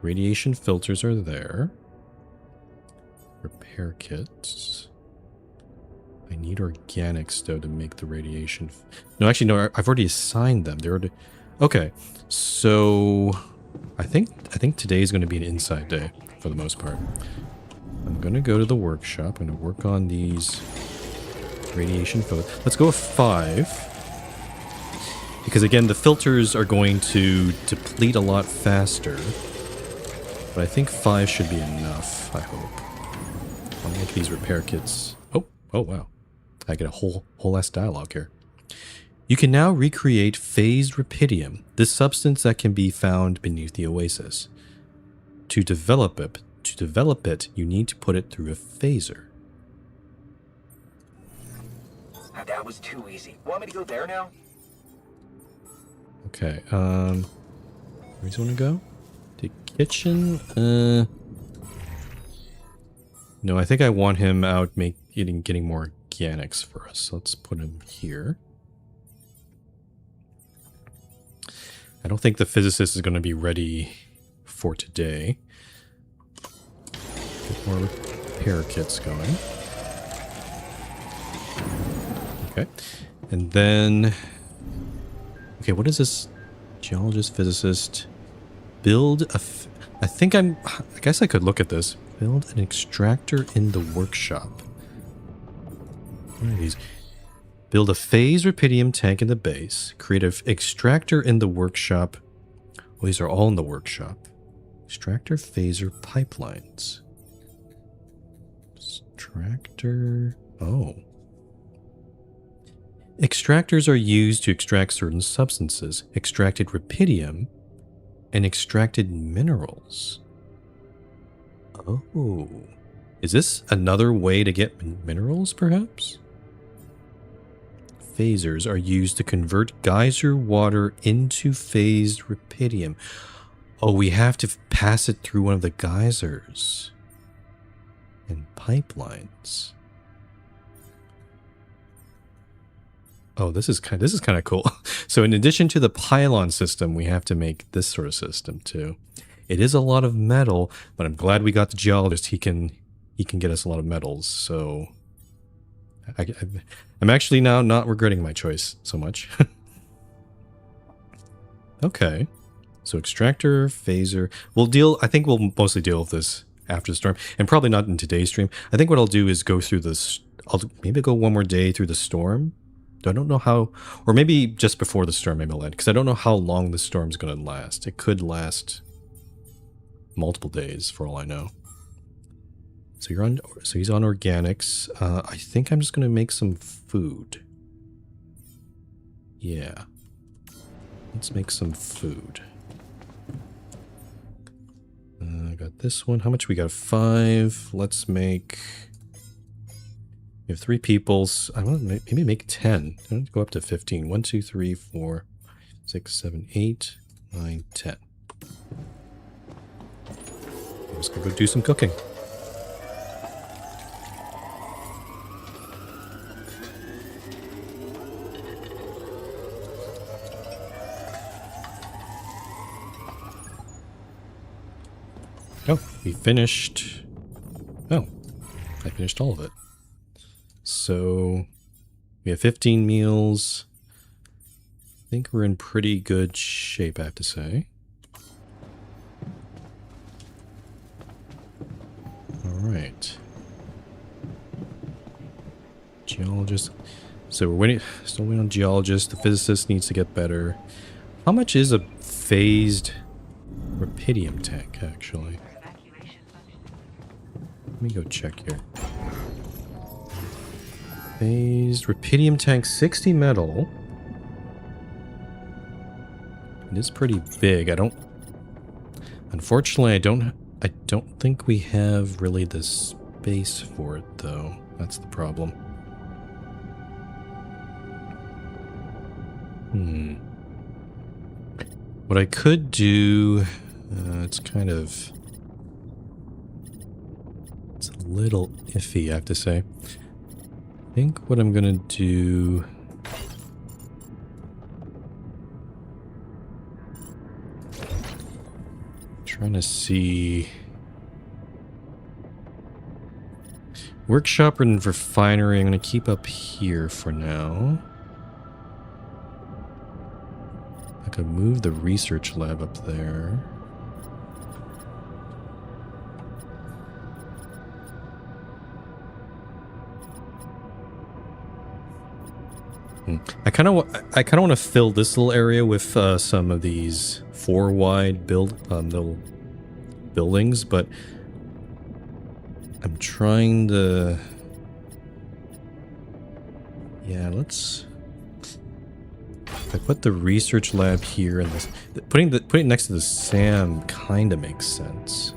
radiation filters are there. Repair kits. I need organics though to make the radiation. No, actually, no. I've already assigned them. They're already. Okay, so I think today is going to be an inside day for the most part. I'm going to go to the workshop. I'm going to work on these radiation filters. Let's go with 5. Because again, the filters are going to deplete a lot faster. But I think 5 should be enough, I hope. I'll make these repair kits. Oh wow. I get a whole ass dialogue here. You can now recreate phased rupidium, this substance that can be found beneath the oasis. To develop it, you need to put it through a phaser. Now that was too easy. Want me to go there now? Okay, where do you want to go? The kitchen? No, I think I want him out getting more organics for us. So let's put him here. I don't think the physicist is going to be ready for today. Get more repair kits going. Okay. And then... Okay, what is this? Geologist, physicist. Build a... I guess I could look at this. Build an extractor in the workshop. What are these? Build a phased rupidium tank in the base. Create an extractor in the workshop. Oh, these are all in the workshop. Extractor phaser pipelines. Extractor... Oh. Extractors are used to extract certain substances. Extracted rupidium and extracted minerals. Oh. Is this another way to get minerals, perhaps? Phasers are used to convert geyser water into phased rupidium. Oh, we have to pass it through one of the geysers and pipelines. Oh, this is kind of cool. So in addition to the pylon system, we have to make this sort of system too. It is a lot of metal, but I'm glad we got the geologist. He can get us a lot of metals. So I'm actually now not regretting my choice so much. Okay. So extractor, phaser. I think we'll mostly deal with this after the storm, and probably not in today's stream. I think what I'll do is go through this. I'll maybe go one more day through the storm. I don't know how, or maybe just before the storm maybe I'll end, because I don't know how long the storm's going to last. It could last multiple days for all I know. So he's on organics. I think I'm just going to make some food. Yeah. Let's make some food. I got this one. How much we got? 5. Let's make... We have 3 peoples. I want to maybe make 10. I want to go up to 15. 1, 2, 3, 4, 6, 7, 8, 9, 10. I'm just going to go do some cooking. Oh, we finished. Oh, I finished all of it. So we have 15 meals. I think we're in pretty good shape, I have to say. All right. Geologist. So we're waiting. Still waiting on geologist. The physicist needs to get better. How much is a phased rupidium tank, actually? Let me go check here. Phased rupidium tank, 60 metal. It is pretty big. Unfortunately, I don't think we have really the space for it, though. That's the problem. What I could do, it's a little iffy, I have to say. I think what I'm gonna do... Trying to see... Workshop and refinery, I'm gonna keep up here for now. I could move the research lab up there. I kind of want to fill this little area with some of these 4-wide little buildings, but I'm trying to. Yeah, let's. If I put the research lab here and this, putting it next to the SAM kind of makes sense.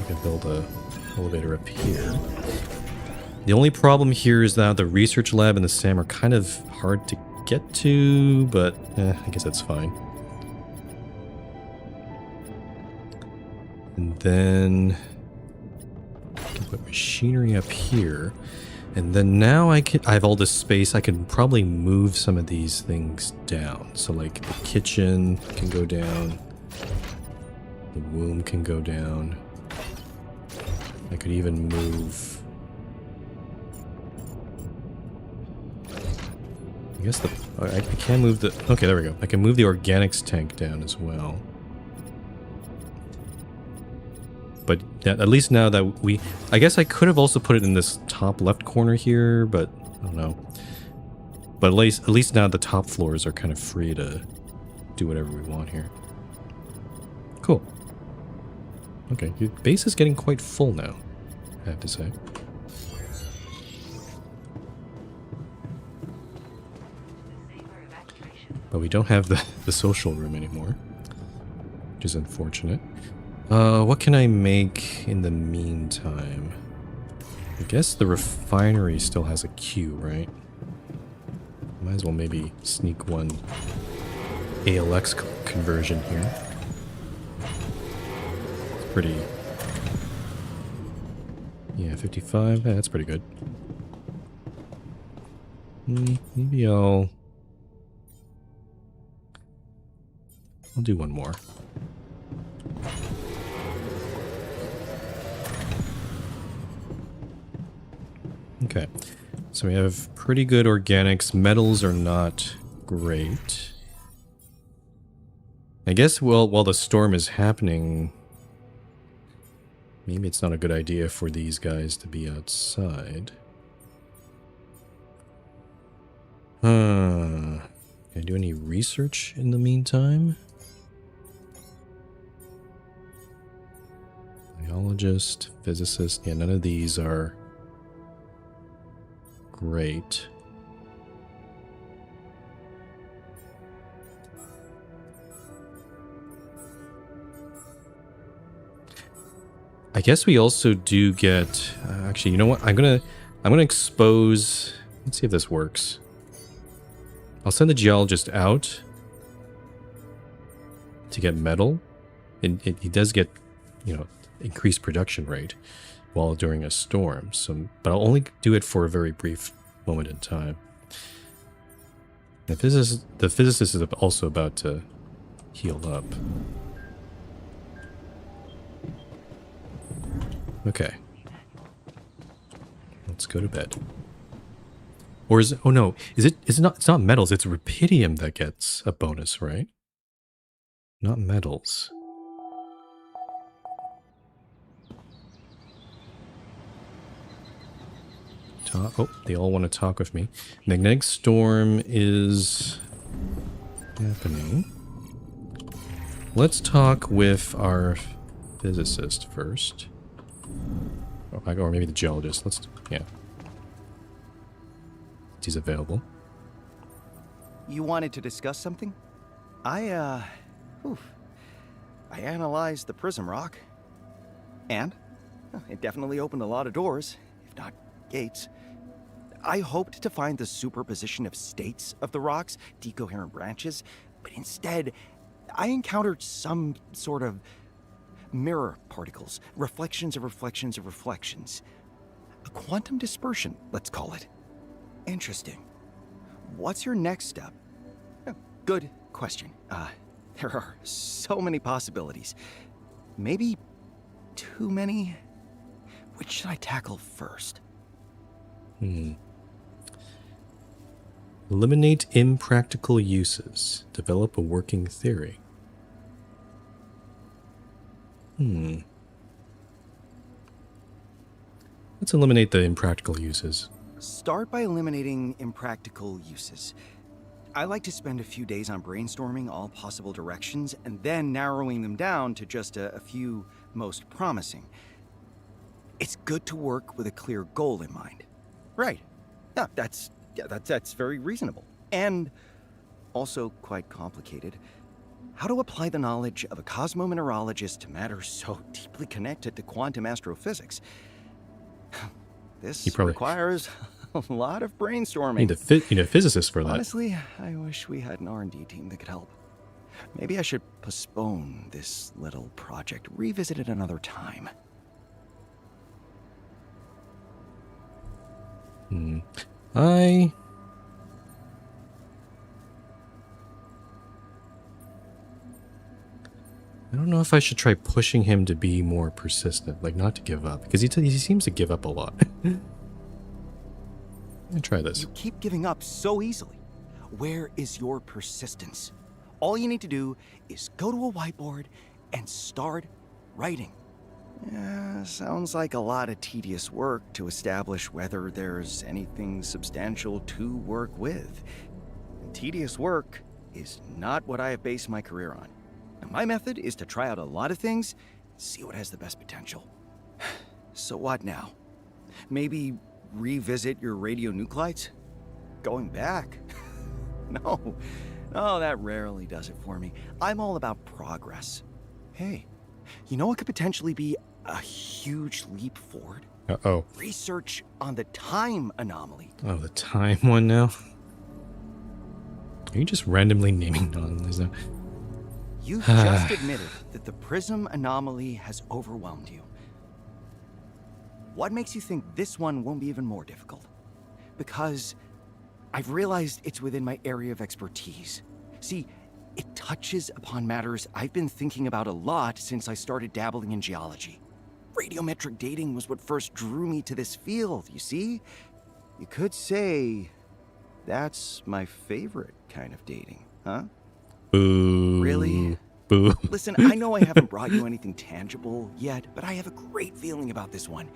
I could build a elevator up here. The only problem here is that the research lab and the SAM are kind of hard to get to, but I guess that's fine. And then put machinery up here. And then now I have all this space. I can probably move some of these things down. So like the kitchen can go down. The womb can go down. I could even move... I guess I can move the... Okay, there we go. I can move the organics tank down as well. But at least now that we... I guess I could have also put it in this top left corner here, but I don't know. But at least now the top floors are kind of free to do whatever we want here. Cool. Okay, your base is getting quite full now, I have to say. But we don't have the social room anymore, which is unfortunate. What can I make in the meantime? I guess the refinery still has a queue, right? Might as well maybe sneak one ALX conversion here. It's pretty... Yeah, 55. Yeah, that's pretty good. Maybe I'll do one more. Okay, so we have pretty good organics. Metals are not great. I guess while the storm is happening, maybe it's not a good idea for these guys to be outside. Can I do any research in the meantime? Biologist, physicist, yeah, none of these are great. I guess we also do get actually, you know what? I'm gonna expose, let's see if this works. I'll send the geologist out to get metal. And he does get, you know, increased production rate while during a storm. So, but I'll only do it for a very brief moment in time. The physicist is also about to heal up. Okay. Let's go to bed. Or is it, oh no, it's not metals, it's rupidium that gets a bonus, right? Not metals. Oh, they all want to talk with me. Magnetic storm is happening. Let's talk with our physicist first. Or maybe the geologist. Yeah. He's available. You wanted to discuss something? I analyzed the prism rock. And it definitely opened a lot of doors, if not gates. I hoped to find the superposition of states of the rocks, decoherent branches, but instead, I encountered some sort of mirror particles, reflections of reflections of reflections. A quantum dispersion, let's call it. Interesting. What's your next step? Good question. There are so many possibilities. Maybe too many? Which should I tackle first? Eliminate impractical uses. Develop a working theory. Let's eliminate the impractical uses. Start by eliminating impractical uses. I like to spend a few days on brainstorming all possible directions and then narrowing them down to just a few most promising. It's good to work with a clear goal in mind. Right. Yeah, that's very reasonable. And also quite complicated. How to apply the knowledge of a cosmomineralogist to matters so deeply connected to quantum astrophysics. This requires a lot of brainstorming. You need a physicist for that. Honestly, I wish we had an R&D team that could help. Maybe I should postpone this little project, revisit it another time. I don't know if I should try pushing him to be more persistent, like not to give up, because he seems to give up a lot. Let me try this. You keep giving up so easily. Where is your persistence? All you need to do is go to a whiteboard and start writing. Yeah, sounds like a lot of tedious work to establish whether there's anything substantial to work with. And tedious work is not what I have based my career on. And my method is to try out a lot of things and see what has the best potential. So what now? Maybe revisit your radionuclides? Going back? No, that rarely does it for me. I'm all about progress. Hey, you know what could potentially be a huge leap forward? Uh-oh. Research on the time anomaly. Oh, the time one now? Are you just randomly naming non? You've just admitted that the Prism anomaly has overwhelmed you. What makes you think this one won't be even more difficult? Because I've realized it's within my area of expertise. See, it touches upon matters I've been thinking about a lot since I started dabbling in geology. Radiometric dating was what first drew me to this field, you see? You could say that's my favorite kind of dating, huh? Boo. Really? Boo. Listen, I know I haven't brought you anything tangible yet, but I have a great feeling about this one.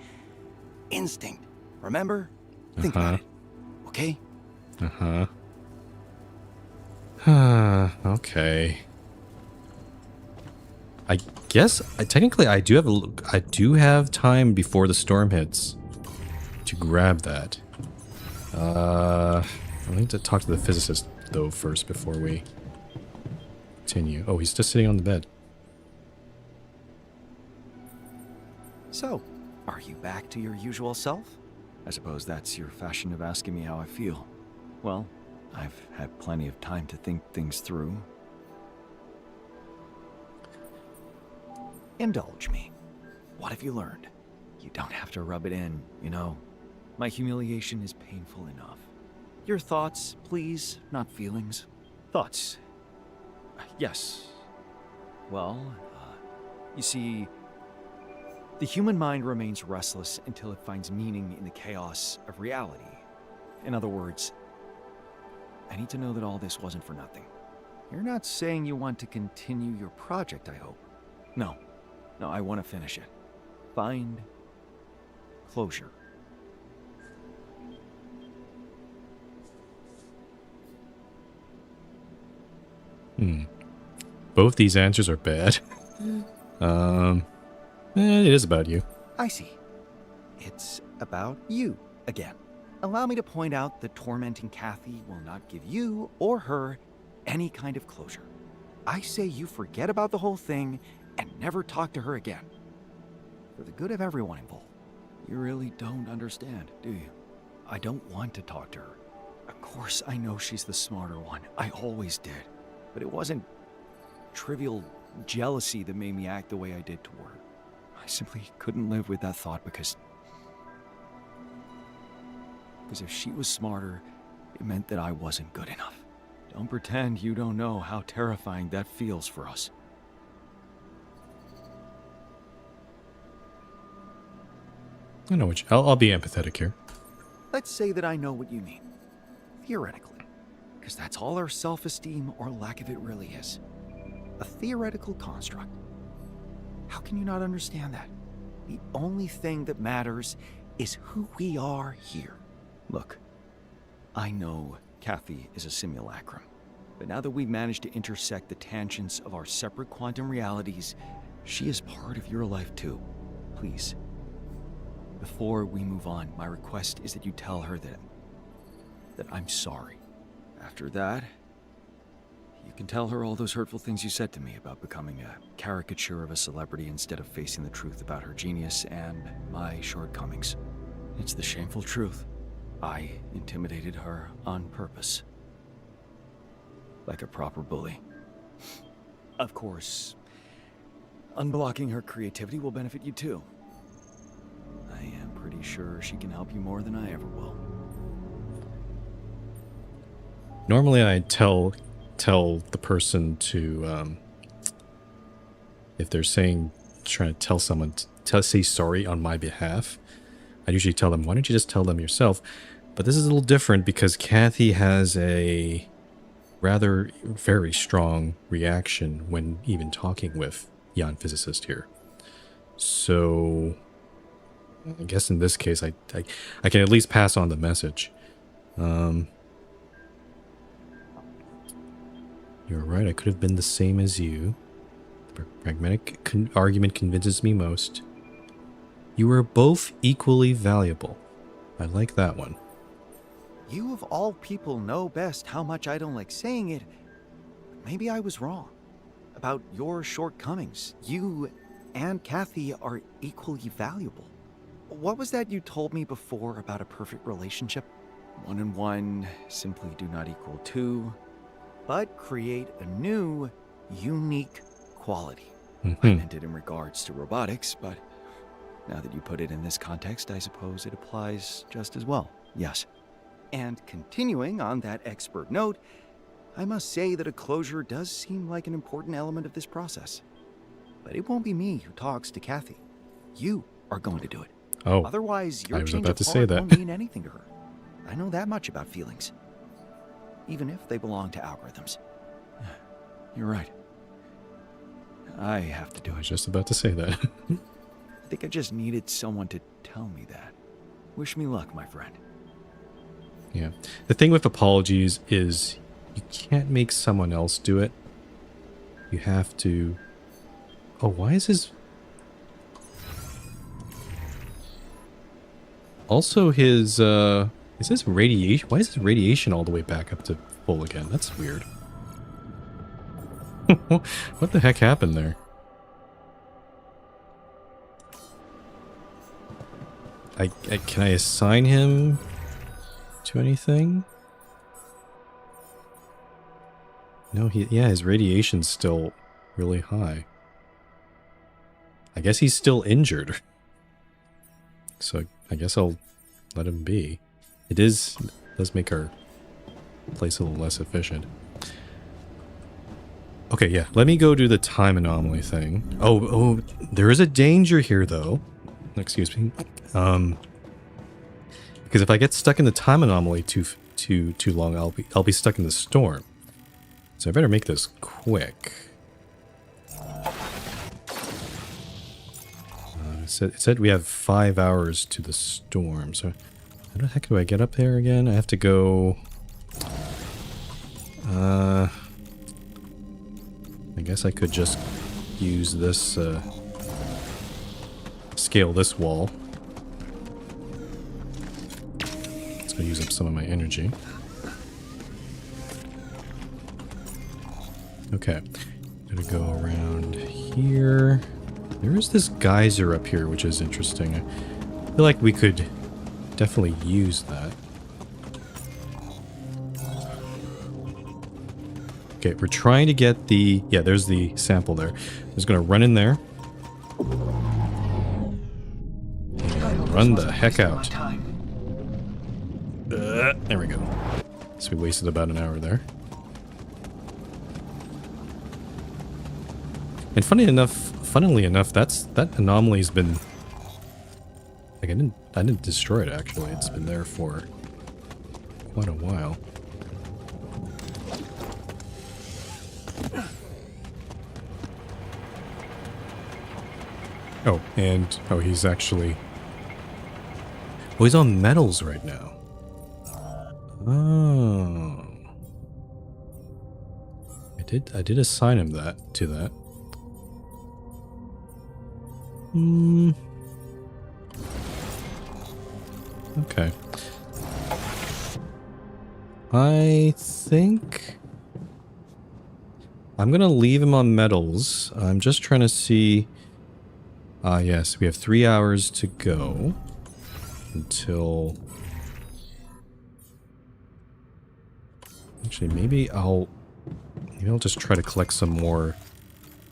Instinct. Remember? Think about it. Okay? Okay. I guess technically I do have time before the storm hits to grab that. I need to talk to the physicist though first before we continue. Oh, he's just sitting on the bed. So, are you back to your usual self? I suppose that's your fashion of asking me how I feel. Well, I've had plenty of time to think things through. Indulge me. What have you learned? You don't have to rub it in, you know. My humiliation is painful enough. Your thoughts, please, not feelings. Thoughts. Yes. Well, you see, the human mind remains restless until it finds meaning in the chaos of reality. In other words, I need to know that all this wasn't for nothing. You're not saying you want to continue your project, I hope. No, I want to finish it. Find closure. Both these answers are bad. It is about you. I see. It's about you again. Allow me to point out that tormenting Kathy will not give you or her any kind of closure. I say you forget about the whole thing and never talk to her again. For the good of everyone involved. You really don't understand, do you? I don't want to talk to her. Of course I know she's the smarter one. I always did. But it wasn't trivial jealousy that made me act the way I did toward her. I simply couldn't live with that thought because if she was smarter, it meant that I wasn't good enough. Don't pretend you don't know how terrifying that feels for us. I know what I'll be empathetic here. Let's say that I know what you mean. Theoretically. Because that's all our self-esteem or lack of it really is. A theoretical construct. How can you not understand that? The only thing that matters is who we are here. Look, I know Kathy is a simulacrum. But now that we've managed to intersect the tangents of our separate quantum realities, she is part of your life too. Please. Before we move on, my request is that you tell her that I'm sorry. After that, you can tell her all those hurtful things you said to me about becoming a caricature of a celebrity instead of facing the truth about her genius and my shortcomings. It's the shameful truth. I intimidated her on purpose. Like a proper bully. Of course, unblocking her creativity will benefit you too. I am pretty sure she can help you more than I ever will. Normally I tell the person to if they're trying to tell someone to say sorry on my behalf, I usually tell them, why don't you just tell them yourself? But this is a little different because Kathy has a rather very strong reaction when even talking with Jan Physicist here. So I guess in this case I can at least pass on the message. You're right, I could have been the same as you. The pragmatic argument convinces me most. You were both equally valuable. I like that one. You of all people know best how much I don't like saying it. Maybe I was wrong about your shortcomings. You and Kathy are equally valuable. What was that you told me before about a perfect relationship? 1 and 1 simply do not equal 2, but create a new, unique quality. I meant it in regards to robotics, but now that you put it in this context, I suppose it applies just as well. Yes. And continuing on that expert note, I must say that a closure does seem like an important element of this process. But it won't be me who talks to Kathy. You are going to do it. Oh, Otherwise, your I was change about of to say heart that. won't mean anything to her. I know that much about feelings, even if they belong to algorithms. You're right. I have to do I it. was just about to say that. I think I just needed someone to tell me that. Wish me luck, my friend. Yeah. The thing with apologies is you can't make someone else do it. You have to... Oh, why is his... Also his, is this radiation? Why is his radiation all the way back up to full again? That's weird. What the heck happened there? Can I assign him to anything? No, his radiation's still really high. I guess he's still injured. So I guess I'll let him be. It does make our place a little less efficient. Okay, yeah. Let me go do the time anomaly thing. Oh, there is a danger here, though. Excuse me. Because if I get stuck in the time anomaly too long, I'll be stuck in the storm. So I better make this quick. It said we have 5 hours to the storm. So how the heck do I get up there again? I have to go... I guess I could just use this, scale this wall. It's gonna use up some of my energy. Okay. Gonna go around here. There is this geyser up here, which is interesting. I feel like we could definitely use that. Okay, we're trying to get the... Yeah, there's the sample there. I'm just gonna run in there. And run the heck out. There we go. So we wasted about an hour there. And funnily enough, that anomaly's been... Like, I didn't destroy it, actually. It's been there for quite a while. Oh, and... Oh, he's actually... Oh, he's on metals right now. Oh. I did assign him to that. Okay. I think I'm gonna leave him on metals. I'm just trying to see... yes, we have 3 hours to go until... Actually, maybe I'll just try to collect some more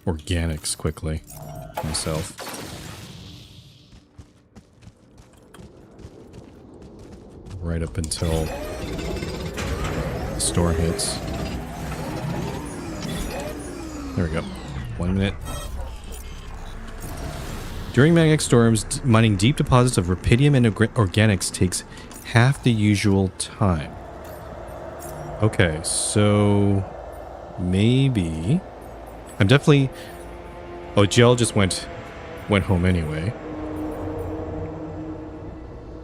organics quickly myself. Right up until the storm hits. There we go. 1 minute. During magnetic storms, mining deep deposits of rubidium and organics takes half the usual time. Okay, so maybe I'm definitely. Oh, geologist went home anyway.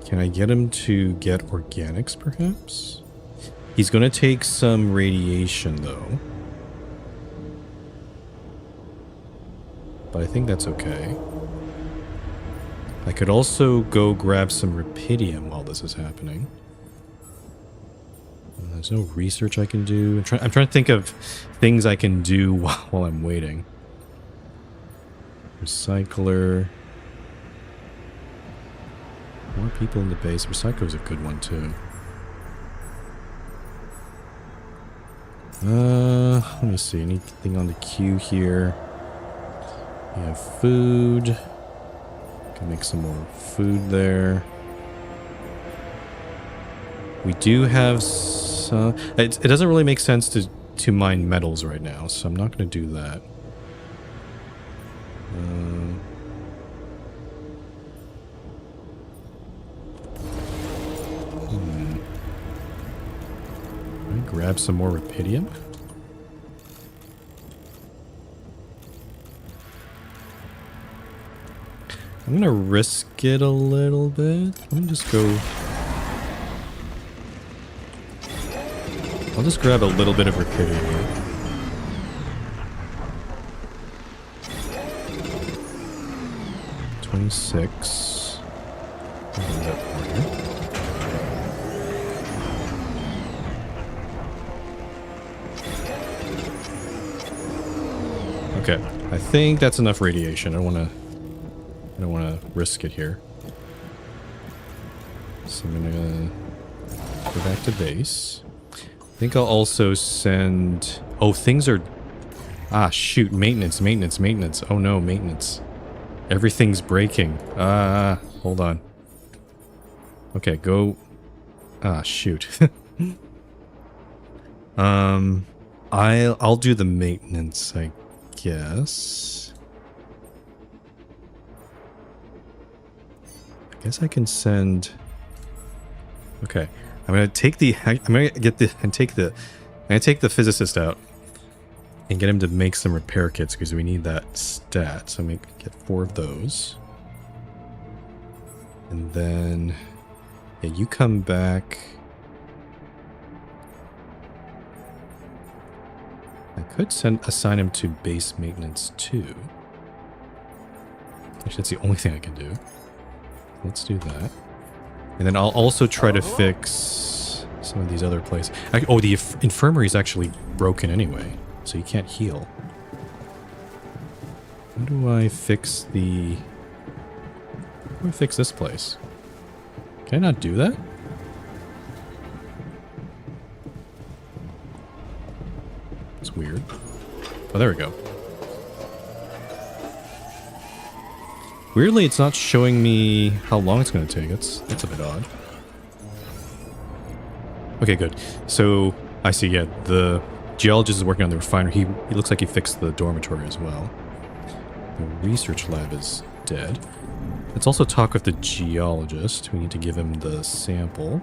Can I get him to get organics, perhaps? He's going to take some radiation, though. But I think that's okay. I could also go grab some rubidium while this is happening. There's no research I can do. I'm trying to think of things I can do while I'm waiting. Recycler. More people in the base. Recycler's a good one too. Let me see. Anything on the queue here? We have food. Can make some more food there. We do have some. It doesn't really make sense to mine metals right now, so I'm not going to do that. Let me grab some more rubidium. I'm gonna risk it a little bit. Let me just go. I'll just grab a little bit of rubidium here. $26. Okay, I think that's enough radiation. I don't want to risk it here. So I'm gonna go back to base. I think I'll also send. Oh, things are. Ah, shoot! Maintenance. Oh no, maintenance. Everything's breaking. Hold on. Okay, go. Ah, shoot. I'll do the maintenance, I guess. I guess I can send. Okay, I'm gonna take the. I'm gonna get the and take the. I'm gonna take the physicist out and get him to make some repair kits because we need that stat. So I'm gonna get 4 of those, and then yeah, you come back. I could assign him to base maintenance too. Actually, that's the only thing I can do. Let's do that. And then I'll also try to fix some of these other places. Oh, the infirmary is actually broken anyway, so you can't heal. How do I fix the... How do I fix this place? Can I not do that? It's weird. Oh, there we go. Weirdly, it's not showing me how long it's going to take. That's a bit odd. Okay, good. So, I see, yeah, the geologist is working on the refinery. He looks like he fixed the dormitory as well. The research lab is dead. Let's also talk with the geologist. We need to give him the sample.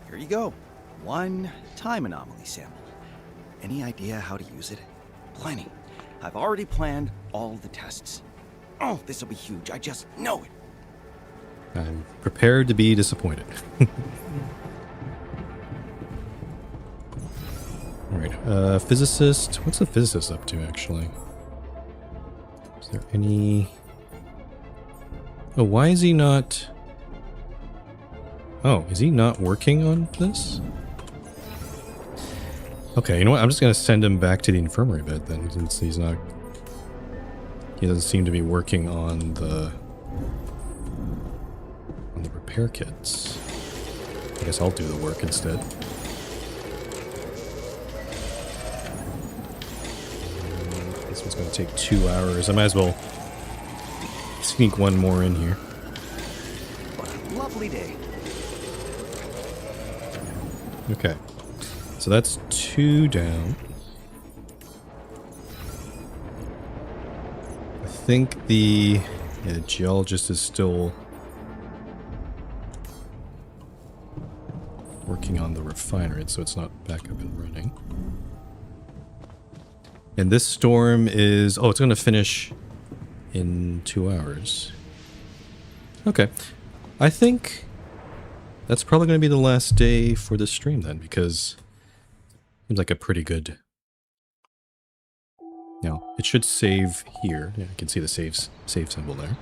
Here you go. 1 time anomaly sample. Any idea how to use it? Plenty. I've already planned all the tests. Oh, this will be huge. I just know it. I'm prepared to be disappointed. Alright, physicist. What's the physicist up to, actually? Is there any... Oh, why is he not... Oh, is he not working on this? Okay, you know what? I'm just going to send him back to the infirmary bed then, since he's not... He doesn't seem to be working on the repair kits. I guess I'll do the work instead. This one's going to take 2 hours. I might as well sneak one more in here. But I love lovely day. Okay. So that's 2 down. I think the geologist is still working on the refinery, so it's not back up and running. And this storm is... Oh, it's going to finish in 2 hours. Okay. I think that's probably going to be the last day for the stream then, because it seems like a pretty good... Now, it should save here. Yeah, you can see the save symbol there.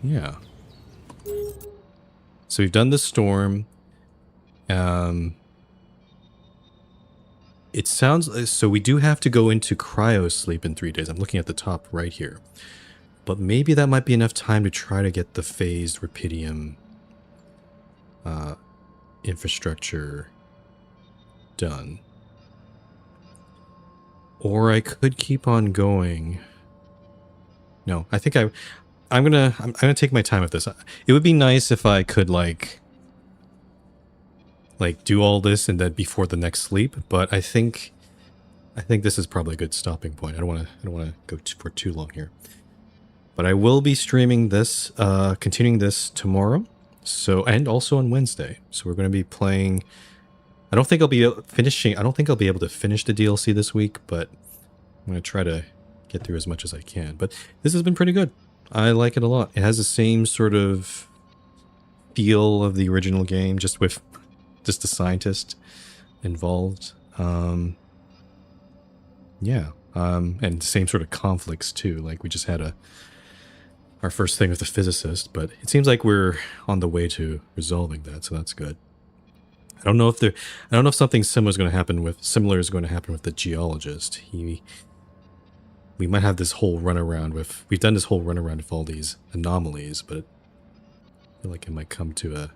Yeah. So we've done the storm. It sounds... So we do have to go into cryo sleep in 3 days. I'm looking at the top right here. But maybe that might be enough time to try to get the phased Rapidium infrastructure done. Or I could keep on going. No, I think I'm gonna take my time with this. It would be nice if I could like do all this and then before the next sleep, but I think this is probably a good stopping point. I don't want to go for too long here. But I will be streaming this, continuing this tomorrow, so, and also on Wednesday. So we're going to be playing. I don't think I'll be able to finish the DLC this week, but I'm going to try to get through as much as I can. But this has been pretty good. I like it a lot. It has the same sort of feel of the original game, just with just a scientist involved. Yeah, and same sort of conflicts too. Like we just had our first thing with the physicist, but it seems like we're on the way to resolving that, so that's good. I don't know if something similar is going to happen with the geologist. We might have this whole runaround with... We've done this whole runaround with all these anomalies, but I feel like it might come to a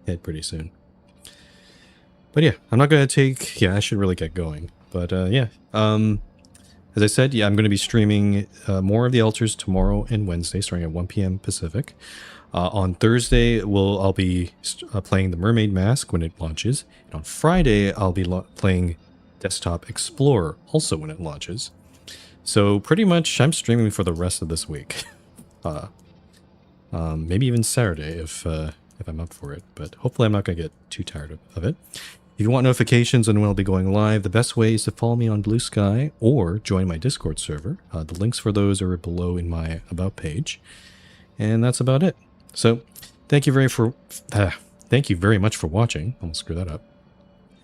head pretty soon. But yeah, I'm not going to take... Yeah, I should really get going. But yeah, as I said, yeah, I'm going to be streaming more of the Altars tomorrow and Wednesday, starting at 1 p.m. Pacific. On Thursday, I'll be playing the Mermaid Mask when it launches. And on Friday, I'll be playing Desktop Explorer, also when it launches. So pretty much, I'm streaming for the rest of this week. Maybe even Saturday if I'm up for it. But hopefully I'm not going to get too tired of it. If you want notifications on when I'll be going live, the best way is to follow me on Blue Sky or join my Discord server. The links for those are below in my About page. And that's about it. So, thank you very much for watching. Almost screwed that up.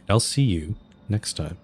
I'll see you next time.